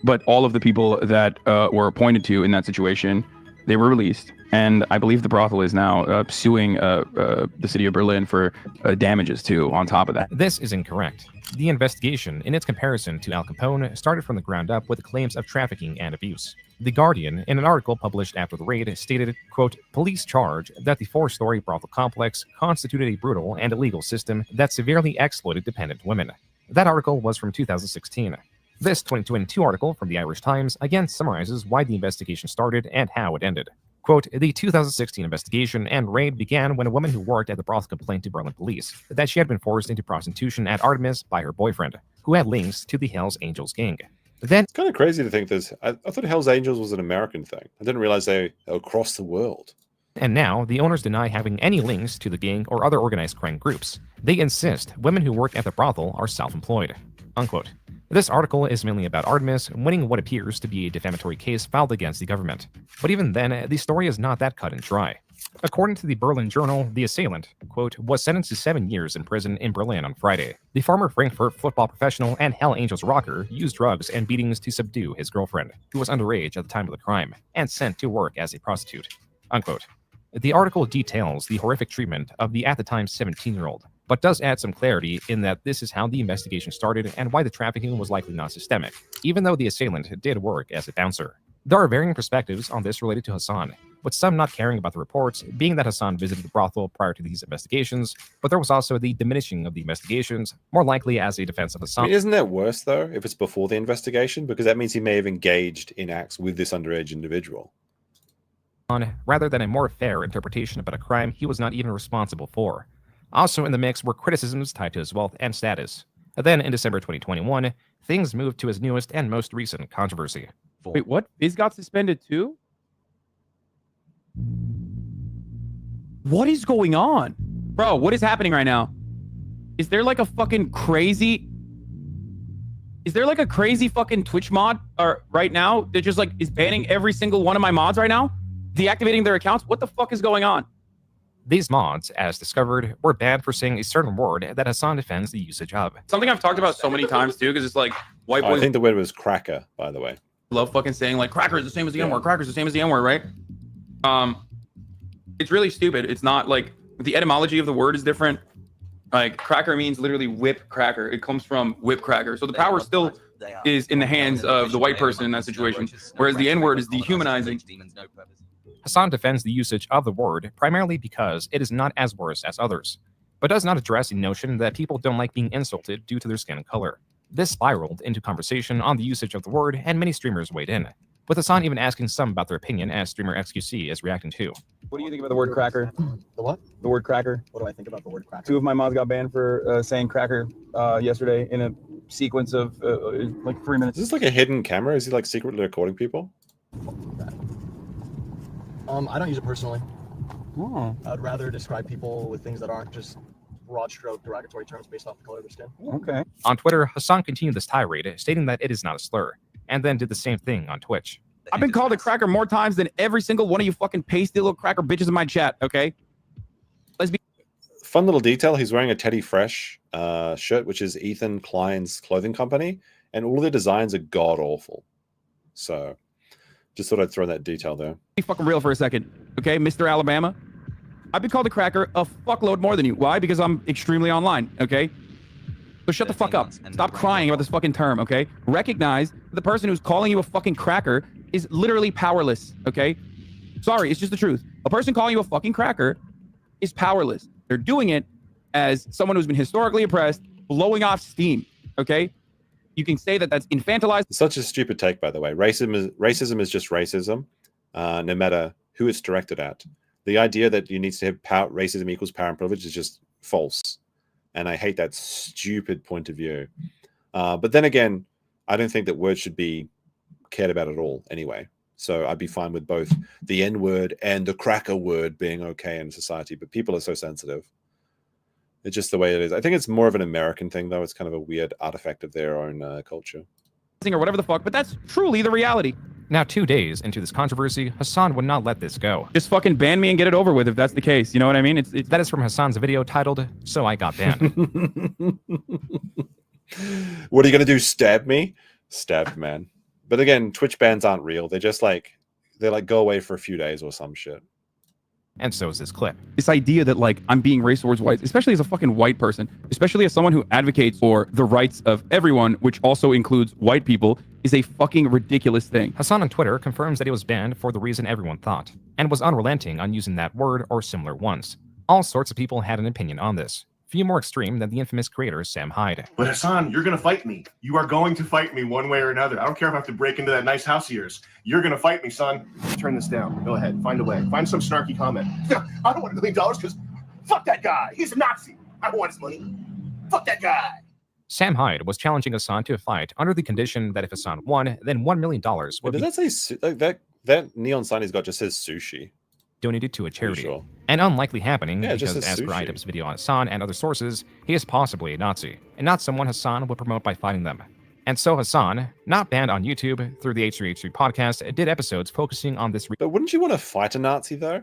but all of the people that were appointed to in that situation, they were released. And I believe the brothel is now suing the city of Berlin for damages too, on top of that. This is incorrect. The investigation, in its comparison to Al Capone, started from the ground up with claims of trafficking and abuse. The Guardian, in an article published after the raid, stated, quote, police charge that the 4-story brothel complex constituted a brutal and illegal system that severely exploited dependent women. That article was from 2016. This 2022 article from the Irish Times again summarizes why the investigation started and how it ended. Quote, the 2016 investigation and raid began when a woman who worked at the brothel complained to Berlin police that she had been forced into prostitution at Artemis by her boyfriend, who had links to the Hells Angels gang. Then it's kind of crazy to think this. I thought Hells Angels was an American thing. I didn't realize they were across the world. And now, the owners deny having any links to the gang or other organized crime groups. They insist women who work at the brothel are self-employed, unquote. This article is mainly about Artemis winning what appears to be a defamatory case filed against the government. But even then, the story is not that cut and dry. According to the Berlin Journal, the assailant, quote, was sentenced to 7 years in prison in Berlin on Friday. The former Frankfurt football professional and Hell Angels rocker used drugs and beatings to subdue his girlfriend, who was underage at the time of the crime, and sent to work as a prostitute, unquote. The article details the horrific treatment of the at the time 17-year-old, but does add some clarity in that this is how the investigation started and why the trafficking was likely not systemic, even though the assailant did work as a bouncer. There are varying perspectives on this related to Hasan, with some not caring about the reports, being that Hasan visited the brothel prior to these investigations, but there was also the diminishing of the investigations, more likely as a defense of Hasan. I mean, isn't that worse, though, if it's before the investigation? Because that means he may have engaged in acts with this underage individual. Rather than a more fair interpretation about a crime he was not even responsible for. Also in the mix were criticisms tied to his wealth and status. Then, in December 2021, things moved to his newest and most recent controversy. Wait, what? Fizz got suspended too? What is going on? Bro, what is happening right now? Is there like a fucking crazy... Is there like a crazy fucking Twitch mod right now that just like is banning every single one of my mods right now? Deactivating their accounts? What the fuck is going on? These mods, as discovered, were banned for saying a certain word that Hasan defends the usage of. Something I've talked about so many times too, because it's like white boys. I think the word was cracker, by the way. Love fucking saying like cracker is the same as the N-word. Cracker is the same as the N-word, right? It's really stupid. It's not like the etymology of the word is different. Like cracker means literally whip cracker. It comes from whip cracker. So the power still is in the hands of the white person in that situation, whereas the N-word is dehumanizing. Hasan defends the usage of the word primarily because it is not as worse as others, but does not address the notion that people don't like being insulted due to their skin color. This spiraled into conversation on the usage of the word, and many streamers weighed in, with Hasan even asking some about their opinion, as streamer XQC is reacting to. What do you think about the word cracker? The what? The word cracker. What do I think about the word cracker? 2 of my mods got banned for saying cracker yesterday in a sequence of like 3 minutes. Is this like a hidden camera? Is he like secretly recording people? I don't use it personally. Oh. I'd rather describe people with things that aren't just broad stroke derogatory terms based off the color of their skin. Okay. On Twitter, Hasan continued this tirade, stating that it is not a slur, and then did the same thing on Twitch. I've been called a cracker more times than every single one of you fucking pasty little cracker bitches in my chat, okay? Let's be... Fun little detail, he's wearing a Teddy Fresh shirt, which is Ethan Klein's clothing company, and all of the designs are god-awful. So, just thought I'd throw that detail there. Be fucking real for a second, okay, Mr. Alabama? I've been called a cracker a fuckload more than you. Why? Because I'm extremely online, okay? So shut the fuck up. Stop crying about this fucking term, okay? Recognize the person who's calling you a fucking cracker is literally powerless, okay? Sorry, it's just the truth. A person calling you a fucking cracker is powerless. They're doing it as someone who's been historically oppressed, blowing off steam, okay? You can say that that's infantilized. Such a stupid take, by the way. Racism is just racism, no matter who it's directed at. The idea that you need to have power, racism equals power and privilege is just false. And I hate that stupid point of view. But then again, I don't think that words should be cared about at all anyway. So I'd be fine with both the N-word and the cracker word being okay in society. But people are so sensitive. It's just the way it is. I think it's more of an American thing, though. It's kind of a weird artifact of their own culture. Or whatever the fuck, but that's truly the reality. Now, 2 days into this controversy, Hasan would not let this go. Just fucking ban me and get it over with if that's the case. You know what I mean? That is from Hasan's video titled, "So I Got Banned." What are you going to do? Stab me? Stabbed, man. But again, Twitch bans aren't real. They're just like, go away for a few days or some shit. And so is this clip. This idea that like I'm being racist towards whites, especially as a fucking white person, especially as someone who advocates for the rights of everyone, which also includes white people, is a fucking ridiculous thing. Hasan on Twitter confirms that he was banned for the reason everyone thought, and was unrelenting on using that word or similar ones. All sorts of people had an opinion on this. Few more extreme than the infamous creator Sam Hyde. But Hasan, you're going to fight me. You are going to fight me one way or another. I don't care if I have to break into that nice house of yours. You're going to fight me, son. Turn this down. Go ahead. Find a way. Find some snarky comment. I don't want $1 million because fuck that guy. He's a Nazi. I don't want his money. Fuck that guy. Sam Hyde was challenging Hasan to a fight under the condition that if Hasan won, then $1 million would Does that say like that neon sign he's got just says sushi? Donated to a charity. Sure. An unlikely happening because, as per sushi. Item's video on Hasan and other sources, he is possibly a Nazi, and not someone Hasan would promote by fighting them. And so Hasan, not banned on YouTube through the H3H3 podcast, did episodes focusing on this. But wouldn't you want to fight a Nazi though?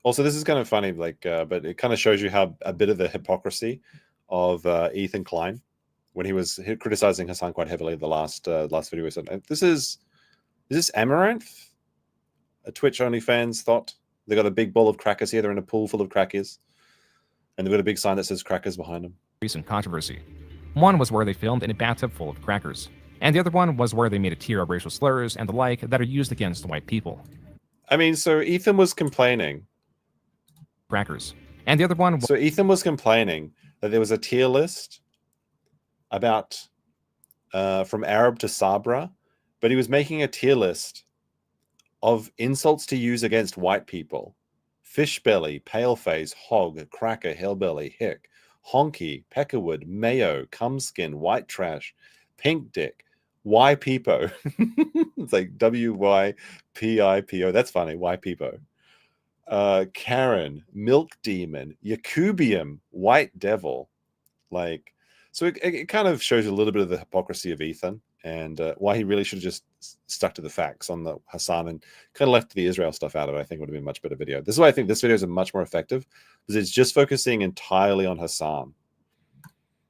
Also, this is kind of funny, like, but it kind of shows you how a bit of the hypocrisy of Ethan Klein when he was criticizing Hasan quite heavily the last video. Is this Amaranth? A Twitch OnlyFans thought they got a big bowl of crackers here. They're in a pool full of crackers, and they've got a big sign that says crackers behind them. Recent controversy. One was where they filmed in a bathtub full of crackers, and the other one was where they made a tier of racial slurs and the like that are used against white people. I mean, so Ethan was complaining. Crackers. And the other one. So Ethan was complaining that there was a tier list about from Arab to Sabra, but he was making a tier list of insults to use against white people. Fish belly, paleface, hog, cracker, hillbilly, hick, honky, peckerwood, mayo, cumskin, white trash, pink dick, Y-peepo. It's like W-Y-P-I-P-O. That's funny, Y-peepo. Karen, Milk Demon, Yakubium, White Devil. Like, so it kind of shows a little bit of the hypocrisy of Ethan and why he really should have just stuck to the facts on the Hasan and kind of left the Israel stuff out of it. I think would have been a much better video. This is why I think this video is much more effective, because it's just focusing entirely on Hasan.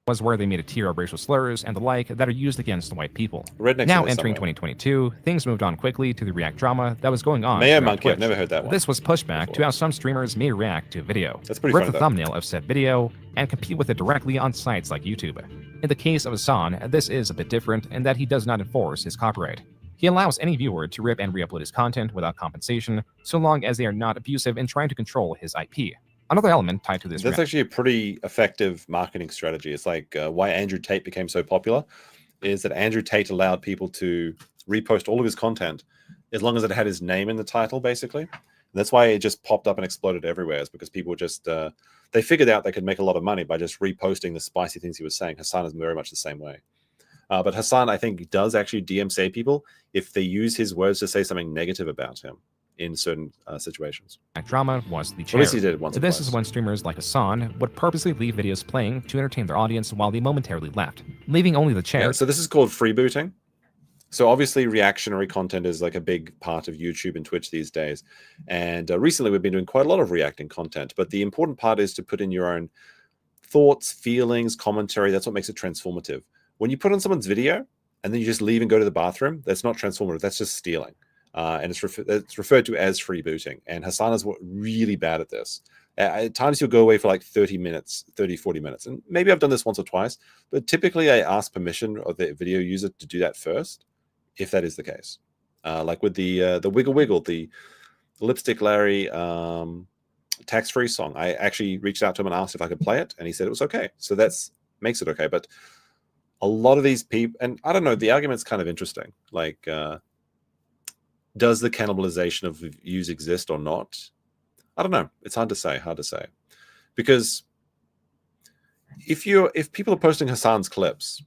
Was where they made a tier of racial slurs and the like that are used against white people. Rednecks now in there entering somewhere. 2022, things moved on quickly to the React drama that was going on. Mayo throughout Monkey, I've Twitch. never heard that one. This was pushback to how some streamers may react to video. That's pretty rip funny, the though. thumbnail of said video and compete with it directly on sites like YouTube. In the case of Hasan, this is a bit different in that he does not enforce his copyright. He allows any viewer to rip and re-upload his content without compensation, so long as they are not abusive in trying to control his IP. Another element tied to this. That's actually a pretty effective marketing strategy. It's like why Andrew Tate became so popular is that Andrew Tate allowed people to repost all of his content as long as it had his name in the title, basically. And that's why it just popped up and exploded everywhere, is because people just, they figured out they could make a lot of money by just reposting the spicy things he was saying. Hasan is very much the same way. But Hasan, I think, does actually DMCA people if they use his words to say something negative about him in certain situations. Drama was the At chair. least he did it once So or this twice. is when streamers like Hasan would purposely leave videos playing to entertain their audience while they momentarily left, leaving only the chair. Yeah, so this is called freebooting. So obviously reactionary content is like a big part of YouTube and Twitch these days. And recently we've been doing quite a lot of reacting content, but the important part is to put in your own thoughts, feelings, commentary. That's what makes it transformative. When you put on someone's video and then you just leave and go to the bathroom, that's not transformative. That's just stealing. And it's referred to as freebooting. And Hasan is really bad at this. At times he'll go away for like 30 minutes, 30, 40 minutes. And maybe I've done this once or twice, but typically I ask permission of the video user to do that first, if that is the case. Like with the Wiggle Wiggle, the Lipstick Larry tax-free song. I actually reached out to him and asked if I could play it, and he said it was okay. So that's makes it okay. But a lot of these people, and I don't know, the argument's kind of interesting. Like, does the cannibalization of views exist or not? I don't know. It's hard to say. Because if people are posting Hasan's clips,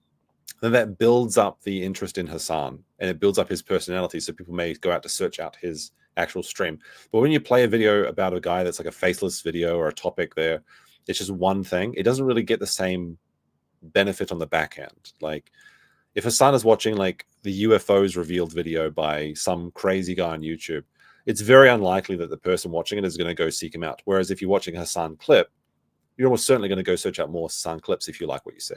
then that builds up the interest in Hasan and it builds up his personality. So people may go out to search out his actual stream. But when you play a video about a guy that's like a faceless video or a topic there, it's just one thing. It doesn't really get the same benefit on the back end. Like, if Hasan is watching like the UFOs revealed video by some crazy guy on YouTube, it's very unlikely that the person watching it is going to go seek him out. Whereas if you're watching a Hasan clip, you're almost certainly going to go search out more Hasan clips if you like what you see.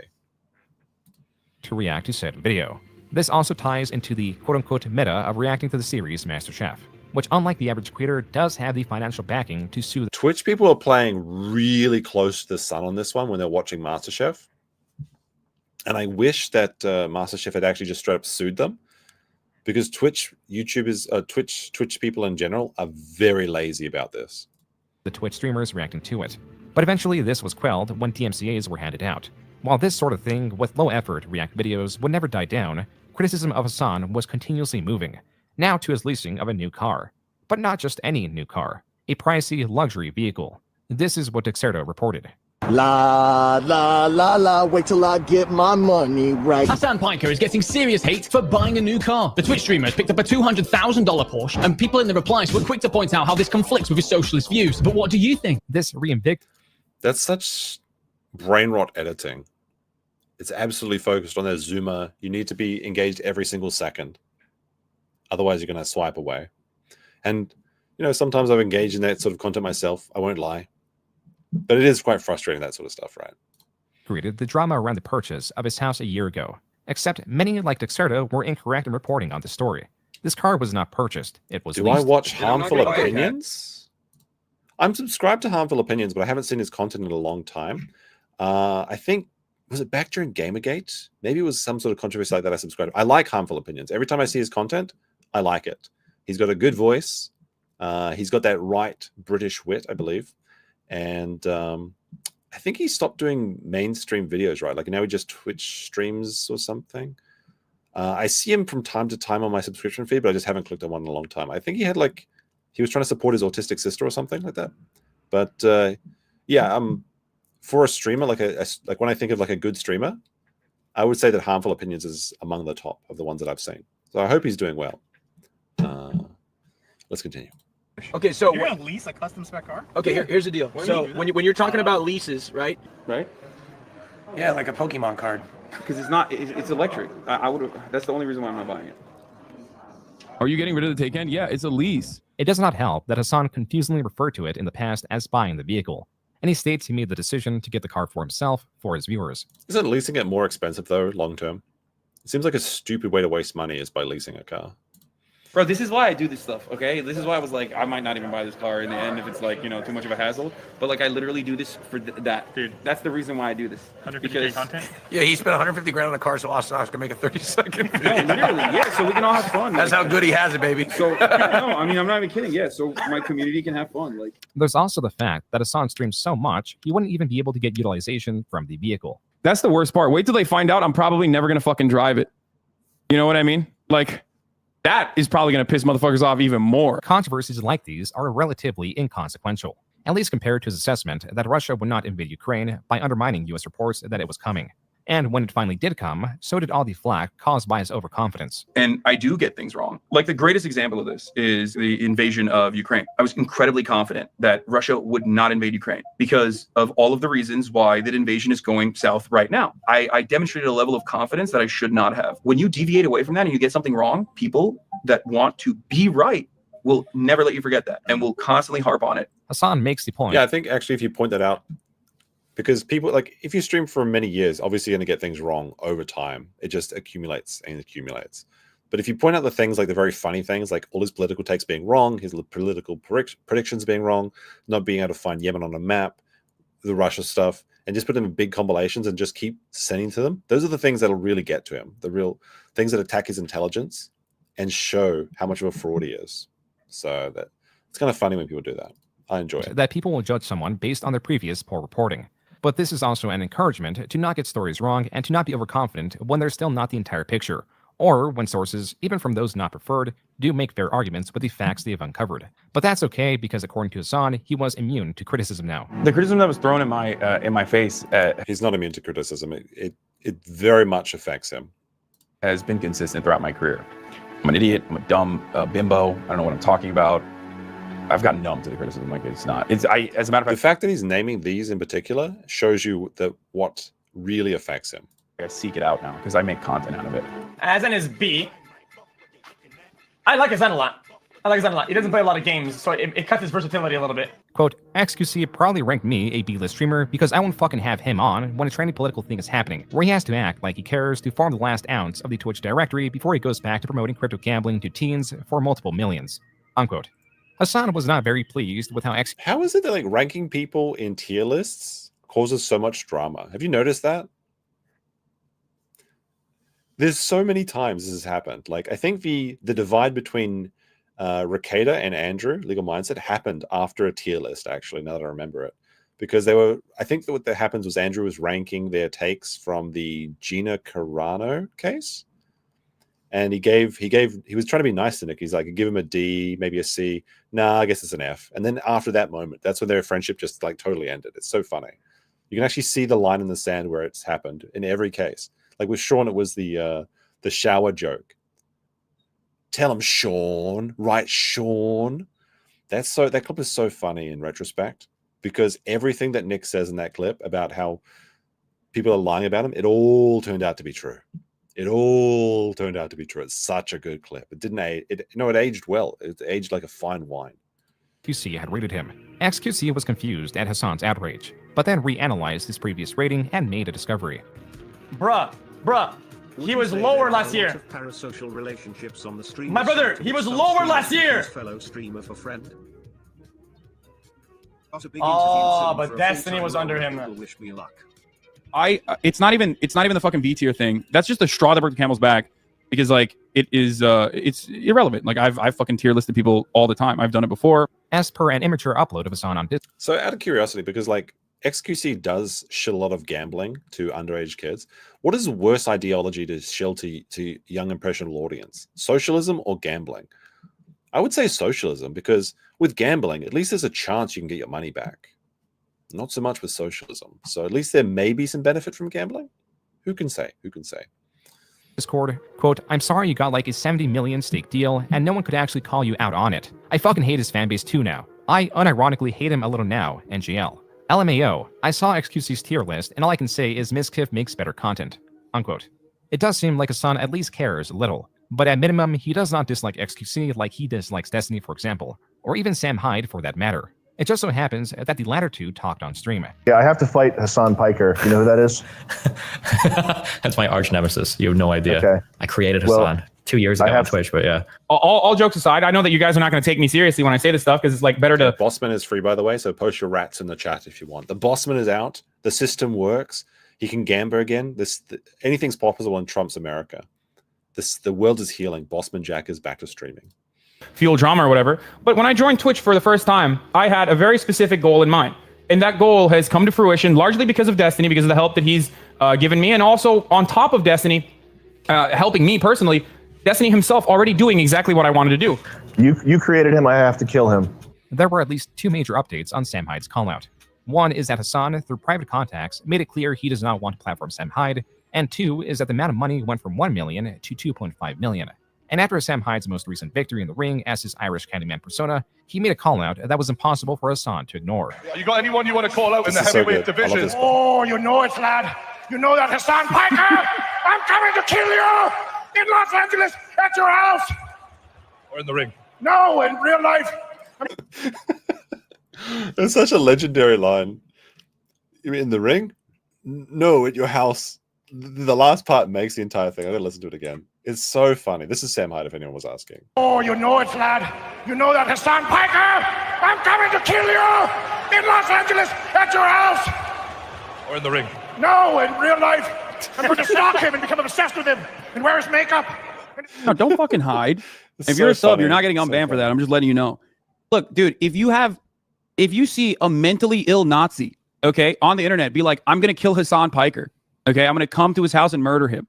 To react to said video. This also ties into the quote-unquote meta of reacting to the series MasterChef, which, unlike the average creator, does have the financial backing to sue. Twitch people are playing really close to the sun on this one when they're watching MasterChef. And I wish that MasterChef had actually just straight up sued them, because Twitch people in general are very lazy about this. The Twitch streamers reacting to it. But eventually this was quelled when DMCAs were handed out. While this sort of thing with low effort React videos would never die down, criticism of Hasan was continuously moving, now to his leasing of a new car. But not just any new car, a pricey luxury vehicle. This is what Dexerto reported. La la la la, wait till I get my money right. Hasan Piker is getting serious hate for buying a new car. The Twitch streamer has picked up a $200,000 Porsche, and people in the replies were quick to point out how this conflicts with his socialist views. But what do you think? This reinvigorated. That's such brain rot editing. It's absolutely focused on their zoomer. You need to be engaged every single second. Otherwise, you're going to swipe away. And, you know, sometimes I've engaged in that sort of content myself. I won't lie. But it is quite frustrating, that sort of stuff, right? Created the drama around the purchase of his house a year ago. Except many, like Dexerto, were incorrect in reporting on the story. This car was not purchased. It was Do leased. I watch Harmful Opinions? I'm subscribed to Harmful Opinions, but I haven't seen his content in a long time. I think, was it back during Gamergate? Maybe it was some sort of controversy like that I subscribed to. I like Harmful Opinions. Every time I see his content, I like it. He's got a good voice. He's got that right British wit, I believe. And I think he stopped doing mainstream videos, right? Like now he just Twitch streams or something. I see him from time to time on my subscription feed, but I just haven't clicked on one in a long time. I think he had like, he was trying to support his autistic sister or something like that. But yeah, for a streamer, like like when I think of like a good streamer, I would say that Harmful Opinions is among the top of the ones that I've seen. So I hope he's doing well. Let's continue. Okay, so you're gonna lease a custom spec car? okay, here's the deal. So when you're talking about leases, right? Right? Yeah, like a Pokemon card. Because it's not. It's electric. I would. That's the only reason why I'm not buying it. Are you getting rid of the Taycan? Yeah, it's a lease. It does not help that Hasan confusingly referred to it in the past as buying the vehicle, and he states he made the decision to get the car for himself for his viewers. Isn't leasing it more expensive though, long term? It seems like a stupid way to waste money is by leasing a car. Bro, this is why I do this stuff, okay? This is why I was like, I might not even buy this car in the end if it's like, you know, too much of a hassle. But like, I literally do this for that. Dude, that's the reason why I do this. 150K content? Yeah, he spent 150 grand on a car so Osas can make a 30-second video. No, literally, yeah, so we can all have fun. That's how good he has it, baby. So, no, I mean, I'm not even kidding. Yeah, so my community can have fun. Like, There's also the fact that Hasan streams so much, he wouldn't even be able to get utilization from the vehicle. That's the worst part. Wait till they find out I'm probably never going to fucking drive it. You know what I mean? Like, that is probably going to piss motherfuckers off even more. Controversies like these are relatively inconsequential, at least compared to his assessment that Russia would not invade Ukraine by undermining US reports that it was coming. And when it finally did come, so did all the flack caused by his overconfidence. and I do get things wrong. Like the greatest example of this is the invasion of Ukraine. I was incredibly confident that Russia would not invade Ukraine because of all of the reasons why that invasion is going south right now. I demonstrated a level of confidence that I should not have. When you deviate away from that and you get something wrong, people that want to be right will never let you forget that and will constantly harp on it. Hasan makes the point. Yeah, I think actually if you point that out, because people, like, if you stream for many years, obviously you're going to get things wrong over time. It just accumulates and accumulates. But if you point out the things, like the very funny things, like all his political takes being wrong, his political predictions being wrong, not being able to find Yemen on a map, the Russia stuff, and just put them in big compilations and just keep sending to them, those are the things that'll really get to him. The real things that attack his intelligence and show how much of a fraud he is. So that it's kind of funny when people do that. I enjoy it. That people will judge someone based on their previous poor reporting. But this is also an encouragement to not get stories wrong and to not be overconfident when there's still not the entire picture, or when sources, even from those not preferred, do make fair arguments with the facts they have uncovered. But that's okay because according to Hasan, he was immune to criticism now. The criticism that was thrown in my face, he's not immune to criticism. It very much affects him. Has been consistent throughout my career. I'm an idiot. I'm a dumb bimbo. I don't know what I'm talking about. I've gotten numb to the criticism. Like as a matter of fact, the fact that he's naming these in particular shows you that what really affects him. I seek it out now because I make content out of it. Hasan is B. I like Hasan a lot. He doesn't play a lot of games, so it cuts his versatility a little bit. Quote, XQC probably ranked me a B-list streamer because I won't fucking have him on when a trendy political thing is happening, where he has to act like he cares to farm the last ounce of the Twitch directory before he goes back to promoting crypto gambling to teens for multiple millions. Unquote. Hasan was not very pleased with how is it that like ranking people in tier lists causes so much drama? Have you noticed that? There's so many times this has happened. Like I think the divide between Ricada and Andrew, Legal Mindset, happened after a tier list, actually, now that I remember it. Because I think that what that happens was Andrew was ranking their takes from the Gina Carano case. And he was trying to be nice to Nick. He's like, give him a D, maybe a C. Nah, I guess it's an F. And then after that moment, that's when their friendship just like totally ended. It's so funny. You can actually see the line in the sand where it's happened in every case. Like with Sean, it was the shower joke. Tell him, Sean, right, Sean. That clip is so funny in retrospect because everything that Nick says in that clip about how people are lying about him, it all turned out to be true. It all turned out to be true. It's such a good clip. It didn't age. It aged well. It aged like a fine wine. XQC had rated him. XQC was confused at Hasan's outrage, but then reanalyzed his previous rating and made a discovery. Bruh, he was lower last year. Parasocial relationships on the stream. My brother, he was lower last year. Fellow streamer for friend. Oh, but Destiny was under him. Wish me luck. It's not even the fucking B tier thing. That's just the straw that broke the camel's back, because like it's irrelevant. Like I've fucking tier listed people all the time. I've done it before. As per an immature upload of Hasan on Discord. So out of curiosity, because like XQC does shit a lot of gambling to underage kids, what is the worst ideology to shill to young impressionable audience? Socialism or gambling? I would say socialism, because with gambling, at least there's a chance you can get your money back. Not so much with socialism. So at least there may be some benefit from gambling. Who can say? Who can say? Discord, quote, I'm sorry you got like a 70 million stake deal and no one could actually call you out on it. I fucking hate his fanbase too now. I unironically hate him a little now, NGL. LMAO, I saw XQC's tier list and all I can say is Mizkif makes better content, unquote. It does seem like Hasan at least cares a little, but at minimum, he does not dislike XQC like he dislikes Destiny, for example, or even Sam Hyde for that matter. It just so happens that the latter two talked on stream. Yeah, I have to fight Hasan Piker. You know who that is? That's my arch nemesis. You have no idea. Okay. I created Hasan 2 years ago on Twitch, but yeah. All jokes aside, I know that you guys are not going to take me seriously when I say this stuff because it's like better to. Bossman is free, by the way, so post your rats in the chat if you want. The Bossman is out. The system works. He can gamble again. Anything's possible in Trump's America. The world is healing. Bossman Jack is back to streaming. Fuel drama or whatever. But when I joined Twitch for the first time, I had a very specific goal in mind. And that goal has come to fruition largely because of Destiny, because of the help that he's given me. And also on top of Destiny, helping me personally, Destiny himself already doing exactly what I wanted to do. You created him. I have to kill him. There were at least two major updates on Sam Hyde's callout. One is that Hasan, through private contacts, made it clear he does not want to platform Sam Hyde. And two is that the amount of money went from 1 million to 2.5 million. And after Sam Hyde's most recent victory in the ring as his Irish Candyman persona, he made a call-out that was impossible for Hasan to ignore. You got anyone you want to call out in the heavyweight division? Oh, you know it, lad. You know that Hasan Piker. I'm coming to kill you in Los Angeles at your house. Or in the ring? No, in real life. It's such a legendary line. You mean in the ring? No, at your house. The last part makes the entire thing. I gotta listen to it again. It's so funny. This is Sam Hyde, if anyone was asking. Oh, you know it, lad. You know that Hasan Piker. I'm coming to kill you in Los Angeles at your house. Or in the ring? No, in real life. I'm going to stalk him and become obsessed with him and wear his makeup. No, don't fucking hide. It's If you're a so sub, funny. you're not getting unbanned for that. I'm just letting you know. Look, dude, if you see a mentally ill Nazi, okay, on the internet, be like, I'm going to kill Hasan Piker. Okay, I'm going to come to his house and murder him.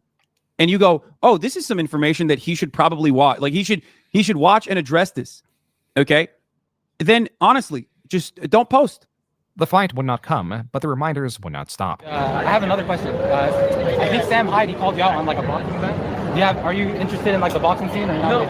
And you go, oh, this is some information that he should probably watch. Like he should watch and address this. Okay. Then honestly, just don't post. The fight would not come, but the reminders would not stop. I have another question. I think Sam Hyde, he called you out on like a boxing event. Are you interested in like the boxing scene or not?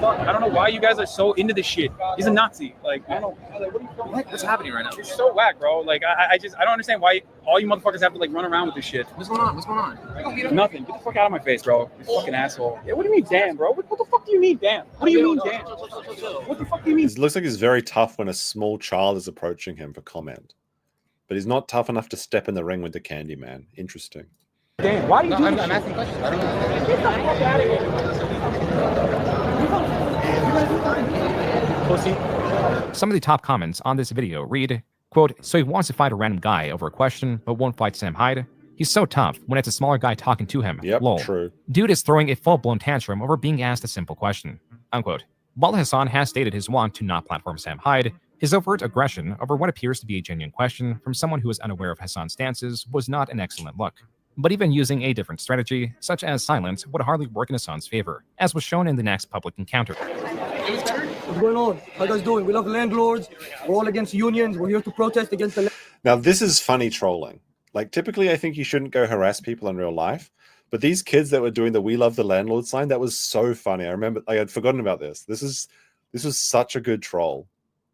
I don't know why you guys are so into this shit. He's a Nazi. Like, I don't know. What's happening right now? It's so whack, bro. Like, I don't understand why all you motherfuckers have to like run around with this shit. What's going on? What's going on? Nothing. Get the fuck out of my face, bro. You fucking asshole. Yeah, what do you mean, damn, bro? What the fuck do you mean, damn? What do you mean, damn? What the fuck do you mean? It looks like he's very tough when a small child is approaching him for comment. But he's not tough enough to step in the ring with the Candyman. Interesting. Damn, why do you do I'm this shit? asking questions. I don't know. Get the fuck out of here. Some of the top comments on this video read, quote, so he wants to fight a random guy over a question, but won't fight Sam Hyde? He's so tough when it's a smaller guy talking to him. Yep, lol. true. Dude is throwing a full-blown tantrum over being asked a simple question, unquote. While Hasan has stated his want to not platform Sam Hyde, his overt aggression over what appears to be a genuine question from someone who is unaware of Hasan's stances was not an excellent look. But even using a different strategy, such as silence, would hardly work in Hasan's favor, as was shown in the next public encounter. What's going on? How you guys doing? We love landlords. We're all against unions. We're here to protest against the... Now, this is funny trolling. Like, typically, I think you shouldn't go harass people in real life. But these kids that were doing the "We Love the Landlord" sign, that was so funny. I remember, I had forgotten about this. This was such a good troll.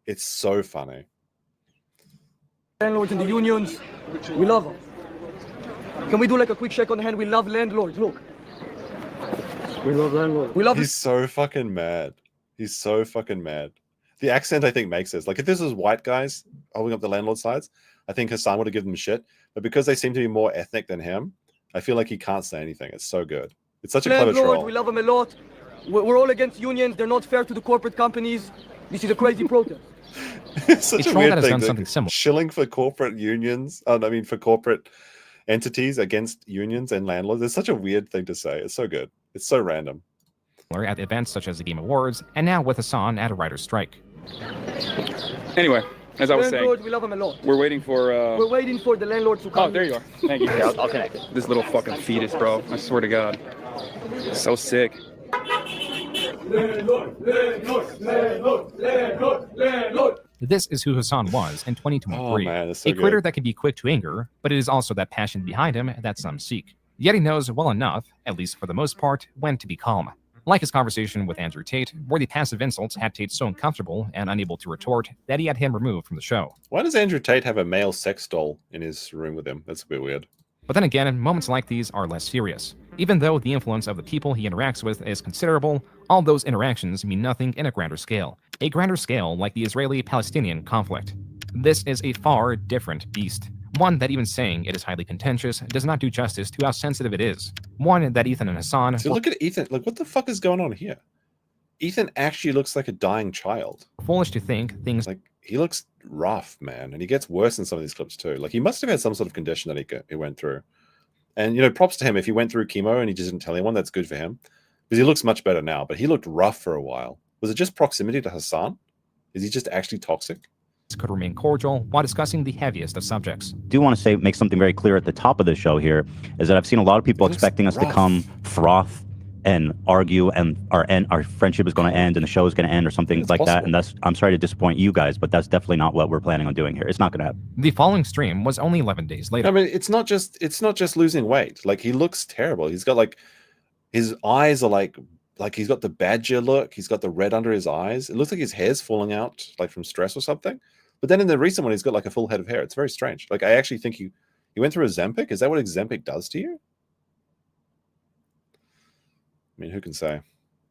It's so funny. Landlords and the unions, we love them. Can we do like a quick shake on the hand? We love landlords. Look. We love landlords. We love. He's so fucking mad. He's so fucking mad. The accent, I think, makes this. Like, if this was white guys holding up the landlord sides, I think Hasan would have given them shit. But because they seem to be more ethnic than him, I feel like he can't say anything. It's so good. It's such a clever troll. We love them a lot. We're all against unions. They're not fair to the corporate companies. This is a crazy protest. It's such a weird thing. Something similar. Shilling for corporate unions. For corporate entities against unions and landlords. It's such a weird thing to say. It's so good. It's so random. At events such as the Game Awards, and now with Hasan at a writer's strike. Anyway, as I was Landlords, saying, we love them a lot. we're waiting for. We're waiting for the landlords to come. Oh, there you are. Thank you. Yeah, I'll connect it. This little fucking fetus, bro. I swear to God. So sick. This is who Hasan was in 2023. Oh, man, that's so a creator good. that can be quick to anger, but it is also that passion behind him that some seek. Yet he knows well enough, at least for the most part, when to be calm. Like his conversation with Andrew Tate, where the passive insults had Tate so uncomfortable and unable to retort that he had him removed from the show. Why does Andrew Tate have a male sex doll in his room with him? That's a bit weird. But then again, moments like these are less serious. Even though the influence of the people he interacts with is considerable, all those interactions mean nothing in a grander scale. A grander scale like the Israeli-Palestinian conflict. This is a far different beast. One that even saying it is highly contentious does not do justice to how sensitive it is. One that Ethan and Hasan... So look at Ethan. Like, what the fuck is going on here? Ethan actually looks like a dying child. Foolish to think things like he looks rough, man, and he gets worse in some of these clips too. Like he must have had some sort of condition that he went through. And you know, props to him if he went through chemo and he just didn't tell anyone. That's good for him because he looks much better now. But he looked rough for a while. Was it just proximity to Hasan? Is he just actually toxic? Could remain cordial while discussing the heaviest of subjects. Do want to make something very clear at the top of the show here is that I've seen a lot of people expecting us to come froth and argue and our friendship is going to end and the show is going to end or something like that. And I'm sorry to disappoint you guys, but that's definitely not what we're planning on doing here. It's not going to happen. The following stream was only 11 days later. I mean, it's not just losing weight. Like he looks terrible. He's got like his eyes are like he's got the badger look. He's got the red under his eyes. It looks like his hair's falling out like from stress or something. But then in the recent one, he's got like a full head of hair. It's very strange. Like I actually think he went through a Ozempic. Is that what Ozempic does to you? I mean, who can say?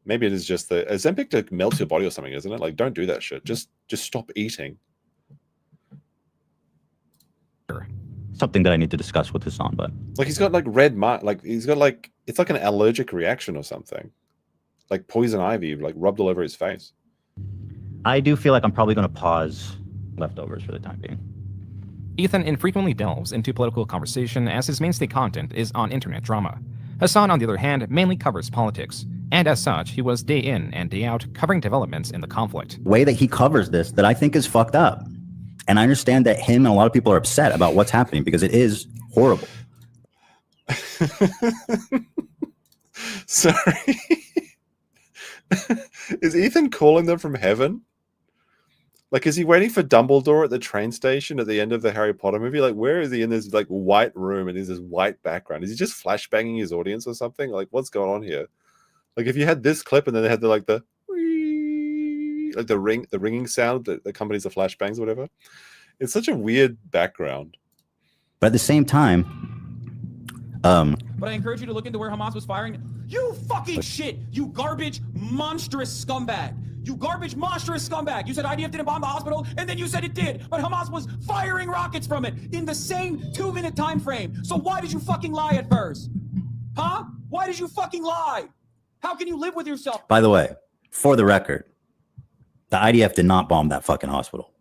Maybe it is just the Ozempic to melt your body or something, isn't it? Like, don't do that shit. Just stop eating. Something that I need to discuss with Hasan, but like he's got like red mark. Like he's got like it's like an allergic reaction or something. Like poison ivy, like rubbed all over his face. I do feel like I'm probably going to pause leftovers for the time being. Ethan infrequently delves into political conversation as his mainstay content is on internet drama. Hasan, on the other hand, mainly covers politics, and as such, he was day in and day out covering developments in the conflict. Way that he covers this that I think is fucked up. And I understand that him and a lot of people are upset about what's happening because it is horrible. Sorry. Is Ethan calling them from heaven? Like, is he waiting for Dumbledore at the train station at the end of the Harry Potter movie? Like, where is he in this like white room and there's this white background? Is he just flashbanging his audience or something? Like, what's going on here? Like, if you had this clip and then they had the ringing sound that accompanies the flashbangs or whatever, it's such a weird background. But at the same time, But I encourage you to look into where Hamas was firing. You fucking shit! You garbage, monstrous scumbag! You garbage, monstrous scumbag! You said IDF didn't bomb the hospital, and then you said it did, but Hamas was firing rockets from it in the same 2-minute time frame. So why did you fucking lie at first? Huh? Why did you fucking lie? How can you live with yourself? by the way, for the record, the IDF did not bomb that fucking hospital.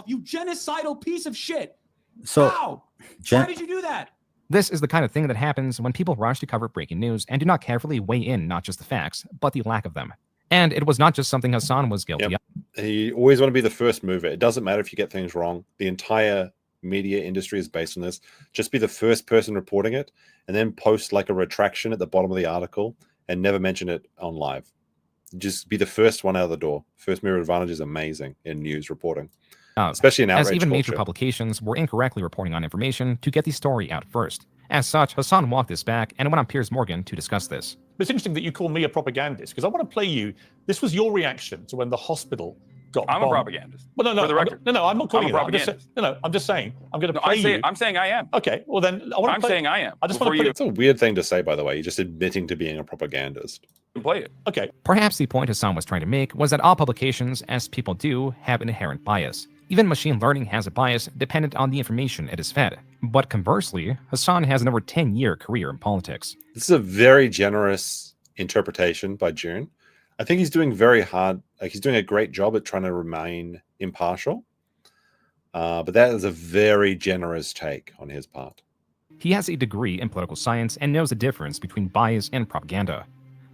You genocidal piece of shit! So, How? Why did you do that? This is the kind of thing that happens when people rush to cover breaking news and do not carefully weigh in not just the facts, but the lack of them. And it was not just something Hasan was guilty of. You always want to be the first mover. It doesn't matter if you get things wrong. The entire media industry is based on this. Just be the first person reporting it and then post like a retraction at the bottom of the article and never mention it on live. Just be the first one out of the door. First mover advantage is amazing in news reporting. Especially in outrage as even major culture. Publications were incorrectly reporting on information to get the story out first. As such, Hasan walked this back and went on Piers Morgan to discuss this. But it's interesting that you call me a propagandist because I want to play you. This was your reaction to when the hospital got I'm bombed. a propagandist. Well, no, For the record. I'm not calling I'm you a that. I'm just propagandist. I'm just saying. I'm going to play you. I'm saying I am. Okay, well then, I'm saying I am. I just want to Before put It's a weird thing to say, by the way. You're just admitting to being a propagandist. Play it. Okay. Perhaps the point Hasan was trying to make was that all publications, as people do, have inherent bias. Even machine learning has a bias dependent on the information it is fed. But conversely, Hasan has an over 10-year career in politics. This is a very generous interpretation by June. I think he's doing very hard. Like he's doing a great job at trying to remain impartial. But that is a very generous take on his part. He has a degree in political science and knows the difference between bias and propaganda.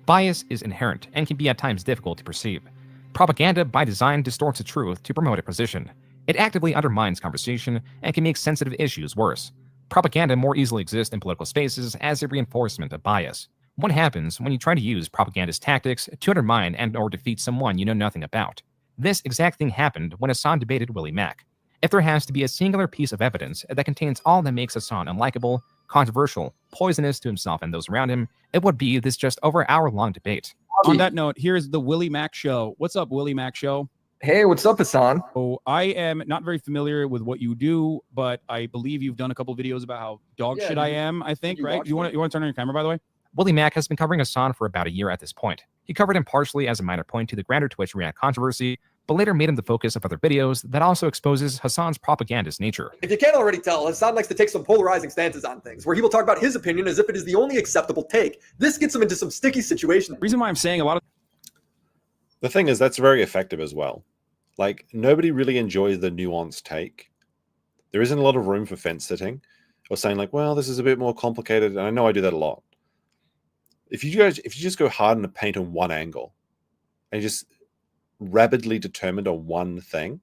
Bias is inherent and can be at times difficult to perceive. Propaganda, by design, distorts the truth to promote a position. It actively undermines conversation and can make sensitive issues worse. Propaganda more easily exists in political spaces as a reinforcement of bias. What happens when you try to use propagandist tactics to undermine and or defeat someone you know nothing about? This exact thing happened when Hasan debated Willie Mack. If there has to be a singular piece of evidence that contains all that makes Hasan unlikable, controversial, poisonous to himself and those around him, it would be this just over hour-long debate. On that note, here's the Willie Mack Show. What's up, Willie Mack Show? Hey, what's up, Hasan? Oh, I am not very familiar with what you do, but I believe you've done a couple videos about how dog shit I am, I think, right? You want to turn on your camera, by the way? Willie Mack has been covering Hasan for about a year at this point. He covered him partially as a minor point to the grander Twitch React controversy, but later made him the focus of other videos that also exposes Hasan's propagandist nature. If you can't already tell, Hasan likes to take some polarizing stances on things, where he will talk about his opinion as if it is the only acceptable take. This gets him into some sticky situations. Reason why I'm saying a lot of... The thing is, that's very effective as well. Like, nobody really enjoys the nuanced take. There isn't a lot of room for fence sitting or saying like, well, this is a bit more complicated. And I know I do that a lot. If you just go hard in the paint on one angle and just rabidly determined on one thing,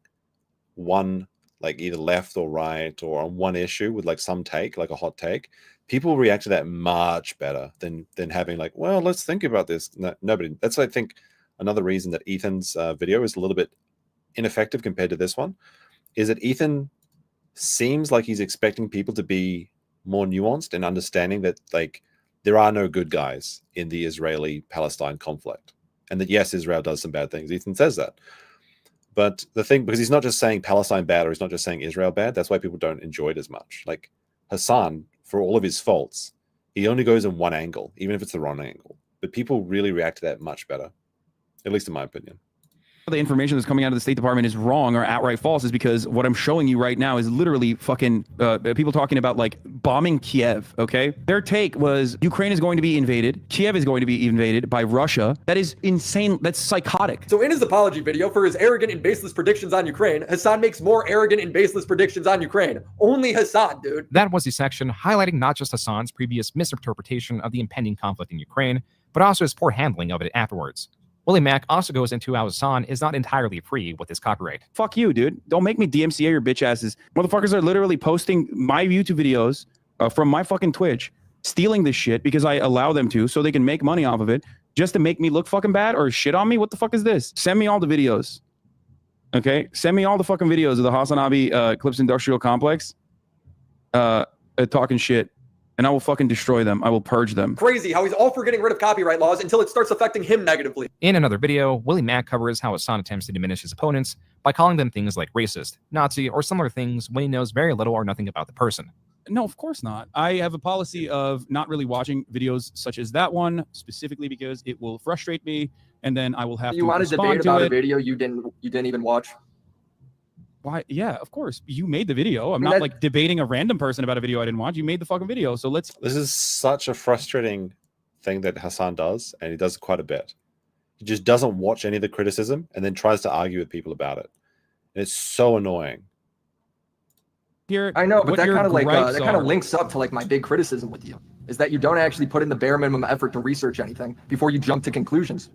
one, like either left or right, or on one issue with like some take, like a hot take, people react to that much better than having like, well, let's think about this. No, nobody. That's, I think, another reason that Ethan's video is a little bit ineffective compared to this one, is that Ethan seems like he's expecting people to be more nuanced and understanding that like there are no good guys in the Israeli-Palestine conflict, and that yes, Israel does some bad things. Ethan says that, but the thing, because he's not just saying Palestine bad, or he's not just saying Israel bad, that's why people don't enjoy it as much. Like Hasan, for all of his faults, he only goes in one angle, even if it's the wrong angle, but people really react to that much better, at least in my opinion. The information that's coming out of the State Department is wrong or outright false is because what I'm showing you right now is literally fucking people talking about like bombing Kiev, okay? Their take was Ukraine is going to be invaded. Kiev is going to be invaded by Russia. That is insane. That's psychotic. So in his apology video for his arrogant and baseless predictions on Ukraine, Hasan makes more arrogant and baseless predictions on Ukraine. Only Hasan, dude. That was the section highlighting not just Hasan's previous misinterpretation of the impending conflict in Ukraine, but also his poor handling of it afterwards. Willie Mack also goes into how Hasan is not entirely free with his copyright. Fuck you, dude. Don't make me DMCA your bitch asses. Motherfuckers are literally posting my YouTube videos from my fucking Twitch, stealing this shit because I allow them to, so they can make money off of it, just to make me look fucking bad or shit on me. What the fuck is this? Send me all the videos. Okay? Send me all the fucking videos of the Hasan Clips Industrial Complex talking shit. And I will fucking destroy them. I will purge them. Crazy how he's all for getting rid of copyright laws until it starts affecting him negatively. In another video, Willie Mack covers how Hasan attempts to diminish his opponents by calling them things like racist, Nazi, or similar things when he knows very little or nothing about the person. No, of course not. I have a policy of not really watching videos such as that one, specifically because it will frustrate me, and then I will have to You want to respond debate to about it. a video you didn't even watch? Why? Yeah, of course. You made the video. I'm not like debating a random person about a video I didn't watch. You made the fucking video. So let's. This is such a frustrating thing that Hasan does, and he does it quite a bit. He just doesn't watch any of the criticism and then tries to argue with people about it. And it's so annoying. I know, but that kind of like that kind of links up to like my big criticism with you is that you don't actually put in the bare minimum effort to research anything before you jump to conclusions.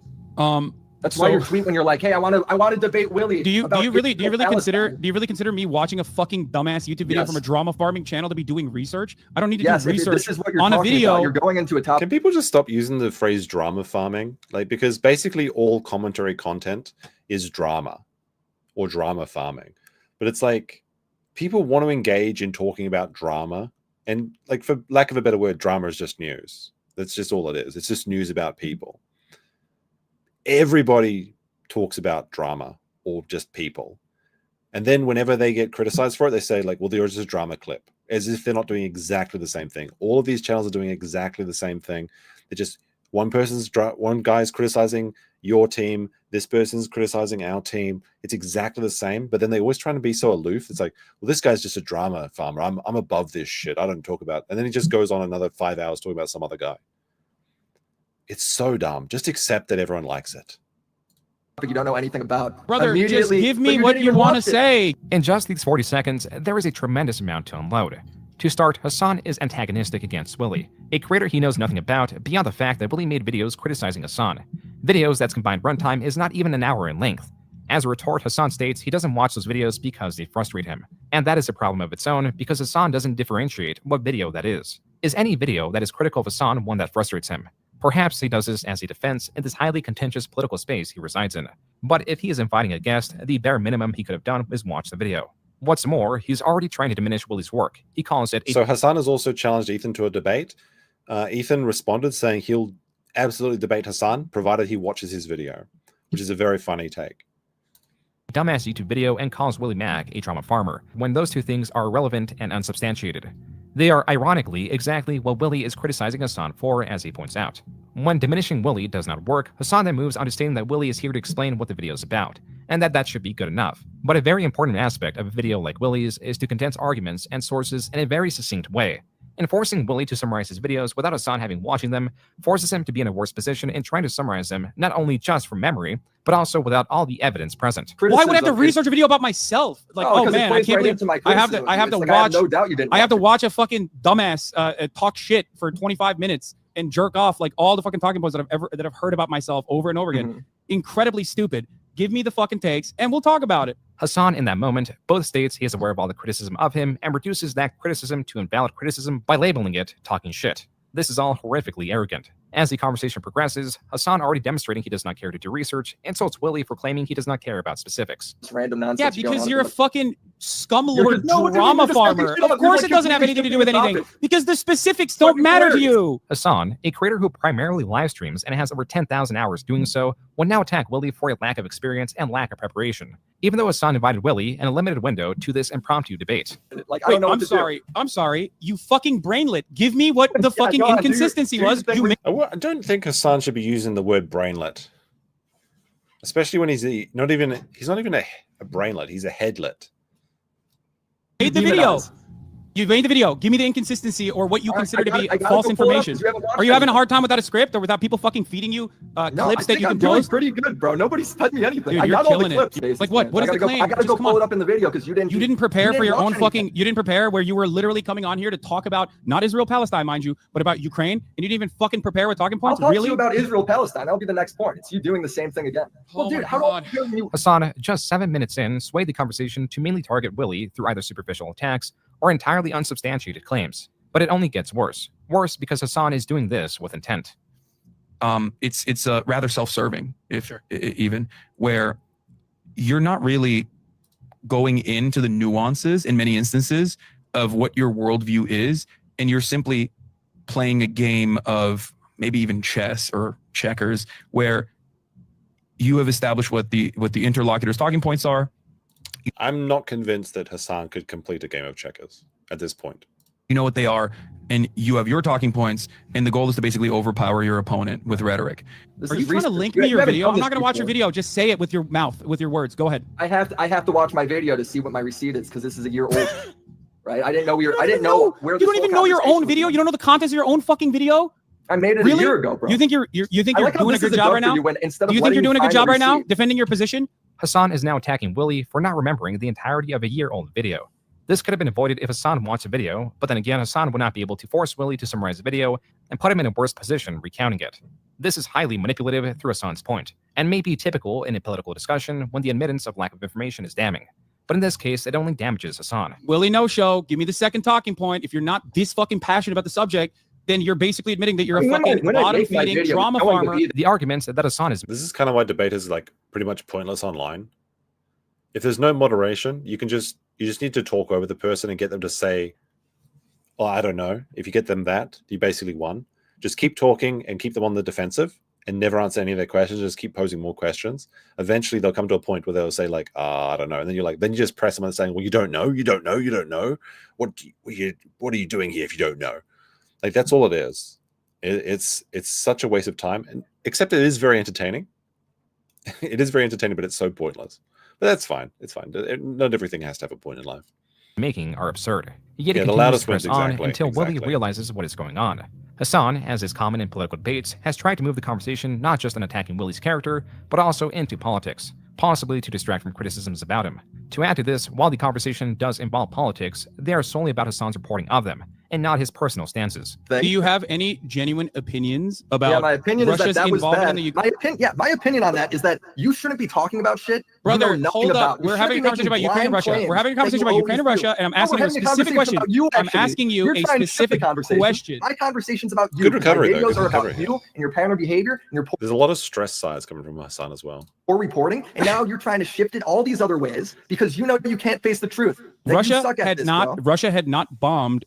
That's why you're tweet when you're like, hey, I want to debate Willie. Do you really consider me watching a fucking dumbass YouTube video from a drama farming channel to be doing research? I don't need to do research this is what you're on a talking video. about. You're going into a topic. Can people just stop using the phrase drama farming? Like, because basically all commentary content is drama or drama farming. But it's like people want to engage in talking about drama, and like, for lack of a better word, drama is just news. That's just all it is. It's just news about people. Everybody talks about drama or just people. And then whenever they get criticized for it, they say like, well, there's just a drama clip, as if they're not doing exactly the same thing. All of these channels are doing exactly the same thing. They're just one guy's criticizing your team. This person's criticizing our team. It's exactly the same, but then they're always trying to be so aloof. It's like, well, this guy's just a drama farmer. I'm above this shit. I don't talk about, and then he just goes on another 5 hours talking about some other guy. It's so dumb. Just accept that everyone likes it. You don't know anything about. Brother, just give me what you want to say. In just these 40 seconds, there is a tremendous amount to unload. To start, Hasan is antagonistic against Willie, a creator he knows nothing about beyond the fact that Willie made videos criticizing Hasan. Videos that's combined runtime is not even an hour in length. As a retort, Hasan states he doesn't watch those videos because they frustrate him. And that is a problem of its own because Hasan doesn't differentiate what video that is. Is any video that is critical of Hasan one that frustrates him? Perhaps he does this as a defense in this highly contentious political space he resides in. But if he is inviting a guest, the bare minimum he could have done is watch the video. What's more, he's already trying to diminish Willie's work. He calls it... So Hasan has also challenged Ethan to a debate. Ethan responded saying he'll absolutely debate Hasan, provided he watches his video, which is a very funny take. Dumbass YouTube video and calls Willie Mack a trauma farmer, when those two things are irrelevant and unsubstantiated. They are, ironically, exactly what Willie is criticizing Hasan for, as he points out. When diminishing Willie does not work, Hasan then moves on to stating that Willie is here to explain what the video is about, and that should be good enough. But a very important aspect of a video like Willie's is to condense arguments and sources in a very succinct way. And forcing Willie to summarize his videos without Hasan having watching them forces him to be in a worse position in trying to summarize them, not only just from memory, but also without all the evidence present. Why would I have to research a video about myself? Like, oh man, I can't believe I have to watch. I have to watch a fucking dumbass talk shit for 25 minutes and jerk off like all the fucking talking points that I've heard about myself over and over again. Incredibly stupid. Give me the fucking takes and we'll talk about it. Hasan, in that moment, both states he is aware of all the criticism of him and reduces that criticism to invalid criticism by labeling it talking shit. This is all horrifically arrogant. As the conversation progresses, Hasan, already demonstrating he does not care to do research, insults Willie for claiming he does not care about specifics. It's random nonsense. Yeah, because you're a fucking scumlord drama farmer. Of course it doesn't have anything to do with anything, because the specifics don't matter to you. Hasan, a creator who primarily live streams and has over 10,000 hours doing so, would now attack Willie for a lack of experience and lack of preparation, even though Hasan invited Willie in a limited window to this impromptu debate. Like, I don't know. I'm sorry. You fucking brainlet. Give me what the fucking inconsistency was. I don't think Hasan should be using the word brainlet, especially when he's not even a brainlet. He's a headlet. Made the video. You made the video. Give me the inconsistency or what you consider to be false information. Are you having a hard time without a script or without people fucking feeding you clips that you can post? Pretty good, bro. Nobody's sent me anything. Dude, I got all the clips. Like what? What is the claim? I gotta go pull it up in the video because you didn't prepare for your own fucking. You didn't prepare where you were literally coming on here to talk about not Israel Palestine, mind you, but about Ukraine, and you didn't even fucking prepare with talking points. I'll talk really? to you about Israel Palestine. That'll be the next point. It's you doing the same thing again. Well, dude, Hasan, just 7 minutes in, swayed the conversation to mainly target Willie through either superficial attacks or entirely unsubstantiated claims. But it only gets worse. Worse because Hasan is doing this with intent. It's rather self-serving, even, where you're not really going into the nuances in many instances of what your worldview is, and you're simply playing a game of maybe even chess or checkers, where you have established what the interlocutor's talking points are. I'm not convinced that Hasan could complete a game of checkers at this point. You know what they are, and you have your talking points, and the goal is to basically overpower your opponent with rhetoric. Are you trying to link me your video? I'm not going to watch your video. Just say it with your mouth, with your words. Go ahead. I have to watch my video to see what my receipt is because this is a year old. Right? I didn't know I didn't know where. You don't even know your own video. You don't know the contents of your own fucking video. I made it a year ago, bro. You think you're doing a good job right now? Do you think you're doing a good job right now, defending your position? Hasan is now attacking Willie for not remembering the entirety of a year-old video. This could have been avoided if Hasan watched the video, but then again, Hasan would not be able to force Willie to summarize the video and put him in a worse position recounting it. This is highly manipulative through Hasan's point, and may be typical in a political discussion when the admittance of lack of information is damning. But in this case, it only damages Hasan. Willie no-show, give me the second talking point. If you're not this fucking passionate about the subject, then you're basically admitting that you're a fucking bottom-feeding drama farmer. The arguments that Hasan is... This is kind of why debate is like pretty much pointless online. If there's no moderation, you just need to talk over the person and get them to say, oh, I don't know. If you get them that, you basically won. Just keep talking and keep them on the defensive and never answer any of their questions. Just keep posing more questions. Eventually, they'll come to a point where they'll say like, I don't know. And then you just press them and saying, well, you don't know. What are you doing here if you don't know? Like, that's all it is. It's such a waste of time. And except it is very entertaining. It is very entertaining, but it's so pointless. But that's fine. It's fine. Not everything has to have a point in life. Making are absurd. Yet it continues to press on until Willie realizes what is going on. Hasan, as is common in political debates, has tried to move the conversation not just on attacking Willie's character, but also into politics, possibly to distract from criticisms about him. To add to this, while the conversation does involve politics, they are solely about Hasan's reporting of them, and not his personal stances. Do you have any genuine opinions about Yeah, my opinion Russia's is that was involvement bad. in the Ukraine? My opinion on that is that you shouldn't be talking about shit. Brother, you know hold nothing up. about. You We're having a shouldn't be conversation about making Ukraine and blind Russia. claims We're having a that conversation you about Ukraine and always do. Russia, and I'm No, asking we're you a having specific conversation question. about you, I'm actually. asking you You're a trying to shift the specific conversation. question. My conversation's about you. Good recovery, My though. videos Good are about recovery. you and your pattern behavior and your There's a lot of stress sides coming from Hasan as well. poor reporting, and now you're trying to shift it all these other ways because you know you can't face the truth. That you Russia suck at had this, not bro. Russia had not bombed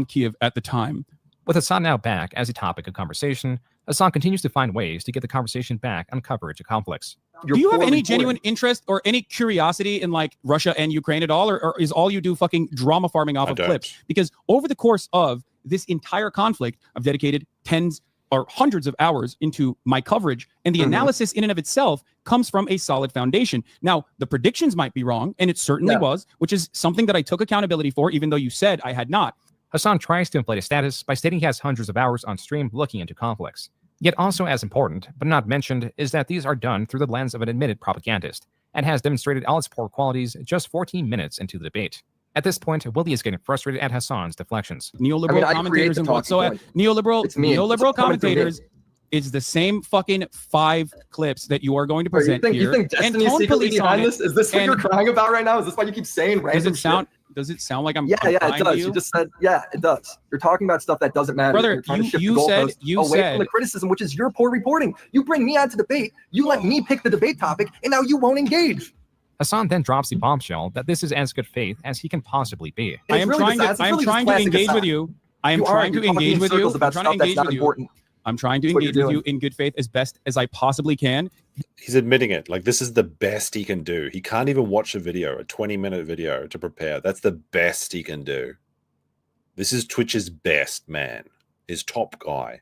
Kiev at the time. With Hasan now back as a topic of conversation, Hasan continues to find ways to get the conversation back on coverage of conflicts. Do you have any genuine interest or any curiosity in like Russia and Ukraine at all, or is all you do fucking drama farming off of clips? Because over the course of this entire conflict, I've dedicated tens or hundreds of hours into my coverage, and the analysis in and of itself comes from a solid foundation. Now, the predictions might be wrong, and it certainly was, which is something that I took accountability for, even though you said I had not. Hasan tries to inflate his status by stating he has hundreds of hours on stream looking into conflicts. Yet also as important, but not mentioned, is that these are done through the lens of an admitted propagandist, and has demonstrated all its poor qualities just 14 minutes into the debate. At this point, Willie is getting frustrated at Hasan's deflections. Neoliberal commentators and whatsoever. Neoliberal commentators is the same fucking 5 clips that you are going to present here. You think Destiny is secretly behind this? Is this what you're crying about right now? Is this why you keep saying random shit? Does it sound like I'm it does. you? You just said, yeah, it does. You're talking about stuff that doesn't matter. Brother, You're trying to shift you the said- goalposts you away said- from the criticism, which is your poor reporting. You bring me out to debate, you let me pick the debate topic, and now you won't engage. Hasan then drops the bombshell that this is as good faith as he can possibly be. I am trying to engage with you. I am trying to engage with you. I'm trying to engage with you. I'm trying to engage with you in good faith as best as I possibly can. He's admitting it. Like, this is the best he can do. He can't even watch a video, a 20-minute video to prepare. That's the best he can do. This is Twitch's best man, his top guy.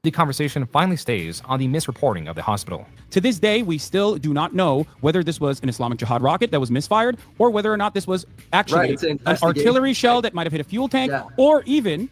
The conversation finally stays on the misreporting of the hospital. To this day, we still do not know whether this was an Islamic Jihad rocket that was misfired, or whether or not this was actually an artillery shell that might have hit a fuel tank, or even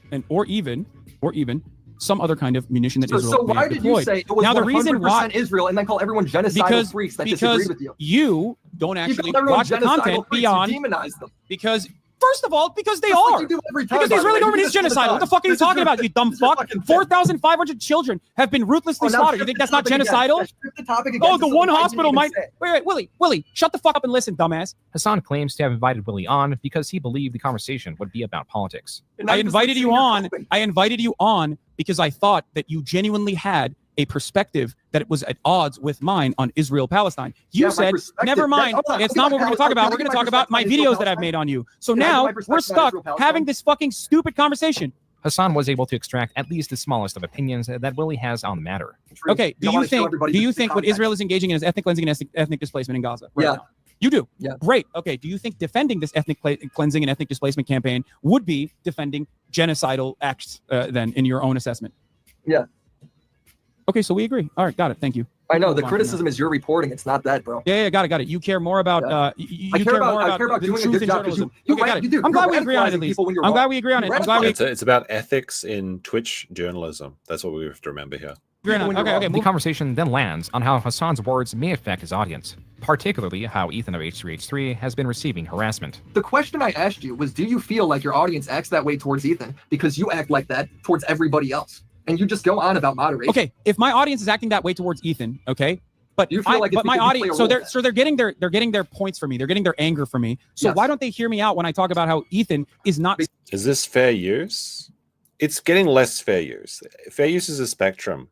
some other kind of munition that Israel So may why have did deployed. you say it was now, the 100% reason why Israel and then call everyone genocidal freaks that disagree with you? You don't actually call everyone watch the genocidal content freaks, beyond you demonize them. because first of all, because they That's what are. you do every time, Because the by the Israeli way. government You is do this all the genocidal. What the time. fuck are you This is talking your- about, you dumb this is your fuck? fucking thing. 4,500 children have been ruthlessly now slaughtered. You shift think the that's not topic again. genocidal? Shift the topic again Oh, to the something one I didn't hospital even might. say. Wait, Willie, shut the fuck up and listen, dumbass. Hasan claims to have invited Willie on because he believed the conversation would be about politics. I invited you on. I invited you on because I thought that you genuinely had a perspective that it was at odds with mine on Israel-Palestine. You Yeah, my said, perspective- never mind, hold on, it's I'll not give what we're my going to talk about. I'll We're give going to my talk about my perspective on videos that I've Israel-Palestine. made on you. So Can I give now my we're perspective on stuck Israel-Palestine? having this fucking stupid conversation. Hasan was able to extract at least the smallest of opinions that Willie has on the matter. Okay, do I you wanna show think everybody the what context. Israel is engaging in is ethnic cleansing and ethnic displacement in Gaza? Yeah. now? You do? Yeah. Great. Okay, do you think defending this ethnic cleansing and ethnic displacement campaign would be defending genocidal acts then in your own assessment? Yeah. Okay, so we agree. All right, got it. Thank you. I know Move the on from criticism is your reporting. It's not that, bro. Yeah, got it. You care more about I you care care about- more I about care about the doing a truth good in job 'cause journalism. you Okay, got it. you do. I'm glad You're we agree on it at radicalizing least. people when you're I'm glad wrong. we agree on it. You're I'm glad we It's about ethics in Twitch journalism. That's what we have to remember here. Okay. The conversation then lands on how Hasan's words may affect his audience, particularly how Ethan of H3H3 has been receiving harassment. The question I asked you was, do you feel like your audience acts that way towards Ethan because you act like that towards everybody else? And you just go on about moderation. Okay, if my audience is acting that way towards Ethan, okay, but You feel like it's but my because you play audience, a so role they're getting their points from me. They're getting their anger from me. So Yes. why don't they hear me out when I talk about how Ethan is not? Is this fair use? It's getting less fair use. Fair use is a spectrum,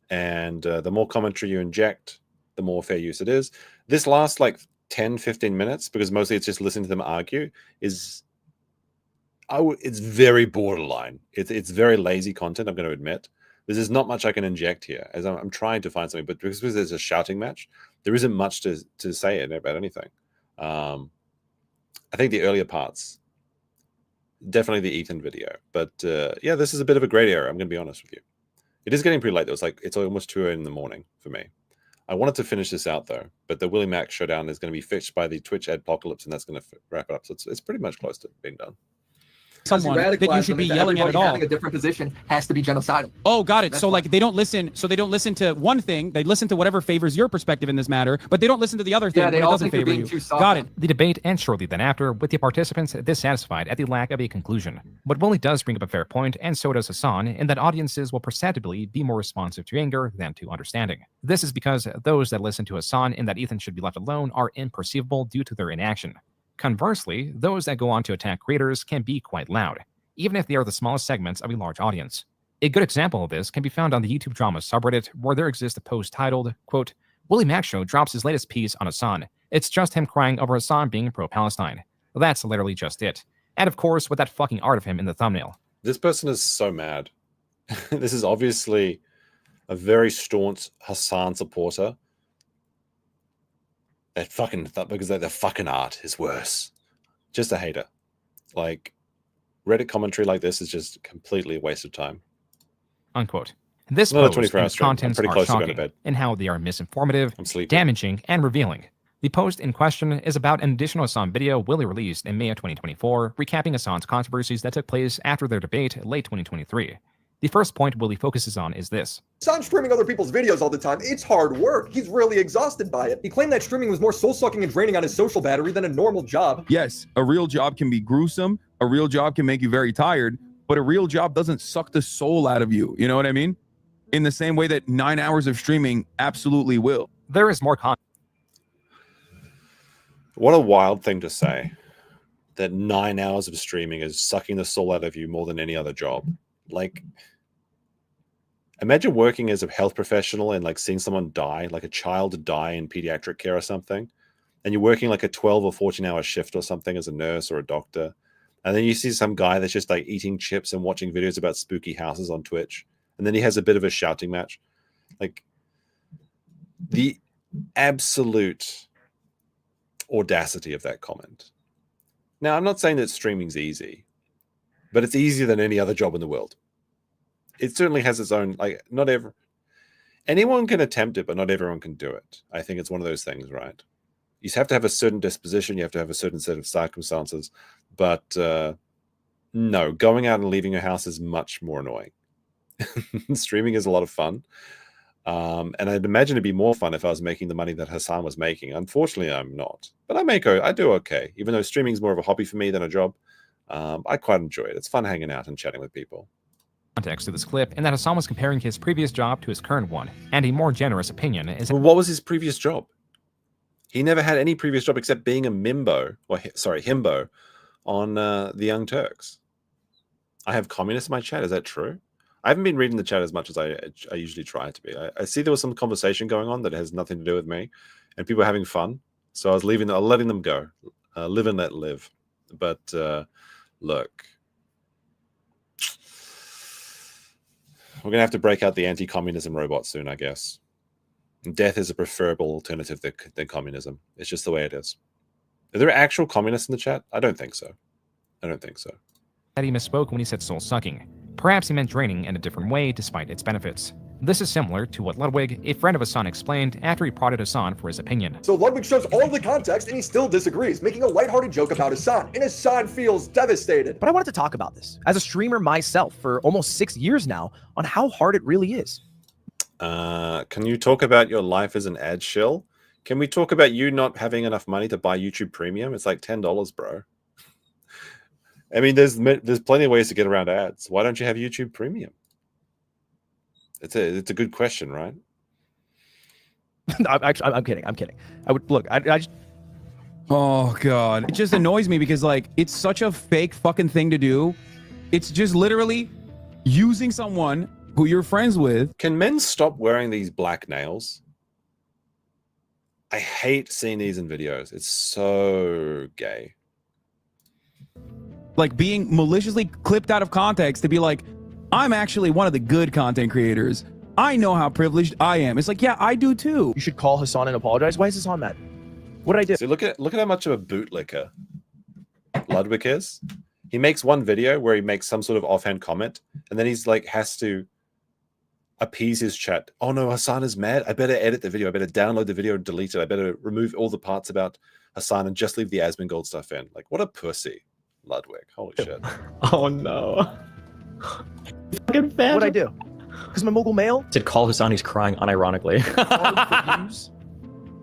and the more commentary you inject, the more fair use it is. This last like 10, 15 minutes, because mostly it's just listening to them argue, is it's very borderline. It's very lazy content, I'm going to admit. There's not much I can inject here, as I'm trying to find something, but because there's a shouting match, there isn't much to say about anything. I think the earlier parts, definitely the Ethan video, but yeah, this is a bit of a gray area. I'm going to be honest with you. It is getting pretty late though. It's almost 2 in the morning for me. I wanted to finish this out though, but the Willie Mac showdown is going to be fixed by the Twitch adpocalypse, and that's going to wrap it up. So it's pretty much close to being done. someone that you should be yelling at all. Having a different position has to be genocidal. Oh, got it. So like they don't listen. So they don't listen to one thing. They listen to whatever favors your perspective in this matter, but they don't listen to the other thing when it doesn't favor you. Got it. The debate ends shortly then after, with the participants dissatisfied at the lack of a conclusion. But Willie does bring up a fair point, and so does Hasan, in that audiences will perceptibly be more responsive to anger than to understanding. This is because those that listen to Hasan in that Ethan should be left alone are imperceivable due to their inaction. Conversely, those that go on to attack creators can be quite loud, even if they are the smallest segments of a large audience. A good example of this can be found on the YouTube drama subreddit, where there exists a post titled, quote, Willie Mac Show drops his latest piece on Hasan. It's just him crying over Hasan being pro-Palestine. That's literally just it. And of course, with that fucking art of him in the thumbnail. This person is so mad. This is obviously a very staunch Hasan supporter. That fucking because the fucking art is worse. Just a hater. Like, Reddit commentary like this is just completely a waste of time. Unquote. This Another post 24 hour and stream. I'm contents pretty are close to going to shocking bed. in how they are misinformative, damaging, and revealing. The post in question is about an additional Hasan video Willie released in May of 2024, recapping Hasan's controversies that took place after their debate late 2023. The first point Willie focuses on is this. Hasan streaming other people's videos all the time. It's hard work. He's really exhausted by it. He claimed that streaming was more soul-sucking and draining on his social battery than a normal job. Yes, a real job can be gruesome. A real job can make you very tired, but a real job doesn't suck the soul out of you. You know what I mean? In the same way that 9 hours of streaming absolutely will. There is more content. What a wild thing to say. That 9 hours of streaming is sucking the soul out of you more than any other job. Like, imagine working as a health professional and like seeing someone die, like a child die in pediatric care or something. And you're working like a 12 or 14-hour shift or something as a nurse or a doctor. And then you see some guy that's just like eating chips and watching videos about spooky houses on Twitch. And then he has a bit of a shouting match. Like, the absolute audacity of that comment. Now, I'm not saying that streaming's easy, but it's easier than any other job in the world. It certainly has its own, like, anyone can attempt it, but not everyone can do it. I think it's one of those things, right? You have to have a certain disposition. You have to have a certain set of circumstances. But no, going out and leaving your house is much more annoying. Streaming is a lot of fun. And I'd imagine it'd be more fun if I was making the money that Hasan was making. Unfortunately, I'm not. But I do okay. Even though streaming is more of a hobby for me than a job, I quite enjoy it. It's fun hanging out and chatting with people. Context to this clip, and that Hasan was comparing his previous job to his current one, and a more generous opinion is... Well, what was his previous job? He never had any previous job except being a himbo on the Young Turks. I have communists in my chat. Is that true? I haven't been reading the chat as much as I usually try to be. I see there was some conversation going on that has nothing to do with me, and people are having fun. So I was letting them go. Live and let live. But look, we're going to have to break out the anti-communism robot soon, I guess. Death is a preferable alternative than communism. It's just the way it is. Are there actual communists in the chat? I don't think so. That he misspoke when he said soul-sucking. Perhaps he meant draining in a different way despite its benefits. This is similar to what Ludwig, a friend of Hasan, explained after he prodded Hasan for his opinion. So Ludwig shows all the context and he still disagrees, making a lighthearted joke about Hasan, and Hasan feels devastated. But I wanted to talk about this, as a streamer myself for almost 6 years now, on how hard it really is. Can you talk about your life as an ad shill? Can we talk about you not having enough money to buy YouTube Premium? It's like $10, bro. I mean, there's plenty of ways to get around ads. Why don't you have YouTube Premium? It's a good question, right? I'm kidding. I would look. I just. Oh God! It just annoys me because like it's such a fake fucking thing to do. It's just literally using someone who you're friends with. Can men stop wearing these black nails? I hate seeing these in videos. It's so gay. Like being maliciously clipped out of context to be like, I'm actually one of the good content creators. I know how privileged I am. It's like, yeah, I do too. You should call Hasan and apologize. Why is Hasan mad? What did I do? So look at how much of a bootlicker Ludwig is. He makes one video where he makes some sort of offhand comment, and then he's like has to appease his chat. Oh no, Hasan is mad. I better edit the video. I better download the video and delete it. I better remove all the parts about Hasan and just leave the Asmongold stuff in. Like, what a pussy. Ludwig. Holy shit. Oh no. Fucking fan. What'd I do? Because my mogul male? Did call Hasan, he's crying unironically.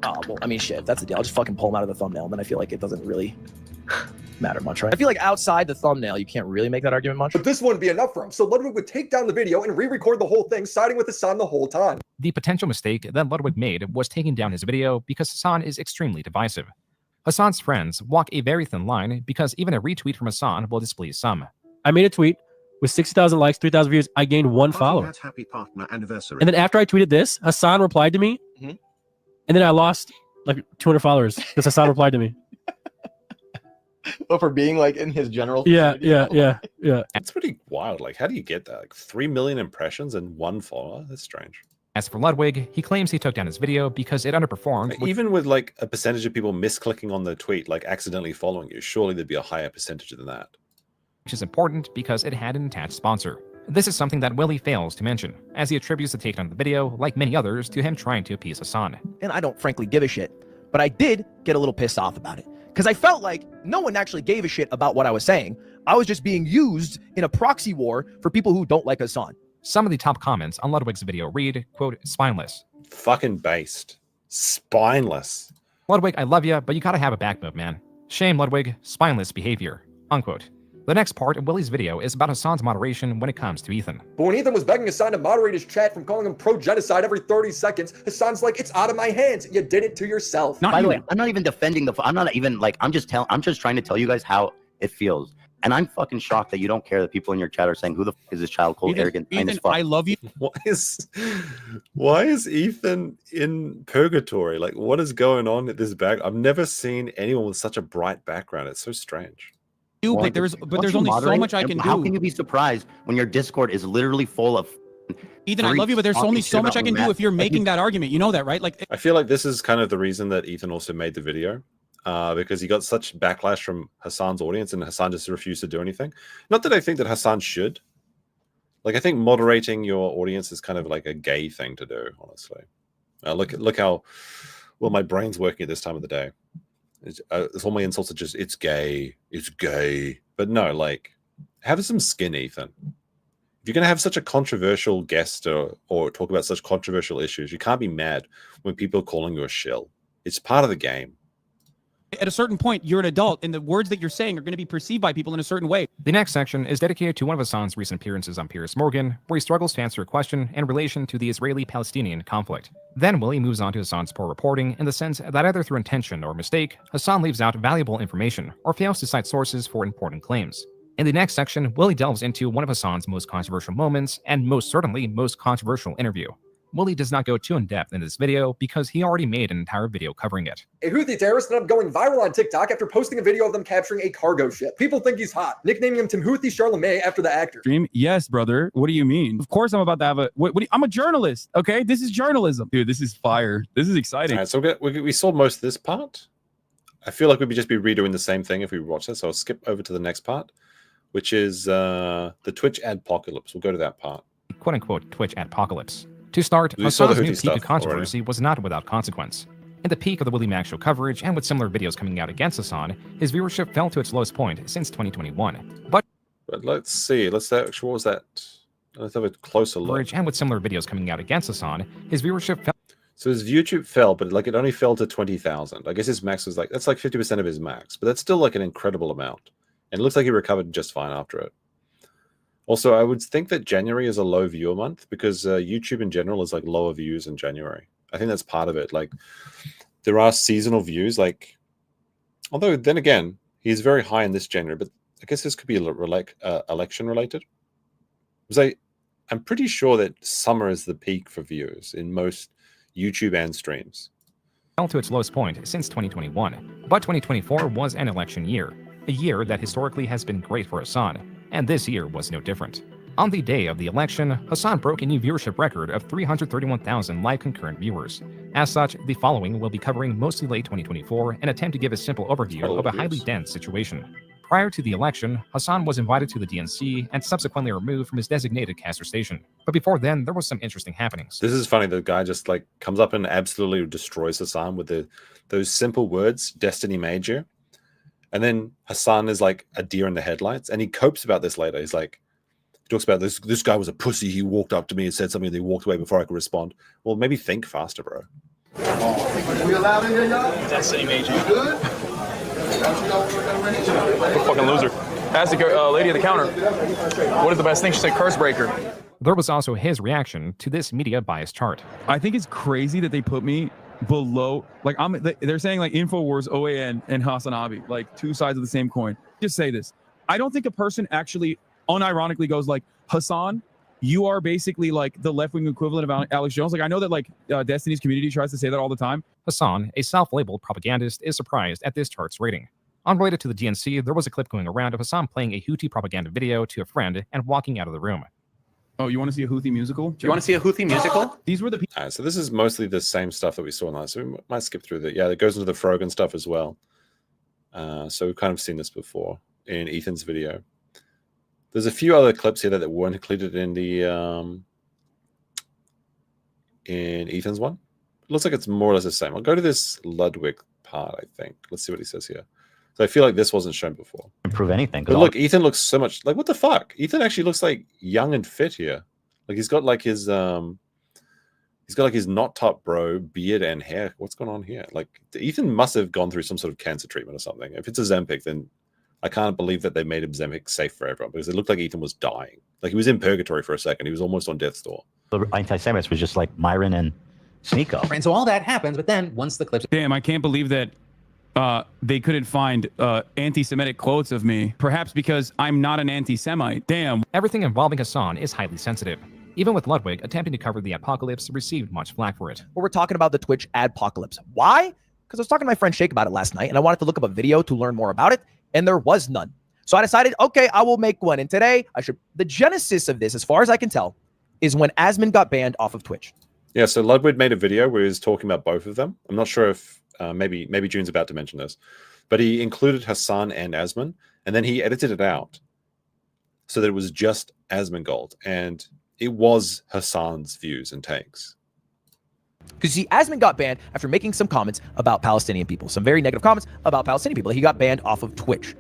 Oh, well, I mean, shit, that's the deal. I'll just fucking pull him out of the thumbnail, and then I feel like it doesn't really matter much, right? I feel like outside the thumbnail, you can't really make that argument much. But this wouldn't be enough for him, so Ludwig would take down the video and re-record the whole thing, siding with Hasan the whole time. The potential mistake that Ludwig made was taking down his video because Hasan is extremely divisive. Hasan's friends walk a very thin line because even a retweet from Hasan will displease some. I made a tweet with 60,000 likes, 3,000 views. I gained 1 follower. Happy partner anniversary. And then after I tweeted this, Hasan replied to me. And then I lost like 200 followers because Hasan replied to me. Oh, for being like in his general. Yeah. It's pretty wild. Like, how do you get that? Like 3 million impressions and 1 follower? That's strange. As for Ludwig, he claims he took down his video because it underperformed. Like, even with like a percentage of people misclicking on the tweet, like accidentally following you, surely there'd be a higher percentage than that. Which is important because it had an attached sponsor. This is something that Willie fails to mention, as he attributes the takedown of the video, like many others, to him trying to appease Hasan. And I don't frankly give a shit, but I did get a little pissed off about it. Because I felt like no one actually gave a shit about what I was saying. I was just being used in a proxy war for people who don't like Hasan. Some of the top comments on Ludwig's video read, quote, spineless. Fucking based. Spineless. Ludwig, I love you, but you gotta have a back move, man. Shame, Ludwig, spineless behavior, unquote. The next part of Willie's video is about Hasan's moderation when it comes to Ethan. But when Ethan was begging Hasan to moderate his chat from calling him pro-genocide every 30 seconds, Hasan's like, it's out of my hands. You did it to yourself. By the way, I'm not even defending I'm not even like, I'm just trying to tell you guys how it feels. And I'm fucking shocked that you don't care that people in your chat are saying, who the fuck is this child cold, arrogant, Ethan, as fuck. I love you. Why is Ethan in purgatory? Like, what is going on at this back? I've never seen anyone with such a bright background. It's so strange. But there's only so much I can do. How can you be surprised when your Discord is literally full of Ethan, I love you, but there's only so much I can do if you're making that argument. You know that, right? Like, I feel like this is kind of the reason that Ethan also made the video, because he got such backlash from Hasan's audience, and Hasan just refused to do anything. Not that I think that Hasan should. Like, I think moderating your audience is kind of like a gay thing to do, honestly. Look how well my brain's working at this time of the day. It's all my insults are just, it's gay. But no, like, have some skin, Ethan. If you're going to have such a controversial guest or talk about such controversial issues, you can't be mad when people are calling you a shill. It's part of the game. at a certain point, you're an adult, and the words that you're saying are going to be perceived by people in a certain way. The next section is dedicated to one of Hasan's recent appearances on Piers Morgan, where he struggles to answer a question in relation to the Israeli-Palestinian conflict. Then Willie moves on to Hasan's poor reporting in the sense that either through intention or mistake, Hasan leaves out valuable information or fails to cite sources for important claims. In the next section, Willie delves into one of Hasan's most controversial moments and most certainly most controversial interview. Willie does not go too in-depth in this video because he already made an entire video covering it. A Houthi terrorist ended up going viral on TikTok after posting a video of them capturing a cargo ship. People think he's hot, nicknaming him Timothy Charlemagne after the actor. Dream? Yes, brother. What do you mean? Of course I'm about to have a... I'm a journalist, okay? This is journalism. Dude, this is fire. This is exciting. All right, so we saw most of this part. I feel like we'd just be redoing the same thing if we watch this, so I'll skip over to the next part, which is the Twitch adpocalypse. We'll go to that part. Quote-unquote Twitch adpocalypse. To start, Hasan's new peak of controversy was not without consequence. In the peak of the Willie Mac Show coverage, and with similar videos coming out against Hasan, his viewership fell to its lowest point since 2021. But let's see. What was that? Let's have a closer look. And with similar videos coming out against Hasan, his viewership fell. So his YouTube fell, but like it only fell to 20,000. I guess his max was like, that's like 50% of his max, but that's still like an incredible amount. And it looks like he recovered just fine after it. Also, I would think that January is a low viewer month because YouTube in general is like lower views in January. I think that's part of it. Like there are seasonal views, like, although then again, he's very high in this January, but I guess this could be election related. Because I'm pretty sure that summer is the peak for views in most YouTube and streams. Fell to its lowest point since 2021, but 2024 was an election year, a year that historically has been great for Hasan. And this year was no different. On the day of the election, Hasan broke a new viewership record of 331,000 live concurrent viewers. As such, the following will be covering mostly late 2024 and attempt to give a simple overview of a highly dense situation. Prior to the election, Hasan was invited to the DNC and subsequently removed from his designated caster station. But before then, there was some interesting happenings. This is funny. The guy just like comes up and absolutely destroys Hasan with those simple words, Destiny made you. And then Hasan is like a deer in the headlights, and he copes about this later. He's like, he talks about this guy was a pussy. He walked up to me and said something, and he walked away before I could respond. Well, maybe think faster, bro. We allowed in here, y'all? That city made you. Good? Fucking loser. Ask the lady at the counter, what is the best thing? She said curse breaker. There was also his reaction to this media bias chart. I think it's crazy that they put me below, like they're saying like InfoWars, OAN, and Hasanabi, like two sides of the same coin. Just say this. I don't think a person actually unironically goes like, Hasan, you are basically like the left-wing equivalent of Alex Jones. Like I know that like Destiny's community tries to say that all the time. Hasan, a self-labeled propagandist, is surprised at this chart's rating. Unrelated to the DNC, there was a clip going around of Hasan playing a Houthi propaganda video to a friend and walking out of the room. Oh, you want to see a Houthi musical? Do you want to see a Houthi musical? These were the people. All right, so this is mostly the same stuff that we saw in that. So we might skip through that. Yeah, it goes into the Frogan stuff as well. So we've kind of seen this before in Ethan's video. There's a few other clips here that weren't included in the in Ethan's one. It looks like it's more or less the same. I'll go to this Ludwig part, I think. Let's see what he says here. So I feel like this wasn't shown before. Improve anything. But look, Ethan looks so much like, what the fuck? Ethan actually looks like young and fit here. Like he's got like his not top bro beard and hair. What's going on here? Like Ethan must have gone through some sort of cancer treatment or something. If it's Ozempic, then I can't believe that they made Ozempic safe for everyone, because it looked like Ethan was dying. Like he was in purgatory for a second. He was almost on death's door. The anti-Semites was just like Myron and Sneeko. And so all that happens, but then once the clips... Damn, I can't believe that they couldn't find anti-Semitic quotes of me. Perhaps because I'm not an anti-Semite. Damn. Everything involving Hasan is highly sensitive. Even with Ludwig attempting to cover the apocalypse, received much flack for it. Well, we're talking about the Twitch adpocalypse. Why? Because I was talking to my friend Shake about it last night, and I wanted to look up a video to learn more about it, and there was none. So I decided, okay, I will make one. And today, the genesis of this, as far as I can tell, is when Asmon got banned off of Twitch. Yeah, so Ludwig made a video where he was talking about both of them. I'm not sure if maybe June's about to mention this, but he included Hasan and Asmon, and then he edited it out so that it was just Asmongold, and it was Hasan's views and takes. Because see, Asmon got banned after making some comments about Palestinian people, some very negative comments about Palestinian people. He got banned off of Twitch.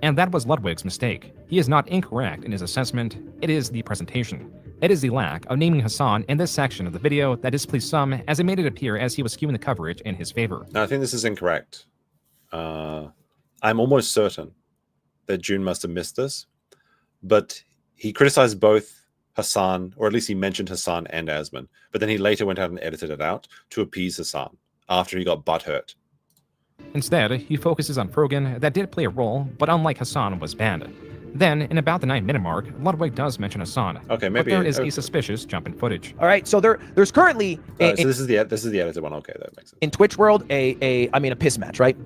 And that was Ludwig's mistake. He is not incorrect in his assessment. It is the presentation. It is the lack of naming Hasan in this section of the video that displeased some, as it made it appear as he was skewing the coverage in his favor. No, I think this is incorrect. I'm almost certain that June must have missed this, but he criticized both Hasan, or at least he mentioned Hasan and Asmon, but then he later went out and edited it out to appease Hasan after he got butthurt. Instead, he focuses on Frogan, that did play a role, but unlike Hasan, was banned. Then, in about the 9-minute mark, Ludwig does mention Hasan. Okay, maybe but there is a suspicious jump in footage. All right, so there's currently so this is the edited one. Okay, that makes sense. In Twitch world a piss match, right?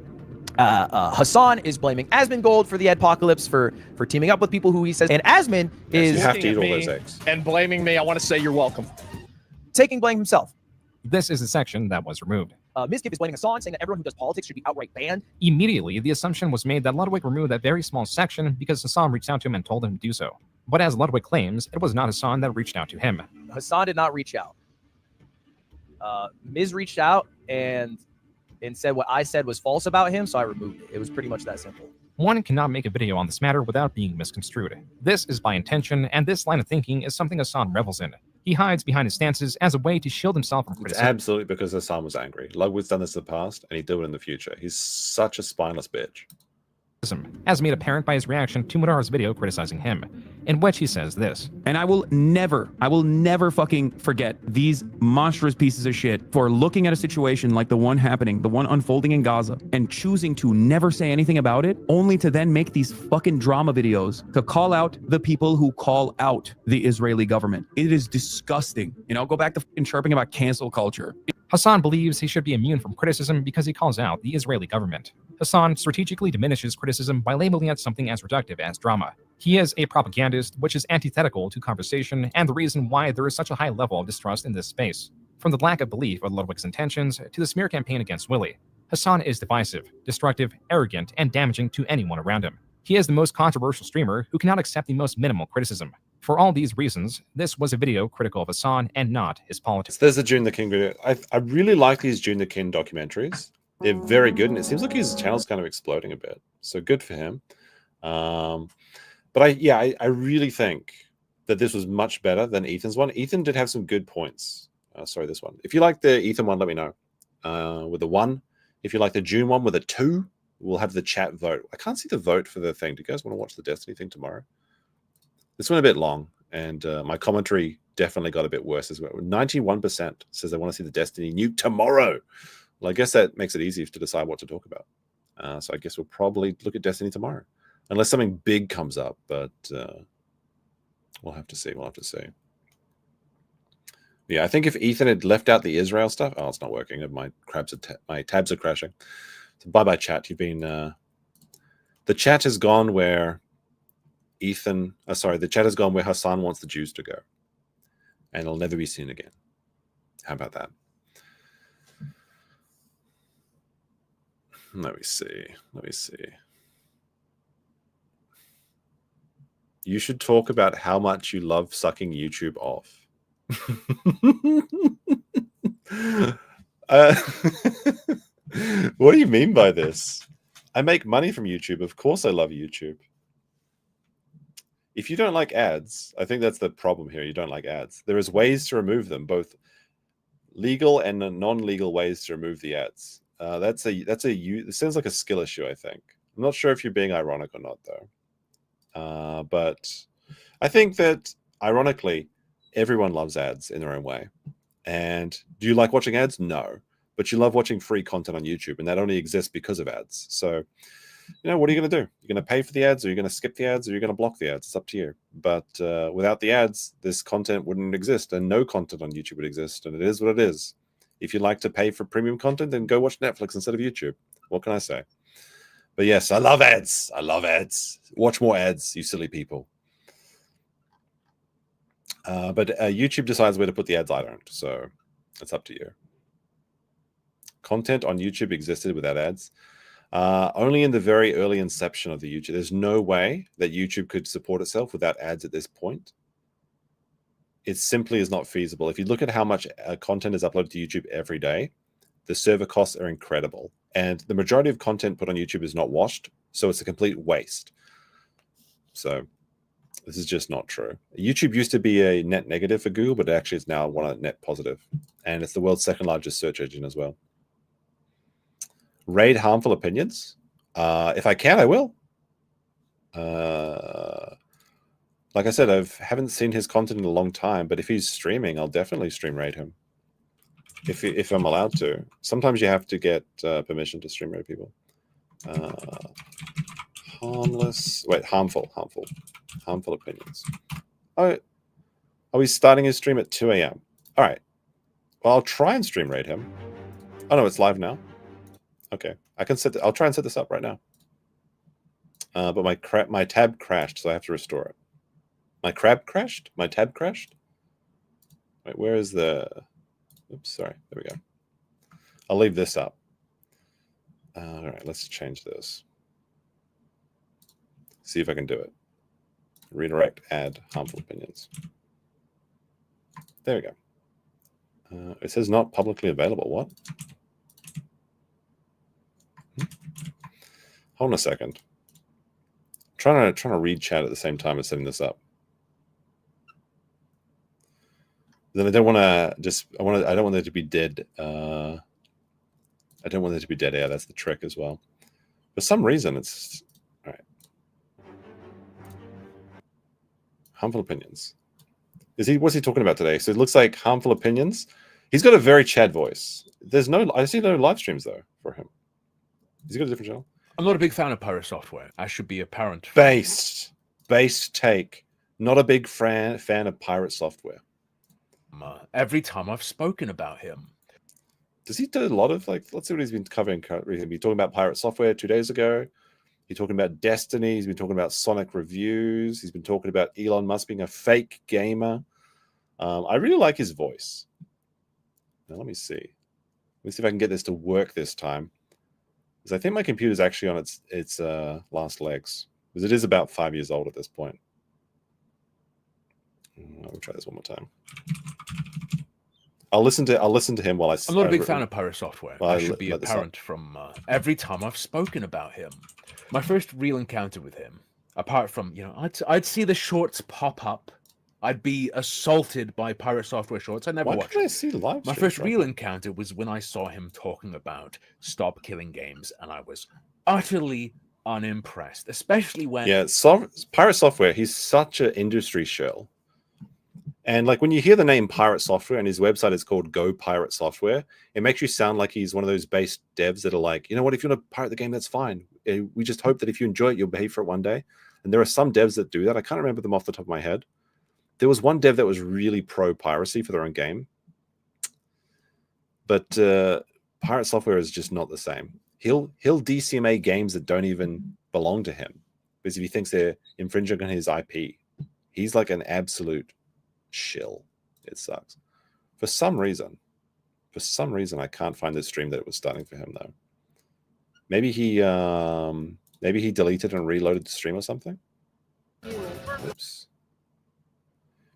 Hasan is blaming Asmongold for the adpocalypse for teaming up with people who he says, and Asmon is you have to eat all those eggs and blaming me. I want to say you're welcome. Taking blame himself. This is the section that was removed. Mizkif is blaming Hasan, saying that everyone who does politics should be outright banned. Immediately, the assumption was made that Ludwig removed that very small section because Hasan reached out to him and told him to do so. But as Ludwig claims, it was not Hasan that reached out to him. Hasan did not reach out. Miz reached out and said what I said was false about him, so I removed it. It was pretty much that simple. One cannot make a video on this matter without being misconstrued. This is by intention, and this line of thinking is something Hasan revels in. He hides behind his stances as a way to shield himself from criticism. It's absolutely because Hasan was angry. Ludwig's done this in the past, and he'd do it in the future. He's such a spineless bitch. As made apparent by his reaction to Mudar's video criticizing him, in which he says this. And I will never fucking forget these monstrous pieces of shit for looking at a situation like the one happening, the one unfolding in Gaza, and choosing to never say anything about it, only to then make these fucking drama videos to call out the people who call out the Israeli government. It is disgusting. You know, go back to fucking chirping about cancel culture. Hasan believes he should be immune from criticism because he calls out the Israeli government. Hasan strategically diminishes criticism by labeling it something as reductive as drama. He is a propagandist, which is antithetical to conversation and the reason why there is such a high level of distrust in this space. From the lack of belief of Ludwig's intentions to the smear campaign against Willie, Hasan is divisive, destructive, arrogant, and damaging to anyone around him. He is the most controversial streamer who cannot accept the most minimal criticism. For all these reasons, this was a video critical of Hasan and not his politics. There's a June the King video. I really like these June the King documentaries. they're very good, and it seems like his channel's kind of exploding a bit. So good for him. But I really think that this was much better than Ethan's one. Ethan did have some good points. Sorry, this one. If you like the Ethan one, let me know. With a 1. If you like the June one with a 2, we'll have the chat vote. I can't see the vote for the thing. Do you guys want to watch the Destiny thing tomorrow? This went a bit long, and my commentary definitely got a bit worse as well. 91% says they want to see the Destiny nuke tomorrow. Well, I guess that makes it easy to decide what to talk about. So I guess we'll probably look at Destiny tomorrow, unless something big comes up. But we'll have to see. We'll have to see. Yeah, I think if Ethan had left out the Israel stuff, oh, it's not working. My tabs are crashing. So bye chat. You've been the chat has gone where Ethan. The chat has gone where Hasan wants the Jews to go, and it'll never be seen again. How about that? Let me see. Let me see. You should talk about how much you love sucking YouTube off. What do you mean by this? I make money from YouTube. Of course I love YouTube. If you don't like ads, I think that's the problem here. You don't like ads. There is ways to remove them, both legal and non-legal ways to remove the ads. It sounds like a skill issue, I think. I'm not sure if you're being ironic or not, though. But I think that, ironically, everyone loves ads in their own way. And do you like watching ads? No. But you love watching free content on YouTube, and that only exists because of ads. So, what are you going to do? You're going to pay for the ads, or you're going to skip the ads, or you're going to block the ads. It's up to you. But without the ads, this content wouldn't exist, and no content on YouTube would exist, and it is what it is. If you like to pay for premium content, then go watch Netflix instead of YouTube. What can I say? But yes, I love ads. I love ads. Watch more ads, you silly people. But YouTube decides where to put the ads. I don't. So it's up to you. Content on YouTube existed without ads. Only in the very early inception of the YouTube. There's no way that YouTube could support itself without ads at this point. It simply is not feasible. If you look at how much content is uploaded to YouTube every day, the server costs are incredible. And the majority of content put on YouTube is not watched, so it's a complete waste. So this is just not true. YouTube used to be a net negative for Google, but actually it's now one net positive. And it's the world's second largest search engine as well. Raid harmful opinions? If I can, I will. Like I said, I haven't seen his content in a long time, but if he's streaming, I'll definitely stream raid him. If I'm allowed to. Sometimes you have to get permission to stream raid people. Harmful opinions. Oh, he's starting his stream at 2 a.m. All right. Well, I'll try and stream raid him. Oh no, it's live now. Okay, I'll try and set this up right now. But my tab crashed, so I have to restore it. My crab crashed? My tab crashed? Wait, where is the... Oops, sorry. There we go. I'll leave this up. All right, let's change this. See if I can do it. Redirect, add harmful opinions. There we go. It says not publicly available. What? Hold on a second. I'm trying to read chat at the same time as setting this up. Then I don't want to just. I don't want there to be dead. I don't want there to be dead air. That's the trick as well. For some reason, it's all right. Harmful opinions. What's he talking about today? So it looks like harmful opinions. He's got a very Chad voice. I see no live streams though for him. Has he got a different channel? I'm not a big fan of pirate software. I should be apparent. Based take. Not a big fan of pirate software. Every time I've spoken about him. Does he do a lot of let's see what he's been covering. He's been talking about pirate software 2 days ago. He's talking about Destiny. He's been talking about Sonic reviews. He's been talking about Elon Musk being a fake gamer. I really like his voice. Now let me see. Let me see if I can get this to work this time. Because I think my computer's actually on its last legs. Because it is about 5 years old at this point. I'll try this one more time. I'll listen to him while I'm not a big fan of pirate software. Well, That should be apparent from every time I've spoken about him. My first real encounter with him, apart from, you know, I'd see the shorts pop up. I'd be assaulted by pirate software shorts. I never Why watched did I it. see live My streams first like real that? encounter was when I saw him talking about stop killing games, and I was utterly unimpressed, especially when Yeah, pirate software. He's such an industry shell. And like when you hear the name Pirate Software and his website is called Go Pirate Software, it makes you sound like he's one of those base devs that are like, you know what, if you want to pirate the game, that's fine. We just hope that if you enjoy it, you'll behave for it one day. And there are some devs that do that. I can't remember them off the top of my head. There was one dev that was really pro piracy for their own game. But Pirate Software is just not the same. He'll DCMA games that don't even belong to him because if he thinks they're infringing on his IP, he's like an absolute shill. It sucks. For some reason, I can't find the stream that it was starting for him though. Maybe he deleted and reloaded the stream or something. Oops.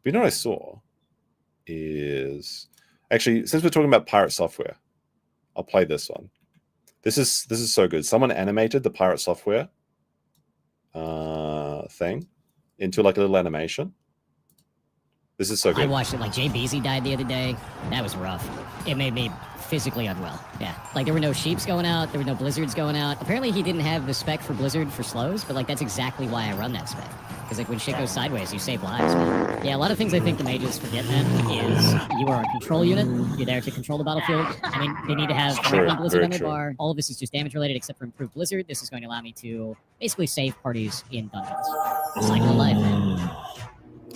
But you know what I saw is actually, since we're talking about pirate software, I'll play this one. This is so good. Someone animated the pirate software thing into like a little animation. This is so good. I watched it. Like Jay Beasy died the other day. That was rough. It made me physically unwell. Yeah, like there were no sheeps going out. There were no blizzards going out. Apparently he didn't have the spec for blizzard for slows, but like that's exactly why I run that spec. Because like when shit goes sideways, you save lives, man. Yeah, a lot of things I think the mages forget, man, is you are a control unit. You're there to control the battlefield. I mean, they need to have one blizzard on their bar. All of this is just damage related except for improved blizzard. This is going to allow me to basically save parties in dungeons. Cycle of life, man.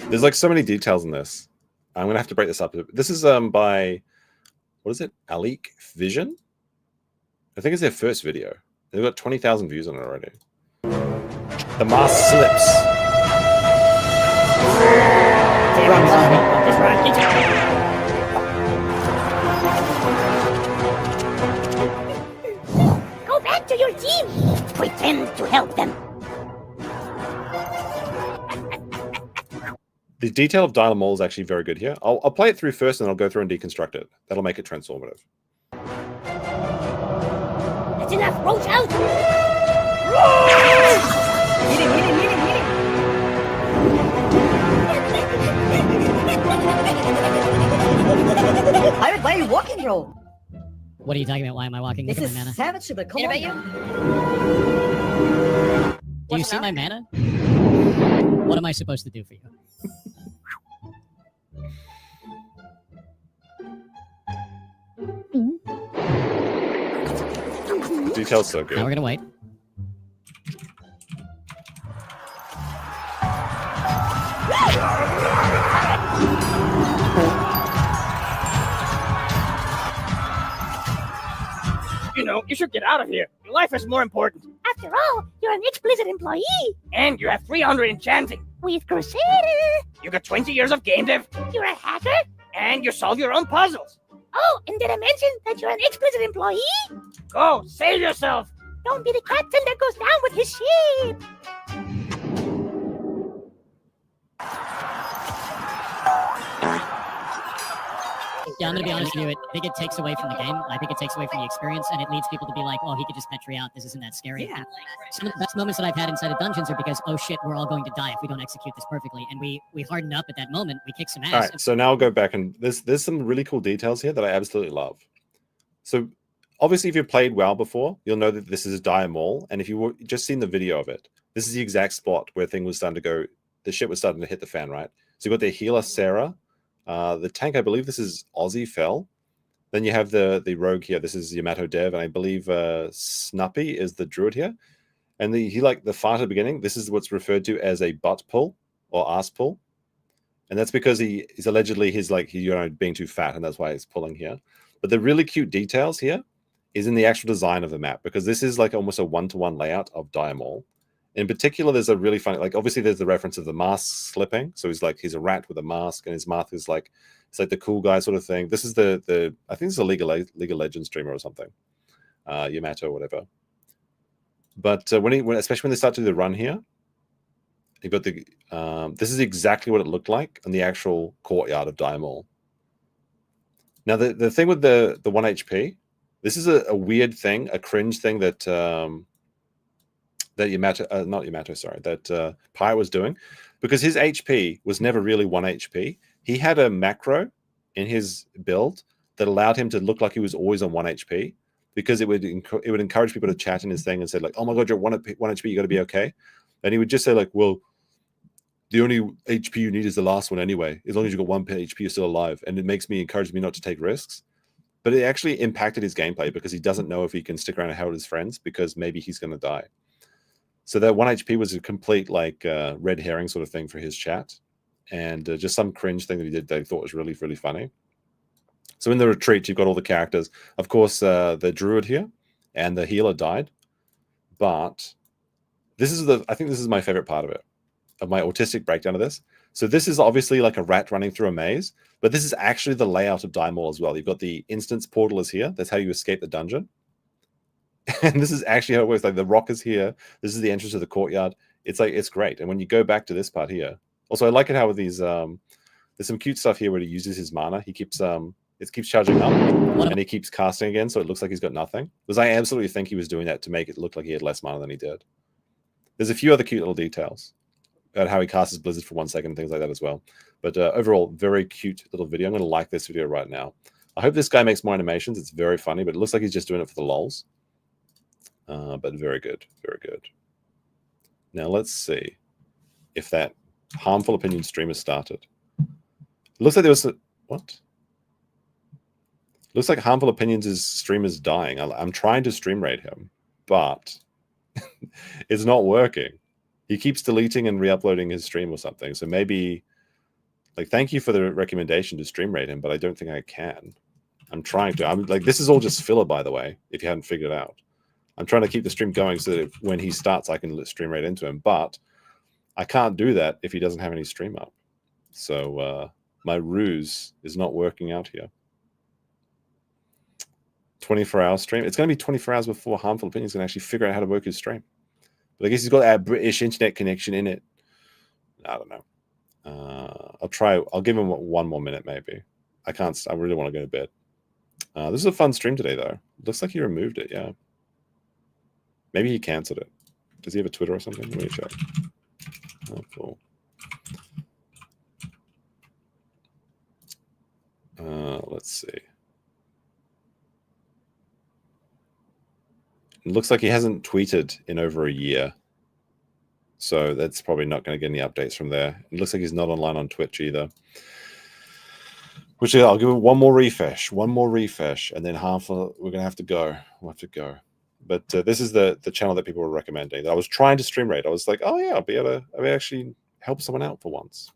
There's like so many details in this. I'm gonna have to break this up. This is by what is it? Alik Vision. I think it's their first video. They've got 20,000 views on it already. The mask slips. Go back to your team. Pretend to help them. The detail of Dynamol is actually very good here. I'll play it through first and I'll go through and deconstruct it. That'll make it transformative. That's enough. Roach out. Hit him, hit him, hit him, hit him. Pirate, why are you walking, bro? What are you talking about? Why am I walking? This Look is at my mana. savage, but come on. Do you see my mana? What am I supposed to do for you? The detail's so good. Now we're gonna wait. You know, you should get out of here. Your life is more important. After all, you're an ex-Blizzard employee. And you have 300 enchanting. With Crusader. You got 20 years of game dev. You're a hacker? And you solve your own puzzles. Oh, and did I mention that you're an ex-Blizzard employee? Go, save yourself. Don't be the captain that goes down with his ship. Yeah, I'm gonna be honest with you. I think it takes away from the game. I think it takes away from the experience, and it leads people to be like, "Oh, he could just petri out. This isn't that scary." Yeah. Some of the best moments that I've had inside of dungeons are because, "Oh shit, we're all going to die if we don't execute this perfectly," and we harden up at that moment. We kick some ass. All right, so now I'll go back and there's some really cool details here that I absolutely love. So obviously, if you've played WoW before, you'll know that this is a dire maul, and if you just seen the video of it, this is the exact spot where thing was starting to go. The shit was starting to hit the fan, right? So you got the healer Sarah. The tank, I believe this is Aussie Fell. Then you have the rogue here. This is Yamato Dev, and I believe Snuppy is the druid here. And he like the fart at the beginning. This is what's referred to as a butt pull or ass pull, and that's because he's allegedly being too fat, and that's why he's pulling here. But the really cute details here is in the actual design of the map, because this is like almost a one-to-one layout of Dire Maul. In particular, there's a really funny, like obviously there's the reference of the mask slipping. So he's a rat with a mask, and his mask is like, it's like the cool guy sort of thing. This is the I think this is a League of Legends streamer or something, Yamato or whatever. But especially when they start to do the run here, you've got the this is exactly what it looked like on the actual courtyard of Dire Maul. Now, the thing with the 1 HP, this is a weird thing, a cringe thing that that Pirate was doing, because his HP was never really 1 HP. He had a macro in his build that allowed him to look like he was always on 1 HP, because it would encourage people to chat in his thing and say like, "Oh my god, you're 1 HP, you got to be okay." And he would just say like, "Well, the only HP you need is the last one anyway. As long as you got 1 HP, you're still alive." And it encourages me not to take risks. But it actually impacted his gameplay because he doesn't know if he can stick around and hang with his friends because maybe he's going to die. So that 1 HP was a complete like red herring sort of thing for his chat, and just some cringe thing that he did they thought was really, really funny. So in the retreat, you've got all the characters. Of course, the druid here and the healer died, but this is I think this is my favorite part of it, of my autistic breakdown of this. So this is obviously like a rat running through a maze, but this is actually the layout of Die Mall as well. You've got the instance portal is here. That's how you escape the dungeon. And this is actually how it works. Like the rock is here. This is the entrance to the courtyard. It's like, it's great. And when you go back to this part here, also I like it how with these, there's some cute stuff here where he uses his mana. He keeps, it keeps charging up and he keeps casting again. So it looks like he's got nothing, because I absolutely think he was doing that to make it look like he had less mana than he did. There's a few other cute little details about how he casts his blizzard for 1 second and things like that as well. But overall, very cute little video. I'm going to like this video right now. I hope this guy makes more animations. It's very funny, but it looks like he's just doing it for the lols. But very good, very good. Now let's see if that harmful opinion stream has started. It looks like there was what? Looks like harmful opinions' stream is dying. I'm trying to stream rate him, but it's not working. He keeps deleting and re-uploading his stream or something. So maybe, like, thank you for the recommendation to stream rate him, but I don't think I can. I'm trying to. I'm like, this is all just filler, by the way, if you hadn't figured it out. I'm trying to keep the stream going so that when he starts, I can stream right into him. But I can't do that if he doesn't have any stream up. So my ruse is not working out here. 24-hour stream. It's going to be 24 hours before Harmful Opinions can actually figure out how to work his stream. But I guess he's got our British internet connection in it. I don't know. I'll try. I'll give him 1 more minute, maybe. I can't. I really want to go to bed. This is a fun stream today, though. Looks like he removed it. Yeah. Maybe he cancelled it. Does he have a Twitter or something? Let me check. Oh, cool. Let's see. It looks like he hasn't tweeted in over a year. So that's probably not going to get any updates from there. It looks like he's not online on Twitch either. Which I'll give him 1 more refresh. 1 more refresh. And then we're going to have to go. We'll have to go. But this is the channel that people were recommending. I was trying to stream rate. I was like, oh yeah, I'll be able to actually help someone out for once.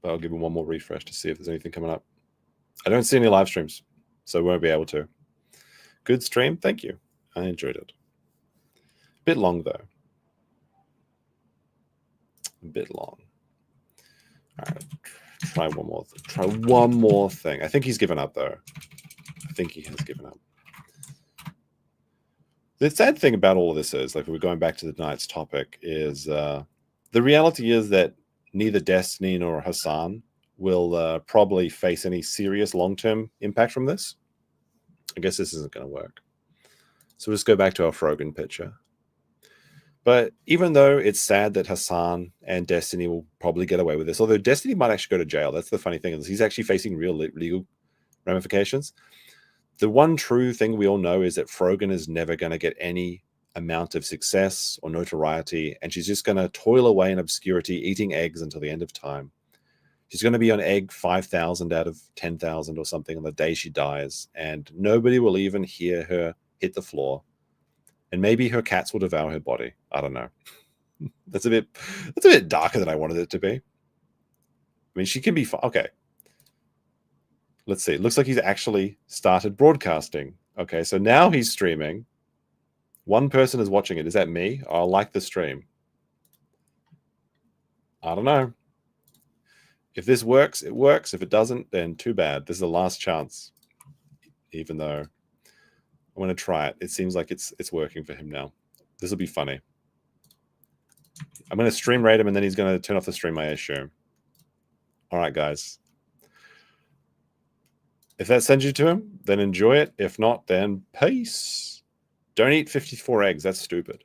But I'll give him 1 more refresh to see if there's anything coming up. I don't see any live streams, so we won't be able to. Good stream. Thank you. I enjoyed it. Bit long, though. A bit long. All right. Try one more. Try 1 more thing. I think he's given up, though. I think he has given up. The sad thing about all of this is, like, we're going back to the night's topic, is the reality is that neither Destiny nor Hasan will probably face any serious long-term impact from this. I guess this isn't going to work. So we'll just go back to our Frogan picture. But even though it's sad that Hasan and Destiny will probably get away with this, although Destiny might actually go to jail. That's the funny thing, is he's actually facing real legal ramifications. The one true thing we all know is that Frogan is never going to get any amount of success or notoriety, and she's just going to toil away in obscurity, eating eggs until the end of time. She's going to be on egg 5,000 out of 10,000 or something on the day she dies, and nobody will even hear her hit the floor. And maybe her cats will devour her body. I don't know. That's a bit darker than I wanted it to be. I mean, she can be fine. Okay. Let's see. It looks like he's actually started broadcasting. Okay, so now he's streaming. 1 person is watching it. Is that me? I'll like the stream. I don't know. If this works, it works. If it doesn't, then too bad. This is the last chance. Even though I want to try it. It seems like it's working for him now. This will be funny. I'm going to stream rate him, and then he's going to turn off the stream, I assume. All right, guys. If that sends you to him, then enjoy it. If not, then peace. Don't eat 54 eggs. That's stupid.